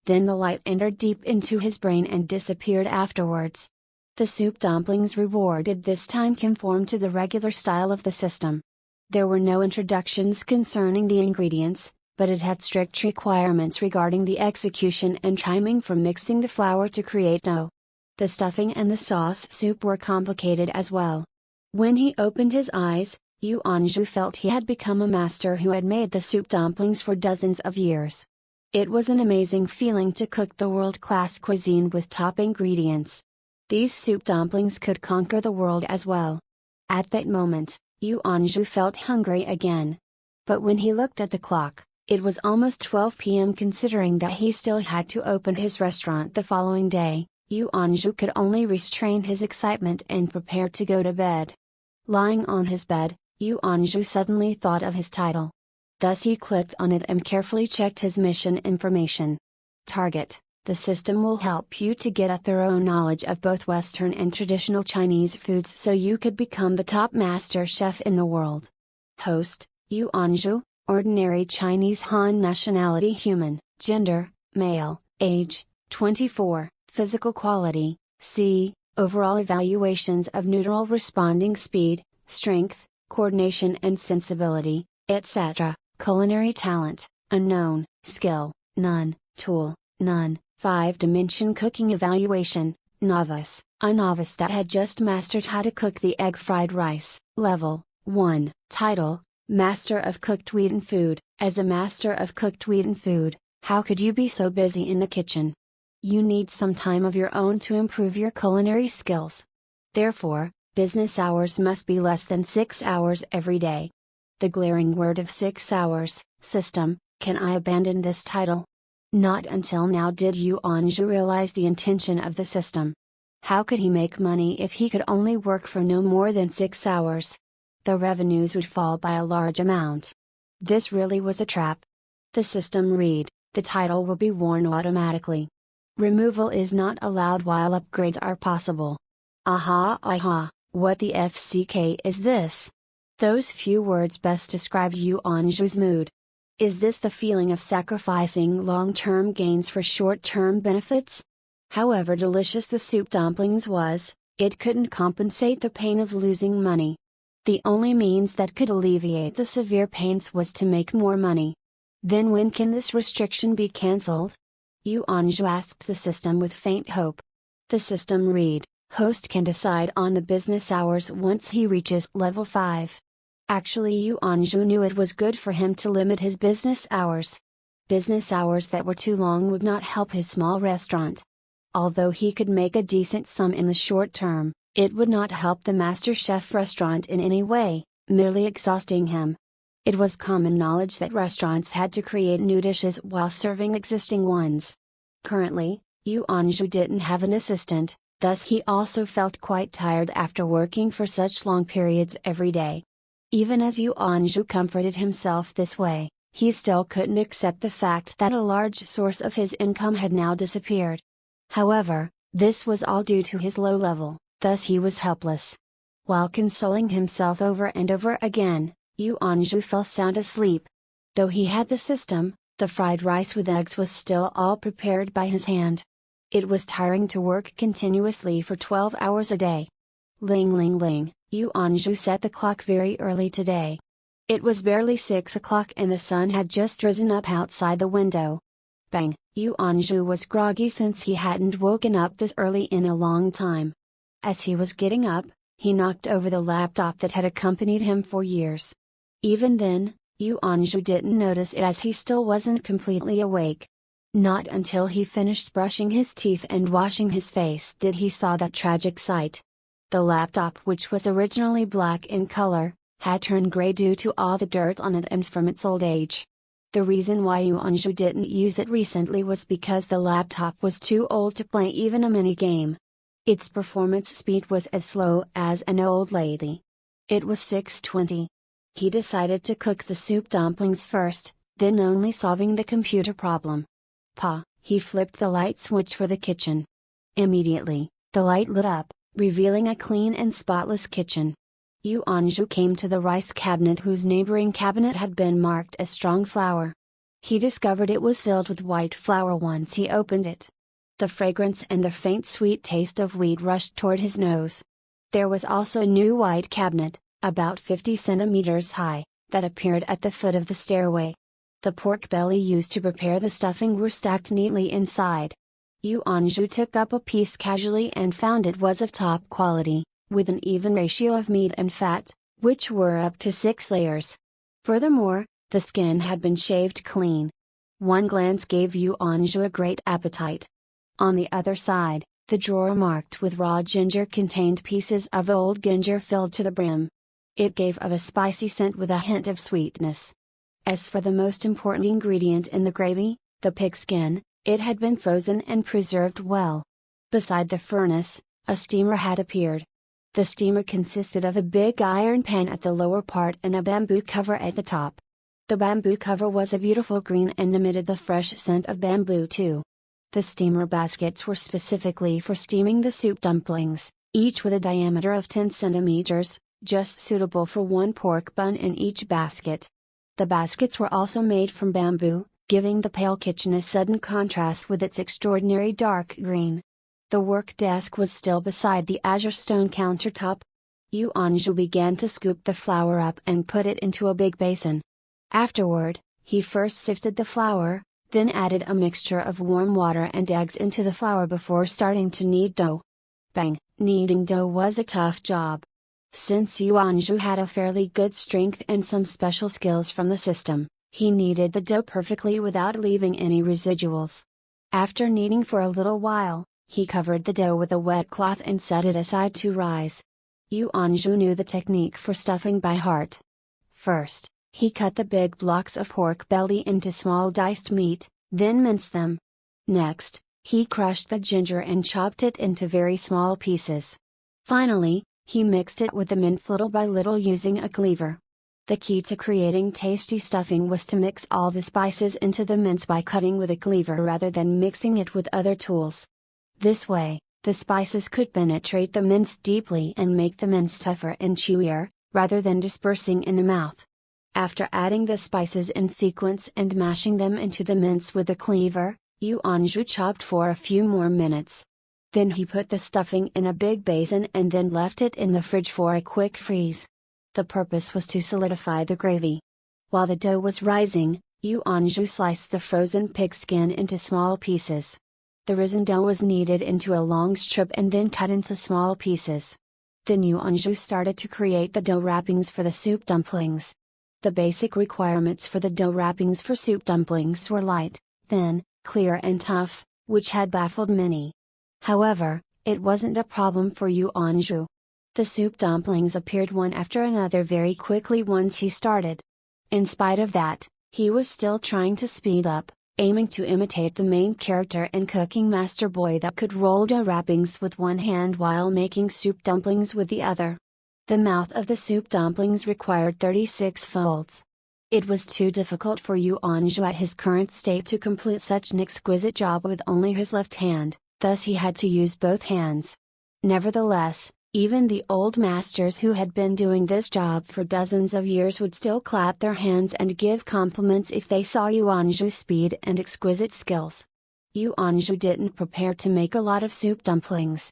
Then the light entered deep into his brain and disappeared afterwards. The soup dumplings rewarded this time conformed to the regular style of the system. There were no introductions concerning the ingredients, but it had strict requirements regarding the execution and timing for mixing the flour to create dough. The stuffing and the sauce soup were complicated as well. When he opened his eyes, Yuanzhu felt he had become a master who had made the soup dumplings for dozens of years. It was an amazing feeling to cook the world-class cuisine with top ingredients. These soup dumplings could conquer the world as well. At that moment, Yuanzhu felt hungry again. But when he looked at the clock, it was almost 12 p.m. considering that he still had to open his restaurant the following day. Yuanzhu could only restrain his excitement and prepare to go to bed. Lying on his bed, Yuanzhu suddenly thought of his title. Thus he clicked on it and carefully checked his mission information. Target: the system will help you to get a thorough knowledge of both Western and traditional Chinese foods so you could become the top master chef in the world. Host: Yuanzhu, ordinary Chinese Han nationality human, gender, male, age, 24. Physical quality, C, overall evaluations of neural responding speed, strength, coordination and sensibility, etc. Culinary talent, unknown, skill, none, tool, none, 5-dimension cooking evaluation, novice, a novice that had just mastered how to cook the egg fried rice, level 1, title, Master of Cooked Wheaten Food. As a master of cooked wheaten food, how could you be so busy in the kitchen? You need some time of your own to improve your culinary skills. Therefore, business hours must be less than 6 hours every day. The glaring word of 6 hours, system, can I abandon this title? Not until now did Yuanzhu realize the intention of the system. How could he make money if he could only work for no more than 6 hours? The revenues would fall by a large amount. This really was a trap. The system read, the title will be worn automatically. Removal is not allowed while upgrades are possible. Aha, what the FCK is this? Those few words best described Yuanzhu's mood. Is this the feeling of sacrificing long-term gains for short-term benefits? However delicious the soup dumplings was, it couldn't compensate the pain of losing money. The only means that could alleviate the severe pains was to make more money. Then when can this restriction be cancelled? Yuanzhu asked the system with faint hope. The system read, host can decide on the business hours once he reaches level 5. Actually Yuanzhu knew it was good for him to limit his business hours. Business hours that were too long would not help his small restaurant. Although he could make a decent sum in the short term, it would not help the master chef restaurant in any way, merely exhausting him. It was common knowledge that restaurants had to create new dishes while serving existing ones. Currently, Yuanzhu didn't have an assistant, thus he also felt quite tired after working for such long periods every day. Even as Yuanzhu comforted himself this way, he still couldn't accept the fact that a large source of his income had now disappeared. However, this was all due to his low level, thus he was helpless. While consoling himself over and over again, Yuanzhu fell sound asleep. Though he had the system, the fried rice with eggs was still all prepared by his hand. It was tiring to work continuously for 12 hours a day. Ling ling ling, Yuanzhu set the clock very early today. It was barely 6 o'clock and the sun had just risen up outside the window. Bang, Yuanzhu was groggy since he hadn't woken up this early in a long time. As he was getting up, he knocked over the laptop that had accompanied him for years. Even then, Yuanzhu didn't notice it as he still wasn't completely awake. Not until he finished brushing his teeth and washing his face did he saw that tragic sight. The laptop, which was originally black in color, had turned gray due to all the dirt on it and from its old age. The reason why Yuanzhu didn't use it recently was because the laptop was too old to play even a mini game. Its performance speed was as slow as an old lady. It was 6:20. He decided to cook the soup dumplings first, then only solving the computer problem. He flipped the light switch for the kitchen. Immediately, the light lit up, revealing a clean and spotless kitchen. Yuanzhu came to the rice cabinet whose neighboring cabinet had been marked as strong flour. He discovered it was filled with white flour once he opened it. The fragrance and the faint sweet taste of wheat rushed toward his nose. There was also a new white cabinet, about 50 centimeters high, that appeared at the foot of the stairway. The pork belly used to prepare the stuffing were stacked neatly inside. Yuanzhu took up a piece casually and found it was of top quality, with an even ratio of meat and fat, which were up to 6 layers. Furthermore, the skin had been shaved clean. One glance gave Yuanzhu a great appetite. On the other side, the drawer marked with raw ginger contained pieces of old ginger filled to the brim. It gave of a spicy scent with a hint of sweetness. As for the most important ingredient in the gravy, the pig skin, it had been frozen and preserved well. Beside the furnace, a steamer had appeared. The steamer consisted of a big iron pan at the lower part and a bamboo cover at the top. The bamboo cover was a beautiful green and emitted the fresh scent of bamboo too. The steamer baskets were specifically for steaming the soup dumplings, each with a diameter of 10 centimeters, just suitable for one pork bun in each basket. The baskets were also made from bamboo, giving the pale kitchen a sudden contrast with its extraordinary dark green. The work desk was still beside the azure stone countertop. Yuanzhu began to scoop the flour up and put it into a big basin. Afterward, he first sifted the flour, then added a mixture of warm water and eggs into the flour before starting to knead dough. Bang, kneading dough was a tough job. Since Yuanzhu had a fairly good strength and some special skills from the system, he kneaded the dough perfectly without leaving any residuals. After kneading for a little while, he covered the dough with a wet cloth and set it aside to rise. Yuanzhu knew the technique for stuffing by heart. First, he cut the big blocks of pork belly into small diced meat, then minced them. Next, He crushed the ginger and chopped it into very small pieces. Finally, he mixed it with the mince little by little using a cleaver. The key to creating tasty stuffing was to mix all the spices into the mince by cutting with a cleaver rather than mixing it with other tools. This way, the spices could penetrate the mince deeply and make the mince tougher and chewier, rather than dispersing in the mouth. After adding the spices in sequence and mashing them into the mince with a cleaver, Yuanzhu chopped for a few more minutes. Then he put the stuffing in a big basin and then left it in the fridge for a quick freeze. The purpose was to solidify the gravy. While the dough was rising, Yuanzhu sliced the frozen pig skin into small pieces. The risen dough was kneaded into a long strip and then cut into small pieces. Then Yuanzhu started to create the dough wrappings for the soup dumplings. The basic requirements for the dough wrappings for soup dumplings were light, thin, clear and tough, which had baffled many. However, it wasn't a problem for Yuanzhu. The soup dumplings appeared one after another very quickly once he started. In spite of that, he was still trying to speed up, aiming to imitate the main character and cooking master boy that could roll dough wrappings with one hand while making soup dumplings with the other. The mouth of the soup dumplings required 36 folds. It was too difficult for Yuanzhu at his current state to complete such an exquisite job with only his left hand, thus he had to use both hands. Nevertheless, even the old masters who had been doing this job for dozens of years would still clap their hands and give compliments if they saw Yuanzhu's speed and exquisite skills. Yuanzhu didn't prepare to make a lot of soup dumplings.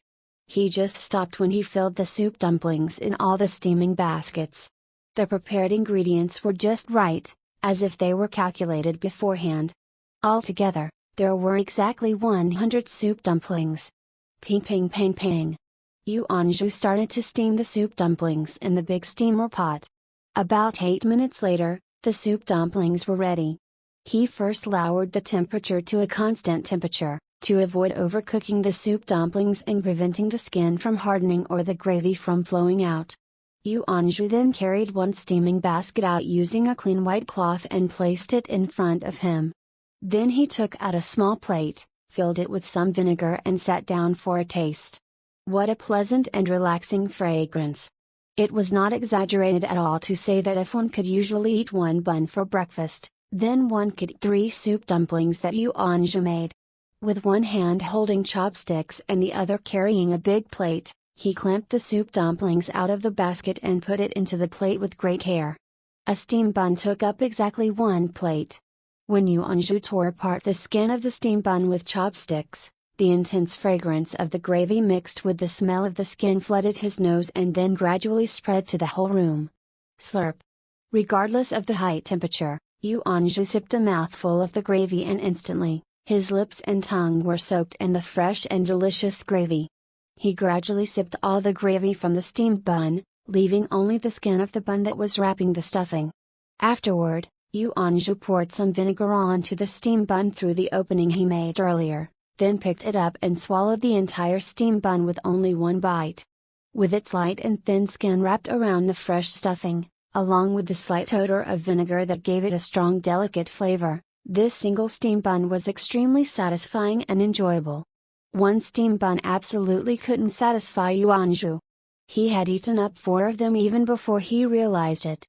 He just stopped when he filled the soup dumplings in all the steaming baskets. The prepared ingredients were just right, as if they were calculated beforehand. Altogether, there were exactly 100 soup dumplings. Ping ping ping ping. Yuanzhu started to steam the soup dumplings in the big steamer pot. About 8 minutes later, the soup dumplings were ready. He first lowered the temperature to a constant temperature, to avoid overcooking the soup dumplings and preventing the skin from hardening or the gravy from flowing out. Yuanzhu then carried one steaming basket out using a clean white cloth and placed it in front of him. Then he took out a small plate, filled it with some vinegar and sat down for a taste. What a pleasant and relaxing fragrance! It was not exaggerated at all to say that if one could usually eat one bun for breakfast, then one could eat 3 soup dumplings that Yuanzhu made. With one hand holding chopsticks and the other carrying a big plate, he clamped the soup dumplings out of the basket and put it into the plate with great care. A steam bun took up exactly 1 plate. When Yuanzhu tore apart the skin of the steam bun with chopsticks, the intense fragrance of the gravy mixed with the smell of the skin flooded his nose and then gradually spread to the whole room. Slurp. Regardless of the high temperature, Yuanzhu sipped a mouthful of the gravy and instantly, his lips and tongue were soaked in the fresh and delicious gravy. He gradually sipped all the gravy from the steamed bun, leaving only the skin of the bun that was wrapping the stuffing. Afterward, Yuanzhu poured some vinegar onto the steamed bun through the opening he made earlier, then picked it up and swallowed the entire steamed bun with only one bite. With its light and thin skin wrapped around the fresh stuffing, along with the slight odor of vinegar that gave it a strong delicate flavor, this single steamed bun was extremely satisfying and enjoyable. One steamed bun absolutely couldn't satisfy Yuanzhu. He had eaten up 4 of them even before he realized it.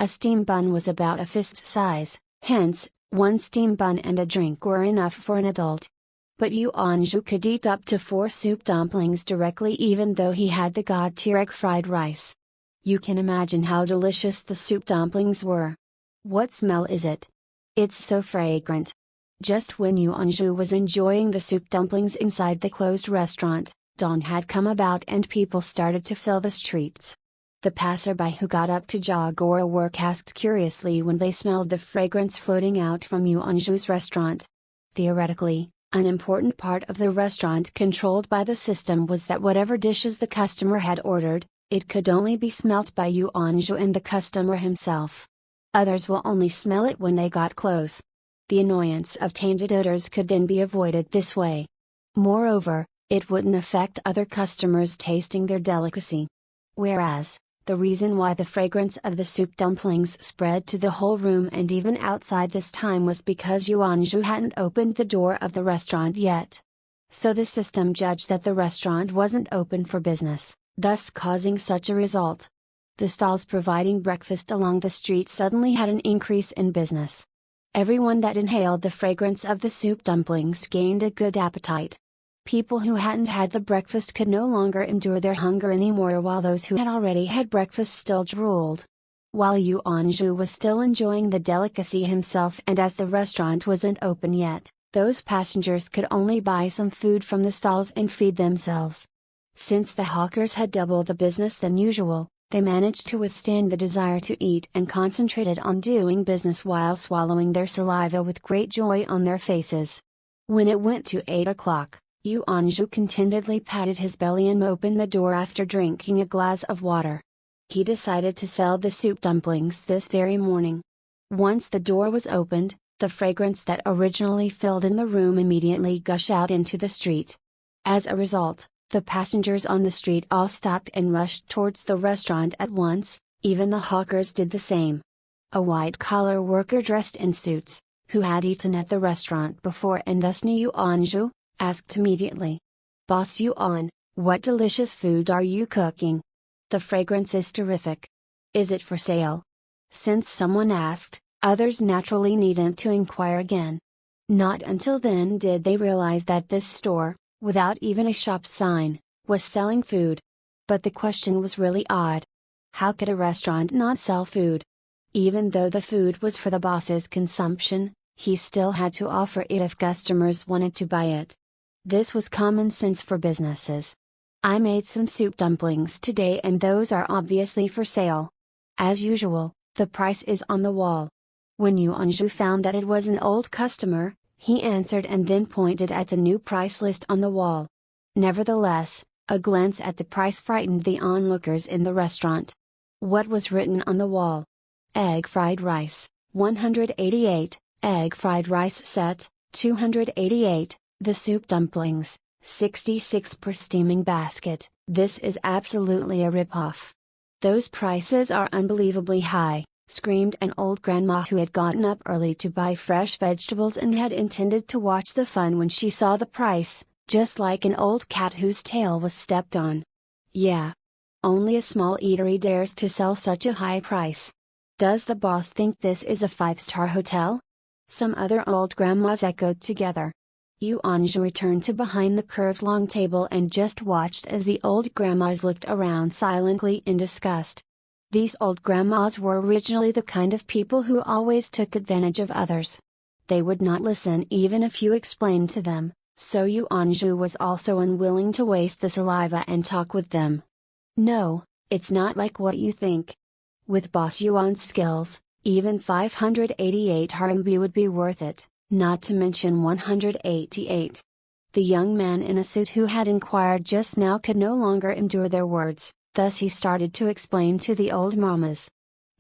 A steamed bun was about a fist size, hence, 1 steamed bun and a drink were enough for an adult. But Yuanzhu could eat up to 4 soup dumplings directly even though he had the god-tier egg fried rice. You can imagine how delicious the soup dumplings were. What smell is it? It's so fragrant. Just when Yuanzhu was enjoying the soup dumplings inside the closed restaurant, dawn had come about and people started to fill the streets. The passerby who got up to jog or work asked curiously when they smelled the fragrance floating out from Yuanzhu's restaurant. Theoretically, an important part of the restaurant controlled by the system was that whatever dishes the customer had ordered, it could only be smelt by Yuanzhu and the customer himself. Others will only smell it when they got close. The annoyance of tainted odors could then be avoided this way. Moreover, it wouldn't affect other customers tasting their delicacy. Whereas, the reason why the fragrance of the soup dumplings spread to the whole room and even outside this time was because Yuanzhu hadn't opened the door of the restaurant yet. So the system judged that the restaurant wasn't open for business, thus causing such a result. The stalls providing breakfast along the street suddenly had an increase in business. Everyone that inhaled the fragrance of the soup dumplings gained a good appetite. People who hadn't had the breakfast could no longer endure their hunger anymore, while those who had already had breakfast still drooled. While Yuanzhu was still enjoying the delicacy himself, and as the restaurant wasn't open yet, those passengers could only buy some food from the stalls and feed themselves. Since the hawkers had double the business than usual, they managed to withstand the desire to eat and concentrated on doing business while swallowing their saliva with great joy on their faces. When it went to 8 o'clock, Yuanzhu contentedly patted his belly and opened the door after drinking a glass of water. He decided to sell the soup dumplings this very morning. Once the door was opened, the fragrance that originally filled in the room immediately gushed out into the street. As a result, the passengers on the street all stopped and rushed towards the restaurant at once, even the hawkers did the same. A white-collar worker dressed in suits, who had eaten at the restaurant before and thus knew Yuanzhu, asked immediately, "Boss Yuan, what delicious food are you cooking? The fragrance is terrific. Is it for sale?" Since someone asked, others naturally needed to inquire again. Not until then did they realize that this store, without even a shop sign, was selling food. But the question was really odd. How could a restaurant not sell food? Even though the food was for the boss's consumption, he still had to offer it if customers wanted to buy it. This was common sense for businesses. "I made some soup dumplings today and those are obviously for sale. As usual, the price is on the wall." When Yuanzhu found that it was an old customer, he answered and then pointed at the new price list on the wall. Nevertheless, a glance at the price frightened the onlookers in the restaurant. What was written on the wall? Egg fried rice, 188, egg fried rice set, 288, the soup dumplings, 66 per steaming basket. This is absolutely a rip-off. "Those prices are unbelievably high," screamed an old grandma who had gotten up early to buy fresh vegetables and had intended to watch the fun when she saw the price, just like an old cat whose tail was stepped on. "Yeah. Only a small eatery dares to sell such a high price. Does the boss think this is a five-star hotel?" Some other old grandmas echoed together. Yuanzhu returned to behind the curved long table and just watched as the old grandmas looked around silently in disgust. These old grandmas were originally the kind of people who always took advantage of others. They would not listen even if you explained to them, so Yuanzhu was also unwilling to waste the saliva and talk with them. "No, it's not like what you think. With Boss Yuan's skills, even 588 RMB would be worth it, not to mention 188. The young man in a suit who had inquired just now could no longer endure their words. Thus he started to explain to the old mamas.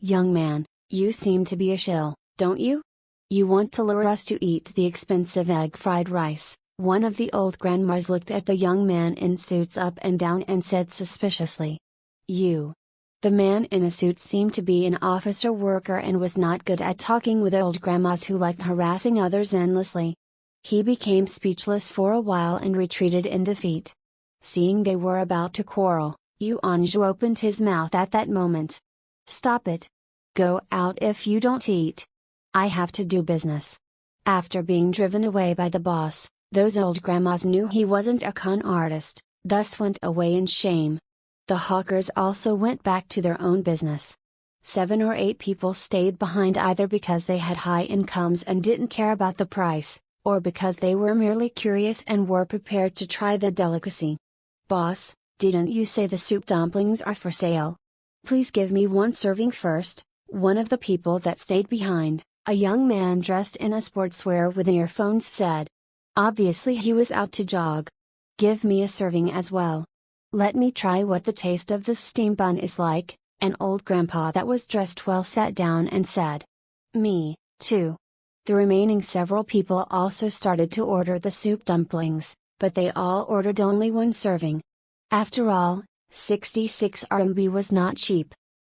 "Young man, you seem to be a shill, don't you? You want to lure us to eat the expensive egg fried rice." One of the old grandmas looked at the young man in suits up and down and said suspiciously, "You." The man in a suit seemed to be an officer worker and was not good at talking with old grandmas who liked harassing others endlessly. He became speechless for a while and retreated in defeat. Seeing they were about to quarrel, Yuanzhu opened his mouth at that moment. "Stop it. Go out if you don't eat. I have to do business." After being driven away by the boss, those old grandmas knew he wasn't a con artist, thus went away in shame. The hawkers also went back to their own business. 7 or 8 people stayed behind either because they had high incomes and didn't care about the price, or because they were merely curious and were prepared to try the delicacy. "Boss, didn't you say the soup dumplings are for sale? Please give me one serving first," one of the people that stayed behind, a young man dressed in a sportswear with earphones said. Obviously he was out to jog. "Give me a serving as well. Let me try what the taste of this steam bun is like," an old grandpa that was dressed well sat down and said. "Me, too." The remaining several people also started to order the soup dumplings, but they all ordered only one serving. After all, 66 RMB was not cheap.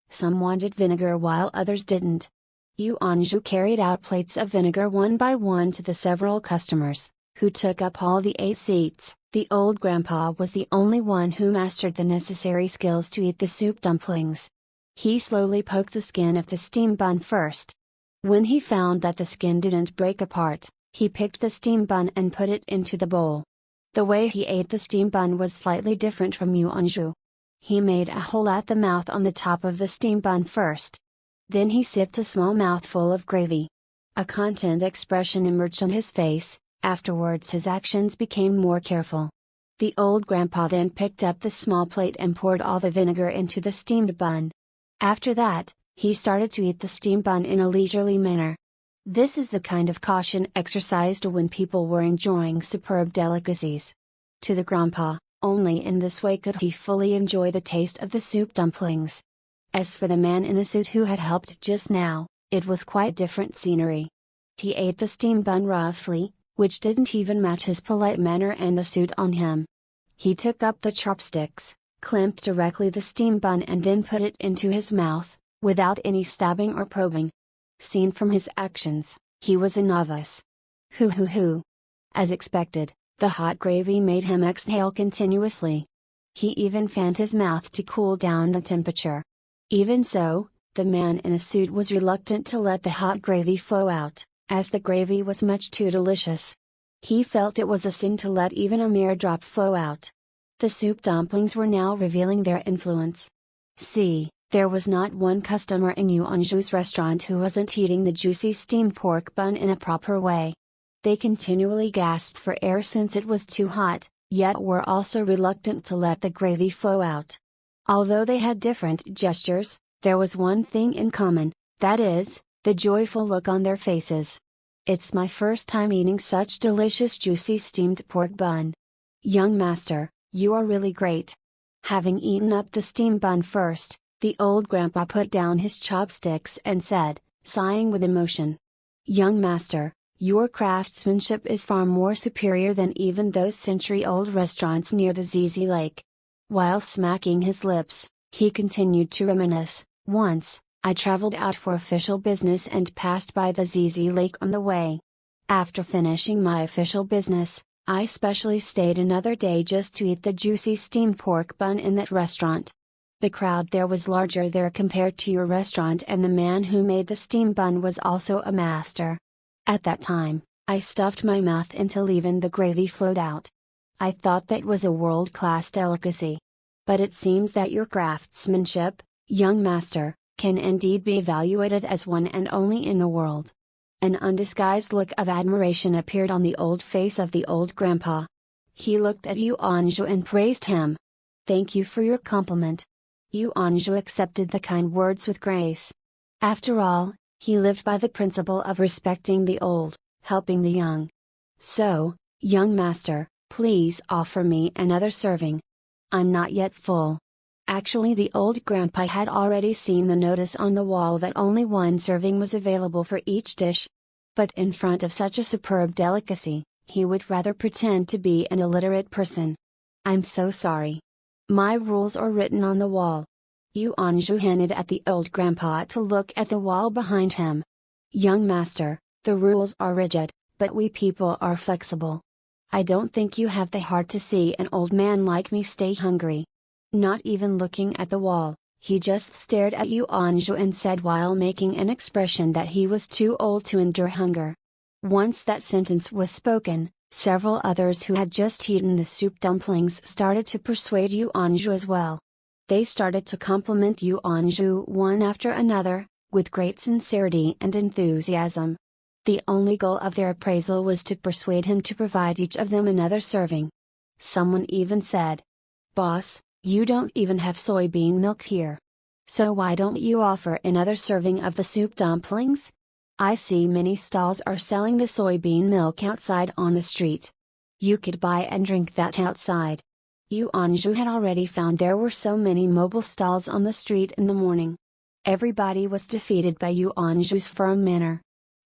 Some wanted vinegar while others didn't. Yuanzhu carried out plates of vinegar one by one to the several customers. who took up all the 8 seats. The old grandpa was the only one who mastered the necessary skills to eat the soup dumplings. He slowly poked the skin of the steam bun first. When he found that the skin didn't break apart, he picked the steam bun and put it into the bowl. The way he ate the steam bun was slightly different from Yuanzhu. He made a hole at the mouth on the top of the steam bun first. Then he sipped a small mouthful of gravy. A content expression emerged on his face. Afterwards his actions became more careful. The old grandpa then picked up the small plate and poured all the vinegar into the steamed bun. After that, he started to eat the steamed bun in a leisurely manner. This is the kind of caution exercised when people were enjoying superb delicacies. To the grandpa, only in this way could he fully enjoy the taste of the soup dumplings. As for the man in the suit who had helped just now, it was quite different scenery. He ate the steamed bun roughly, which didn't even match his polite manner and the suit on him. He took up the chopsticks, clamped directly the steamed bun and then put it into his mouth, without any stabbing or probing. Seen from his actions, he was a novice. Hoo. As expected, the hot gravy made him exhale continuously. He even fanned his mouth to cool down the temperature. Even so, the man in a suit was reluctant to let the hot gravy flow out, as the gravy was much too delicious. He felt it was a sin to let even a mere drop flow out. The soup dumplings were now revealing their influence. See, there was not one customer in Yuanzhu's restaurant who wasn't eating the juicy steamed pork bun in a proper way. They continually gasped for air since it was too hot, yet were also reluctant to let the gravy flow out. Although they had different gestures, there was one thing in common, that is, the joyful look on their faces. It's my first time eating such delicious juicy steamed pork bun. Young master, you are really great. Having eaten up the steamed bun first, the old grandpa put down his chopsticks and said, sighing with emotion, "Young master, your craftsmanship is far more superior than even those century-old restaurants near the Zizi Lake." While smacking his lips, he continued to reminisce, "Once, I traveled out for official business and passed by the Zizi Lake on the way. After finishing my official business, I specially stayed another day just to eat the juicy steamed pork bun in that restaurant. The crowd there was larger there compared to your restaurant, and the man who made the steamed bun was also a master. At that time, I stuffed my mouth until even the gravy flowed out. I thought that was a world-class delicacy. But it seems that your craftsmanship, young master, can indeed be evaluated as one and only in the world." An undisguised look of admiration appeared on the old face of the old grandpa. He looked at Yuanzhu and praised him. "Thank you for your compliment." Yuanzhu accepted the kind words with grace. After all, he lived by the principle of respecting the old, helping the young. "So, young master, please offer me another serving. I'm not yet full." Actually, the old grandpa had already seen the notice on the wall that only one serving was available for each dish. But in front of such a superb delicacy, he would rather pretend to be an illiterate person. "I'm so sorry. My rules are written on the wall." Yuanzhu hinted at the old grandpa to look at the wall behind him. "Young master, the rules are rigid, but we people are flexible. I don't think you have the heart to see an old man like me stay hungry." Not even looking at the wall, he just stared at Yuanzhu and said while making an expression that he was too old to endure hunger. Once that sentence was spoken, several others who had just eaten the soup dumplings started to persuade Yuanzhu as well. They started to compliment Yuanzhu one after another, with great sincerity and enthusiasm. The only goal of their appraisal was to persuade him to provide each of them another serving. Someone even said, "Boss, you don't even have soybean milk here. So why don't you offer another serving of the soup dumplings? I see many stalls are selling the soybean milk outside on the street. You could buy and drink that outside." Yuanzhu had already found there were so many mobile stalls on the street in the morning. Everybody was defeated by Yuanzhu's firm manner.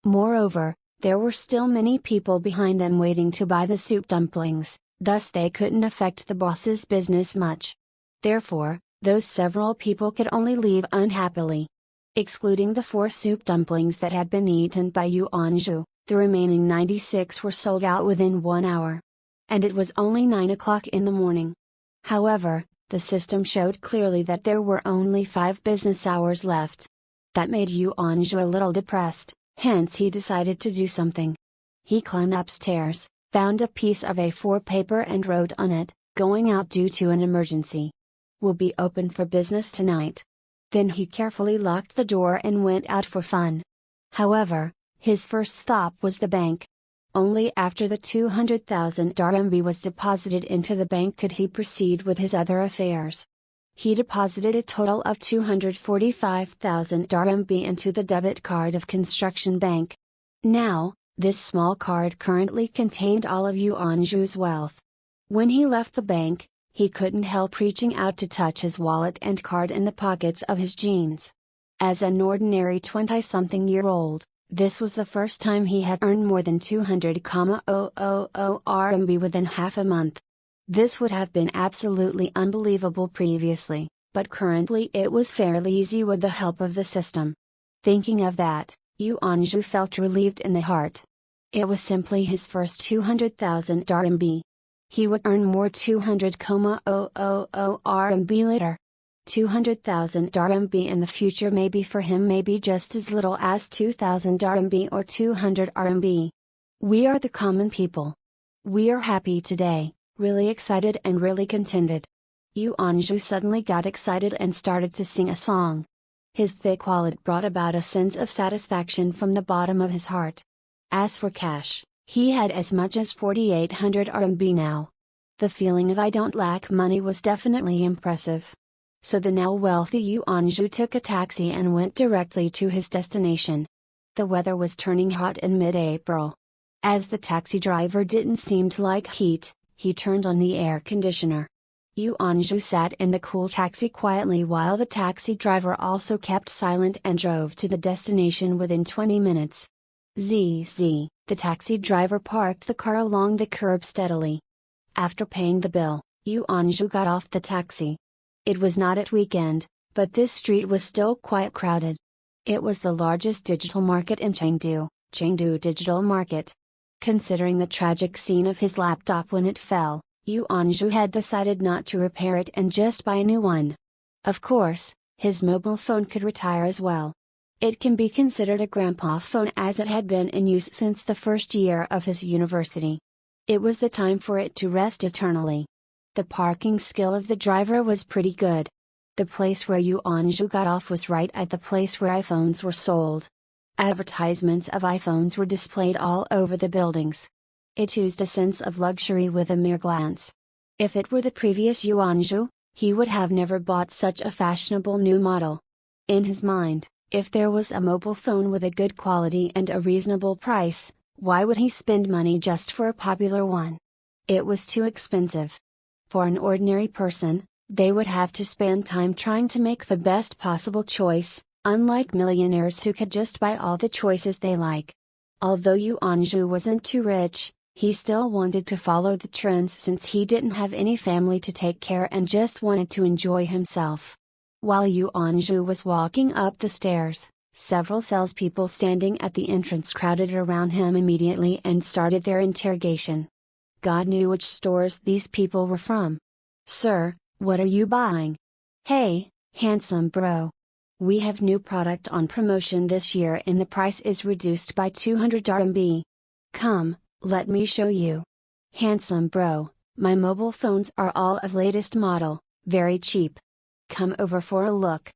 Moreover, there were still many people behind them waiting to buy the soup dumplings, thus they couldn't affect the boss's business much. Therefore, those several people could only leave unhappily. Excluding the 4 soup dumplings that had been eaten by Yuanzhu, The remaining 96 were sold out within 1 hour. And it was only 9 o'clock in the morning. However, the system showed clearly that there were only 5 business hours left. That made Yuanzhu a little depressed, hence he decided to do something. He climbed upstairs, found a piece of A4 paper and wrote on it, "Going out due to an emergency. Will be open for business tonight." Then he carefully locked the door and went out for fun. However, his first stop was the bank. Only after the 200,000 RMB was deposited into the bank could he proceed with his other affairs. He deposited a total of 245,000 RMB into the debit card of Construction Bank. Now, this small card currently contained all of Yuanzhu's wealth. When he left the bank, he couldn't help reaching out to touch his wallet and card in the pockets of his jeans. As an ordinary 20-something-year-old, this was the first time he had earned more than 200,000 RMB within half a month. This would have been absolutely unbelievable previously, but currently it was fairly easy with the help of the system. Thinking of that, Yuanzhu felt relieved in the heart. It was simply his first 200,000 RMB. He would earn more 200,000 RMB later. 200,000 RMB in the future may be for him maybe just as little as 2,000 RMB or 200 RMB. We are the common people. We are happy today, really excited and really contented. Yuanzhu suddenly got excited and started to sing a song. His thick wallet brought about a sense of satisfaction from the bottom of his heart. As for cash, he had as much as 4,800 RMB now. The feeling of "I don't lack money" was definitely impressive. So the now wealthy Yuanzhu took a taxi and went directly to his destination. The weather was turning hot in mid-April. As the taxi driver didn't seem to like heat, he turned on the air conditioner. Yuanzhu sat in the cool taxi quietly while the taxi driver also kept silent and drove to the destination within 20 minutes. The taxi driver parked the car along the curb steadily. After paying the bill, Yuanzhu got off the taxi. It was not at weekend, but this street was still quite crowded. It was the largest digital market in Chengdu Digital Market. Considering the tragic scene of his laptop when it fell, Yuanzhu had decided not to repair it and just buy a new one. Of course, his mobile phone could retire as well. It can be considered a grandpa phone as it had been in use since the first year of his university. It was the time for it to rest eternally. The parking skill of the driver was pretty good. The place where Yuanzhu got off was right at the place where iPhones were sold. Advertisements of iPhones were displayed all over the buildings. It oozed a sense of luxury with a mere glance. If it were the previous Yuanzhu, he would have never bought such a fashionable new model. In his mind, if there was a mobile phone with a good quality and a reasonable price, why would he spend money just for a popular one? It was too expensive. For an ordinary person, they would have to spend time trying to make the best possible choice, unlike millionaires who could just buy all the choices they like. Although Yuanzhu wasn't too rich, he still wanted to follow the trends since he didn't have any family to take care and just wanted to enjoy himself. While Yuanzhu was walking up the stairs, several salespeople standing at the entrance crowded around him immediately and started their interrogation. God knew which stores these people were from. "Sir, what are you buying?" "Hey, handsome bro. We have new product on promotion this year and the price is reduced by 200 RMB. Come, let me show you." "Handsome bro, my mobile phones are all of latest model, very cheap. Come over for a look."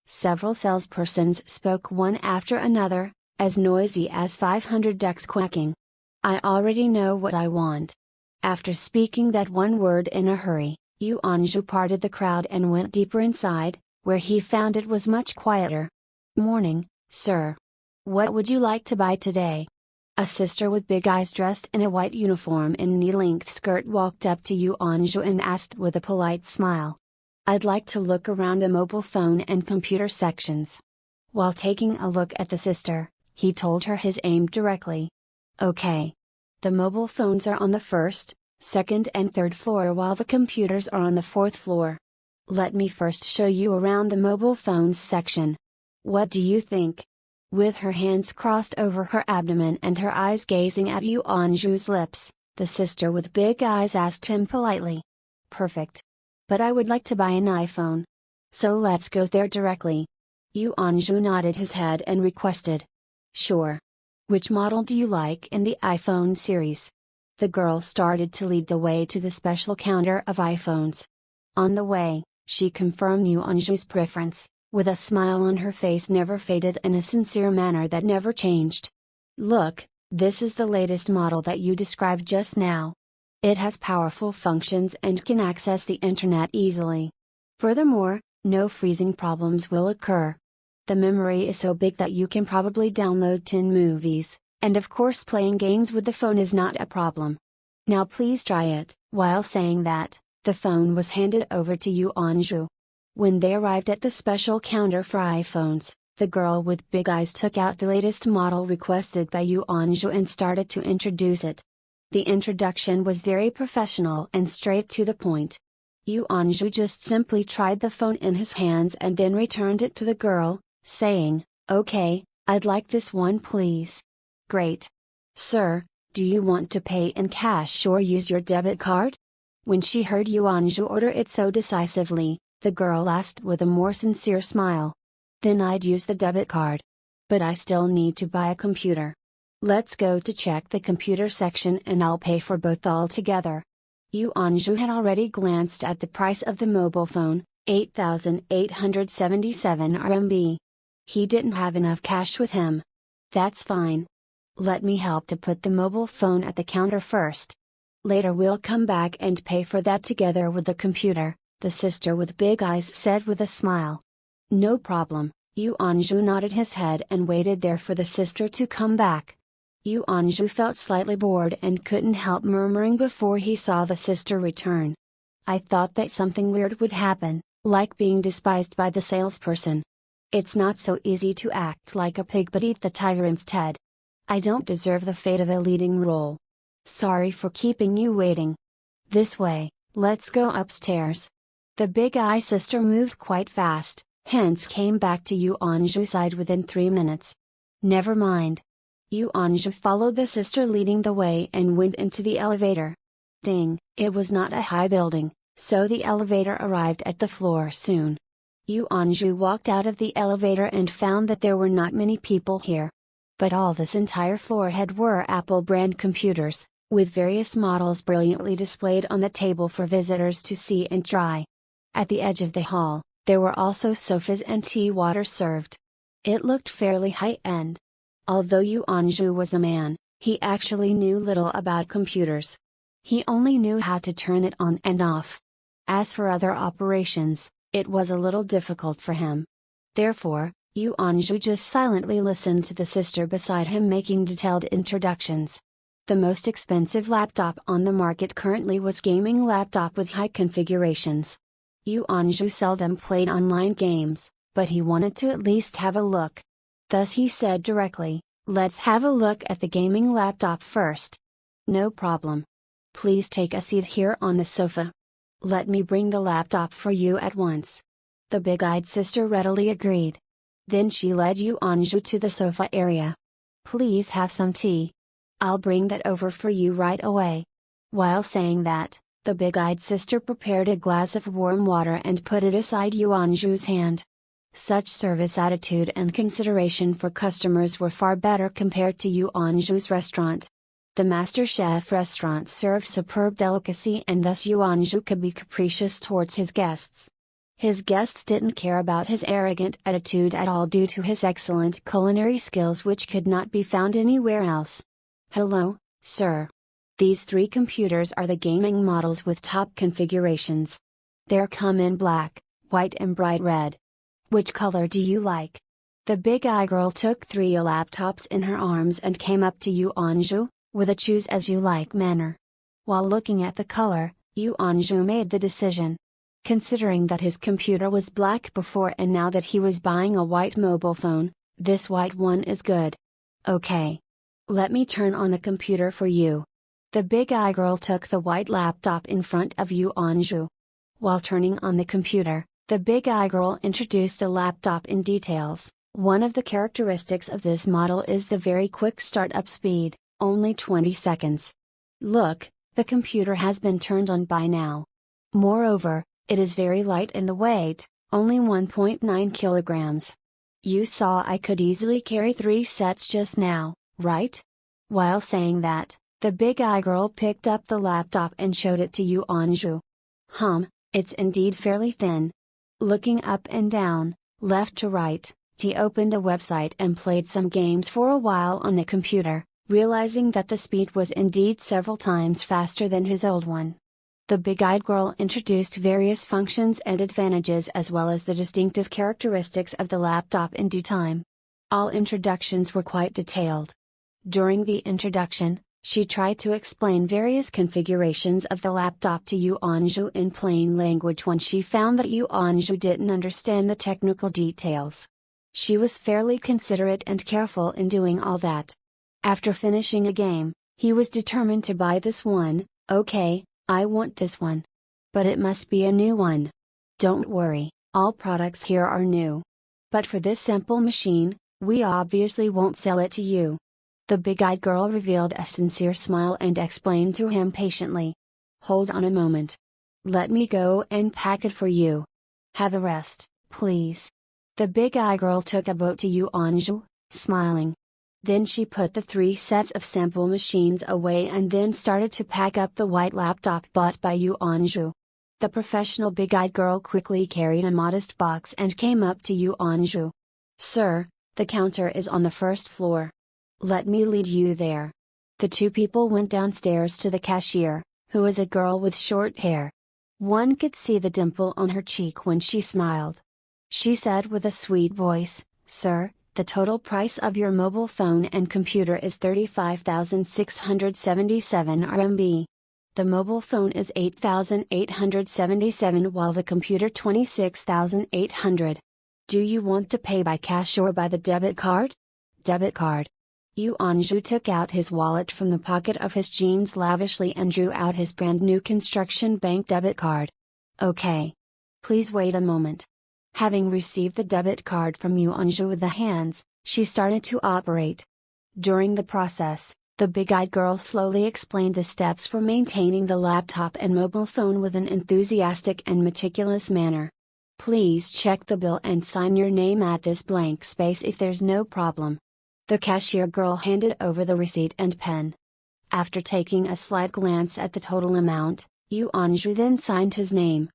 Several salespersons spoke one after another, as noisy as 500 ducks quacking. "I already know what I want." After speaking that one word in a hurry, Yuanzhu parted the crowd and went deeper inside, where he found it was much quieter. "Morning, sir. What would you like to buy today?" A sister with big eyes dressed in a white uniform and knee-length skirt walked up to Yuanzhu and asked with a polite smile. "I'd like to look around the mobile phone and computer sections." While taking a look at the sister, he told her his aim directly. "Okay. The mobile phones are on the first, second and third floor while the computers are on the fourth floor. Let me first show you around the mobile phones section. What do you think?" With her hands crossed over her abdomen and her eyes gazing at Yu Anju's lips, the sister with big eyes asked him politely. Perfect. But I would like to buy an iPhone. So let's go there directly. Yu Anju nodded his head and requested. Sure. Which model do you like in the iPhone series? The girl started to lead the way to the special counter of iPhones. On the way, she confirmed Yu Anju's preference, with a smile on her face never faded and a sincere manner that never changed. Look, this is the latest model that you described just now. It has powerful functions and can access the internet easily. Furthermore, no freezing problems will occur. The memory is so big that you can probably download 10 movies, and of course playing games with the phone is not a problem. Now please try it. While saying that, the phone was handed over to Yu Anju. When they arrived at the special counter for iPhones, the girl with big eyes took out the latest model requested by Yu Anju and started to introduce it. The introduction was very professional and straight to the point. Yu Anju just simply tried the phone in his hands and then returned it to the girl, saying, "Okay, I'd like this one please." "Great. Sir, do you want to pay in cash or use your debit card?" When she heard Yu Anju order it so decisively, the girl asked with a more sincere smile. "Then I'd use the debit card. But I still need to buy a computer. Let's go to check the computer section and I'll pay for both all together." Yu Anju had already glanced at the price of the mobile phone, 8,877 RMB. He didn't have enough cash with him. "That's fine. Let me help to put the mobile phone at the counter first. Later we'll come back and pay for that together with the computer," the sister with big eyes said with a smile. "No problem." Yu Anju nodded his head and waited there for the sister to come back. Yu Anju felt slightly bored and couldn't help murmuring before he saw the sister return. "I thought that something weird would happen, like being despised by the salesperson. It's not so easy to act like a pig but eat the tiger instead. I don't deserve the fate of a leading role. Sorry for keeping you waiting. This way, let's go upstairs." The big eye sister moved quite fast, hence came back to Yu Anju's side within 3 minutes. "Never mind." Yu Anju followed the sister leading the way and went into the elevator. Ding, it was not a high building, so the elevator arrived at the floor soon. Yu Anju walked out of the elevator and found that there were not many people here. But all this entire floor had were Apple brand computers, with various models brilliantly displayed on the table for visitors to see and try. At the edge of the hall, there were also sofas and tea water served. It looked fairly high-end. Although Yu Anju was a man, he actually knew little about computers. He only knew how to turn it on and off. As for other operations, it was a little difficult for him. Therefore, Yu Anju just silently listened to the sister beside him making detailed introductions. The most expensive laptop on the market currently was gaming laptop with high configurations. Yu Anju seldom played online games, but he wanted to at least have a look. Thus he said directly, "Let's have a look at the gaming laptop first." "No problem. Please take a seat here on the sofa. Let me bring the laptop for you at once." The big-eyed sister readily agreed. Then she led Yu Anju to the sofa area. "Please have some tea. I'll bring that over for you right away." While saying that, the big-eyed sister prepared a glass of warm water and put it aside Yu Anju's hand. Such service attitude and consideration for customers were far better compared to Yu Anju's restaurant. The Master Chef restaurant served superb delicacy and thus Yu Anju could be capricious towards his guests. His guests didn't care about his arrogant attitude at all due to his excellent culinary skills which could not be found anywhere else. "Hello, sir. These 3 computers are the gaming models with top configurations. They come in black, white and bright red. Which color do you like?" The big-eye girl took 3 laptops in her arms and came up to Yu Anju, with a choose-as-you-like manner. While looking at the color, Yu Anju made the decision. Considering that his computer was black before and now that he was buying a white mobile phone, this white one is good. "Okay. Let me turn on the computer for you." The big-eye girl took the white laptop in front of Yu Anju. While turning on the computer, the big-eye girl introduced the laptop in details, One of the characteristics of this model is the very quick startup speed, only 20 seconds. Look, the computer has been turned on by now. Moreover, it is very light in the weight, only 1.9 kilograms. You saw I could easily carry 3 sets just now, right? While saying that, the big-eye girl picked up the laptop and showed it to Yuanzhu. It's indeed fairly thin. Looking up and down, left to right, he opened a website and played some games for a while on the computer, realizing that the speed was indeed several times faster than his old one. The big-eyed girl introduced various functions and advantages as well as the distinctive characteristics of the laptop in due time. All introductions were quite detailed. During the introduction, she tried to explain various configurations of the laptop to Yuanzhu in plain language when she found that Yuanzhu didn't understand the technical details. She was fairly considerate and careful in doing all that. After finishing a game, he was determined to buy this one. Okay, I want this one. But it must be a new one. Don't worry, all products here are new. But for this simple machine, we obviously won't sell it to you. The big-eyed girl revealed a sincere smile and explained to him patiently. Hold on a moment. Let me go and pack it for you. Have a rest, please. The big-eyed girl took a boat to Yuanzhu, smiling. Then she put the 3 sets of sample machines away and then started to pack up the white laptop bought by Yuanzhu. The professional big-eyed girl quickly carried a modest box and came up to Yuanzhu. Sir, the counter is on the first floor. Let me lead you there. The two people went downstairs to the cashier, who was a girl with short hair. One could see the dimple on her cheek when she smiled. She said with a sweet voice, Sir, the total price of your mobile phone and computer is 35,677 RMB. The mobile phone is 8,877 while the computer 26,800. Do you want to pay by cash or by the debit card? Debit card. Yuanzhu took out his wallet from the pocket of his jeans lavishly and drew out his brand new construction bank debit card. Okay. Please wait a moment. Having received the debit card from Yuanzhu with the hands, she started to operate. During the process, the big-eyed girl slowly explained the steps for maintaining the laptop and mobile phone with an enthusiastic and meticulous manner. Please check the bill and sign your name at this blank space if there's no problem. The cashier girl handed over the receipt and pen. After taking a slight glance at the total amount, Yuanzhu then signed his name.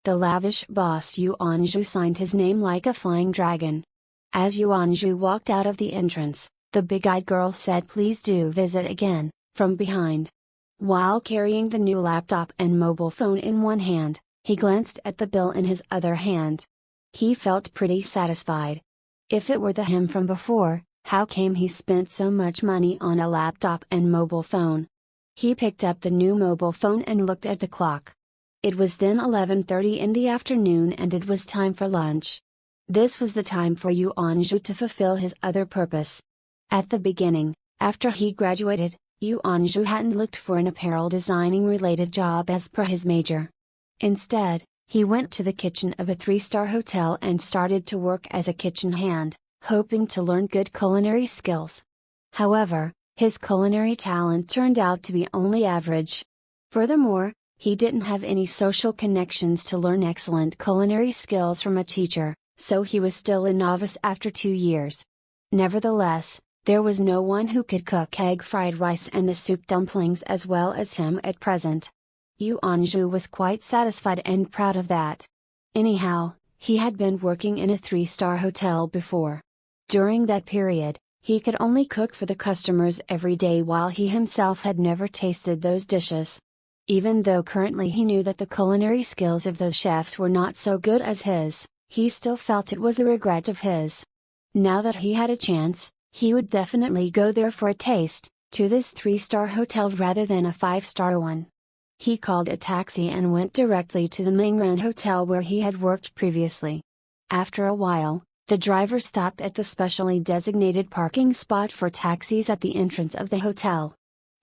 The lavish boss Yuanzhu signed his name like a flying dragon. As Yuanzhu walked out of the entrance, the big-eyed girl said please do visit again, from behind. While carrying the new laptop and mobile phone in one hand, he glanced at the bill in his other hand. He felt pretty satisfied. If it were the him from before, how came he spent so much money on a laptop and mobile phone? He picked up the new mobile phone and looked at the clock. It was then 11:30 in the afternoon and it was time for lunch. This was the time for Yuanzhu to fulfill his other purpose. At the beginning, after he graduated, Yuanzhu hadn't looked for an apparel designing related job as per his major. Instead, he went to the kitchen of a 3-star hotel and started to work as a kitchen hand, hoping to learn good culinary skills. However, his culinary talent turned out to be only average. Furthermore, he didn't have any social connections to learn excellent culinary skills from a teacher, so he was still a novice after 2 years. Nevertheless, there was no one who could cook egg fried rice and the soup dumplings as well as him at present. Yuanzhu was quite satisfied and proud of that. Anyhow, he had been working in a 3-star hotel before. During that period, he could only cook for the customers every day while he himself had never tasted those dishes. Even though currently he knew that the culinary skills of those chefs were not so good as his, he still felt it was a regret of his. Now that he had a chance, he would definitely go there for a taste, to this 3-star hotel rather than a 5-star one. He called a taxi and went directly to the Mingren Hotel where he had worked previously. After a while, the driver stopped at the specially designated parking spot for taxis at the entrance of the hotel.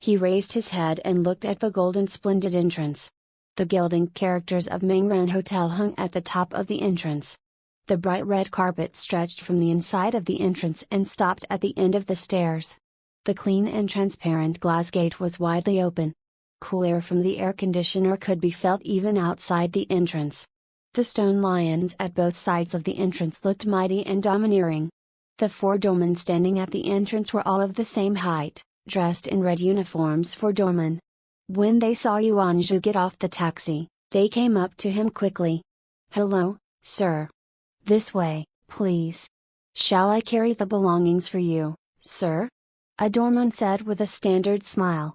He raised his head and looked at the golden splendid entrance. The gilding characters of Mingren Hotel hung at the top of the entrance. The bright red carpet stretched from the inside of the entrance and stopped at the end of the stairs. The clean and transparent glass gate was widely open. Cool air from the air conditioner could be felt even outside the entrance. The stone lions at both sides of the entrance looked mighty and domineering. The 4 doormen standing at the entrance were all of the same height, dressed in red uniforms for doormen. When they saw Yuanzhu get off the taxi, they came up to him quickly. "Hello, sir. This way, please. Shall I carry the belongings for you, sir?" a doorman said with a standard smile.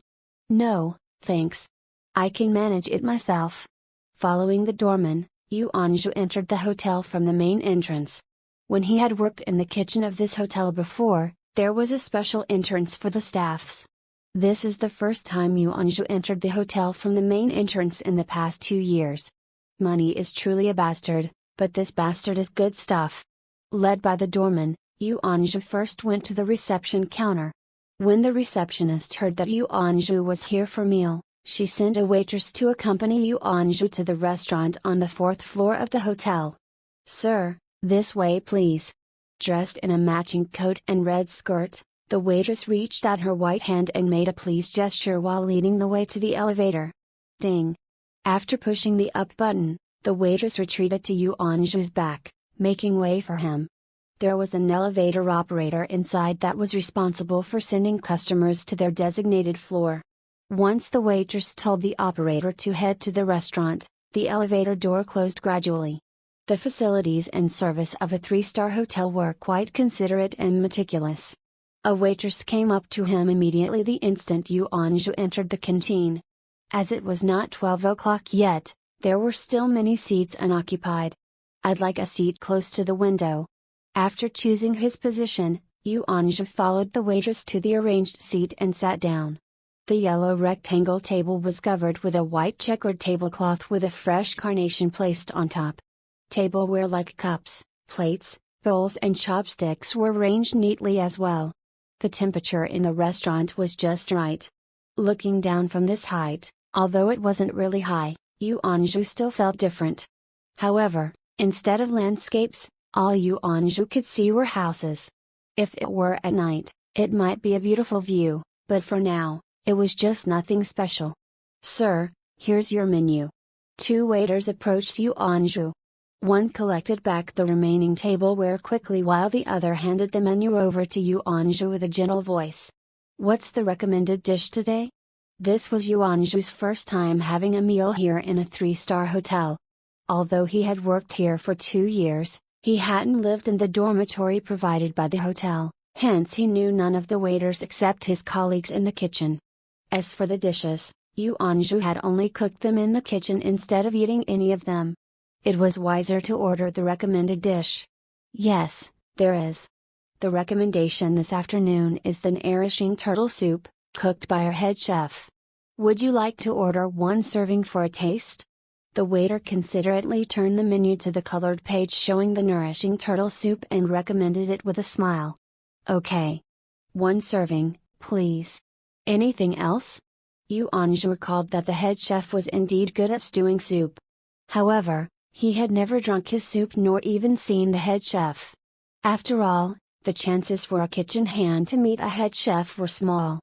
"No, thanks. I can manage it myself." Following the doorman, Yuanzhu entered the hotel from the main entrance. When he had worked in the kitchen of this hotel before, there was a special entrance for the staffs. This is the first time Yuanzhu entered the hotel from the main entrance in the past 2 years. Money is truly a bastard, but this bastard is good stuff. Led by the doorman, Yuanzhu first went to the reception counter. When the receptionist heard that Yuanzhu was here for meal, she sent a waitress to accompany Yuanzhu to the restaurant on the 4th floor of the hotel. "Sir, this way please." Dressed in a matching coat and red skirt, the waitress reached out her white hand and made a please gesture while leading the way to the elevator. Ding! After pushing the up button, the waitress retreated to Yuanzhu's back, making way for him. There was an elevator operator inside that was responsible for sending customers to their designated floor. Once the waitress told the operator to head to the restaurant, the elevator door closed gradually. The facilities and service of a 3-star hotel were quite considerate and meticulous. A waitress came up to him immediately the instant Yuanzhu entered the canteen. As it was not 12 o'clock yet, there were still many seats unoccupied. "I'd like a seat close to the window." After choosing his position, Yuanzhu followed the waitress to the arranged seat and sat down. The yellow rectangle table was covered with a white checkered tablecloth with a fresh carnation placed on top. Tableware like cups, plates, bowls and chopsticks were ranged neatly as well. The temperature in the restaurant was just right. Looking down from this height, although it wasn't really high, Yuanzhu still felt different. However, instead of landscapes, all Yuanzhu could see were houses. If it were at night, it might be a beautiful view, but for now, it was just nothing special. "Sir, here's your menu." 2 waiters approached Yuanzhu. One collected back the remaining tableware quickly while the other handed the menu over to Yuanzhu with a gentle voice. "What's the recommended dish today?" This was Yuanzhu's first time having a meal here in a 3-star hotel. Although he had worked here for 2 years, he hadn't lived in the dormitory provided by the hotel, hence he knew none of the waiters except his colleagues in the kitchen. As for the dishes, Yuanzhu had only cooked them in the kitchen instead of eating any of them. It was wiser to order the recommended dish. "Yes, there is. The recommendation this afternoon is the nourishing turtle soup, cooked by our head chef. Would you like to order 1 serving for a taste?" The waiter considerately turned the menu to the colored page showing the nourishing turtle soup and recommended it with a smile. "Okay. 1 serving, please. Anything else?" Yuanzhu recalled that the head chef was indeed good at stewing soup. However, he had never drunk his soup nor even seen the head chef. After all, the chances for a kitchen hand to meet a head chef were small.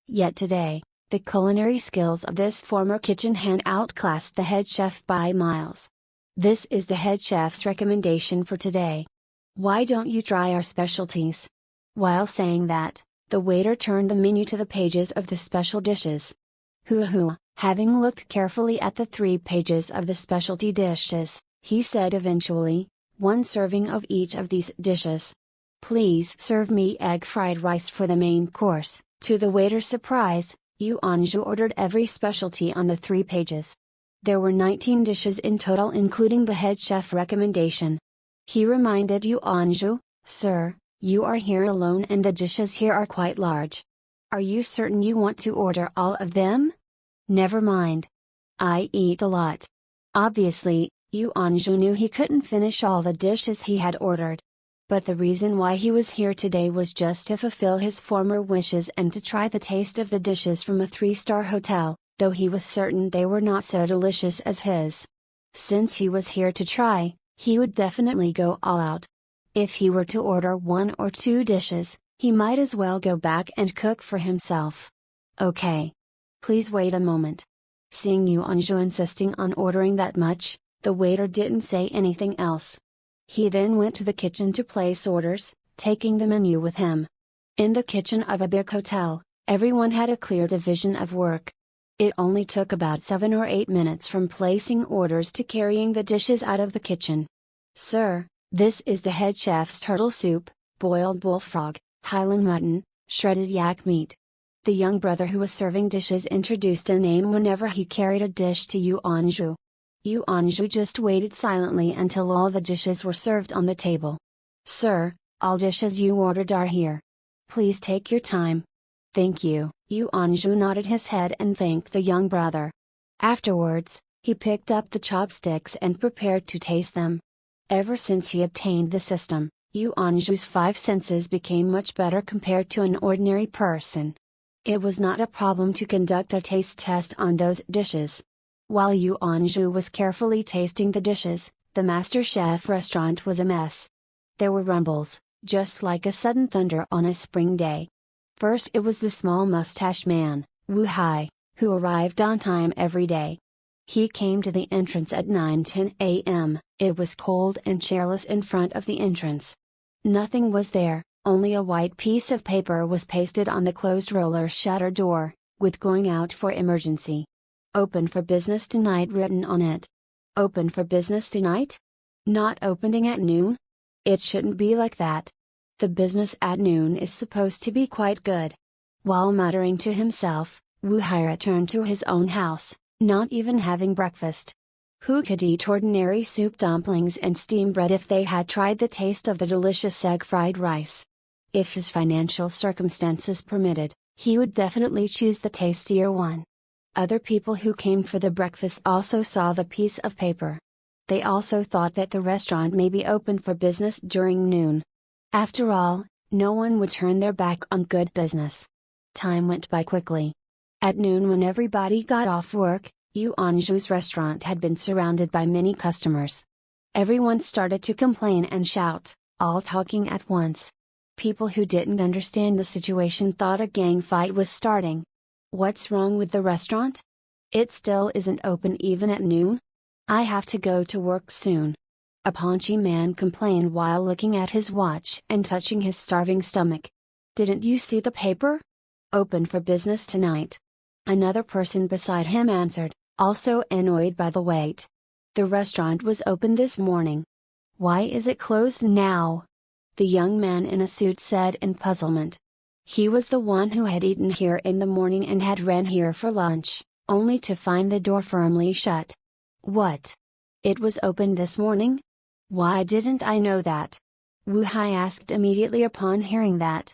Yet today, the culinary skills of this former kitchen hand outclassed the head chef by miles. "This is the head chef's recommendation for today. Why don't you try our specialties?" While saying that, the waiter turned the menu to the pages of the special dishes. Having looked carefully at the 3 pages of the specialty dishes, he said eventually, 1 serving of each of these dishes. "Please serve me egg fried rice for the main course." To the waiter's surprise, Yuanzhu ordered every specialty on the 3 pages. There were 19 dishes in total including the head chef recommendation. He reminded Yuanzhu, "Sir, you are here alone and the dishes here are quite large. Are you certain you want to order all of them?" "Never mind. I eat a lot." Obviously, Yuanzhu knew he couldn't finish all the dishes he had ordered. But the reason why he was here today was just to fulfill his former wishes and to try the taste of the dishes from a 3-star hotel, though he was certain they were not so delicious as his. Since he was here to try, He would definitely go all out. If he were to order 1 or 2 dishes, he might as well go back and cook for himself. Okay. Please wait a moment. Seeing Yu Anzhu insisting on ordering that much, the waiter didn't say anything else. He then went to the kitchen to place orders, taking the menu with him. In the kitchen of a big hotel, everyone had a clear division of work. It only took about 7 or 8 minutes from placing orders to carrying the dishes out of the kitchen. Sir, this is the head chef's turtle soup, boiled bullfrog, Highland mutton, shredded yak meat. The young brother who was serving dishes introduced a name whenever he carried a dish to Yu Anzhu. Yu Anzhu just waited silently until all the dishes were served on the table. Sir, all dishes you ordered are here. Please take your time. Thank you. Yu Anzhu nodded his head and thanked the young brother. Afterwards, he picked up the chopsticks and prepared to taste them. Ever since he obtained the system, Yu Anzhu's 5 senses became much better compared to an ordinary person. It was not a problem to conduct a taste test on those dishes. While Yu Anzhu was carefully tasting the dishes, the master chef restaurant was a mess. There were rumbles, just like a sudden thunder on a spring day. First it was the small mustached man, Wu Hai, who arrived on time every day. He came to the entrance at 9:10 a.m., it was cold and chairless in front of the entrance. Nothing was there, only a white piece of paper was pasted on the closed roller shutter door, with "Going out for emergency. Open for business tonight" written on it. Open for business tonight? Not opening at noon? It shouldn't be like that. The business at noon is supposed to be quite good. While muttering to himself, Wu Hai returned to his own house, not even having breakfast. Who could eat ordinary soup dumplings and steamed bread if they had tried the taste of the delicious egg fried rice? If his financial circumstances permitted, he would definitely choose the tastier one. Other people who came for the breakfast also saw the piece of paper. They also thought that the restaurant may be open for business during noon. After all, no one would turn their back on good business. Time went by quickly. At noon, when everybody got off work, Yu Anzhu's restaurant had been surrounded by many customers. Everyone started to complain and shout, all talking at once. People who didn't understand the situation thought a gang fight was starting. What's wrong with the restaurant? It still isn't open even at noon? I have to go to work soon. A paunchy man complained while looking at his watch and touching his starving stomach. Didn't you see the paper? Open for business tonight. Another person beside him answered, also annoyed by the wait. The restaurant was open this morning. Why is it closed now? The young man in a suit said in puzzlement. He was the one who had eaten here in the morning and had ran here for lunch, only to find the door firmly shut. What? It was open this morning? Why didn't I know that? Wu Hai asked immediately upon hearing that.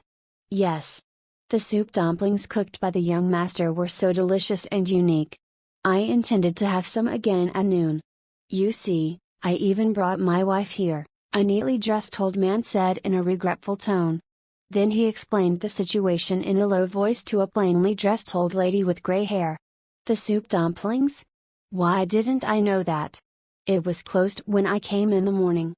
Yes. The soup dumplings cooked by the young master were so delicious and unique. I intended to have some again at noon. You see, I even brought my wife here, a neatly dressed old man said in a regretful tone. Then he explained the situation in a low voice to a plainly dressed old lady with gray hair. The soup dumplings? Why didn't I know that? It was closed when I came in the morning.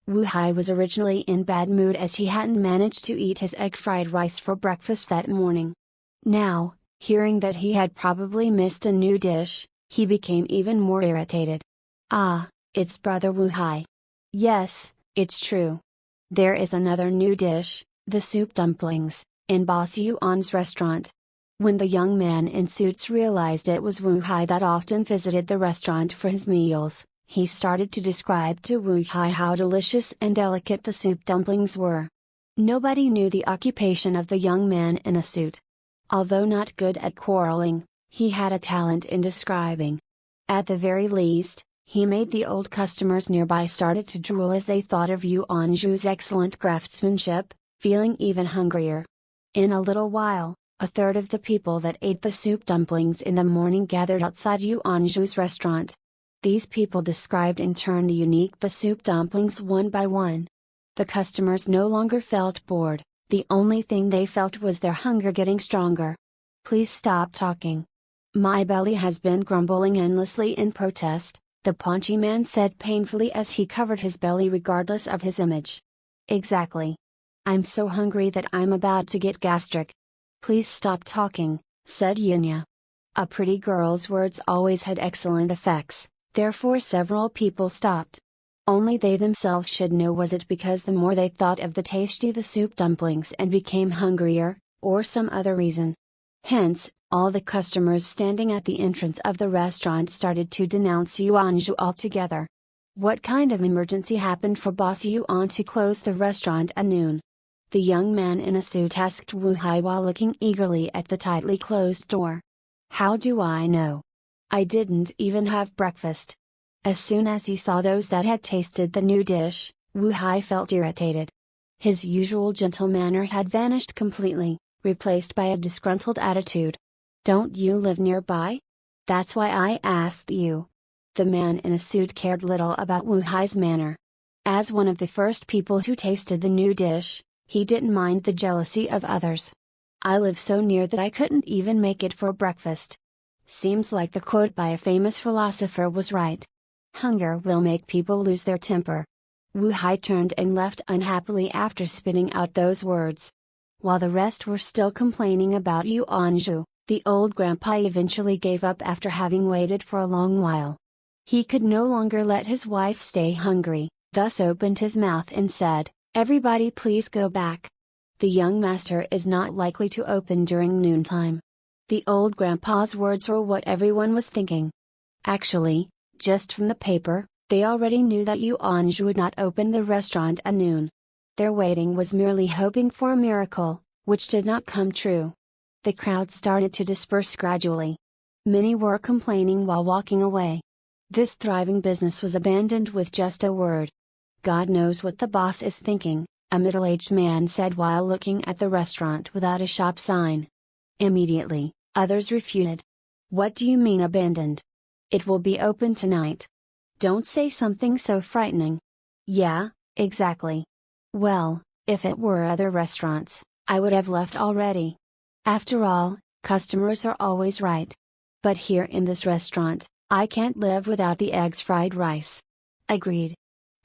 Wu Hai was originally in bad mood as he hadn't managed to eat his egg fried rice for breakfast that morning. Now, hearing that he had probably missed a new dish, he became even more irritated. Ah, it's Brother Wu Hai. Yes, it's true. There is another new dish, the soup dumplings, in Boss Yuan's restaurant. When the young man in suits realized it was Wu Hai that often visited the restaurant for his meals, he started to describe to Wu Hai how delicious and delicate the soup dumplings were. Nobody knew the occupation of the young man in a suit. Although not good at quarreling, he had a talent in describing. At the very least, he made the old customers nearby started to drool as they thought of Yu Anzhu's excellent craftsmanship, feeling even hungrier. In a little while, a third of the people that ate the soup dumplings in the morning gathered outside Yu Anzhu's restaurant. These people described in turn the unique the soup dumplings one by one. The customers no longer felt bored, the only thing they felt was their hunger getting stronger. Please stop talking. My belly has been grumbling endlessly in protest, the paunchy man said painfully as he covered his belly regardless of his image. Exactly. I'm so hungry that I'm about to get gastric. Please stop talking, said Yunya. A pretty girl's words always had excellent effects, therefore several people stopped. Only they themselves should know, was it because the more they thought of the tasty the soup dumplings and became hungrier, or some other reason? Hence, all the customers standing at the entrance of the restaurant started to denounce Yuanzhu altogether. What kind of emergency happened for Boss Yuan to close the restaurant at noon? The young man in a suit asked Wu Hai while looking eagerly at the tightly closed door. How do I know? I didn't even have breakfast. As soon as he saw those that had tasted the new dish, Wu Hai felt irritated. His usual gentle manner had vanished completely, replaced by a disgruntled attitude. Don't you live nearby? That's why I asked you. The man in a suit cared little about Wu Hai's manner. As one of the first people who tasted the new dish, he didn't mind the jealousy of others. I live so near that I couldn't even make it for breakfast. Seems like the quote by a famous philosopher was right. Hunger will make people lose their temper. Wu Hai turned and left unhappily after spitting out those words. While the rest were still complaining about Yuanzhu, the old grandpa eventually gave up after having waited for a long while. He could no longer let his wife stay hungry, thus opened his mouth and said, "Everybody please go back. The young master is not likely to open during noontime." The old grandpa's words were what everyone was thinking. Actually, just from the paper, they already knew that Yuanzhu would not open the restaurant at noon. Their waiting was merely hoping for a miracle, which did not come true. The crowd started to disperse gradually. Many were complaining while walking away. This thriving business was abandoned with just a word. God knows what the boss is thinking, a middle-aged man said while looking at the restaurant without a shop sign. Immediately, others refuted. What do you mean abandoned? It will be open tonight. Don't say something so frightening. Yeah, exactly. Well, if it were other restaurants, I would have left already. After all, customers are always right. But here in this restaurant, I can't live without the eggs fried rice. Agreed.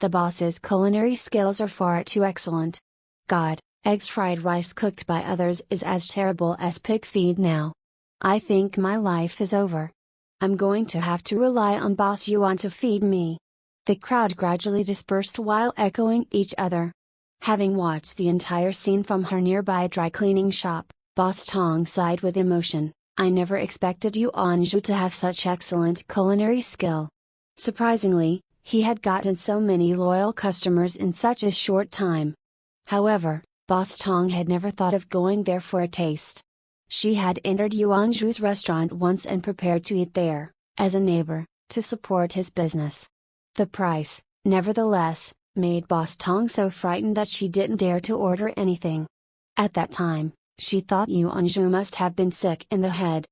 The boss's culinary skills are far too excellent. God, eggs fried rice cooked by others is as terrible as pig feed now. I think my life is over. I'm going to have to rely on Boss Yuan to feed me. The crowd gradually dispersed while echoing each other. Having watched the entire scene from her nearby dry cleaning shop, Boss Tong sighed with emotion. I never expected Yuanzhu to have such excellent culinary skill. Surprisingly, he had gotten so many loyal customers in such a short time. However, Boss Tong had never thought of going there for a taste. She had entered Yuanzhu's restaurant once and prepared to eat there, as a neighbor, to support his business. The price, nevertheless, made Boss Tong so frightened that she didn't dare to order anything. At that time, she thought Yuanzhu must have been sick in the head.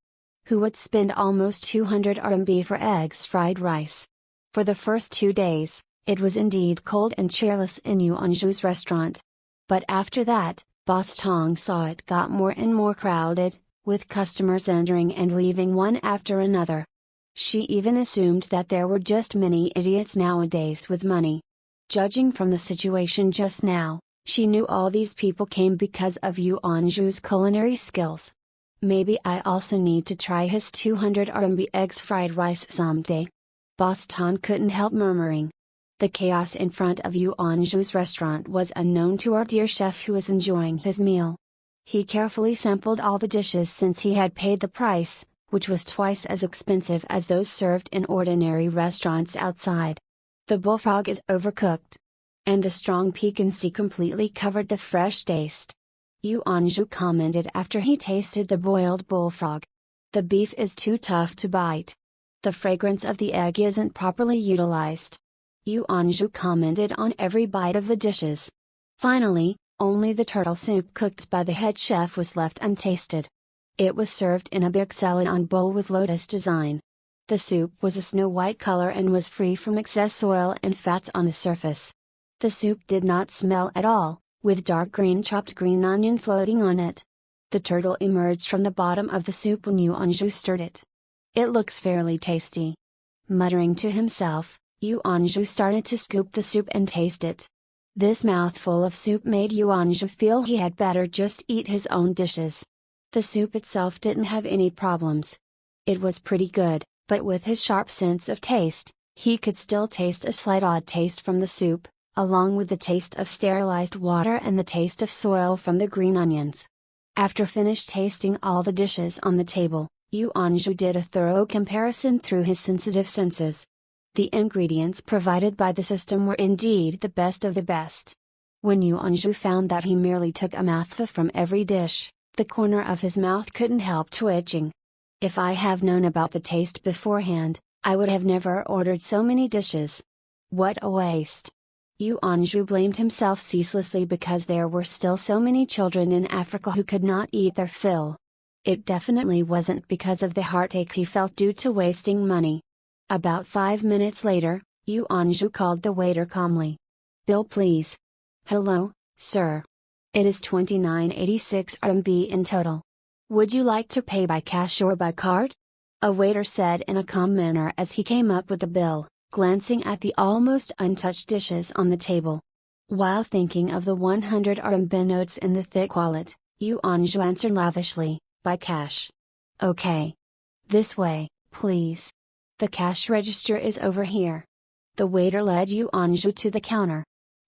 Who would spend almost 200 RMB for eggs fried rice? For the first 2 days, it was indeed cold and cheerless in Yuanzhu's restaurant. But after that, Boss Tong saw it got more and more crowded, with customers entering and leaving one after another. She even assumed that there were just many idiots nowadays with money. Judging from the situation just now, she knew all these people came because of Yuanzhu's culinary skills. Maybe I also need to try his 200 RMB eggs fried rice someday. Boss Tong couldn't help murmuring. The chaos in front of Yuanzhu's restaurant was unknown to our dear chef who was enjoying his meal. He carefully sampled all the dishes since he had paid the price, which was twice as expensive as those served in ordinary restaurants outside. The bullfrog is overcooked. And the strong piquancy completely covered the fresh taste. Yuanzhu commented after he tasted the boiled bullfrog. The beef is too tough to bite. The fragrance of the egg isn't properly utilized. Yuanzhu commented on every bite of the dishes. Finally, only the turtle soup cooked by the head chef was left untasted. It was served in a big celadon bowl with lotus design. The soup was a snow-white color and was free from excess oil and fats on the surface. The soup did not smell at all, with dark green chopped green onion floating on it. The turtle emerged from the bottom of the soup when Yuanzhu stirred it. It looks fairly tasty. Muttering to himself, Yuanzhu started to scoop the soup and taste it. This mouthful of soup made Yuanzhu feel he had better just eat his own dishes. The soup itself didn't have any problems. It was pretty good, but with his sharp sense of taste, he could still taste a slight odd taste from the soup, along with the taste of sterilized water and the taste of soil from the green onions. After finished tasting all the dishes on the table, Yuanzhu did a thorough comparison through his sensitive senses. The ingredients provided by the system were indeed the best of the best. When Yuanzhu found that he merely took a mouthful from every dish, the corner of his mouth couldn't help twitching. If I have known about the taste beforehand, I would have never ordered so many dishes. What a waste! Yuanzhu blamed himself ceaselessly because there were still so many children in Africa who could not eat their fill. It definitely wasn't because of the heartache he felt due to wasting money. About 5 minutes later, Yuanzhu called the waiter calmly. "Bill please." "Hello, sir. It is 29.86 RMB in total. Would you like to pay by cash or by card?" a waiter said in a calm manner as he came up with the bill, glancing at the almost untouched dishes on the table. While thinking of the 100 RMB notes in the thick wallet, Yuanzhu answered lavishly, "By cash." "Okay. This way, please. The cash register is over here." The waiter led Yuanzhu to the counter.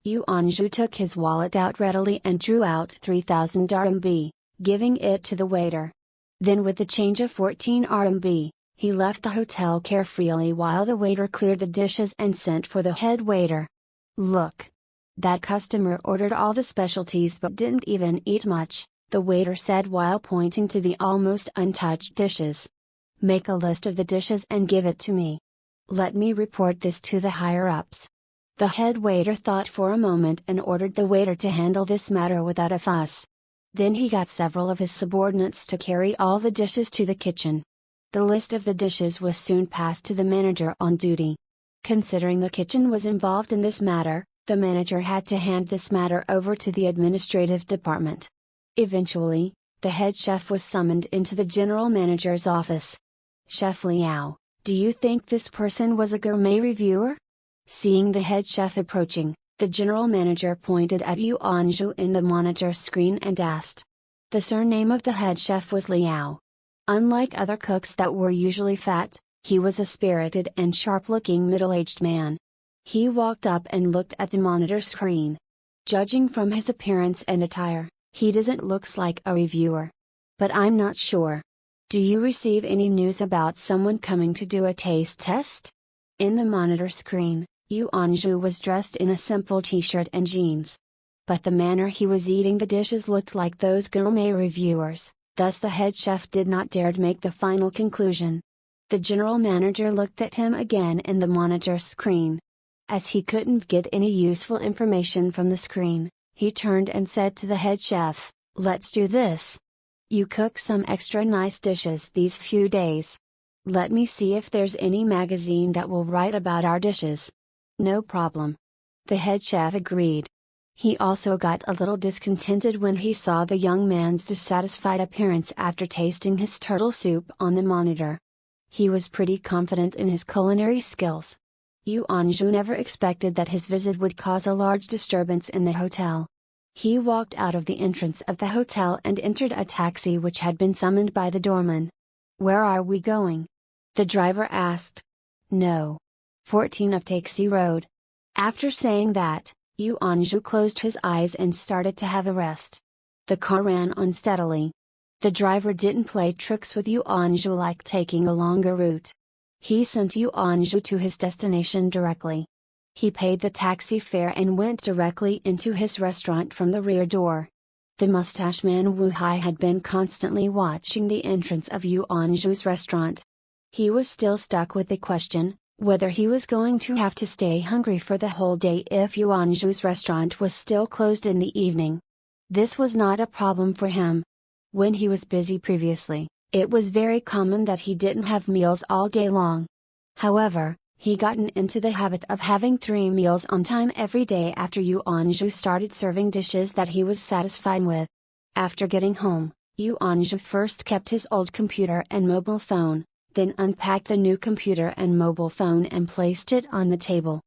Yuanzhu took his wallet out readily and drew out 3,000 RMB, giving it to the waiter. Then with the change of 14 RMB, he left the hotel carefreely while the waiter cleared the dishes and sent for the head waiter. "Look. That customer ordered all the specialties but didn't even eat much," the waiter said while pointing to the almost untouched dishes. "Make a list of the dishes and give it to me. Let me report this to the higher-ups." The head waiter thought for a moment and ordered the waiter to handle this matter without a fuss. Then he got several of his subordinates to carry all the dishes to the kitchen. The list of the dishes was soon passed to the manager on duty. Considering the kitchen was involved in this matter, the manager had to hand this matter over to the administrative department. Eventually, the head chef was summoned into the general manager's office. "Chef Liao, do you think this person was a gourmet reviewer?" Seeing the head chef approaching, the general manager pointed at Yuanzhu in the monitor screen and asked. The surname of the head chef was Liao. Unlike other cooks that were usually fat, he was a spirited and sharp-looking middle-aged man. He walked up and looked at the monitor screen. Judging from his appearance and attire, he doesn't look like a reviewer. But I'm not sure. Do you receive any news about someone coming to do a taste test? In the monitor screen, Yuanzhu was dressed in a simple t-shirt and jeans. But the manner he was eating the dishes looked like those gourmet reviewers, thus the head chef did not dare to make the final conclusion. The general manager looked at him again in the monitor screen. As he couldn't get any useful information from the screen, he turned and said to the head chef, "Let's do this. You cook some extra nice dishes these few days. Let me see if there's any magazine that will write about our dishes." "No problem." The head chef agreed. He also got a little discontented when he saw the young man's dissatisfied appearance after tasting his turtle soup on the monitor. He was pretty confident in his culinary skills. Yuanzhu never expected that his visit would cause a large disturbance in the hotel. He walked out of the entrance of the hotel and entered a taxi which had been summoned by the doorman. "Where are we going?" the driver asked. "No. 14 of Taxi Road." After saying that, Yuanzhu closed his eyes and started to have a rest. The car ran on steadily. The driver didn't play tricks with Yuanzhu like taking a longer route. He sent Yuanzhu to his destination directly. He paid the taxi fare and went directly into his restaurant from the rear door. The mustache man Wu Hai had been constantly watching the entrance of Yuanzhu's restaurant. He was still stuck with the question, whether he was going to have to stay hungry for the whole day if Yuanzhu's restaurant was still closed in the evening. This was not a problem for him. When he was busy previously, it was very common that he didn't have meals all day long. However, he gotten into the habit of having 3 meals on time every day after Yuanzhu started serving dishes that he was satisfied with. After getting home, Yuanzhu first kept his old computer and mobile phone, then unpacked the new computer and mobile phone and placed it on the table.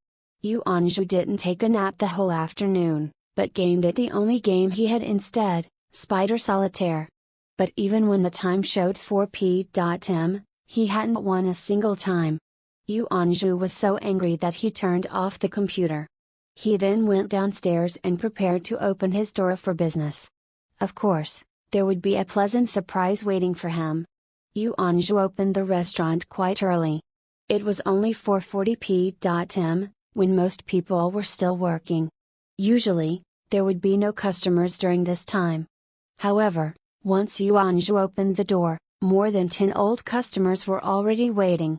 Yuanzhu didn't take a nap the whole afternoon, but gamed at the only game he had instead, Spider Solitaire. But even when the time showed 4 p.m., he hadn't won a single time. Yuanzhu was so angry that he turned off the computer. He then went downstairs and prepared to open his door for business. Of course, there would be a pleasant surprise waiting for him. Yuanzhu opened the restaurant quite early. It was only 4:40 p.m., when most people were still working. Usually, there would be no customers during this time. However, once Yuanzhu opened the door, more than 10 old customers were already waiting.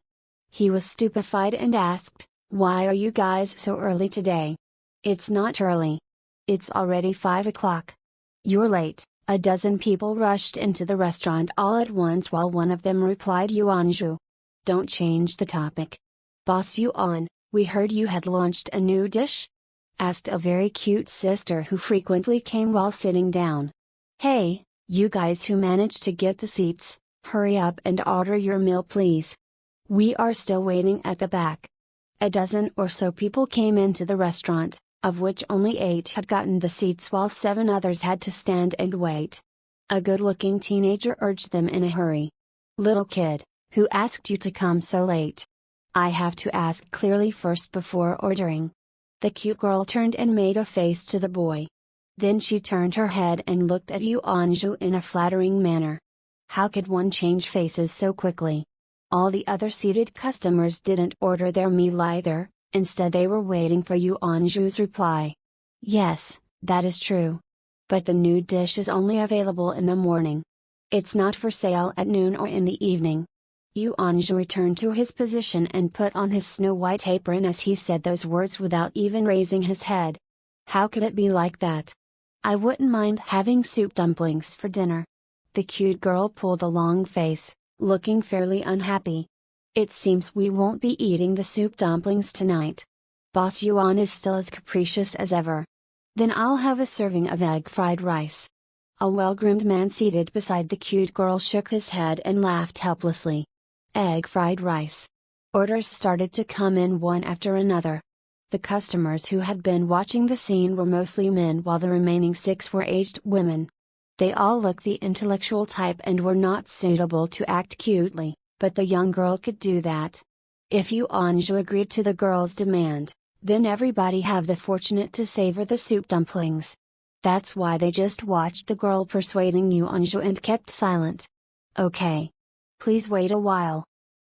He was stupefied and asked, "Why are you guys so early today?" "It's not early. It's already 5 o'clock. You're late." A dozen people rushed into the restaurant all at once while one of them replied, "Yuanzhu, don't change the topic. Boss Yuan, we heard you had launched a new dish?" asked a very cute sister who frequently came while sitting down. "Hey, you guys who managed to get the seats, hurry up and order your meal please. We are still waiting at the back." A dozen or so people came into the restaurant, of which only 8 had gotten the seats while 7 others had to stand and wait. A good-looking teenager urged them in a hurry. "Little kid, who asked you to come so late? I have to ask clearly first before ordering." The cute girl turned and made a face to the boy. Then she turned her head and looked at Yuanzhu in a flattering manner. How could one change faces so quickly? All the other seated customers didn't order their meal either. Instead they were waiting for Yuanzhu's reply. "Yes, that is true. But the new dish is only available in the morning. It's not for sale at noon or in the evening." Yuanzhu returned to his position and put on his snow-white apron as he said those words without even raising his head. "How could it be like that? I wouldn't mind having soup dumplings for dinner." The cute girl pulled a long face, looking fairly unhappy. "It seems we won't be eating the soup dumplings tonight. Boss Yuan is still as capricious as ever. Then I'll have a serving of egg fried rice." A well-groomed man seated beside the cute girl shook his head and laughed helplessly. Egg fried rice. Orders started to come in one after another. The customers who had been watching the scene were mostly men while the remaining 6 were aged women. They all looked the intellectual type and were not suitable to act cutely. But the young girl could do that. If Yuanzhu agreed to the girl's demand, then everybody have the fortunate to savor the soup dumplings. That's why they just watched the girl persuading Yuanzhu and kept silent. "Okay. Please wait a while."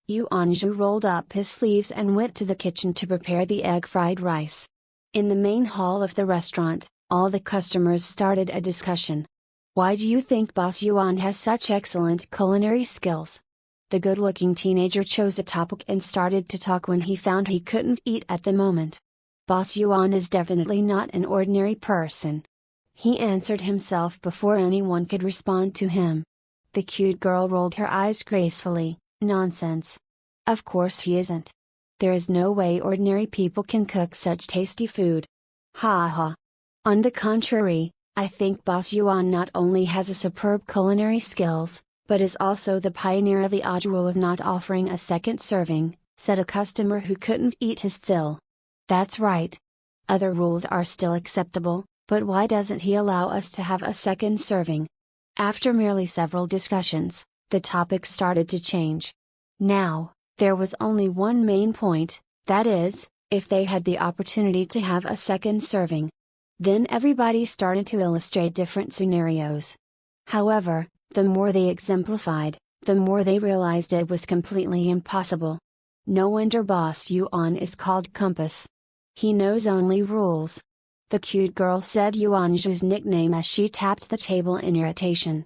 Yuanzhu rolled up his sleeves and went to the kitchen to prepare the egg fried rice. In the main hall of the restaurant, all the customers started a discussion. "Why do you think Boss Yuan has such excellent culinary skills?" The good-looking teenager chose a topic and started to talk when he found he couldn't eat at the moment. "Boss Yuan is definitely not an ordinary person." He answered himself before anyone could respond to him. The cute girl rolled her eyes gracefully. "Nonsense. Of course he isn't. There is no way ordinary people can cook such tasty food. Ha ha. On the contrary, I think Boss Yuan not only has a superb culinary skills, but is also the pioneer of the odd rule of not offering a second serving," said a customer who couldn't eat his fill. "That's right. Other rules are still acceptable, but why doesn't he allow us to have a second serving?" After merely several discussions, the topic started to change. Now, there was only one main point, that is, if they had the opportunity to have a second serving. Then everybody started to illustrate different scenarios. However, the more they exemplified, the more they realized it was completely impossible. No wonder Boss Yuan is called Compass. He knows only rules. The cute girl said Yuanzhu's nickname as she tapped the table in irritation.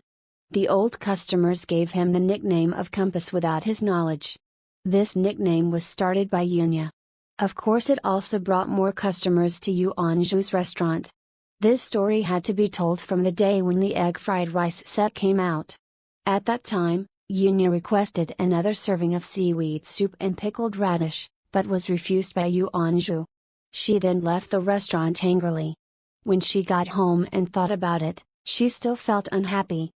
The old customers gave him the nickname of Compass without his knowledge. This nickname was started by Yunya. Of course it also brought more customers to Yuanzhu's restaurant. This story had to be told from the day when the egg fried rice set came out. At that time, Yunya requested another serving of seaweed soup and pickled radish, but was refused by Yuanzhu. She then left the restaurant angrily. When she got home and thought about it, she still felt unhappy.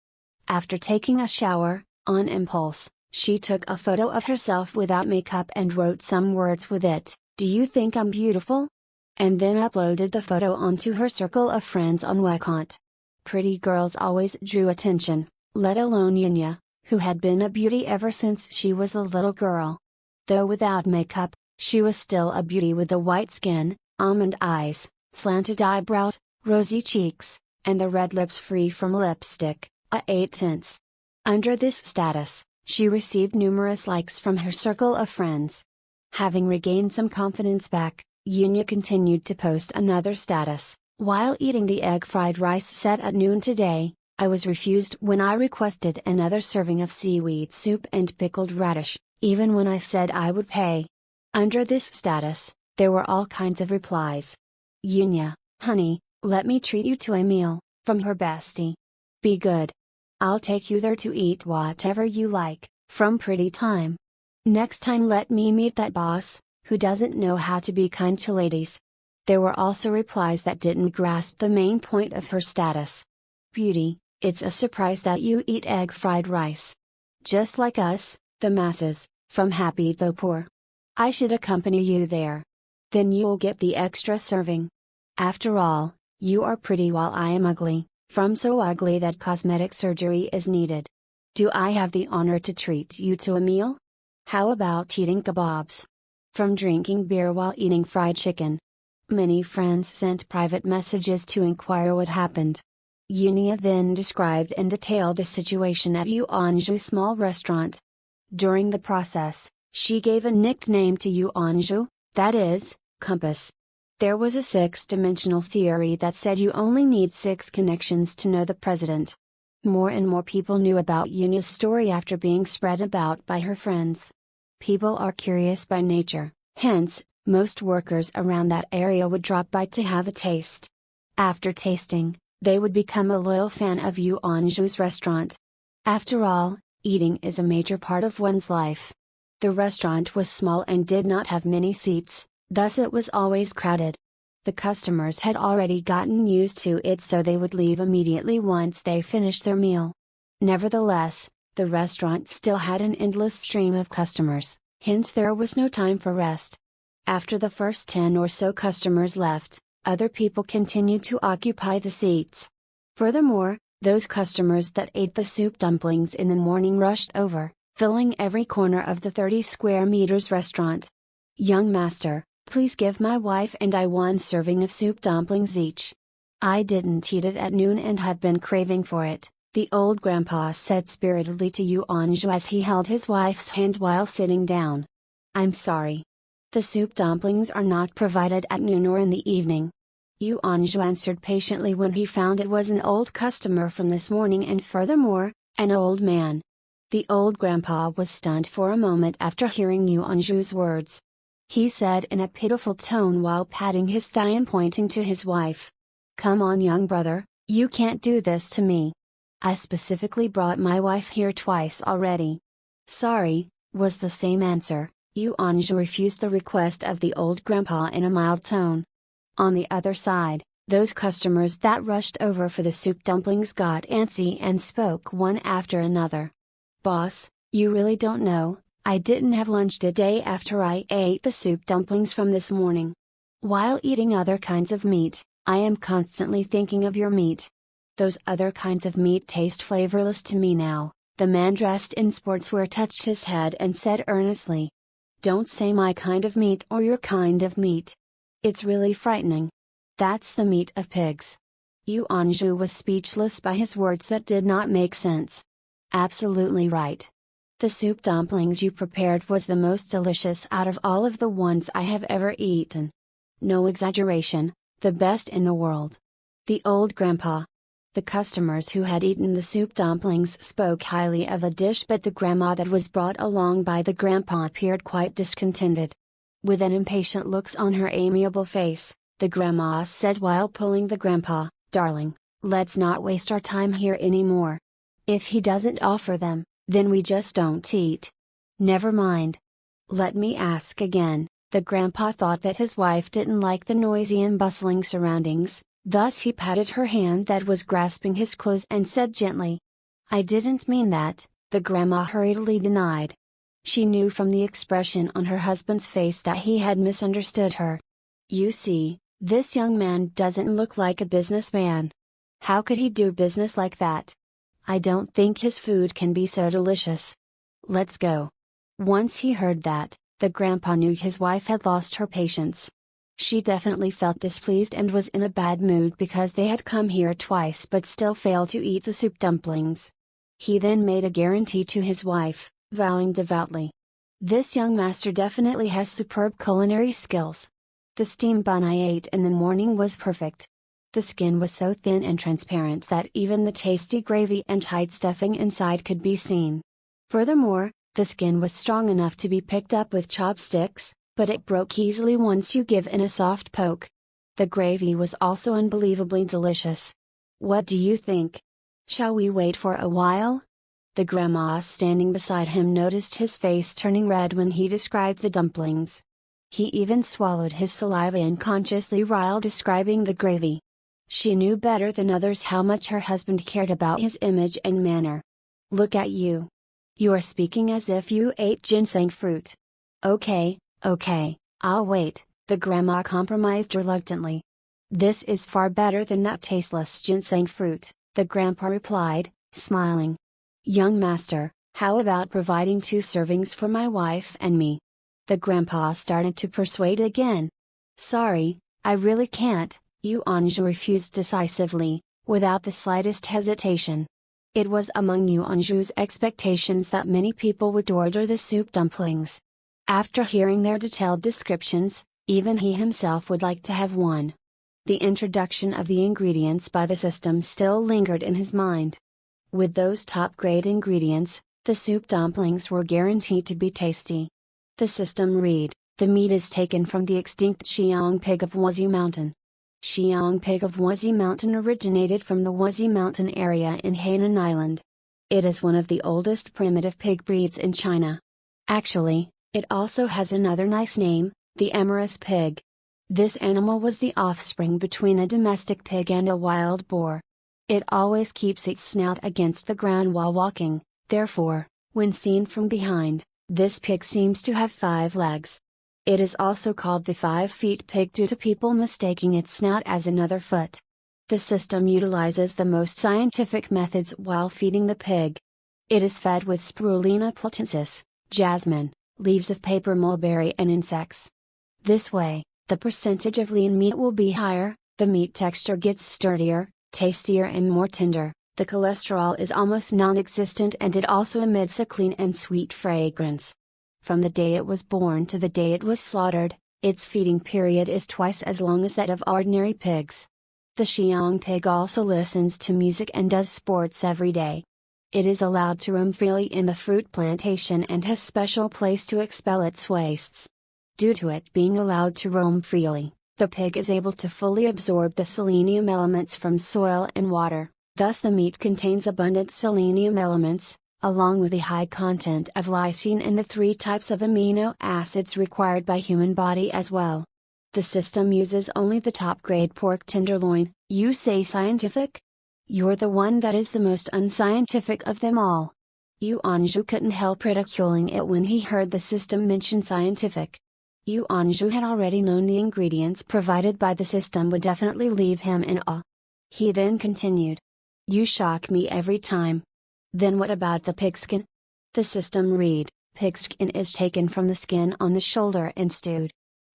After taking a shower, on impulse, She took a photo of herself without makeup and wrote some words with it. "Do you think I'm beautiful?" And then uploaded the photo onto her circle of friends on Wecont. Pretty girls always drew attention, let alone Yunya, who had been a beauty ever since she was a little girl. Though without makeup, she was still a beauty with the white skin, almond eyes, slanted eyebrows, rosy cheeks, and the red lips free from lipstick, A8 tints. Under this status, she received numerous likes from her circle of friends. Having regained some confidence back, Yunya continued to post another status. "While eating the egg fried rice set at noon today, I was refused when I requested another serving of seaweed soup and pickled radish, even when I said I would pay." Under this status, there were all kinds of replies. "Yunya, honey, let me treat you to a meal," from her bestie. "Be good. I'll take you there to eat whatever you like," from Pretty Time. "Next time let me meet that boss, who doesn't know how to be kind to ladies." There were also replies that didn't grasp the main point of her status. "Beauty, it's a surprise that you eat egg fried rice. Just like us, the masses," from Happy Though Poor. "I should accompany you there. Then you'll get the extra serving. After all, you are pretty while I am ugly," from So Ugly That Cosmetic Surgery Is Needed. "Do I have the honor to treat you to a meal? How about eating kebabs?" From Drinking Beer While Eating Fried Chicken. Many friends sent private messages to inquire what happened. Yunya then described in detail the situation at Yuanzhu's small restaurant. During the process, she gave a nickname to Yuanzhu, that is, compass. There was a six-dimensional theory that said you only need 6 connections to know the president. More and more people knew about Yunya's story after being spread about by her friends. People are curious by nature, hence, most workers around that area would drop by to have a taste. After tasting, they would become a loyal fan of Yuanzhu's restaurant. After all, eating is a major part of one's life. The restaurant was small and did not have many seats, thus it was always crowded. The customers had already gotten used to it, so they would leave immediately once they finished their meal. Nevertheless, the restaurant still had an endless stream of customers, hence there was no time for rest. After the first 10 or so customers left, other people continued to occupy the seats. Furthermore, those customers that ate the soup dumplings in the morning rushed over, filling every corner of the 30 square meters restaurant. "Young master, please give my wife and I 1 serving of soup dumplings each. I didn't eat it at noon and have been craving for it," the old grandpa said spiritedly to Yuanzhu as he held his wife's hand while sitting down. "I'm sorry. The soup dumplings are not provided at noon or in the evening." Yuanzhu answered patiently when he found it was an old customer from this morning and furthermore, an old man. The old grandpa was stunned for a moment after hearing Yuanzhu's words. He said in a pitiful tone while patting his thigh and pointing to his wife. "Come on, young brother, you can't do this to me. I specifically brought my wife here twice already." "Sorry," was the same answer. Yuanzhu refused the request of the old grandpa in a mild tone. On the other side, those customers that rushed over for the soup dumplings got antsy and spoke one after another. "Boss, you really don't know, I didn't have lunch today after I ate the soup dumplings from this morning. While eating other kinds of meat, I am constantly thinking of your meat. Those other kinds of meat taste flavorless to me now." The man dressed in sportswear touched his head and said earnestly. "Don't say my kind of meat or your kind of meat. It's really frightening. That's the meat of pigs." Yuanzhu was speechless by his words that did not make sense. "Absolutely right. The soup dumplings you prepared was the most delicious out of all of the ones I have ever eaten. No exaggeration, the best in the world." The old grandpa. The customers who had eaten the soup dumplings spoke highly of the dish, but the grandma that was brought along by the grandpa appeared quite discontented. With an impatient look on her amiable face, the grandma said while pulling the grandpa, "Darling, let's not waste our time here anymore. If he doesn't offer them, then we just don't eat. Never mind. Let me ask again." The grandpa thought that his wife didn't like the noisy and bustling surroundings, thus he patted her hand that was grasping his clothes and said gently, "I didn't mean that, the grandma hurriedly denied. She knew from the expression on her husband's face that he had misunderstood her. You see, this young man doesn't look like a businessman. How could he do business like that? I don't think his food can be so delicious. Let's go. Once he heard that, the grandpa knew his wife had lost her patience. She definitely felt displeased and was in a bad mood because they had come here twice but still failed to eat the soup dumplings. He then made a guarantee to his wife, vowing devoutly. This young master definitely has superb culinary skills. The steamed bun I ate in the morning was perfect. The skin was so thin and transparent that even the tasty gravy and tight stuffing inside could be seen. Furthermore, the skin was strong enough to be picked up with chopsticks, but it broke easily once you give in a soft poke. The gravy was also unbelievably delicious. What do you think? Shall we wait for a while? The grandma standing beside him noticed his face turning red when he described the dumplings. He even swallowed his saliva unconsciously while describing the gravy. She knew better than others how much her husband cared about his image and manner. Look at you. You are speaking as if you ate ginseng fruit. Okay, I'll wait, the grandma compromised reluctantly. This is far better than that tasteless ginseng fruit, the grandpa replied, smiling. Young master, how about providing 2 servings for my wife and me? The grandpa started to persuade again. Sorry, I really can't, Yuanzhu refused decisively, without the slightest hesitation. It was among Yuanzhu's expectations that many people would order the soup dumplings. After hearing their detailed descriptions, even he himself would like to have one. The introduction of the ingredients by the system still lingered in his mind. With those top-grade ingredients, the soup dumplings were guaranteed to be tasty. The system read, the meat is taken from the extinct Xiang pig of Wuxi Mountain. Xiang pig of Wuxi Mountain originated from the Wuxi Mountain area in Hainan Island. It is one of the oldest primitive pig breeds in China. Actually, it also has another nice name, the Emorus pig. This animal was the offspring between a domestic pig and a wild boar. It always keeps its snout against the ground while walking, therefore, when seen from behind, this pig seems to have 5 legs. It is also called the 5-feet pig due to people mistaking its snout as another foot. The system utilizes the most scientific methods while feeding the pig. It is fed with Spirulina platensis, jasmine, leaves of paper mulberry and insects. This way, the percentage of lean meat will be higher, the meat texture gets sturdier, tastier and more tender, the cholesterol is almost non-existent and it also emits a clean and sweet fragrance. From the day it was born to the day it was slaughtered, its feeding period is twice as long as that of ordinary pigs. The Xiang pig also listens to music and does sports every day. It is allowed to roam freely in the fruit plantation and has special place to expel its wastes. Due to it being allowed to roam freely, the pig is able to fully absorb the selenium elements from soil and water, thus the meat contains abundant selenium elements, along with a high content of lysine and the 3 types of amino acids required by human body as well. The system uses only the top-grade pork tenderloin. You say scientific? You're the one that is the most unscientific of them all. Yuanzhu couldn't help ridiculing it when he heard the system mention scientific. Yuanzhu had already known the ingredients provided by the system would definitely leave him in awe. He then continued. You shock me every time. Then what about the pigskin? The system read, pigskin is taken from the skin on the shoulder and stewed.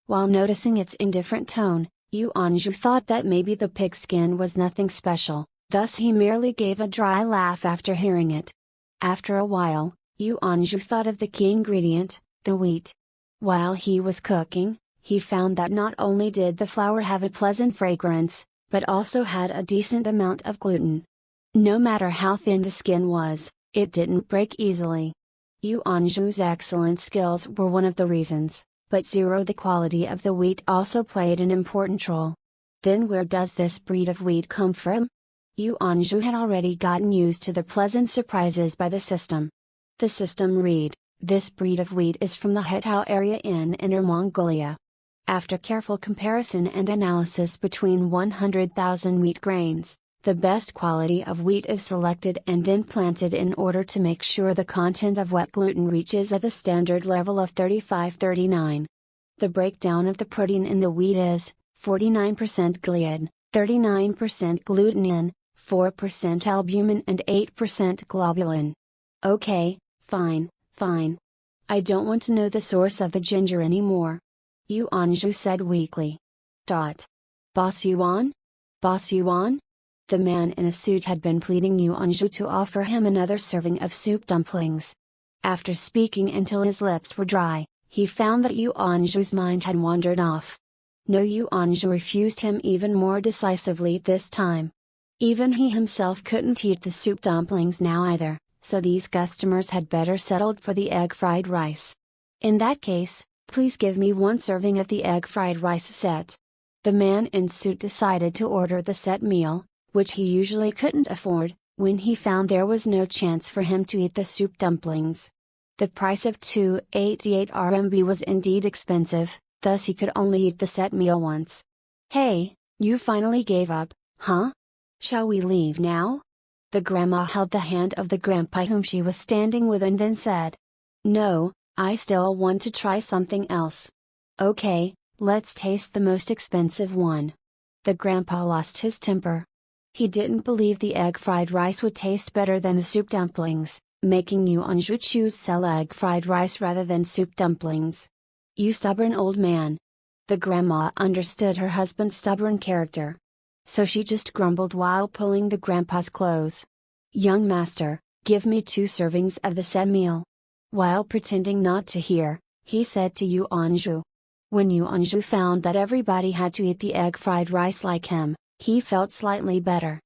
While noticing its indifferent tone, Yuanzhu thought that maybe the pigskin was nothing special, thus he merely gave a dry laugh after hearing it. After a while, Yuanzhu thought of the key ingredient, the wheat. While he was cooking, he found that not only did the flour have a pleasant fragrance, but also had a decent amount of gluten. No matter how thin the skin was, it didn't break easily. Yuanzhu's excellent skills were one of the reasons, but the quality of the wheat also played an important role. Then where does this breed of wheat come from? Yuanzhu had already gotten used to the pleasant surprises by the system. The system read, this breed of wheat is from the Hetao area in Inner Mongolia. After careful comparison and analysis between 100,000 wheat grains, The best quality of wheat is selected and then planted in order to make sure the content of wet gluten reaches at the standard level of 35-39. The breakdown of the protein in the wheat is 49% gliadin, 39% glutenin, 4% albumin and 8% globulin. Okay, fine. I don't want to know the source of the ginger anymore. Yuanzhu said weakly. Boss Yuan? Boss Yuan? The man in a suit had been pleading Yuanzhu to offer him another serving of soup dumplings. After speaking until his lips were dry, he found that Yuanzhu's mind had wandered off. No, Yuanzhu refused him even more decisively this time. Even he himself couldn't eat the soup dumplings now either, so these customers had better settled for the egg fried rice. In that case, please give me one serving of the egg fried rice set. The man in suit decided to order the set meal, which he usually couldn't afford, when he found there was no chance for him to eat the soup dumplings. The price of 288 RMB was indeed expensive, thus he could only eat the set meal once. Hey, you finally gave up, huh? Shall we leave now? The grandma held the hand of the grandpa whom she was standing with and then said. No, I still want to try something else. Okay, let's taste the most expensive one. The grandpa lost his temper. He didn't believe the egg fried rice would taste better than the soup dumplings, making Yuanzhu choose sell egg fried rice rather than soup dumplings. You stubborn old man. The grandma understood her husband's stubborn character. So she just grumbled while pulling the grandpa's clothes. Young master, give me 2 servings of the said meal. While pretending not to hear, he said to Yuanzhu. When Yuanzhu found that everybody had to eat the egg fried rice like him, he felt slightly better.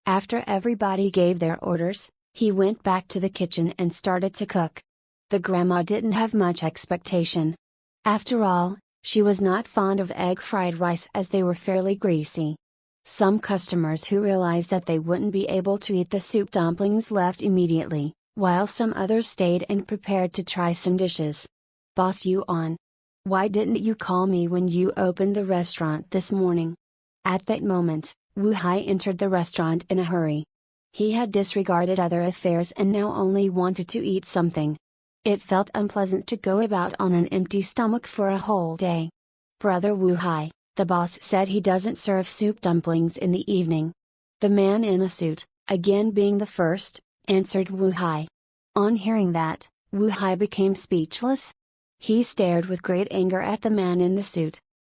After everybody gave their orders, he went back to the kitchen and started to cook. The grandma didn't have much expectation. After all, she was not fond of egg fried rice as they were fairly greasy. Some customers who realized that they wouldn't be able to eat the soup dumplings left immediately, while some others stayed and prepared to try some dishes. Boss Yuan. Why didn't you call me when you opened the restaurant this morning? At that moment, Wu Hai entered the restaurant in a hurry. He had disregarded other affairs and now only wanted to eat something. It felt unpleasant to go about on an empty stomach for a whole day. Brother Wu Hai, the boss said he doesn't serve soup dumplings in the evening. The man in a suit, again being the first, answered Wu Hai. On hearing that, Wu Hai became speechless. He stared with great anger at the man in the suit.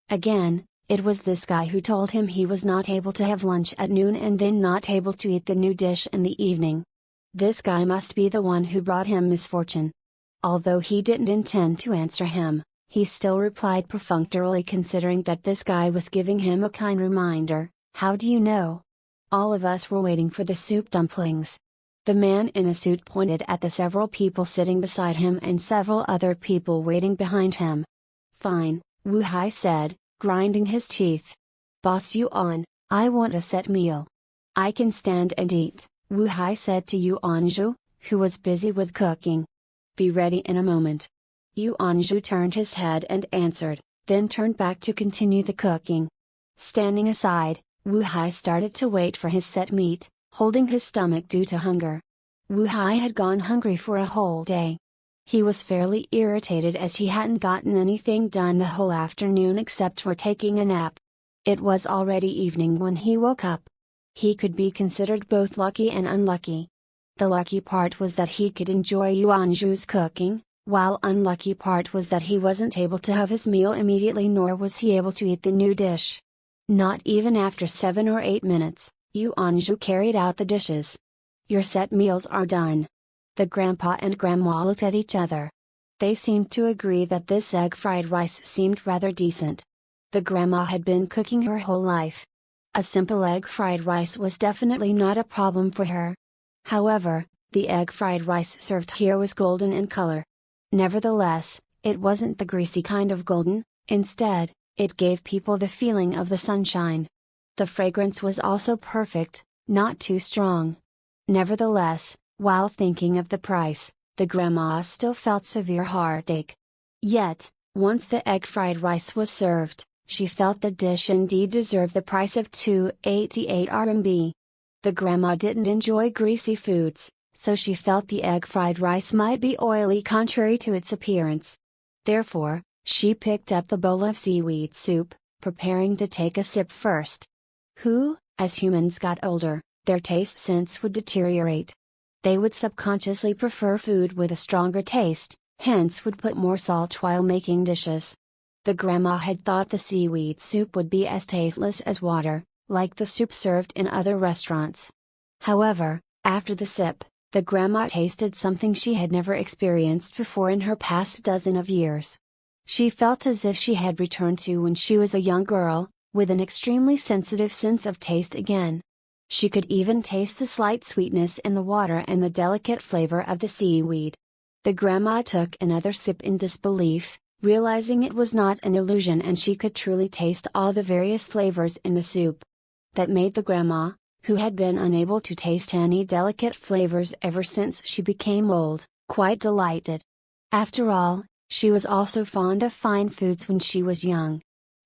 Again, it was this guy who told him he was not able to have lunch at noon and then not able to eat the new dish in the evening. This guy must be the one who brought him misfortune. Although he didn't intend to answer him, he still replied perfunctorily, considering that this guy was giving him a kind reminder. How do you know? All of us were waiting for the soup dumplings. The man in a suit pointed at the several people sitting beside him and several other people waiting behind him. Fine, Wu Hai said, grinding his teeth. Boss Yuan, I want a set meal. I can stand and eat, Wu Hai said to Yuanzhu, who was busy with cooking. Be ready in a moment. Yuanzhu turned his head and answered, then turned back to continue the cooking. Standing aside, Wu Hai started to wait for his set meat, holding his stomach due to hunger. Wu Hai had gone hungry for a whole day. He was fairly irritated as he hadn't gotten anything done the whole afternoon except for taking a nap. It was already evening when he woke up. He could be considered both lucky and unlucky. The lucky part was that he could enjoy Yuanzhu's cooking, while unlucky part was that he wasn't able to have his meal immediately, nor was he able to eat the new dish. Not even after 7 or 8 minutes, Yuanzhu carried out the dishes. Your set meals are done. The grandpa and grandma looked at each other. They seemed to agree that this egg fried rice seemed rather decent. The grandma had been cooking her whole life. A simple egg fried rice was definitely not a problem for her. However, the egg fried rice served here was golden in color. Nevertheless, it wasn't the greasy kind of golden, instead, it gave people the feeling of the sunshine. The fragrance was also perfect, not too strong. Nevertheless, while thinking of the price, the grandma still felt severe heartache. Yet, once the egg fried rice was served, she felt the dish indeed deserved the price of 288 RMB. The grandma didn't enjoy greasy foods, so she felt the egg fried rice might be oily contrary to its appearance. Therefore, she picked up the bowl of seaweed soup, preparing to take a sip first. As humans got older, their taste sense would deteriorate. They would subconsciously prefer food with a stronger taste, hence would put more salt while making dishes. The grandma had thought the seaweed soup would be as tasteless as water, like the soup served in other restaurants. However, after the sip, the grandma tasted something she had never experienced before in her past dozen of years. She felt as if she had returned to when she was a young girl, with an extremely sensitive sense of taste again. She could even taste the slight sweetness in the water and the delicate flavor of the seaweed. The grandma took another sip in disbelief, realizing it was not an illusion and she could truly taste all the various flavors in the soup. That made the grandma, who had been unable to taste any delicate flavors ever since she became old, quite delighted. After all, she was also fond of fine foods when she was young.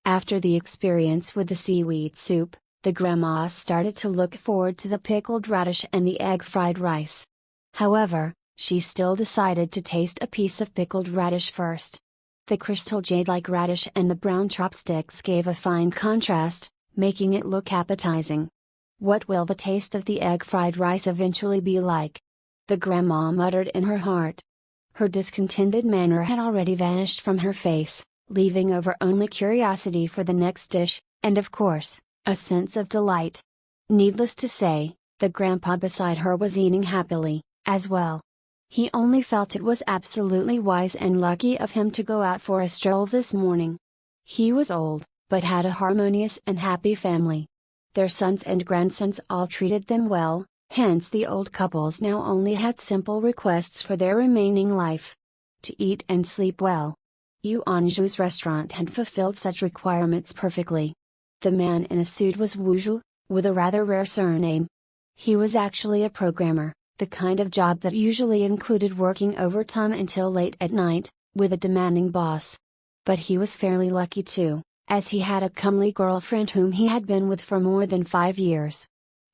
After the experience with the seaweed soup, the grandma started to look forward to the pickled radish and the egg fried rice. However, she still decided to taste a piece of pickled radish first. The crystal jade-like radish and the brown chopsticks gave a fine contrast, making it look appetizing. What will the taste of the egg fried rice eventually be like? The grandma muttered in her heart. Her discontented manner had already vanished from her face, leaving over only curiosity for the next dish, and of course, a sense of delight. Needless to say, the grandpa beside her was eating happily, as well. He only felt it was absolutely wise and lucky of him to go out for a stroll this morning. He was old, but had a harmonious and happy family. Their sons and grandsons all treated them well, hence the old couples now only had simple requests for their remaining life: to eat and sleep well. Anju's restaurant had fulfilled such requirements perfectly. The man in a suit was Wu, with a rather rare surname. He was actually a programmer, the kind of job that usually included working overtime until late at night, with a demanding boss. But he was fairly lucky too, as he had a comely girlfriend whom he had been with for more than 5 years.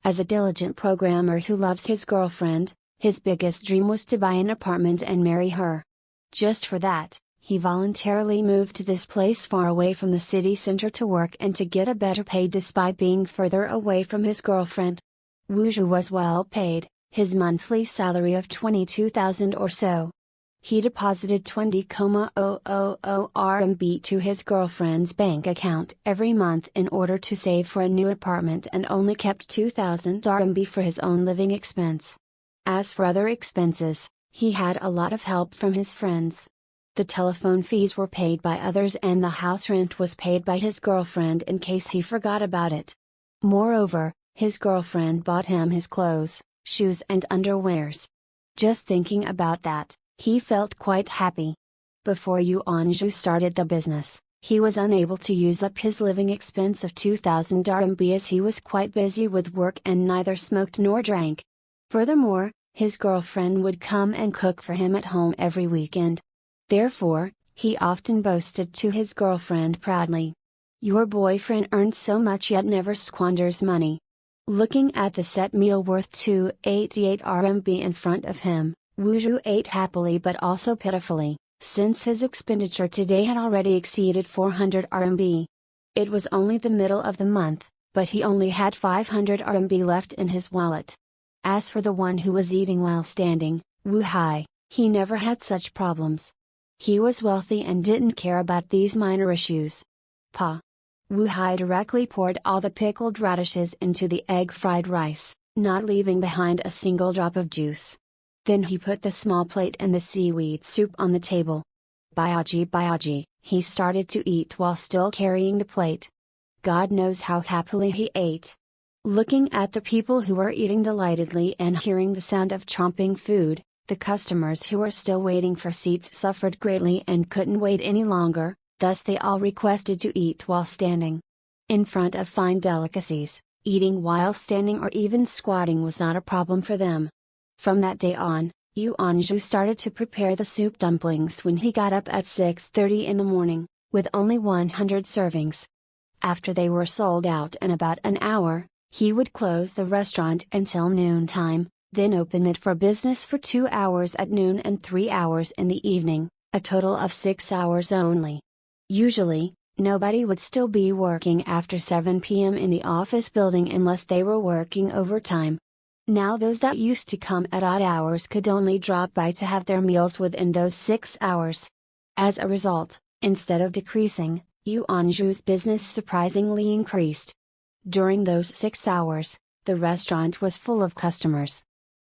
As a diligent programmer who loves his girlfriend, his biggest dream was to buy an apartment and marry her. Just for that, he voluntarily moved to this place far away from the city center to work and to get a better pay despite being further away from his girlfriend. Wu was well paid, his monthly salary of 22,000 or so. He deposited 20,000 RMB to his girlfriend's bank account every month in order to save for a new apartment and only kept 2,000 RMB for his own living expense. As for other expenses, he had a lot of help from his friends. The telephone fees were paid by others and the house rent was paid by his girlfriend in case he forgot about it. Moreover, his girlfriend bought him his clothes, shoes and underwears. Just thinking about that, he felt quite happy. Before Anju started the business, he was unable to use up his living expense of 2,000 RMB as he was quite busy with work and neither smoked nor drank. Furthermore, his girlfriend would come and cook for him at home every weekend. Therefore, he often boasted to his girlfriend proudly, "Your boyfriend earns so much yet never squanders money." Looking at the set meal worth 288 RMB in front of him, Wu ate happily but also pitifully, since his expenditure today had already exceeded 400 RMB. It was only the middle of the month, but he only had 500 RMB left in his wallet. As for the one who was eating while standing, Wu, he never had such problems. He was wealthy and didn't care about these minor issues. Wu directly poured all the pickled radishes into the egg fried rice, not leaving behind a single drop of juice. Then he put the small plate and the seaweed soup on the table. Bayaji, he started to eat while still carrying the plate. God knows how happily he ate. Looking at the people who were eating delightedly and hearing the sound of chomping food, the customers who were still waiting for seats suffered greatly and couldn't wait any longer, thus they all requested to eat while standing. In front of fine delicacies, eating while standing or even squatting was not a problem for them. From that day on, Anju started to prepare the soup dumplings when he got up at 6:30 in the morning, with only 100 servings. After they were sold out in about an hour, He would close the restaurant until noontime, then open it for business for 2 hours at noon and 3 hours in the evening, a total of 6 hours only. Usually, nobody would still be working after 7 p.m. in the office building unless they were working overtime. Now those that used to come at odd hours could only drop by to have their meals within those 6 hours. As a result, instead of decreasing, Yuanzhu's business surprisingly increased. During those 6 hours, the restaurant was full of customers.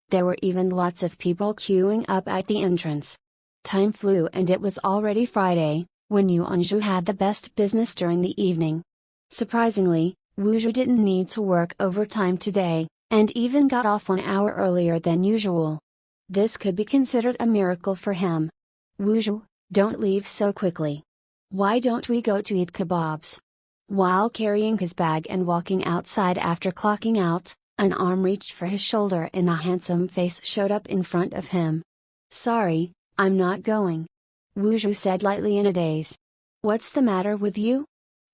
There were even lots of people queuing up at the entrance. Time flew and it was already Friday, when Yuanzhu had the best business during the evening. Surprisingly, Wuzhu didn't need to work overtime today, and even got off 1 hour earlier than usual. This could be considered a miracle for him. Wuzhu, don't leave so quickly. Why don't we go to eat kebabs? While carrying his bag and walking outside after clocking out, an arm reached for his shoulder and a handsome face showed up in front of him. Sorry, I'm not going. Wuzhu said lightly in a daze. What's the matter with you?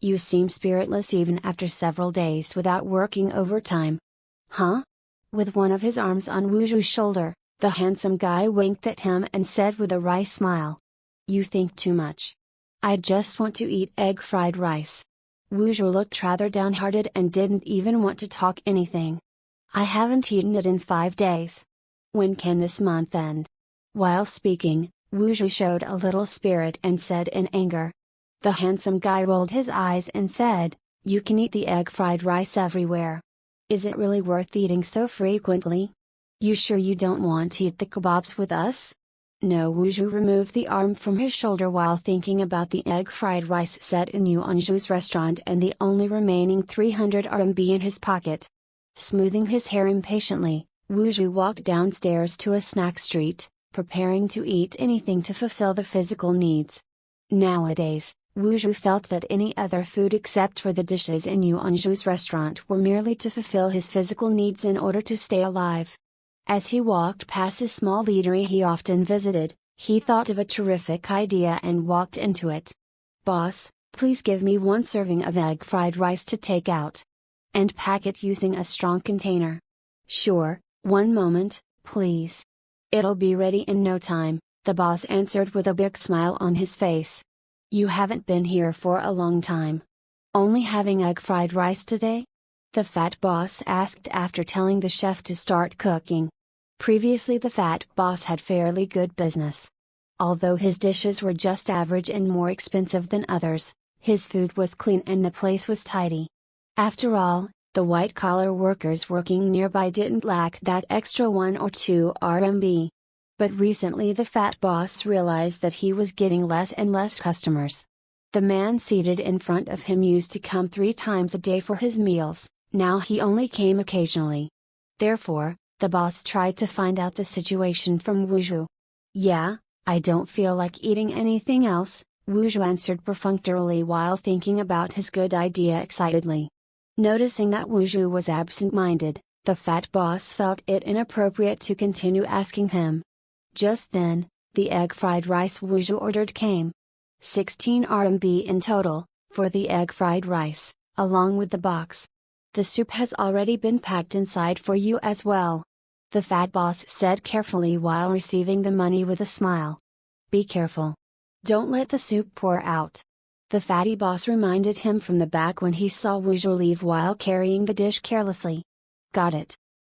You seem spiritless even after several days without working overtime. Huh? With one of his arms on Wuzhu's shoulder, the handsome guy winked at him and said with a wry smile. You think too much. I just want to eat egg fried rice. Wuzhu looked rather downhearted and didn't even want to talk anything. I haven't eaten it in 5 days. When can this month end? While speaking, Wuzhu showed a little spirit and said in anger. The handsome guy rolled his eyes and said, You can eat the egg fried rice everywhere. Is it really worth eating so frequently? You sure you don't want to eat the kebabs with us? No. Wuzhu removed the arm from his shoulder while thinking about the egg fried rice set in Yuanzhu's restaurant and the only remaining 300 RMB in his pocket. Smoothing his hair impatiently, Wuzhu walked downstairs to a snack street, preparing to eat anything to fulfill the physical needs. Nowadays, Wuzhu felt that any other food except for the dishes in Yuanzhu's restaurant were merely to fulfill his physical needs in order to stay alive. As he walked past a small eatery he often visited, he thought of a terrific idea and walked into it. Boss, please give me 1 serving of egg fried rice to take out. And pack it using a strong container. Sure, 1 moment, please. It'll be ready in no time, the boss answered with a big smile on his face. You haven't been here for a long time. Only having egg fried rice today? The fat boss asked after telling the chef to start cooking. Previously the fat boss had fairly good business. Although his dishes were just average and more expensive than others, his food was clean and the place was tidy. After all, the white-collar workers working nearby didn't lack that extra 1 or 2 RMB. But recently the fat boss realized that he was getting less and less customers. The man seated in front of him used to come 3 times a day for his meals, now he only came occasionally. Therefore, the boss tried to find out the situation from Wuzhu. Yeah, I don't feel like eating anything else, Wuzhu answered perfunctorily while thinking about his good idea excitedly. Noticing that Wuzhu was absent-minded, the fat boss felt it inappropriate to continue asking him. Just then, the egg fried rice Wuzhu ordered came. 16 RMB in total, for the egg fried rice, along with the box. The soup has already been packed inside for you as well. The fat boss said carefully while receiving the money with a smile. Be careful. Don't let the soup pour out. The fatty boss reminded him from the back when he saw Wuzhu leave while carrying the dish carelessly. Got it.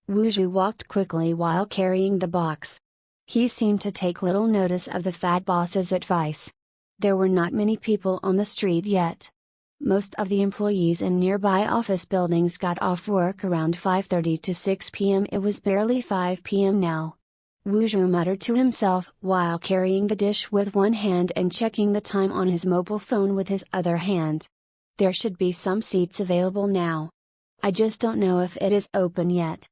Wuzhu walked quickly while carrying the box. He seemed to take little notice of the fat boss's advice. There were not many people on the street yet. Most of the employees in nearby office buildings got off work around 5:30 to 6 p.m. It was barely 5 p.m. now. Wuzhu muttered to himself while carrying the dish with one hand and checking the time on his mobile phone with his other hand. There should be some seats available now. I just don't know if it is open yet.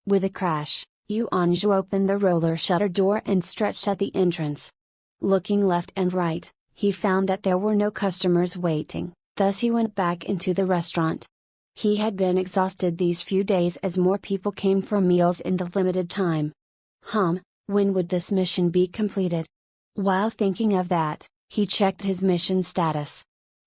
With a crash, Yuanzhu opened the roller shutter door and stretched at the entrance. Looking left and right, he found that there were no customers waiting, thus he went back into the restaurant. He had been exhausted these few days as more people came for meals in the limited time. When would this mission be completed? While thinking of that, he checked his mission status.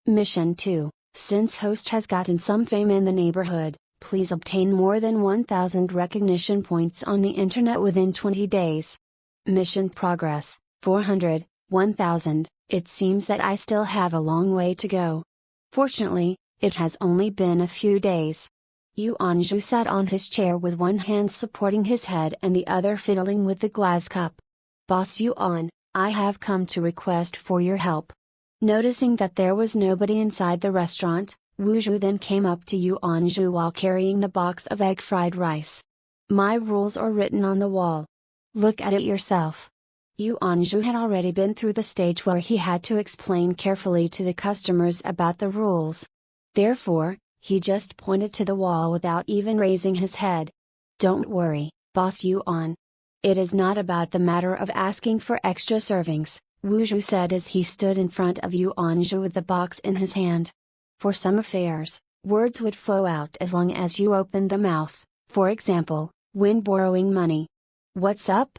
Mission 2, since host has gotten some fame in the neighborhood, Please obtain more than 1,000 recognition points on the internet within 20 days. Mission progress, 400, 1,000. It seems that I still have a long way to go. Fortunately, it has only been a few days. Yuanzhu sat on his chair with one hand supporting his head and the other fiddling with the glass cup. Boss Yuan, I have come to request for your help. Noticing that there was nobody inside the restaurant, Wuzhu then came up to Yuanzhu while carrying the box of egg fried rice. My rules are written on the wall. Look at it yourself. Yuanzhu had already been through the stage where he had to explain carefully to the customers about the rules. Therefore, he just pointed to the wall without even raising his head. Don't worry, Boss Yuan. It is not about the matter of asking for extra servings, Wuzhu said as he stood in front of Yuanzhu with the box in his hand. For some affairs, words would flow out as long as you opened the mouth, for example, when borrowing money. What's up?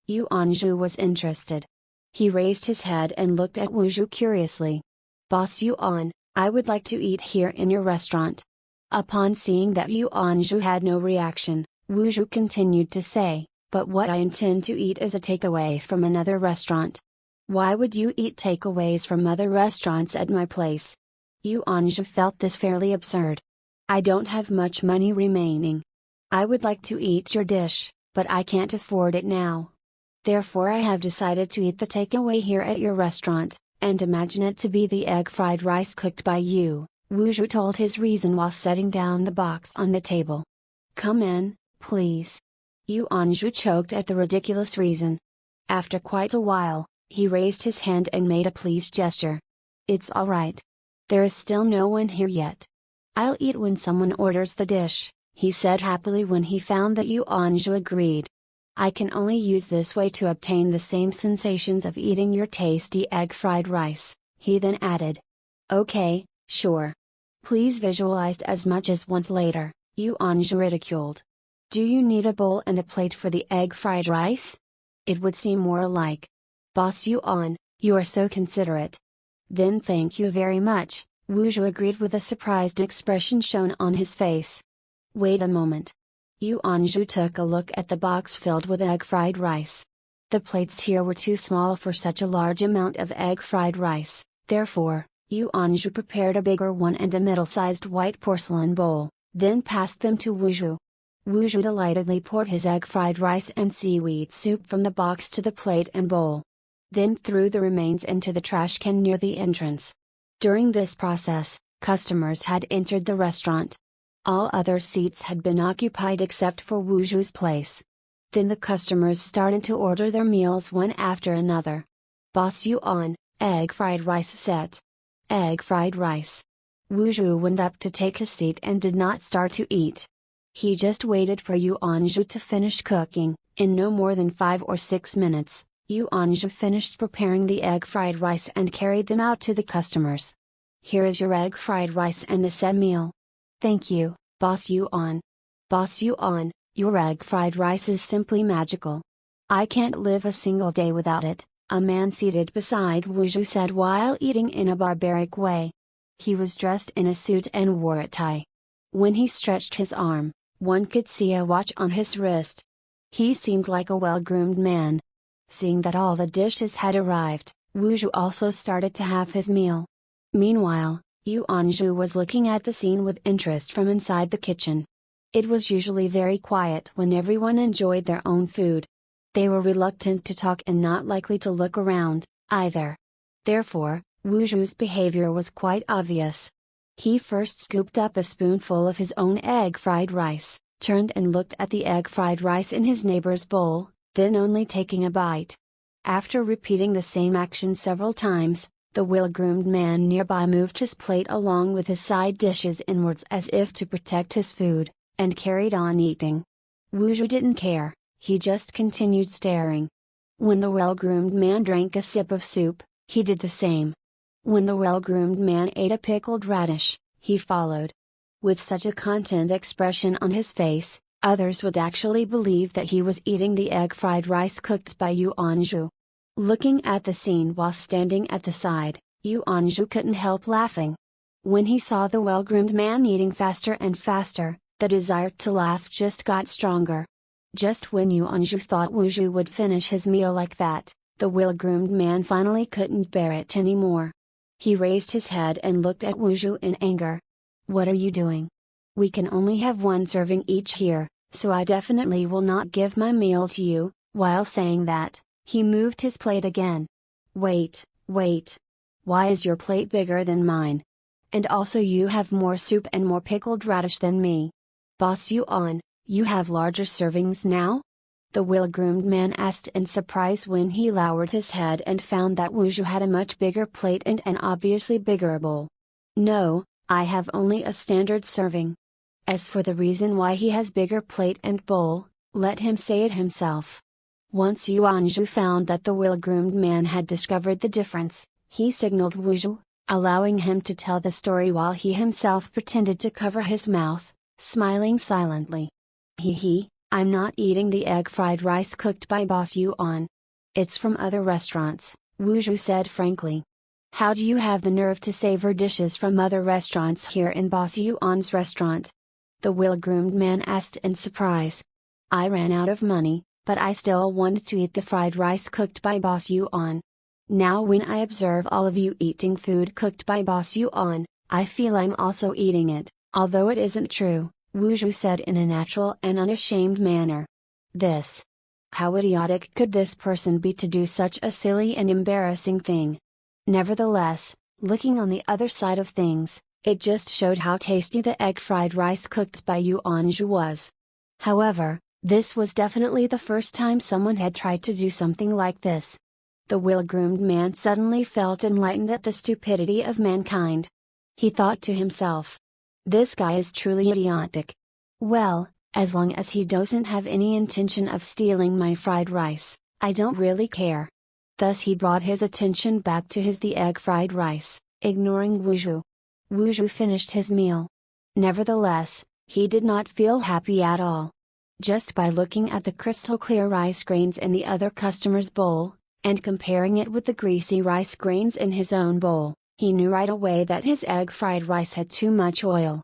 Yuanzhu was interested. He raised his head and looked at Wuzhu curiously. Boss Yuan, I would like to eat here in your restaurant. Upon seeing that Yuanzhu had no reaction, Wuzhu continued to say, but what I intend to eat is a takeaway from another restaurant. Why would you eat takeaways from other restaurants at my place? Yuanzhu felt this fairly absurd. I don't have much money remaining. I would like to eat your dish, but I can't afford it now. Therefore I have decided to eat the takeaway here at your restaurant, and imagine it to be the egg fried rice cooked by you, Wuzhu told his reason while setting down the box on the table. Come in, please. Yuanzhu choked at the ridiculous reason. After quite a while, he raised his hand and made a please gesture. It's alright. There is still no one here yet. I'll eat when someone orders the dish, he said happily when he found that Yuanzhu agreed. I can only use this way to obtain the same sensations of eating your tasty egg fried rice, he then added. Okay, sure. Please visualize as much as once later, Yuanzhu ridiculed. Do you need a bowl and a plate for the egg fried rice? It would seem more like. Boss Yuan, you are so considerate. Then thank you very much, Wuzhu agreed with a surprised expression shown on his face. Wait a moment. Yuanzhu took a look at the box filled with egg fried rice. The plates here were too small for such a large amount of egg fried rice, therefore, Yuanzhu prepared a bigger one and a middle-sized white porcelain bowl, then passed them to Wuzhu. Wuzhu delightedly poured his egg fried rice and seaweed soup from the box to the plate and bowl. Then threw the remains into the trash can near the entrance. During this process, customers had entered the restaurant. All other seats had been occupied except for Wuzhu's place. Then the customers started to order their meals one after another. Boss Yuan, egg fried rice set. Egg fried rice. Wuzhu went up to take his seat and did not start to eat. He just waited for Yuanzhu to finish cooking. In no more than 5 or 6 minutes, Yuanzhu finished preparing the egg fried rice and carried them out to the customers. Here is your egg fried rice and the said meal. Thank you, Boss Yuan. Boss Yuan, your egg fried rice is simply magical. I can't live a single day without it, a man seated beside Wuzhu said while eating in a barbaric way. He was dressed in a suit and wore a tie. When he stretched his arm, one could see a watch on his wrist. He seemed like a well-groomed man. Seeing that all the dishes had arrived, Wuzhu also started to have his meal. Meanwhile, Yuanzhu was looking at the scene with interest from inside the kitchen. It was usually very quiet when everyone enjoyed their own food. They were reluctant to talk and not likely to look around, either. Therefore, Wuzhu's behavior was quite obvious. He first scooped up a spoonful of his own egg fried rice, turned and looked at the egg fried rice in his neighbor's bowl, then only taking a bite. After repeating the same action several times, the well-groomed man nearby moved his plate along with his side dishes inwards as if to protect his food, and carried on eating. Wuzhu didn't care, he just continued staring. When the well-groomed man drank a sip of soup, he did the same. When the well-groomed man ate a pickled radish, he followed. With such a content expression on his face, others would actually believe that he was eating the egg fried rice cooked by Yuanzhu. Looking at the scene while standing at the side, Yuanzhu couldn't help laughing. When he saw the well-groomed man eating faster and faster, The desire to laugh just got stronger. Just when Yu Anju thought Wuzhu would finish his meal like that, the well-groomed man finally couldn't bear it anymore. He raised his head and looked at Wuzhu in anger. "What are you doing? We can only have one serving each here, so I definitely will not give my meal to you." While saying that, he moved his plate again. Wait. Why is your plate bigger than mine? And also you have more soup and more pickled radish than me. Boss Yuan, you have larger servings now?" The well-groomed man asked in surprise when he lowered his head and found that Wuzhu had a much bigger plate and an obviously bigger bowl. "No, I have only a standard serving." As for the reason why he has bigger plate and bowl, let him say it himself. Once Yuanzhu found that the well-groomed man had discovered the difference, he signaled Wuzhu, allowing him to tell the story while he himself pretended to cover his mouth, smiling silently. "I'm not eating the egg fried rice cooked by Boss Yuan. It's from other restaurants," Wuzhu said frankly. "How do you have the nerve to savor dishes from other restaurants here in Boss Yuan's restaurant?" The well-groomed man asked in surprise. "I ran out of money, but I still wanted to eat the fried rice cooked by Boss Yuan. Now when I observe all of you eating food cooked by Boss Yuan, I feel I'm also eating it, although it isn't true," Wuzhu said in a natural and unashamed manner. How idiotic could this person be to do such a silly and embarrassing thing? Nevertheless, looking on the other side of things, it just showed how tasty the egg fried rice cooked by Yuanzhu was. However, this was definitely the first time someone had tried to do something like this. The well-groomed man suddenly felt enlightened at the stupidity of mankind. He thought to himself, "This guy is truly idiotic. Well, as long as he doesn't have any intention of stealing my fried rice, I don't really care." Thus he brought his attention back to the egg fried rice, ignoring Wuzhu. Wuzhu finished his meal. Nevertheless, he did not feel happy at all. Just by looking at the crystal clear rice grains in the other customer's bowl, and comparing it with the greasy rice grains in his own bowl, he knew right away that his egg fried rice had too much oil.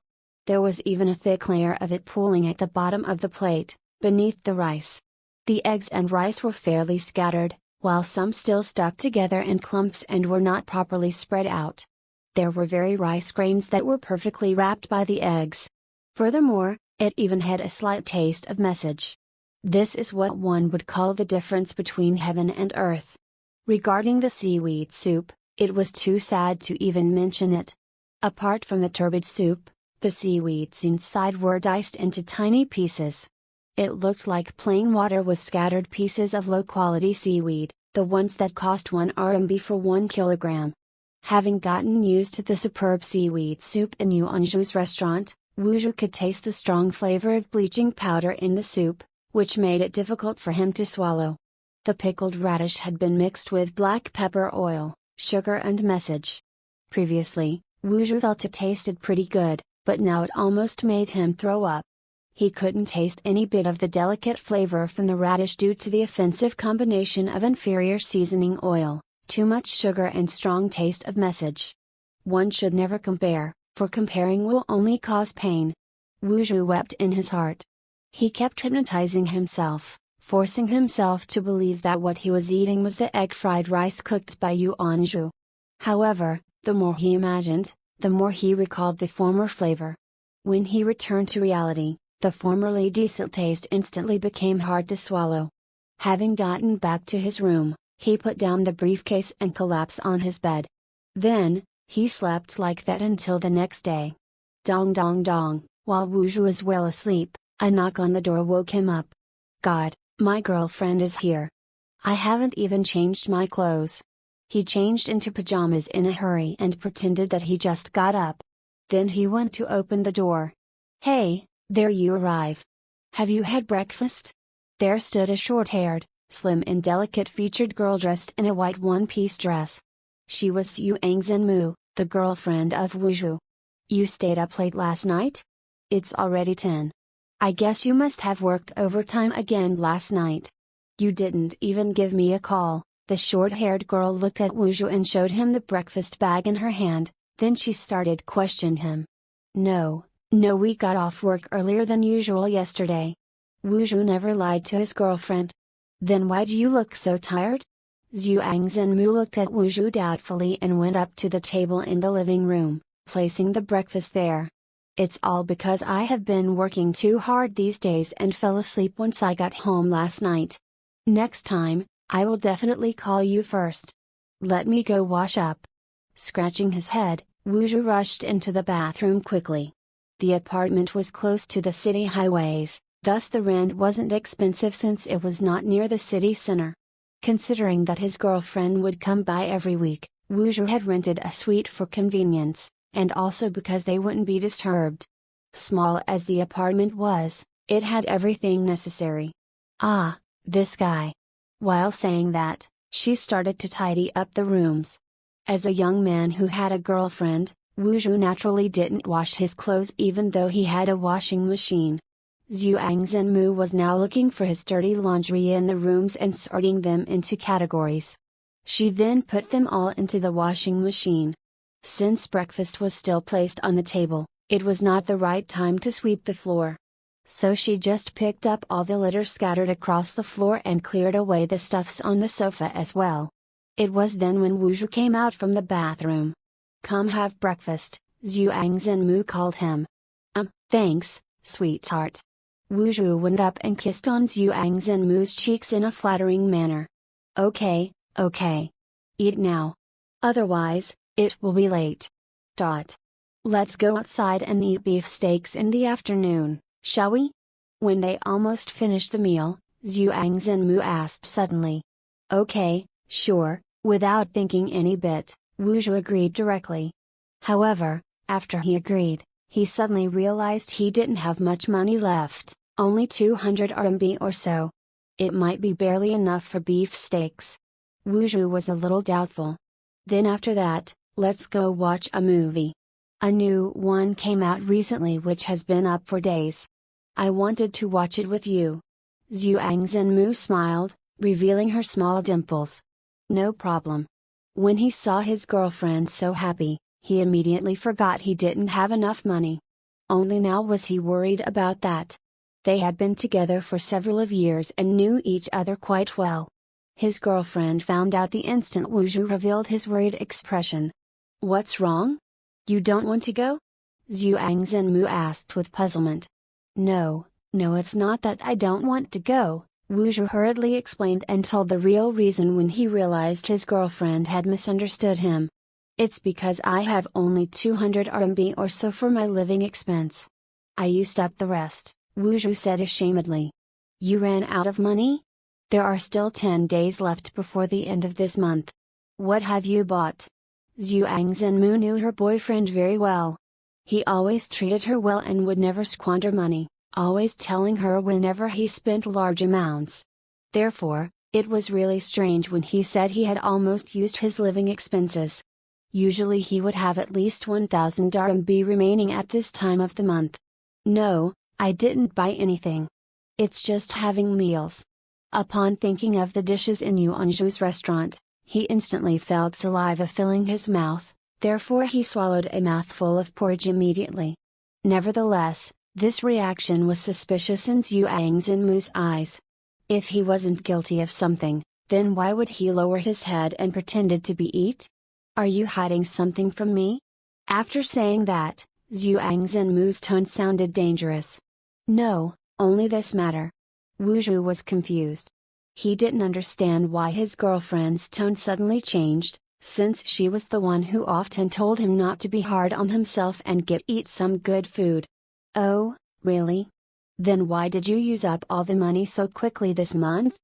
There was even a thick layer of it pooling at the bottom of the plate, beneath the rice. The eggs and rice were fairly scattered, while some still stuck together in clumps and were not properly spread out. There were very rice grains that were perfectly wrapped by the eggs. Furthermore, it even had a slight taste of message. This is what one would call the difference between heaven and earth. Regarding the seaweed soup, it was too sad to even mention it. Apart from the turbid soup, the seaweeds inside were diced into tiny pieces. It looked like plain water with scattered pieces of low-quality seaweed, the ones that cost 1 RMB for 1 kilogram. Having gotten used to the superb seaweed soup in Yuanzhu's restaurant, Wuzhu could taste the strong flavor of bleaching powder in the soup, which made it difficult for him to swallow. The pickled radish had been mixed with black pepper oil, sugar and message. Previously, Wuzhu felt it tasted pretty good, but now it almost made him throw up. He couldn't taste any bit of the delicate flavor from the radish due to the offensive combination of inferior seasoning oil, too much sugar and strong taste of message. One should never compare, for comparing will only cause pain. Wuzhu wept in his heart. He kept hypnotizing himself, forcing himself to believe that what he was eating was the egg fried rice cooked by Yuanzhu. However, the more he imagined, the more he recalled the former flavor. When he returned to reality, the formerly decent taste instantly became hard to swallow. Having gotten back to his room, he put down the briefcase and collapsed on his bed. Then, he slept like that until the next day. Dong dong dong, while Wuzhu was well asleep, a knock on the door woke him up. God, my girlfriend is here. I haven't even changed my clothes. He changed into pajamas in a hurry and pretended that he just got up. Then he went to open the door. Hey, there you arrive. Have you had breakfast? There stood a short-haired, slim and delicate-featured girl dressed in a white one-piece dress. She was Yu Angzhenmu, the girlfriend of Wuzhu. You stayed up late last night? It's already 10. I guess you must have worked overtime again last night. You didn't even give me a call. The short-haired girl looked at Wuzhu and showed him the breakfast bag in her hand, then she started questioning him. No, No, we got off work earlier than usual yesterday. Wuzhu never lied to his girlfriend. Then why do you look so tired? Zhu Angzhenmu looked at Wuzhu doubtfully and went up to the table in the living room, placing the breakfast there. It's all because I have been working too hard these days and fell asleep once I got home last night. Next time, I will definitely call you first. Let me go wash up. Scratching his head, Wuzhu rushed into the bathroom quickly. The apartment was close to the city highways, thus the rent wasn't expensive since it was not near the city center. Considering that his girlfriend would come by every week, Wuzhu had rented a suite for convenience, and also because they wouldn't be disturbed. Small as the apartment was, it had everything necessary. Ah, this guy. While saying that, she started to tidy up the rooms. As a young man who had a girlfriend, Wuzhu naturally didn't wash his clothes even though he had a washing machine. Zhu Angzhenmu was now looking for his dirty laundry in the rooms and sorting them into categories. She then put them all into the washing machine. Since breakfast was still placed on the table, it was not the right time to sweep the floor. So she just picked up all the litter scattered across the floor and cleared away the stuffs on the sofa as well. It was then when Wuzhu came out from the bathroom. "Come have breakfast," Zhu Angzhenmu called him. Thanks, sweetheart." Wuzhu went up and kissed on Zhu Angzhenmu's cheeks in a flattering manner. Okay. Eat now. Otherwise, it will be late. Let's go outside and eat beefsteaks in the afternoon, shall we? When they almost finished the meal, Zhu Angzhenmu asked suddenly. Okay, sure, without thinking any bit. Wuzhu agreed directly. However, after he agreed, he suddenly realized he didn't have much money left, only 200 RMB or so. It might be barely enough for beefsteaks. Wuzhu was a little doubtful. Then after that, let's go watch a movie. A new one came out recently which has been up for days. I wanted to watch it with you. Zhu Angzhenmu smiled, revealing her small dimples. No problem. When he saw his girlfriend so happy, he immediately forgot he didn't have enough money. Only now was he worried about that. They had been together for several years and knew each other quite well. His girlfriend found out the instant Wuzhu revealed his worried expression. What's wrong? You don't want to go? Zhu Angzhenmu asked with puzzlement. No, it's not that I don't want to go, Wuzhu hurriedly explained and told the real reason when he realized his girlfriend had misunderstood him. It's because I have only 200 RMB or so for my living expense. I used up the rest, Wuzhu said ashamedly. You ran out of money? There are still 10 days left before the end of this month. What have you bought? Zhu Angzhenmu knew her boyfriend very well. He always treated her well and would never squander money, always telling her whenever he spent large amounts. Therefore, it was really strange when he said he had almost used his living expenses. Usually he would have at least 1000 RMB remaining at this time of the month. No, I didn't buy anything. It's just having meals. Upon thinking of the dishes in Yuanzhu's restaurant, he instantly felt saliva filling his mouth, therefore he swallowed a mouthful of porridge immediately. Nevertheless, this reaction was suspicious in Zhu Angzhenmu's eyes. If he wasn't guilty of something, then why would he lower his head and pretended to be eat? Are you hiding something from me? After saying that, Zhu Angzhenmu's tone sounded dangerous. No, only this matter. Wuzhu was confused. He didn't understand why his girlfriend's tone suddenly changed, since she was the one who often told him not to be hard on himself and eat some good food. Oh, really? Then why did you use up all the money so quickly this month?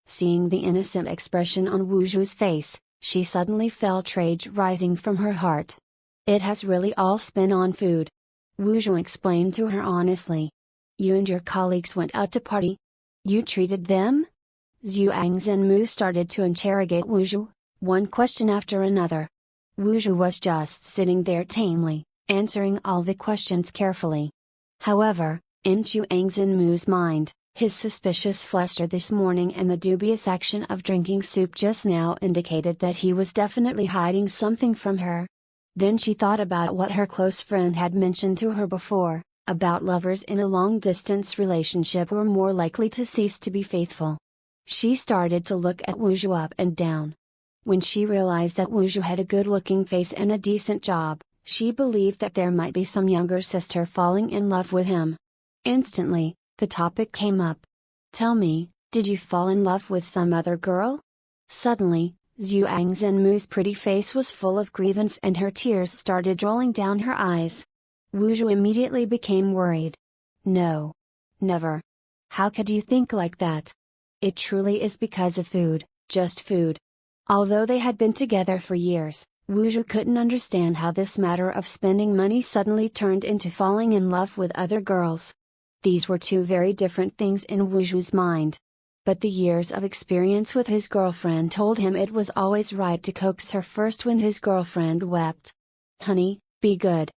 Seeing the innocent expression on Wuzhu's face, she suddenly felt rage rising from her heart. It has really all spent on food. Wuzhu explained to her honestly. You and your colleagues went out to party? You treated them? Zhu Angzhenmu started to interrogate Wuzhu, one question after another. Wuzhu was just sitting there tamely, answering all the questions carefully. However, in Zhu Angzhenmu's mind, his suspicious fluster this morning and the dubious action of drinking soup just now indicated that he was definitely hiding something from her. Then she thought about what her close friend had mentioned to her before, about lovers in a long-distance relationship who are more likely to cease to be faithful. She started to look at Wuzhu up and down. When she realized that Wuzhu had a good-looking face and a decent job, she believed that there might be some younger sister falling in love with him. Instantly, the topic came up. "Tell me, did you fall in love with some other girl?" Suddenly, Zhuang Zhenmu's pretty face was full of grievance and her tears started rolling down her eyes. Wuzhu immediately became worried. "No. Never. How could you think like that? It truly is because of food, just food." Although they had been together for years, Wuzhu couldn't understand how this matter of spending money suddenly turned into falling in love with other girls. These were two very different things in Wuzhu's mind. But the years of experience with his girlfriend told him it was always right to coax her first when his girlfriend wept. "Honey, be good.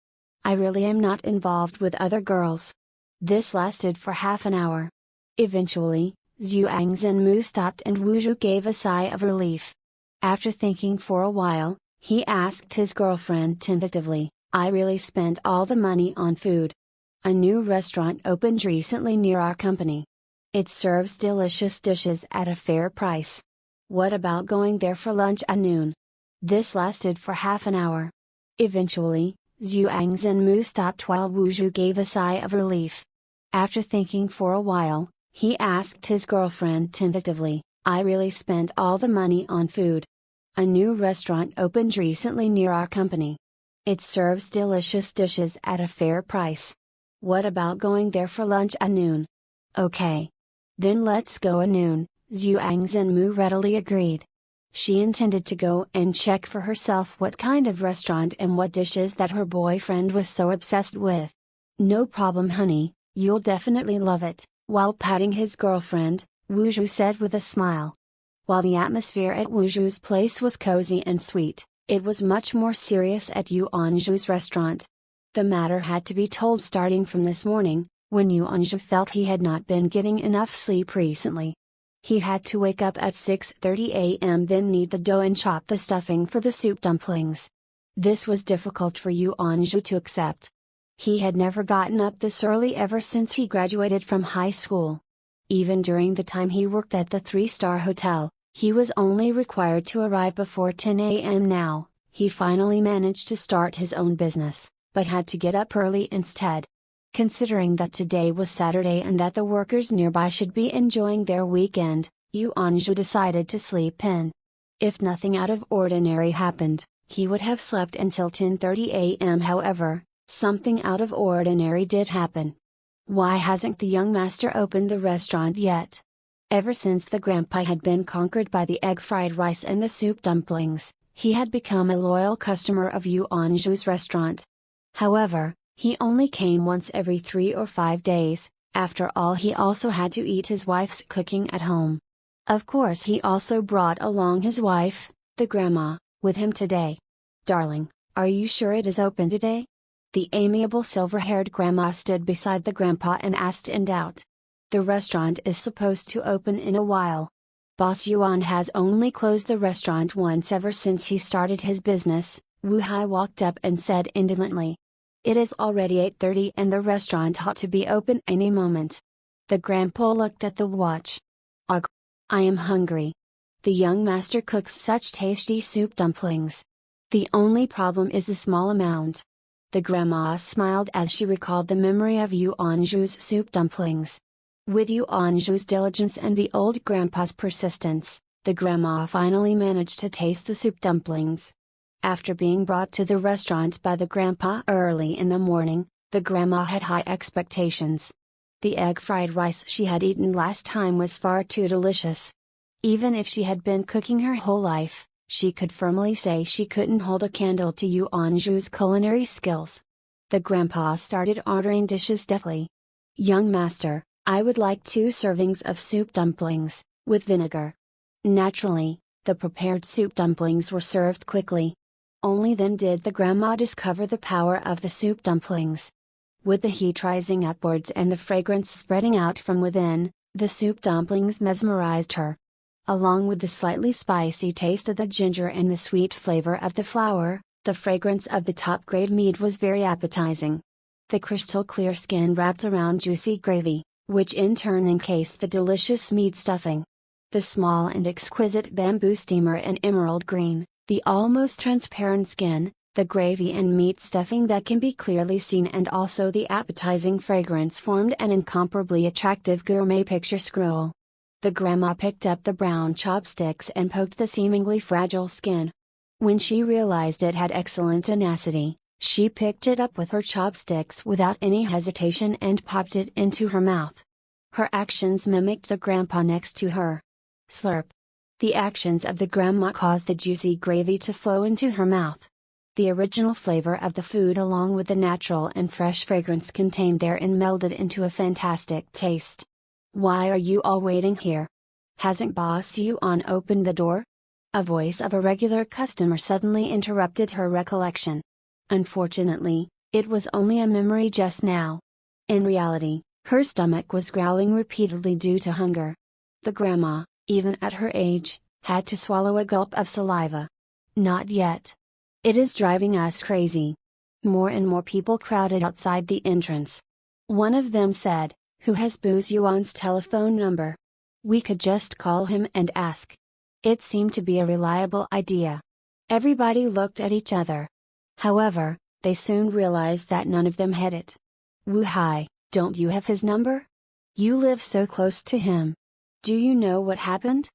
I really am not involved with other girls." This lasted for half an hour. Eventually, Zhuang Zhenmu stopped and Wuzhu gave a sigh of relief. After thinking for a while, he asked his girlfriend tentatively, "I really spent all the money on food. A new restaurant opened recently near our company. It serves delicious dishes at a fair price. What about going there for lunch at noon?" This lasted for half an hour. Eventually, Zhuang Zhenmu stopped while Wuzhu gave a sigh of relief. After thinking for a while, he asked his girlfriend tentatively, "I really spent all the money on food. A new restaurant opened recently near our company. It serves delicious dishes at a fair price. What about going there for lunch at noon?" "Okay. Then let's go at noon," Zhuang Zhenmu readily agreed. She intended to go and check for herself what kind of restaurant and what dishes that her boyfriend was so obsessed with. "No problem, honey, you'll definitely love it," while patting his girlfriend, Wuzhu said with a smile. While the atmosphere at Wuzhu's place was cozy and sweet, it was much more serious at Yuanzhu's restaurant. The matter had to be told starting from this morning, when Yuanzhu felt he had not been getting enough sleep recently. He had to wake up at 6:30 a.m. then knead the dough and chop the stuffing for the soup dumplings. This was difficult for Yuanzhu to accept. He had never gotten up this early ever since he graduated from high school. Even during the time he worked at the 3-star hotel, he was only required to arrive before 10 a.m. Now, he finally managed to start his own business, but had to get up early instead. Considering that today was Saturday and that the workers nearby should be enjoying their weekend, Yuanzhu decided to sleep in. If nothing out of ordinary happened, he would have slept until 10:30 a.m. However, something out of ordinary did happen. Why hasn't the young master opened the restaurant yet? Ever since the grandpa had been conquered by the egg fried rice and the soup dumplings, he had become a loyal customer of Yuanzhu's restaurant. However, he only came once every 3 or 5 days. After all, he also had to eat his wife's cooking at home. Of course, he also brought along his wife, the grandma, with him today. "Darling, are you sure it is open today?" The amiable silver-haired grandma stood beside the grandpa and asked in doubt. "The restaurant is supposed to open in a while. Boss Yuan has only closed the restaurant once ever since he started his business." Wu Hai walked up and said indolently. "It is already 8:30 and the restaurant ought to be open any moment." The grandpa looked at the watch. "Ugh! I am hungry. The young master cooks such tasty soup dumplings. The only problem is the small amount." The grandma smiled as she recalled the memory of Yuanzhu's soup dumplings. With Yuanzhu's diligence and the old grandpa's persistence, the grandma finally managed to taste the soup dumplings. After being brought to the restaurant by the grandpa early in the morning, the grandma had high expectations. The egg fried rice she had eaten last time was far too delicious. Even if she had been cooking her whole life, she could firmly say she couldn't hold a candle to Yuanzhu's culinary skills. The grandpa started ordering dishes deftly. "Young master, I would like 2 servings of soup dumplings, with vinegar." Naturally, the prepared soup dumplings were served quickly. Only then did the grandma discover the power of the soup dumplings. With the heat rising upwards and the fragrance spreading out from within, the soup dumplings mesmerized her. Along with the slightly spicy taste of the ginger and the sweet flavor of the flour, the fragrance of the top-grade meat was very appetizing. the crystal clear skin wrapped around juicy gravy, which in turn encased the delicious meat stuffing. The small and exquisite bamboo steamer in emerald green, the almost transparent skin, the gravy and meat stuffing that can be clearly seen, and also the appetizing fragrance formed an incomparably attractive gourmet picture scroll. The grandma picked up the brown chopsticks and poked the seemingly fragile skin. When she realized it had excellent tenacity, she picked it up with her chopsticks without any hesitation and popped it into her mouth. Her actions mimicked the grandpa next to her. Slurp. The actions of the grandma caused the juicy gravy to flow into her mouth. The original flavor of the food along with the natural and fresh fragrance contained therein melded into a fantastic taste. "Why are you all waiting here? Hasn't Boss Yuan opened the door?" A voice of a regular customer suddenly interrupted her recollection. Unfortunately, it was only a memory just now. In reality, her stomach was growling repeatedly due to hunger. The grandma, even at her age, had to swallow a gulp of saliva. "Not yet. It is driving us crazy." More and more people crowded outside the entrance. One of them said, "Who has Boss Yuan's telephone number? We could just call him and ask." It seemed to be a reliable idea. Everybody looked at each other. However, they soon realized that none of them had it. "Wu Hai, don't you have his number? You live so close to him. Do you know what happened?"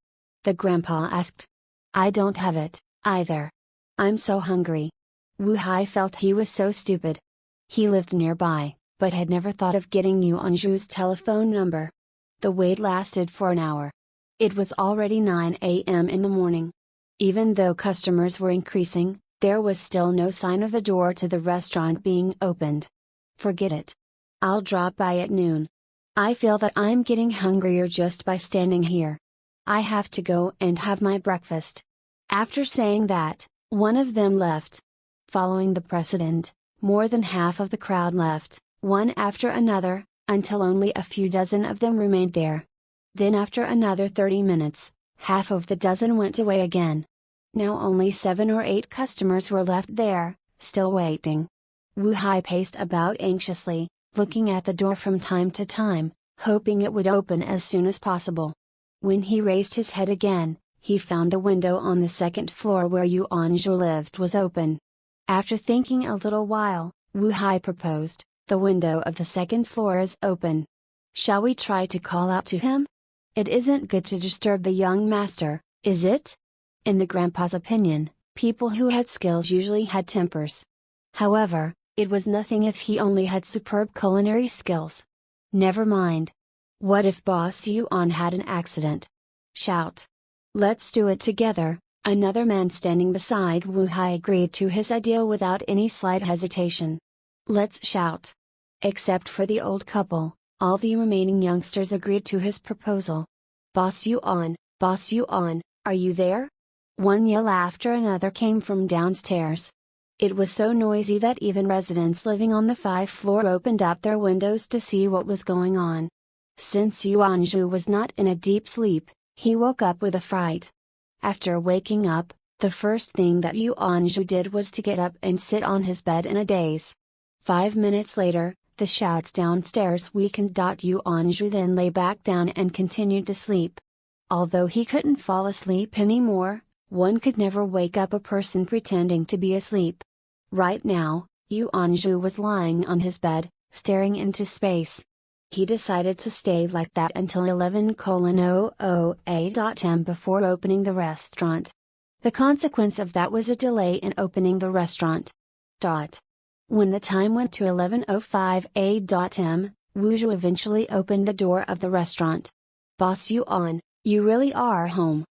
the grandpa asked. "I don't have it, either. I'm so hungry." Wu Hai felt he was so stupid. He lived nearby, but had never thought of getting Yuan Zhu's telephone number. The wait lasted for an hour. It was already 9 a.m. in the morning. Even though customers were increasing, there was still no sign of the door to the restaurant being opened. "Forget it. I'll drop by at noon. I feel that I'm getting hungrier just by standing here. I have to go and have my breakfast." After saying that, one of them left. Following the precedent, more than half of the crowd left, one after another, until only a few dozen of them remained there. Then after another 30 minutes, half of the dozen went away again. Now only 7 or 8 customers were left there, still waiting. Wu Hai paced about anxiously, looking at the door from time to time, hoping it would open as soon as possible. When he raised his head again, he found the window on the second floor where Yuan Zhu lived was open. After thinking a little while, Wu Hai proposed, "The window of the second floor is open. Shall we try to call out to him? It isn't good to disturb the young master, is it?" In the grandpa's opinion, people who had skills usually had tempers. However, it was nothing if he only had superb culinary skills. Never mind. What if Boss Yuan had an accident? Shout. "Let's do it together." Another man standing beside Wu Hai agreed to his idea without any slight hesitation. "Let's shout." Except for the old couple, all the remaining youngsters agreed to his proposal. Boss Yuan, are you there?" One yell after another came from downstairs. It was so noisy that even residents living on the 5th floor opened up their windows to see what was going on. Since Yuan Zhu was not in a deep sleep, he woke up with a fright. After waking up, the first thing that Yuan Zhu did was to get up and sit on his bed in a daze. 5 minutes later, the shouts downstairs weakened. Yuan Zhu then lay back down and continued to sleep. Although he couldn't fall asleep anymore, one could never wake up a person pretending to be asleep. Right now, Yuan Zhu was lying on his bed, staring into space. He decided to stay like that until 11:00 a.m. before opening the restaurant. The consequence of that was a delay in opening the restaurant. When the time went to 11:05 a.m., Wu Zhu eventually opened the door of the restaurant. "Boss Yuan, you really are home.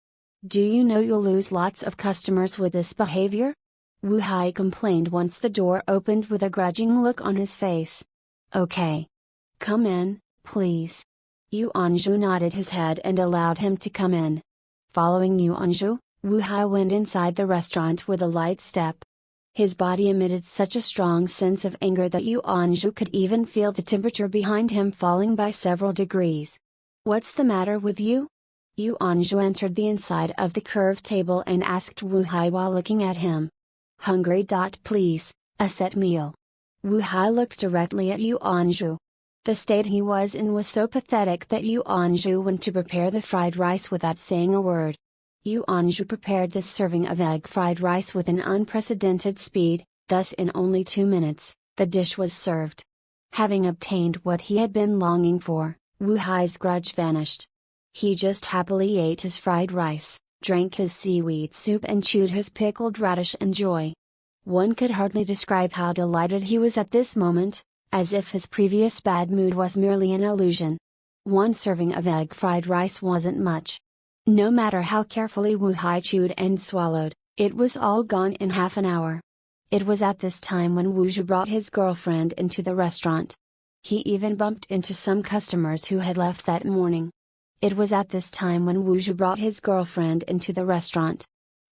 Do you know you'll lose lots of customers with this behavior?" Wu Hai complained once the door opened with a grudging look on his face. "Okay. Come in, please." Yuan Zhu nodded his head and allowed him to come in. Following Yuan Zhu, Wu Hai went inside the restaurant with a light step. His body emitted such a strong sense of anger that Yuan Zhu could even feel the temperature behind him falling by several degrees. "What's the matter with you?" Yuan Zhu entered the inside of the curved table and asked Wu Hai while looking at him. "Hungry. Please, a set meal." Wu Hai looked directly at Yu Anju. The state he was in was so pathetic that Yu Anju went to prepare the fried rice without saying a word. Yu Anju prepared this serving of egg fried rice with an unprecedented speed, thus in only 2 minutes, the dish was served. Having obtained what he had been longing for, Wu Hai's grudge vanished. He just happily ate his fried rice, drank his seaweed soup and chewed his pickled radish in joy. One could hardly describe how delighted he was at this moment, as if his previous bad mood was merely an illusion. One serving of egg fried rice wasn't much. No matter how carefully Wu Hai chewed and swallowed, it was all gone in half an hour. It was at this time when Wu Zhu brought his girlfriend into the restaurant. He even bumped into some customers who had left that morning. It was at this time when Wu Zhu brought his girlfriend into the restaurant.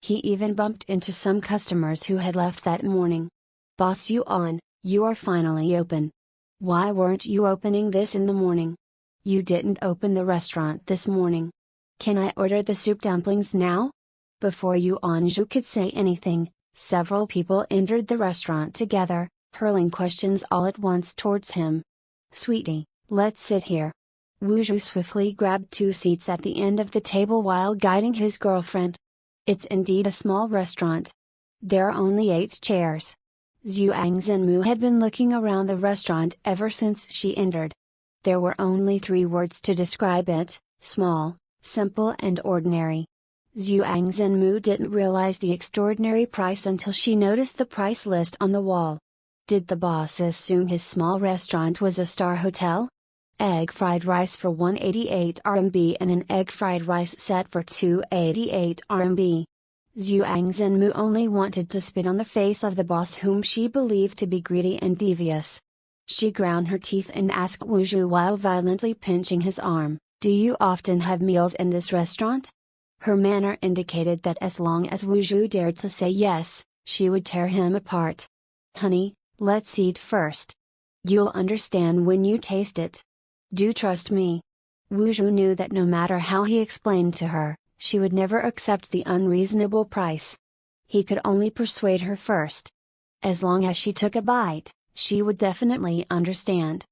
He even bumped into some customers who had left that morning. Boss Yuan, you are finally open. Why weren't you opening this in the morning? You didn't open the restaurant this morning. Can I order the soup dumplings now? Before Yuan Zhu could say anything, several people entered the restaurant together, hurling questions all at once towards him. Sweetie, let's sit here. Wu Zhu swiftly grabbed 2 seats at the end of the table while guiding his girlfriend. It's indeed a small restaurant. There are only 8 chairs. Zhuang Zhenmu had been looking around the restaurant ever since she entered. There were only 3 words to describe it: small, simple and ordinary. Zhuang Zhenmu didn't realize the extraordinary price until she noticed the price list on the wall. Did the boss assume his small restaurant was a star hotel? Egg fried rice for 188 RMB and an egg fried rice set for 288 RMB. Zhuang Zhenmu only wanted to spit on the face of the boss whom she believed to be greedy and devious. She ground her teeth and asked Wu Zhu while violently pinching his arm, "Do you often have meals in this restaurant?" Her manner indicated that as long as Wu Zhu dared to say yes, she would tear him apart. "Honey, let's eat first. You'll understand when you taste it. Do trust me." Wu Zhu knew that no matter how he explained to her, she would never accept the unreasonable price. He could only persuade her first. As long as she took a bite, she would definitely understand.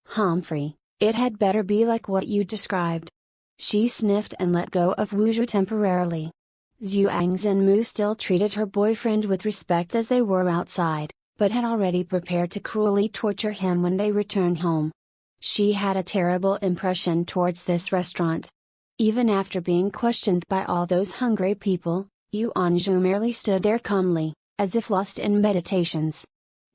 "Humphrey, it had better be like what you described." She sniffed and let go of Wu Zhu temporarily. Zhuang Zhenmu still treated her boyfriend with respect as they were outside, but had already prepared to cruelly torture him when they returned home. She had a terrible impression towards this restaurant. Even after being questioned by all those hungry people, Yuan Zhu merely stood there calmly, as if lost in meditations.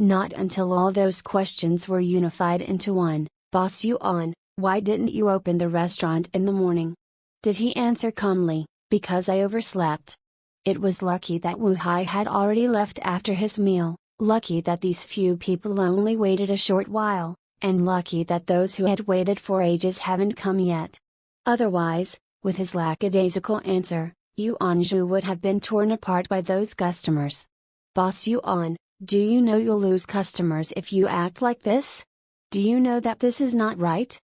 Not until all those questions were unified into one: "Boss Yuan, why didn't you open the restaurant in the morning?" Did he answer calmly, "Because I overslept." It was lucky that Wu Hai had already left after his meal, lucky that these few people only waited a short while, and lucky that those who had waited for ages haven't come yet. Otherwise, with his lackadaisical answer, Yuan Zhu would have been torn apart by those customers. "Boss Yuan, do you know you'll lose customers if you act like this? Do you know that this is not right?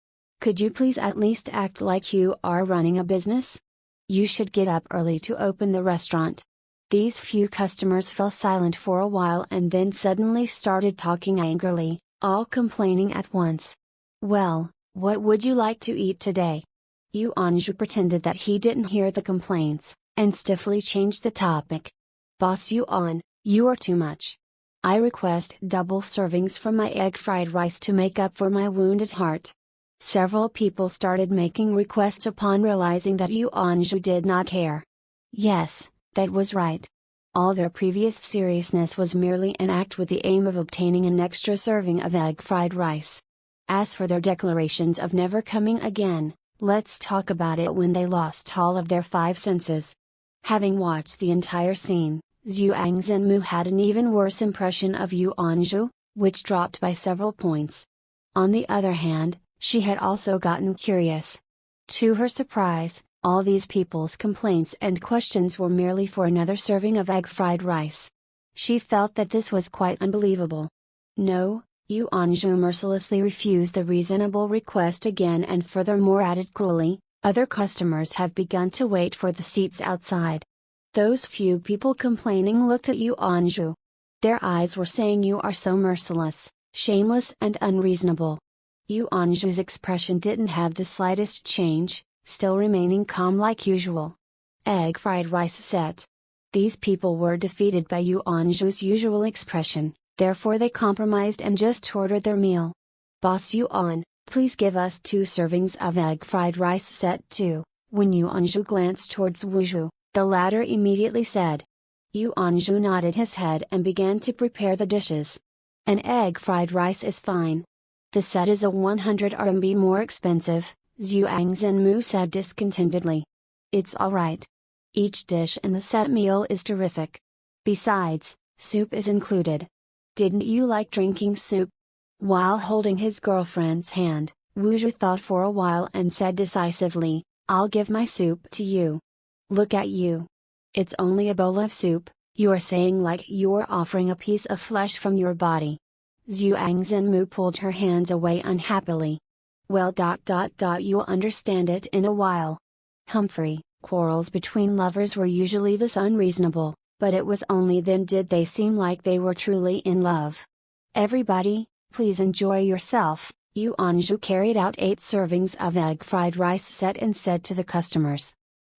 Could you please at least act like you are running a business? You should get up early to open the restaurant." These few customers fell silent for a while and then suddenly started talking angrily, all complaining at once. "Well, what would you like to eat today?" Yuan Zhu pretended that he didn't hear the complaints, and stiffly changed the topic. "Boss Yuan, you are too much. I request double servings for my egg fried rice to make up for my wounded heart." Several people started making requests upon realizing that Yuan Zhu did not care. Yes, that was right. All their previous seriousness was merely an act with the aim of obtaining an extra serving of egg fried rice. As for their declarations of never coming again, let's talk about it when they lost all of their 5 senses. Having watched the entire scene, Zhuang Zhenmu had an even worse impression of Yuan Zhu, which dropped by several points. On the other hand, she had also gotten curious. To her surprise, all these people's complaints and questions were merely for another serving of egg fried rice. She felt that this was quite unbelievable. "No," Yuan Zhu mercilessly refused the reasonable request again and furthermore added cruelly, "Other customers have begun to wait for the seats outside." Those few people complaining looked at Yuan Zhu. Their eyes were saying, "You are so merciless, Shameless and unreasonable. Yu Anju's expression didn't have the slightest change, still remaining calm like usual. Egg fried rice set. These people were defeated by Yu Anju's usual expression, therefore they compromised and just ordered their meal. Boss Yuan, please give us 2 servings of egg fried rice set too. When Yu Anju glanced towards Wuzhu, the latter immediately said. Yu Anju nodded his head and began to prepare the dishes. An egg fried rice is fine. The set is a 100 RMB more expensive, Zhu Zhenmu said discontentedly. It's alright. Each dish in the set meal is terrific. Besides, soup is included. Didn't you like drinking soup? While holding his girlfriend's hand, Wuzhu thought for a while and said decisively, I'll give my soup to you. Look at you. It's only a bowl of soup, you're saying like you're offering a piece of flesh from your body. Zhu Zhenmu pulled her hands away unhappily. Well you'll understand it in a while. Humphrey, quarrels between lovers were usually this unreasonable, but it was only then did they seem like they were truly in love. Everybody, please enjoy yourself. Yu Anju carried out 8 servings of egg fried rice set and said to the customers.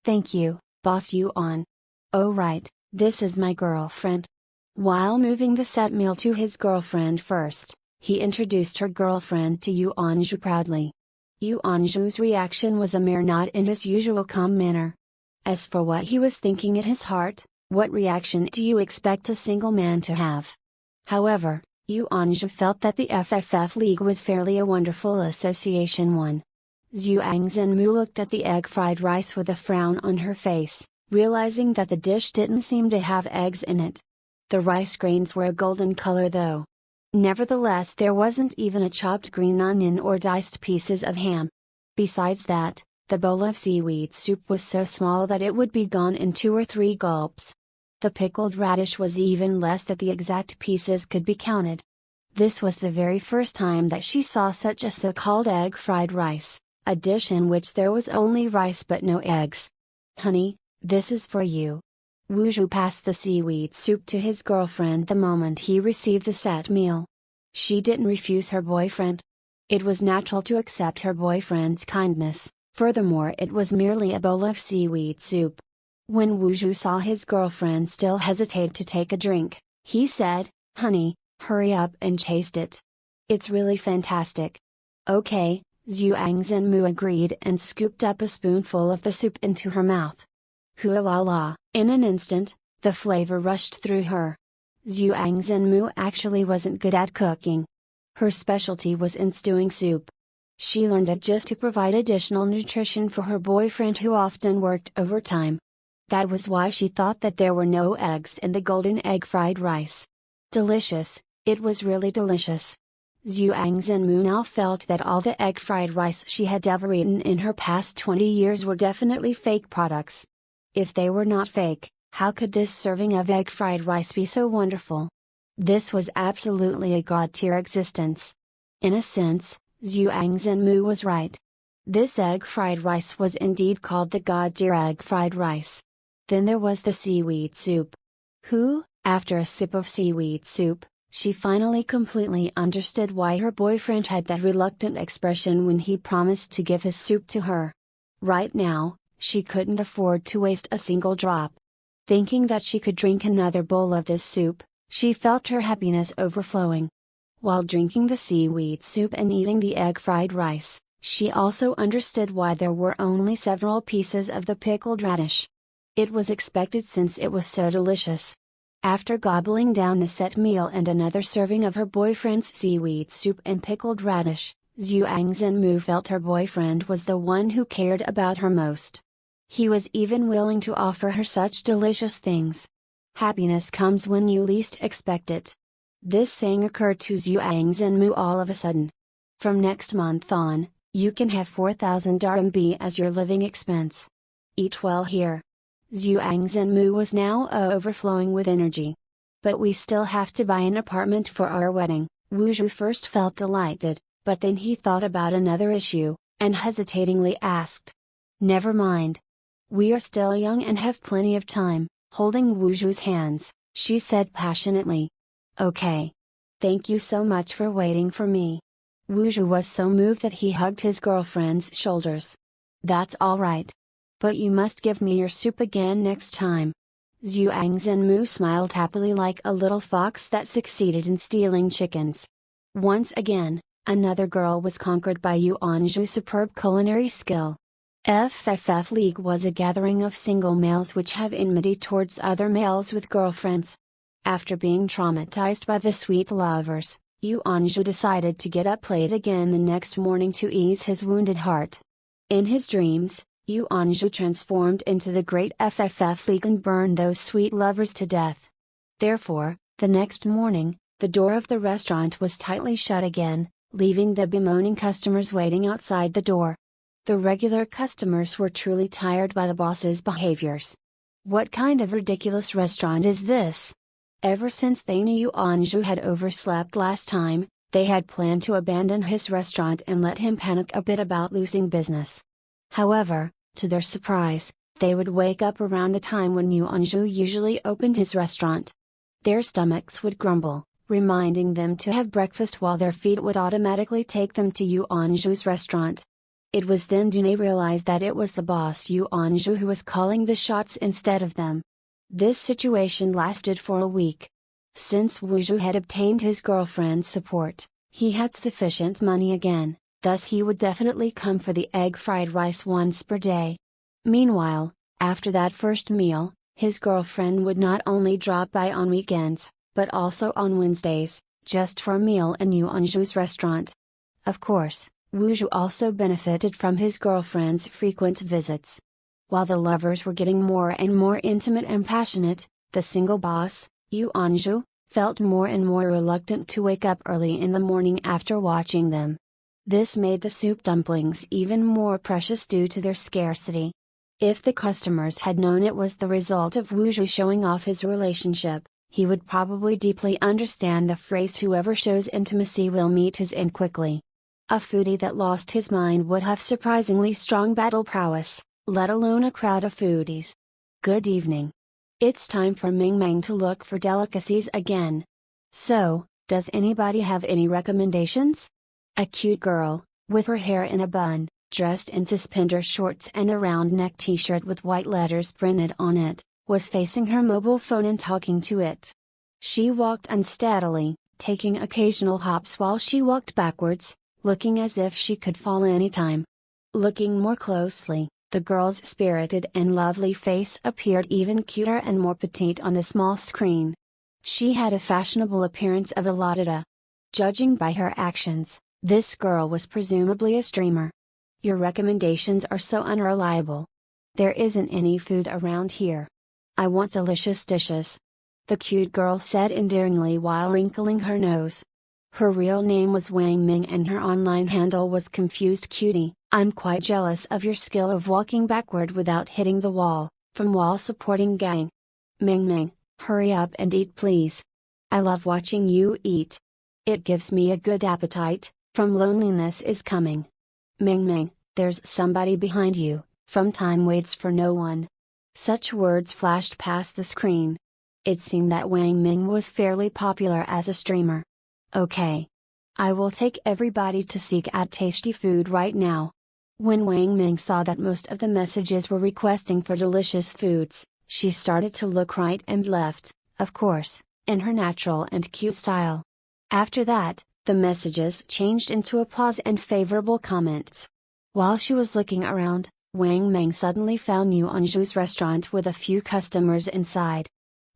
Thank you, Boss Yuan. Oh right, this is my girlfriend. While moving the set meal to his girlfriend first, he introduced her girlfriend to Yu Anju proudly. Yu Anju's reaction was a mere nod in his usual calm manner. As for what he was thinking in his heart, what reaction do you expect a single man to have? However, Yu Anju felt that the FFF League was fairly a wonderful association one. Zhu Zhenmu looked at the egg fried rice with a frown on her face, realizing that the dish didn't seem to have eggs in it. The rice grains were a golden color though. Nevertheless there wasn't even a chopped green onion or diced pieces of ham. Besides that, the bowl of seaweed soup was so small that it would be gone in 2 or 3 gulps. The pickled radish was even less that the exact pieces could be counted. This was the very first time that she saw such a so-called egg fried rice, a dish in which there was only rice but no eggs. Honey, this is for you. Wuzhu passed the seaweed soup to his girlfriend the moment he received the set meal. She didn't refuse her boyfriend. It was natural to accept her boyfriend's kindness, furthermore it was merely a bowl of seaweed soup. When Wuzhu saw his girlfriend still hesitate to take a drink, he said, Honey, hurry up and taste it. It's really fantastic. Okay, Zhu Zhenmu agreed and scooped up a spoonful of the soup into her mouth. Hua la la, in an instant, the flavor rushed through her. Zhu Zhenmu actually wasn't good at cooking. Her specialty was in stewing soup. She learned it just to provide additional nutrition for her boyfriend who often worked overtime. That was why she thought that there were no eggs in the golden egg fried rice. Delicious, it was really delicious. Zhu Zhenmu now felt that all the egg fried rice she had ever eaten in her past 20 years were definitely fake products. If they were not fake, how could this serving of egg fried rice be so wonderful? This was absolutely a god-tier existence. In a sense, Zhu Zhenmu was right. This egg fried rice was indeed called the god-tier egg fried rice. Then there was the seaweed soup. After a sip of seaweed soup, she finally completely understood why her boyfriend had that reluctant expression when he promised to give his soup to her. Right now, she couldn't afford to waste a single drop. Thinking that she could drink another bowl of this soup, she felt her happiness overflowing. While drinking the seaweed soup and eating the egg fried rice, she also understood why there were only several pieces of the pickled radish. It was expected since it was so delicious. After gobbling down the set meal and another serving of her boyfriend's seaweed soup and pickled radish, Zhu Zhenmu felt her boyfriend was the one who cared about her most. He was even willing to offer her such delicious things. Happiness comes when you least expect it. This saying occurred to Zhu Zhenmu all of a sudden. From next month on, you can have 4,000 RMB as your living expense. Eat well here. Zhu Zhenmu was now overflowing with energy. But we still have to buy an apartment for our wedding. Wuzhu first felt delighted, but then he thought about another issue, and hesitatingly asked. Never mind. We are still young and have plenty of time. Holding Wuzhu's hands, she said passionately. Okay. Thank you so much for waiting for me. Wu was so moved that he hugged his girlfriend's shoulders. That's alright. But you must give me your soup again next time. Zhuang Zhenmu smiled happily like a little fox that succeeded in stealing chickens. Once again, another girl was conquered by Yuanzhu's superb culinary skill. FFF League was a gathering of single males which have enmity towards other males with girlfriends. After being traumatized by the sweet lovers, Yuanzhu decided to get up late again the next morning to ease his wounded heart. In his dreams, Yuanzhu transformed into the great FFF League and burned those sweet lovers to death. Therefore, the next morning, the door of the restaurant was tightly shut again, leaving the bemoaning customers waiting outside the door. The regular customers were truly tired by the boss's behaviors. What kind of ridiculous restaurant is this? Ever since they knew Yuanzhu had overslept last time, they had planned to abandon his restaurant and let him panic a bit about losing business. However, to their surprise, they would wake up around the time when Yuanzhu usually opened his restaurant. Their stomachs would grumble, reminding them to have breakfast while their feet would automatically take them to Yuanzhu's restaurant. It was then they realized that it was the boss Yuanzhu who was calling the shots instead of them. This situation lasted for a week. Since Wuzhu had obtained his girlfriend's support, he had sufficient money again, thus he would definitely come for the egg fried rice once per day. Meanwhile, after that first meal, his girlfriend would not only drop by on weekends, but also on Wednesdays, just for a meal in Yuanzhu's restaurant. Of course, Wuzhu also benefited from his girlfriend's frequent visits. While the lovers were getting more and more intimate and passionate, the single boss, Yuanzhu, felt more and more reluctant to wake up early in the morning after watching them. This made the soup dumplings even more precious due to their scarcity. If the customers had known it was the result of Wuzhu showing off his relationship, he would probably deeply understand the phrase "whoever shows intimacy will meet his end quickly." A foodie that lost his mind would have surprisingly strong battle prowess, let alone a crowd of foodies. Good evening. It's time for Ming Ming to look for delicacies again. So, does anybody have any recommendations? A cute girl, with her hair in a bun, dressed in suspender shorts and a round neck t-shirt with white letters printed on it, was facing her mobile phone and talking to it. She walked unsteadily, taking occasional hops while she walked backwards, looking as if she could fall anytime. Looking more closely, the girl's spirited and lovely face appeared even cuter and more petite on the small screen. She had a fashionable appearance of a Aloud. Judging by her actions, this girl was presumably a streamer. Your recommendations are so unreliable. There isn't any food around here. I want delicious dishes. The cute girl said endearingly while wrinkling her nose. Her real name was Wang Ming and her online handle was Confused Cutie. I'm quite jealous of your skill of walking backward without hitting the wall, from wall supporting gang. Ming Ming, hurry up and eat please. I love watching you eat. It gives me a good appetite, from loneliness is coming. Ming Ming, there's somebody behind you, from time waits for no one. Such words flashed past the screen. It seemed that Wang Ming was fairly popular as a streamer. Okay. I will take everybody to seek out tasty food right now. When Wang Ming saw that most of the messages were requesting for delicious foods, she started to look right and left, of course, in her natural and cute style. After that, the messages changed into applause and favorable comments. While she was looking around, Wang Ming suddenly found Yuanzhu's restaurant with a few customers inside.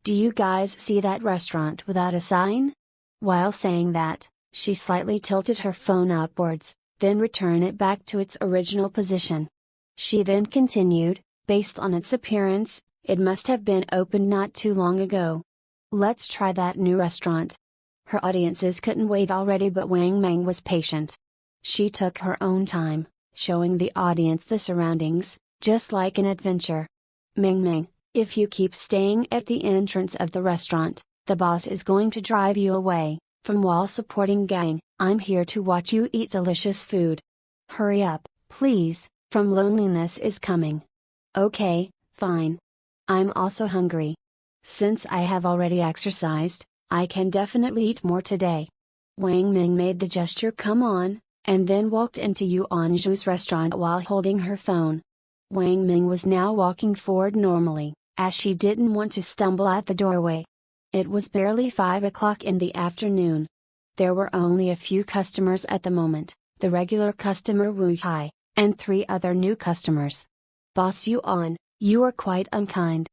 Do you guys see that restaurant without a sign? While saying that, she slightly tilted her phone upwards, then returned it back to its original position. She then continued, based on its appearance, it must have been opened not too long ago. Let's try that new restaurant. Her audiences couldn't wait already, but Wang Ming was patient. She took her own time, showing the audience the surroundings, just like an adventure. Ming Ming, if you keep staying at the entrance of the restaurant, the boss is going to drive you away. From wall supporting gang, I'm here to watch you eat delicious food. Hurry up, please, from loneliness is coming. Okay, fine. I'm also hungry. Since I have already exercised, I can definitely eat more today. Wang Ming made the gesture "come on," and then walked into Yuanzhu's restaurant while holding her phone. Wang Ming was now walking forward normally, as she didn't want to stumble at the doorway. It was barely 5 o'clock in the afternoon. There were only a few customers at the moment, the regular customer Wu Hai, and 3 other new customers. "Boss Yuan, you are quite unkind.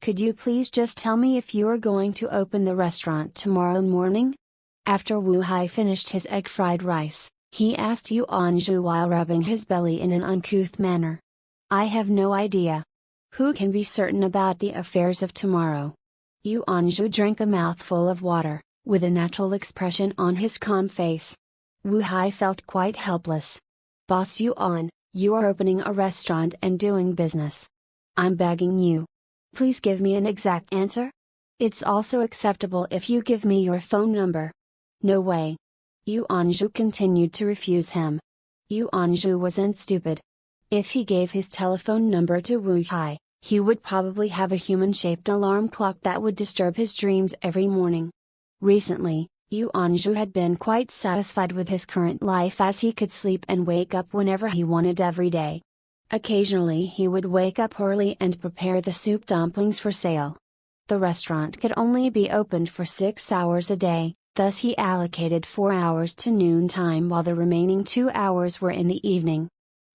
Could you please just tell me if you are going to open the restaurant tomorrow morning?" After Wu Hai finished his egg fried rice, he asked Yuanzhu while rubbing his belly in an uncouth manner. "I have no idea. Who can be certain about the affairs of tomorrow?" Yuanzhu drank a mouthful of water, with a natural expression on his calm face. Wu Hai felt quite helpless. "Boss Yuan, you are opening a restaurant and doing business. I'm begging you. Please give me an exact answer? It's also acceptable if you give me your phone number." "No way." Yuanzhu continued to refuse him. Yuanzhu wasn't stupid. If he gave his telephone number to Wu Hai, he would probably have a human-shaped alarm clock that would disturb his dreams every morning. Recently, Yuanzhu had been quite satisfied with his current life as he could sleep and wake up whenever he wanted every day. Occasionally he would wake up early and prepare the soup dumplings for sale. The restaurant could only be opened for 6 hours a day, thus he allocated 4 hours to noontime while the remaining 2 hours were in the evening.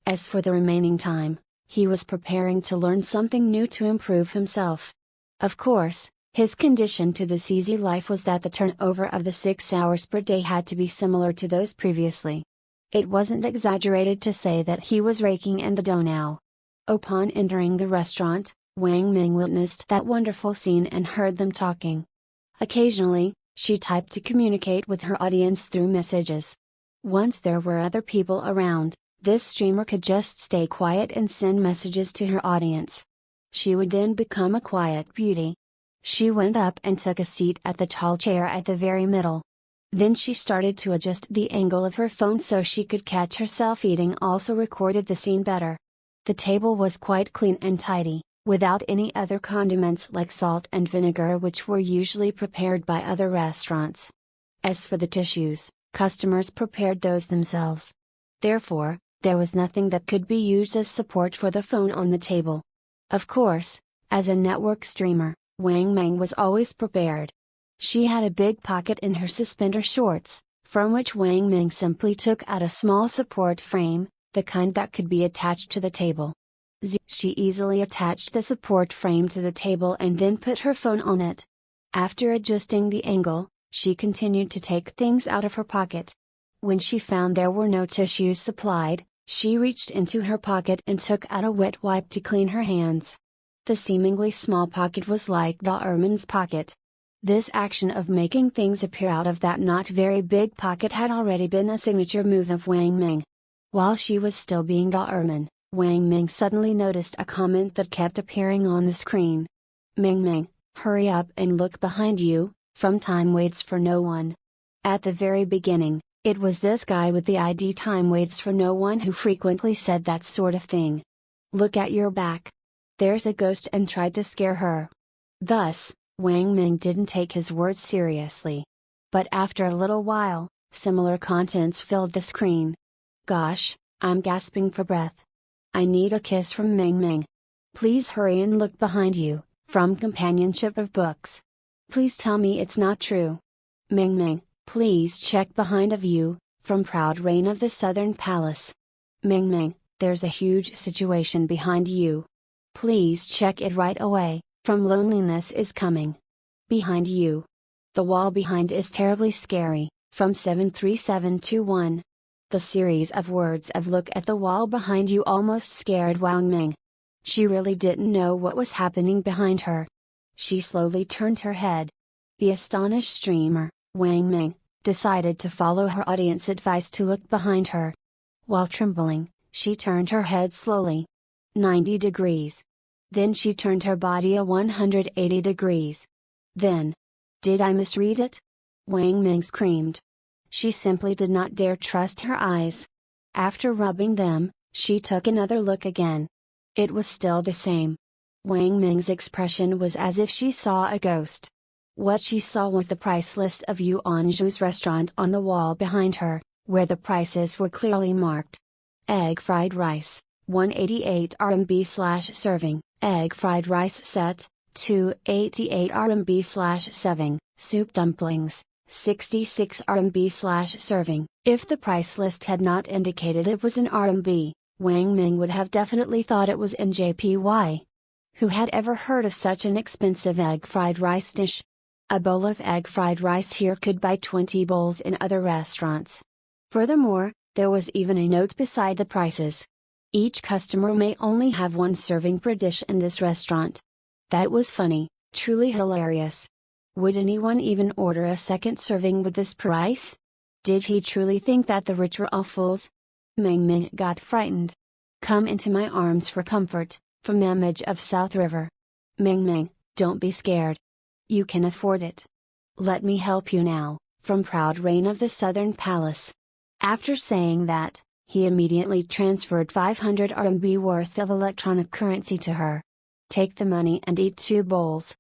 As for the remaining time, he was preparing to learn something new to improve himself. Of course, his condition to this easy life was that the turnover of the 6 hours per day had to be similar to those previously. It wasn't exaggerated to say that he was raking in the dough now. Upon entering the restaurant, Wang Ming witnessed that wonderful scene and heard them talking. Occasionally, she typed to communicate with her audience through messages. Once there were other people around, this streamer could just stay quiet and send messages to her audience. She would then become a quiet beauty. She went up and took a seat at the tall chair at the very middle. Then she started to adjust the angle of her phone so she could catch herself eating, also recorded the scene better. The table was quite clean and tidy, without any other condiments like salt and vinegar which were usually prepared by other restaurants. As for the tissues, customers prepared those themselves. Therefore, there was nothing that could be used as support for the phone on the table. Of course, as a network streamer, Wang Ming was always prepared. She had a big pocket in her suspender shorts, from which Wang Ming simply took out a small support frame, the kind that could be attached to the table. She easily attached the support frame to the table and then put her phone on it. After adjusting the angle, she continued to take things out of her pocket. When she found there were no tissues supplied, she reached into her pocket and took out a wet wipe to clean her hands. The seemingly small pocket was like Doraemon's pocket. This action of making things appear out of that not very big pocket had already been a signature move of Wang Ming. While she was still being Doraemon, Wang Ming suddenly noticed a comment that kept appearing on the screen. "Ming Ming, hurry up and look behind you, from time waits for no one." At the very beginning, it was this guy with the ID "time waits for no one" who frequently said that sort of thing. "Look at your back. There's a ghost," and tried to scare her. Thus, Wang Ming didn't take his words seriously. But after a little while, similar contents filled the screen. "Gosh, I'm gasping for breath. I need a kiss from Ming Ming. Please hurry and look behind you, from Companionship of Books. Please tell me it's not true. Ming Ming, please check behind of you, from Proud Reign of the Southern Palace. Ming Ming, there's a huge situation behind you. Please check it right away, from Loneliness is Coming. Behind you. The wall behind is terribly scary, from 73721. The series of words of "look at the wall behind you" almost scared Wang Ming. She really didn't know what was happening behind her. She slowly turned her head. The astonished streamer, Wang Ming, decided to follow her audience advice to look behind her. While trembling, she turned her head slowly. 90 degrees. Then she turned her body a 180 degrees. Then. Did I misread it? Wang Ming screamed. She simply did not dare trust her eyes. After rubbing them, she took another look again. It was still the same. Wang Ming's expression was as if she saw a ghost. What she saw was the price list of Yu Anju's restaurant on the wall behind her, where the prices were clearly marked. Egg fried rice, 188 RMB/serving. Egg fried rice set, 288 RMB/serving. Soup dumplings, 66 RMB/serving. If the price list had not indicated it was in RMB, Wang Ming would have definitely thought it was in JPY. Who had ever heard of such an expensive egg fried rice dish? A bowl of egg fried rice here could buy 20 bowls in other restaurants. Furthermore, there was even a note beside the prices. Each customer may only have one serving per dish in this restaurant. That was funny, truly hilarious. Would anyone even order a second serving with this price? Did he truly think that the rich were all fools? Ming Ming got frightened. Come into my arms for comfort, from the image of South River. Ming Ming, don't be scared. You can afford it. Let me help you now, from Proud Reign of the Southern Palace. After saying that, he immediately transferred 500 RMB worth of electronic currency to her. Take the money and eat 2 bowls.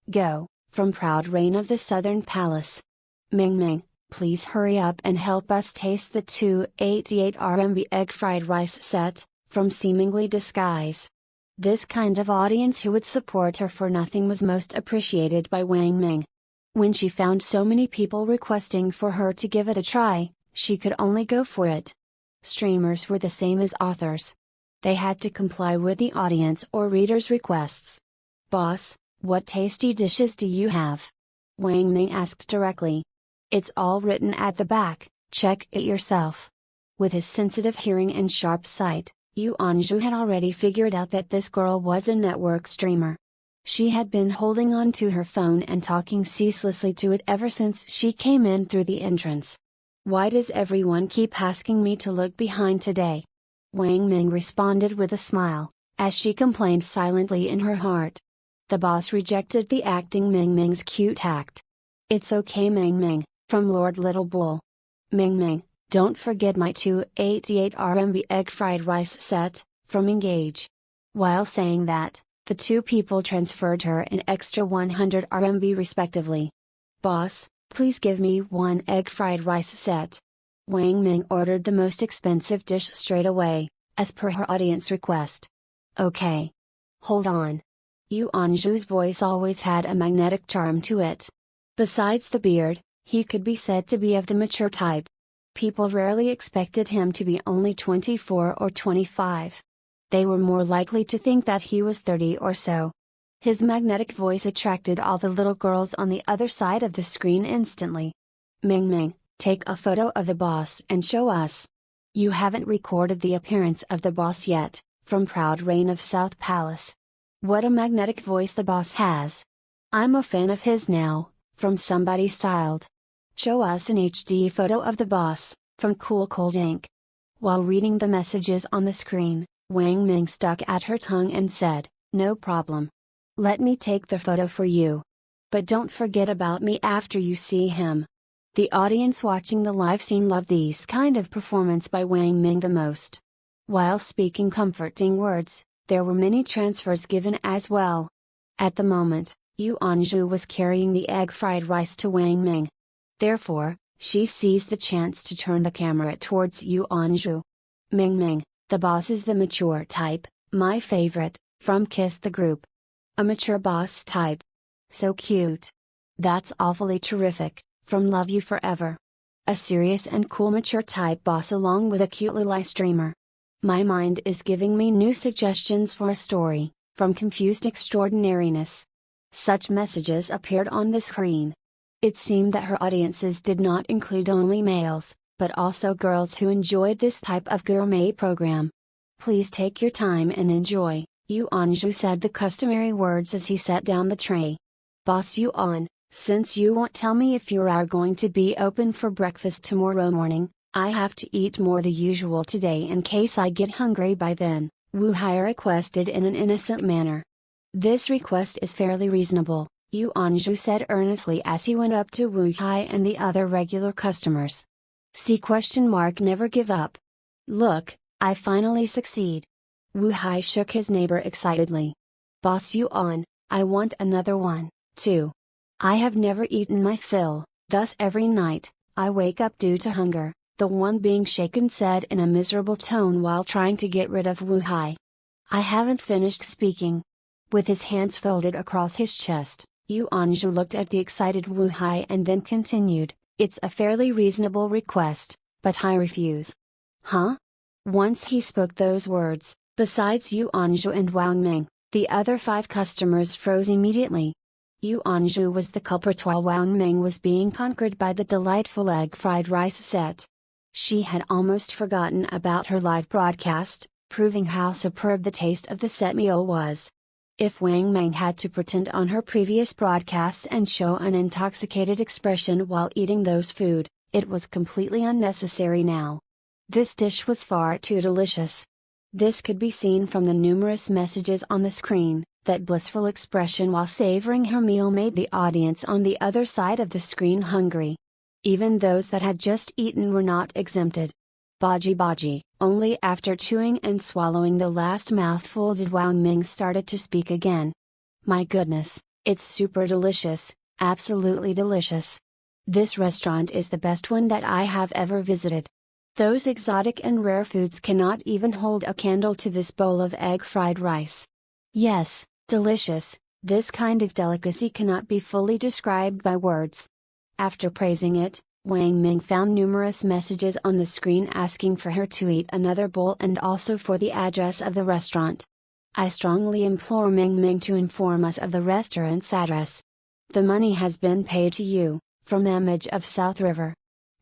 Go, from Proud Reign of the Southern Palace. Ming Ming, please hurry up and help us taste the 288 RMB egg fried rice set, from Seemingly Disguise. This kind of audience who would support her for nothing was most appreciated by Wang Ming. When she found so many people requesting for her to give it a try, she could only go for it. Streamers were the same as authors. They had to comply with the audience or readers' requests. Boss, what tasty dishes do you have? Wang Ming asked directly. It's all written at the back, check it yourself. With his sensitive hearing and sharp sight, Yu Anju had already figured out that this girl was a network streamer. She had been holding on to her phone and talking ceaselessly to it ever since she came in through the entrance. Why does everyone keep asking me to look behind today? Wang Ming responded with a smile, as she complained silently in her heart. The boss rejected the acting Ming Ming's cute act. It's okay Ming Ming, from Lord Little Bull. Ming Ming, don't forget my 288 RMB egg fried rice set, from Engage. While saying that, the two people transferred her an extra 100 RMB respectively. Boss, please give me 1 egg fried rice set. Wang Ming ordered the most expensive dish straight away, as per her audience request. Okay. Hold on. Yu Anju's voice always had a magnetic charm to it. Besides the beard, he could be said to be of the mature type. People rarely expected him to be only 24 or 25. They were more likely to think that he was 30 or so. His magnetic voice attracted all the little girls on the other side of the screen instantly. Ming Ming, take a photo of the boss and show us. You haven't recorded the appearance of the boss yet, from Proud Reign of South Palace. What a magnetic voice the boss has. I'm a fan of his now, from Somebody Styled. Show us an HD photo of the boss, from Cool Cold Ink. While reading the messages on the screen, Wang Ming stuck at her tongue and said, no problem. Let me take the photo for you. But don't forget about me after you see him. The audience watching the live scene loved these kind of performance by Wang Ming the most. While speaking comforting words, there were many transfers given as well. At the moment, Yu Anju was carrying the egg fried rice to Wang Ming. Therefore, she seized the chance to turn the camera towards Yu Anju. Ming Ming, the boss is the mature type, my favorite, from Kiss the Group. A mature boss type. So cute. That's awfully terrific, from Love You Forever. A serious and cool mature type boss along with a cute Lily streamer. My mind is giving me new suggestions for a story, from Confused Extraordinariness. Such messages appeared on the screen. It seemed that her audiences did not include only males, but also girls who enjoyed this type of gourmet program. Please take your time and enjoy, Yu Anju said the customary words as he set down the tray. Boss Yuan, since you won't tell me if you are going to be open for breakfast tomorrow morning, I have to eat more than usual today in case I get hungry by then, Wu Hai requested in an innocent manner. This request is fairly reasonable, Yu Anju said earnestly as he went up to Wu Hai and the other regular customers. See ? Never give up. Look, I finally succeed. Wu Hai shook his neighbor excitedly. Boss Yuan, I want another one, too. I have never eaten my fill, thus every night, I wake up due to hunger, the one being shaken said in a miserable tone while trying to get rid of Wu Hai. I haven't finished speaking. With his hands folded across his chest, Yu Anzhu looked at the excited Wu Hai and then continued, "It's a fairly reasonable request, but I refuse." Huh? Once he spoke those words, besides Yu Anzhu and Wang Ming, the other 5 customers froze immediately. Yu Anzhu was the culprit while Wang Ming was being conquered by the delightful egg fried rice set. She had almost forgotten about her live broadcast, proving how superb the taste of the set meal was. If Wang Ming had to pretend on her previous broadcasts and show an intoxicated expression while eating those food, it was completely unnecessary now. This dish was far too delicious. This could be seen from the numerous messages on the screen. That blissful expression while savoring her meal made the audience on the other side of the screen hungry. Even those that had just eaten were not exempted. Baji baji, only after chewing and swallowing the last mouthful did Wang Ming started to speak again. My goodness, it's super delicious, absolutely delicious. This restaurant is the best one that I have ever visited. Those exotic and rare foods cannot even hold a candle to this bowl of egg fried rice. Yes, delicious, this kind of delicacy cannot be fully described by words. After praising it, Wang Ming found numerous messages on the screen asking for her to eat another bowl and also for the address of the restaurant. I strongly implore Ming Ming to inform us of the restaurant's address. The money has been paid to you, from Image of South River.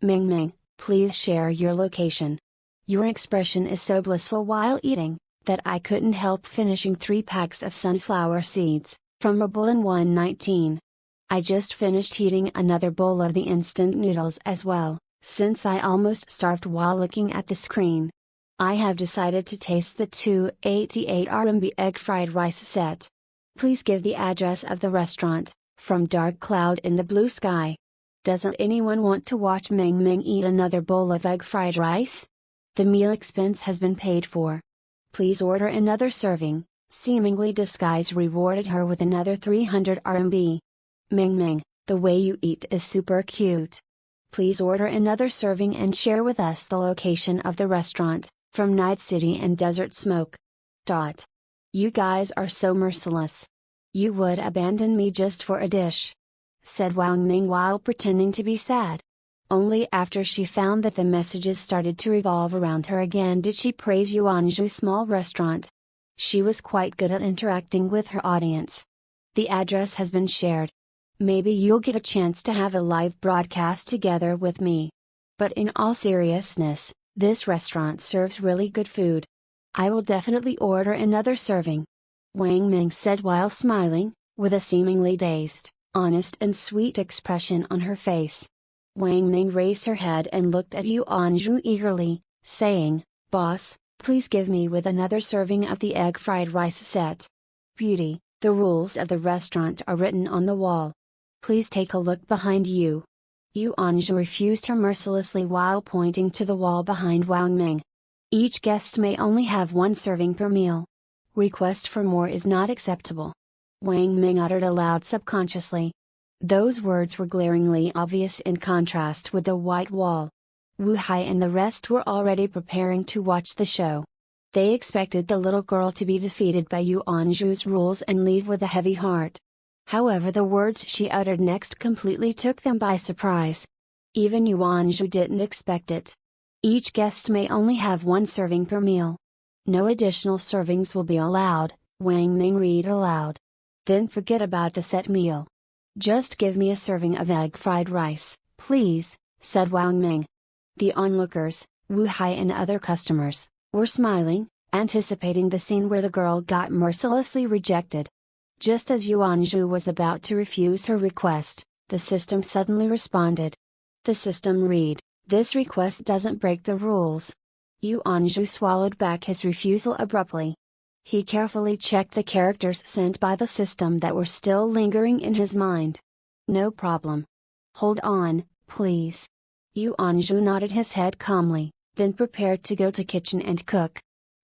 Ming Ming, please share your location. Your expression is so blissful while eating, that I couldn't help finishing 3 packs of sunflower seeds, from a bowl in 119. I just finished eating another bowl of the instant noodles as well, since I almost starved while looking at the screen. I have decided to taste the 288 RMB egg fried rice set. Please give the address of the restaurant, from Dark Cloud in the Blue Sky. Doesn't anyone want to watch Ming Ming eat another bowl of egg fried rice? The meal expense has been paid for. Please order another serving. Seemingly disguised rewarded her with another 300 RMB. Ming Ming, the way you eat is super cute. Please order another serving and share with us the location of the restaurant, from Night City and Desert Smoke. You guys are so merciless. You would abandon me just for a dish, said Wang Ming while pretending to be sad. Only after she found that the messages started to revolve around her again did she praise Yuanzhu's small restaurant. She was quite good at interacting with her audience. The address has been shared. Maybe you'll get a chance to have a live broadcast together with me. But in all seriousness, this restaurant serves really good food. I will definitely order another serving. Wang Ming said while smiling, with a seemingly dazed, honest and sweet expression on her face. Wang Ming raised her head and looked at Yu Anzhu eagerly, saying, "Boss, please give me with another serving of the egg fried rice set." Beauty, the rules of the restaurant are written on the wall. Please take a look behind you. Yu Anzhu refused her mercilessly while pointing to the wall behind Wang Ming. Each guest may only have 1 serving per meal. Request for more is not acceptable. Wang Ming uttered aloud subconsciously. Those words were glaringly obvious in contrast with the white wall. Wu Hai and the rest were already preparing to watch the show. They expected the little girl to be defeated by Yu Anzhu's rules and leave with a heavy heart. However, the words she uttered next completely took them by surprise. Even Yu Anzhu didn't expect it. Each guest may only have 1 serving per meal. No additional servings will be allowed, Wang Ming read aloud. Then forget about the set meal. Just give me a serving of egg fried rice, please, said Wang Ming. The onlookers, Wu Hai and other customers, were smiling, anticipating the scene where the girl got mercilessly rejected. Just as Yuanzhu was about to refuse her request, the system suddenly responded. The system read, "This request doesn't break the rules." Yuanzhu swallowed back his refusal abruptly. He carefully checked the characters sent by the system that were still lingering in his mind. No problem. Hold on, please. Yuanzhu nodded his head calmly, then prepared to go to kitchen and cook.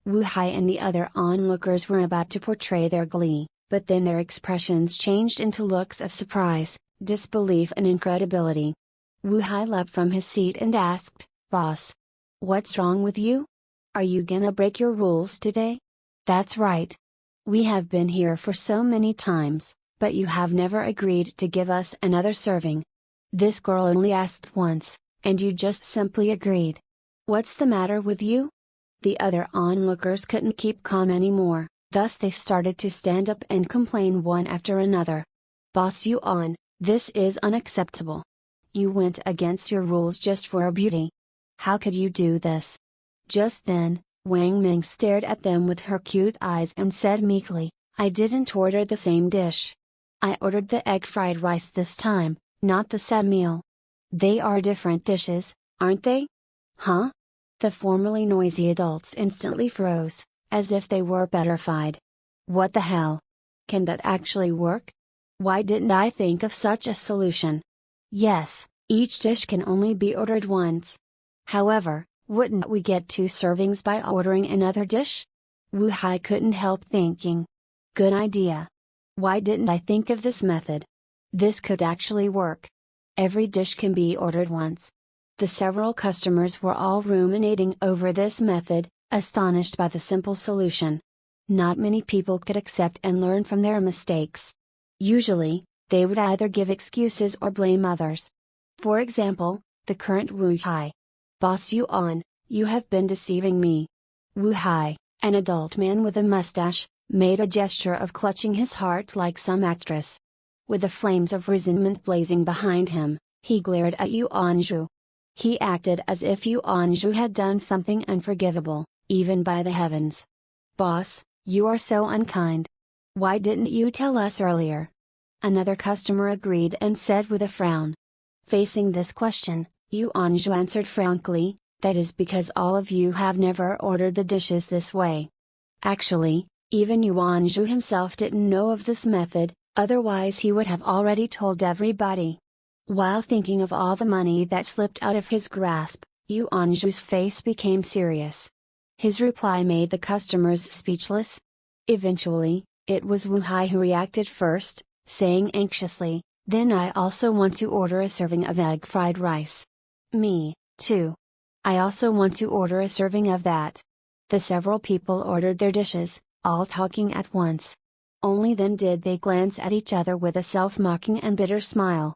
Wu Hai and the other onlookers were about to portray their glee, but then their expressions changed into looks of surprise, Disbelief and incredibility. Wu Hai leapt from his seat and asked, "Boss, what's wrong with you? Are you gonna break your rules today?" "That's right. We have been here for so many times, but you have never agreed to give us another serving. This girl only asked once, and you just simply agreed. What's the matter with you?" The other onlookers couldn't keep calm anymore, thus they started to stand up and complain one after another. "Boss Yuan, this is unacceptable. You went against your rules just for our beauty. How could you do this?" Just then, Wang Ming stared at them with her cute eyes and said meekly, "I didn't order the same dish. I ordered the egg fried rice this time, not the set meal. They are different dishes, aren't they?" "Huh?" The formerly noisy adults instantly froze, as if they were petrified. "What the hell? Can that actually work? Why didn't I think of such a solution? Yes, each dish can only be ordered once. However, wouldn't we get 2 servings by ordering another dish?" Wu Hai couldn't help thinking. "Good idea. Why didn't I think of this method? This could actually work. Every dish can be ordered once." The several customers were all ruminating over this method, astonished by the simple solution. Not many people could accept and learn from their mistakes. Usually, they would either give excuses or blame others. For example, the current Wu Hai. "Boss Yuan, you have been deceiving me." Wu Hai, an adult man with a mustache, made a gesture of clutching his heart like some actress. With the flames of resentment blazing behind him, he glared at Yuan Zhu. He acted as if Yuan Zhu had done something unforgivable, even by the heavens. "Boss, you are so unkind. Why didn't you tell us earlier?" Another customer agreed and said with a frown. Facing this question, Yuan Zhu answered frankly, "That is because all of you have never ordered the dishes this way." Actually, even Yuan Zhu himself didn't know of this method, otherwise he would have already told everybody. While thinking of all the money that slipped out of his grasp, Yuan Zhu's face became serious. His reply made the customers speechless. Eventually, it was Wu Hai who reacted first, saying anxiously, "Then I also want to order a serving of egg fried rice." "Me, too. I also want to order a serving of that." The several people ordered their dishes, all talking at once. Only then did they glance at each other with a self-mocking and bitter smile.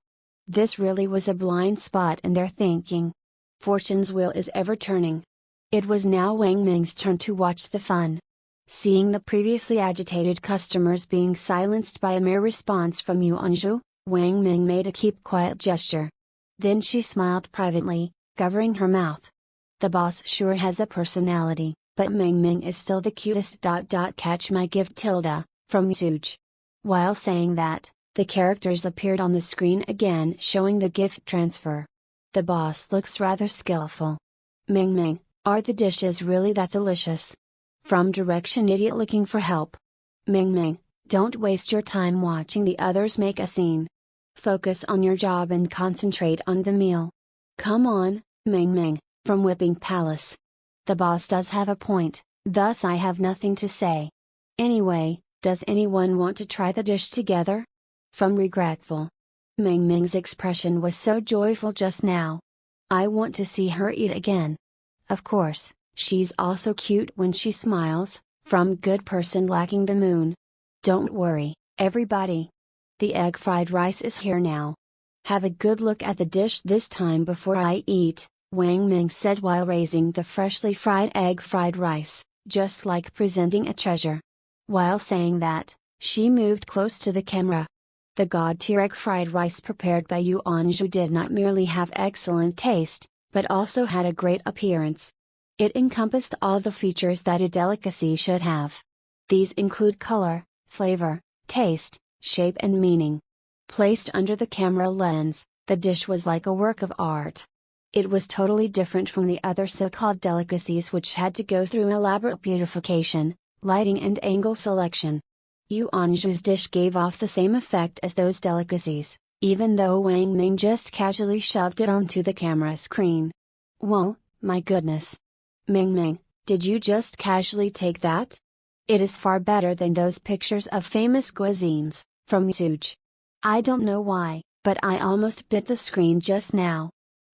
This really was a blind spot in their thinking. Fortune's wheel is ever turning. It was now Wang Ming's turn to watch the fun. Seeing the previously agitated customers being silenced by a mere response from Yuan Zhu, Wang Ming made a keep quiet gesture. Then she smiled privately, covering her mouth. "The boss sure has a personality, but Ming Ming is still the cutest. Catch my gift tilde, from Suj." While saying that, the characters appeared on the screen again showing the gift transfer. "The boss looks rather skillful. Ming Ming, are the dishes really that delicious?" From Direction Idiot looking for help. "Ming Ming, don't waste your time watching the others make a scene. Focus on your job and concentrate on the meal. Come on, Ming Ming," from Whipping Palace. "The boss does have a point, thus I have nothing to say. Anyway, does anyone want to try the dish together?" From Regretful. Ming Ming's expression was so joyful just now. I want to see her eat again. Of course, she's also cute when she smiles, from Good Person Lacking the Moon. Don't worry, everybody. The egg fried rice is here now. Have a good look at the dish this time before I eat, Wang Ming said while raising the freshly fried egg fried rice, just like presenting a treasure. While saying that, she moved close to the camera. The god-tier egg fried rice prepared by Yuan Zhu did not merely have excellent taste, but also had a great appearance. It encompassed all the features that a delicacy should have. These include color, flavor, taste, shape and meaning. Placed under the camera lens, the dish was like a work of art. It was totally different from the other so-called delicacies which had to go through elaborate beautification, lighting and angle selection. Yuan Zhu's dish gave off the same effect as those delicacies, even though Wang Ming just casually shoved it onto the camera screen. Whoa, my goodness! Ming Ming, did you just casually take that? It is far better than those pictures of famous cuisines, from Suj. I don't know why, But I almost bit the screen just now.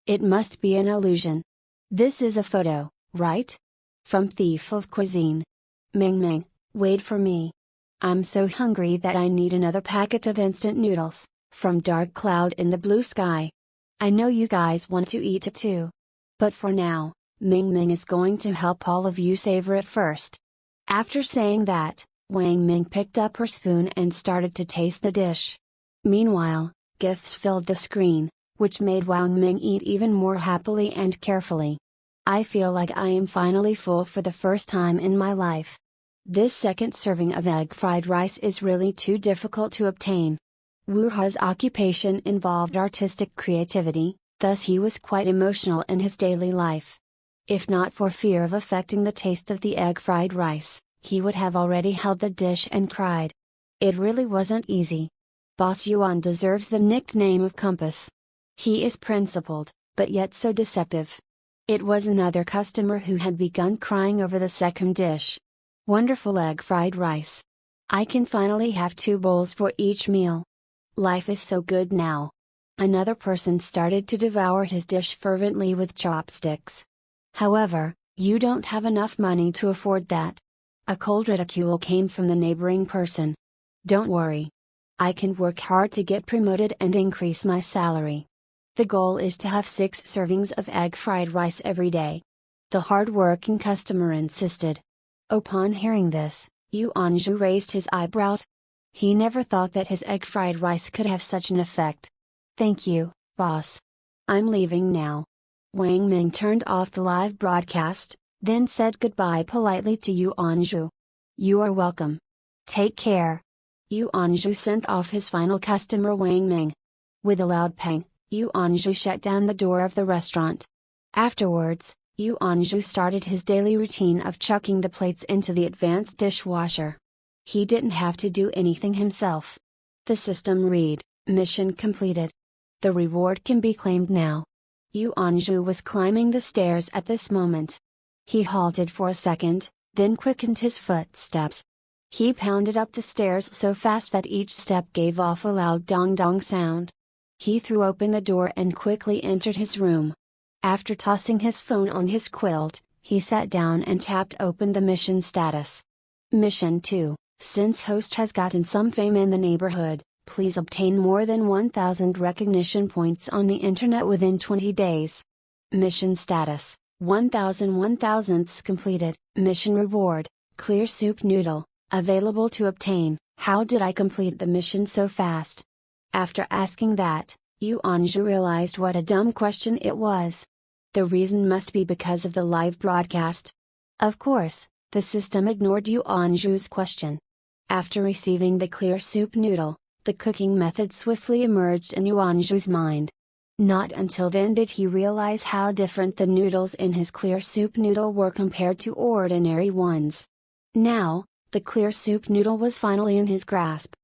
It must be an illusion. This is a photo, right? From Thief of Cuisine. Ming Ming, wait for me. I'm so hungry that I need another packet of instant noodles, from Dark Cloud in the Blue Sky. I know you guys want to eat it too. But for now, Ming Ming is going to help all of you savor it first. After saying that, Wang Ming picked up her spoon and started to taste the dish. Meanwhile, gifts filled the screen, which made Wang Ming eat even more happily and carefully. I feel like I am finally full for the first time in my life. This second serving of egg fried rice is really too difficult to obtain. Wu He's occupation involved artistic creativity, thus he was quite emotional in his daily life. If not for fear of affecting the taste of the egg fried rice, he would have already held the dish and cried. It really wasn't easy. Boss Yuan deserves the nickname of Compass. He is principled, but yet so deceptive. It was another customer who had begun crying over the second dish. Wonderful egg fried rice. I can finally have 2 bowls for each meal. Life is so good now. Another person started to devour his dish fervently with chopsticks. However, you don't have enough money to afford that. A cold ridicule came from the neighboring person. Don't worry. I can work hard to get promoted and increase my salary. The goal is to have 6 servings of egg fried rice every day. The hard-working customer insisted. Upon hearing this, Yu Anzhu raised his eyebrows. He never thought that his egg fried rice could have such an effect. Thank you, boss. I'm leaving now. Wang Ming turned off the live broadcast, then said goodbye politely to Yu Anzhu. You are welcome. Take care. Yu Anzhu sent off his final customer Wang Ming. With a loud pang, Yu Anzhu shut down the door of the restaurant. Afterwards, Yu Anzhu started his daily routine of chucking the plates into the advanced dishwasher. He didn't have to do anything himself. The system read, mission completed. The reward can be claimed now. Yu Anzhu was climbing the stairs at this moment. He halted for a second, then quickened his footsteps. He pounded up the stairs so fast that each step gave off a loud dong-dong sound. He threw open the door and quickly entered his room. After tossing his phone on his quilt, he sat down and tapped open the mission status. Mission 2, since host has gotten some fame in the neighborhood, please obtain more than 1,000 recognition points on the internet within 20 days. Mission status, 1,000 completed. Mission reward, clear soup noodle, available to obtain. How did I complete the mission so fast? After asking that, Yu Anzhu realized what a dumb question it was. The reason must be because of the live broadcast. Of course, the system ignored Yu Anzhu's question. After receiving the clear soup noodle, the cooking method swiftly emerged in Yu Anzhu's mind. Not until then did he realize how different the noodles in his clear soup noodle were compared to ordinary ones. Now, the clear soup noodle was finally in his grasp.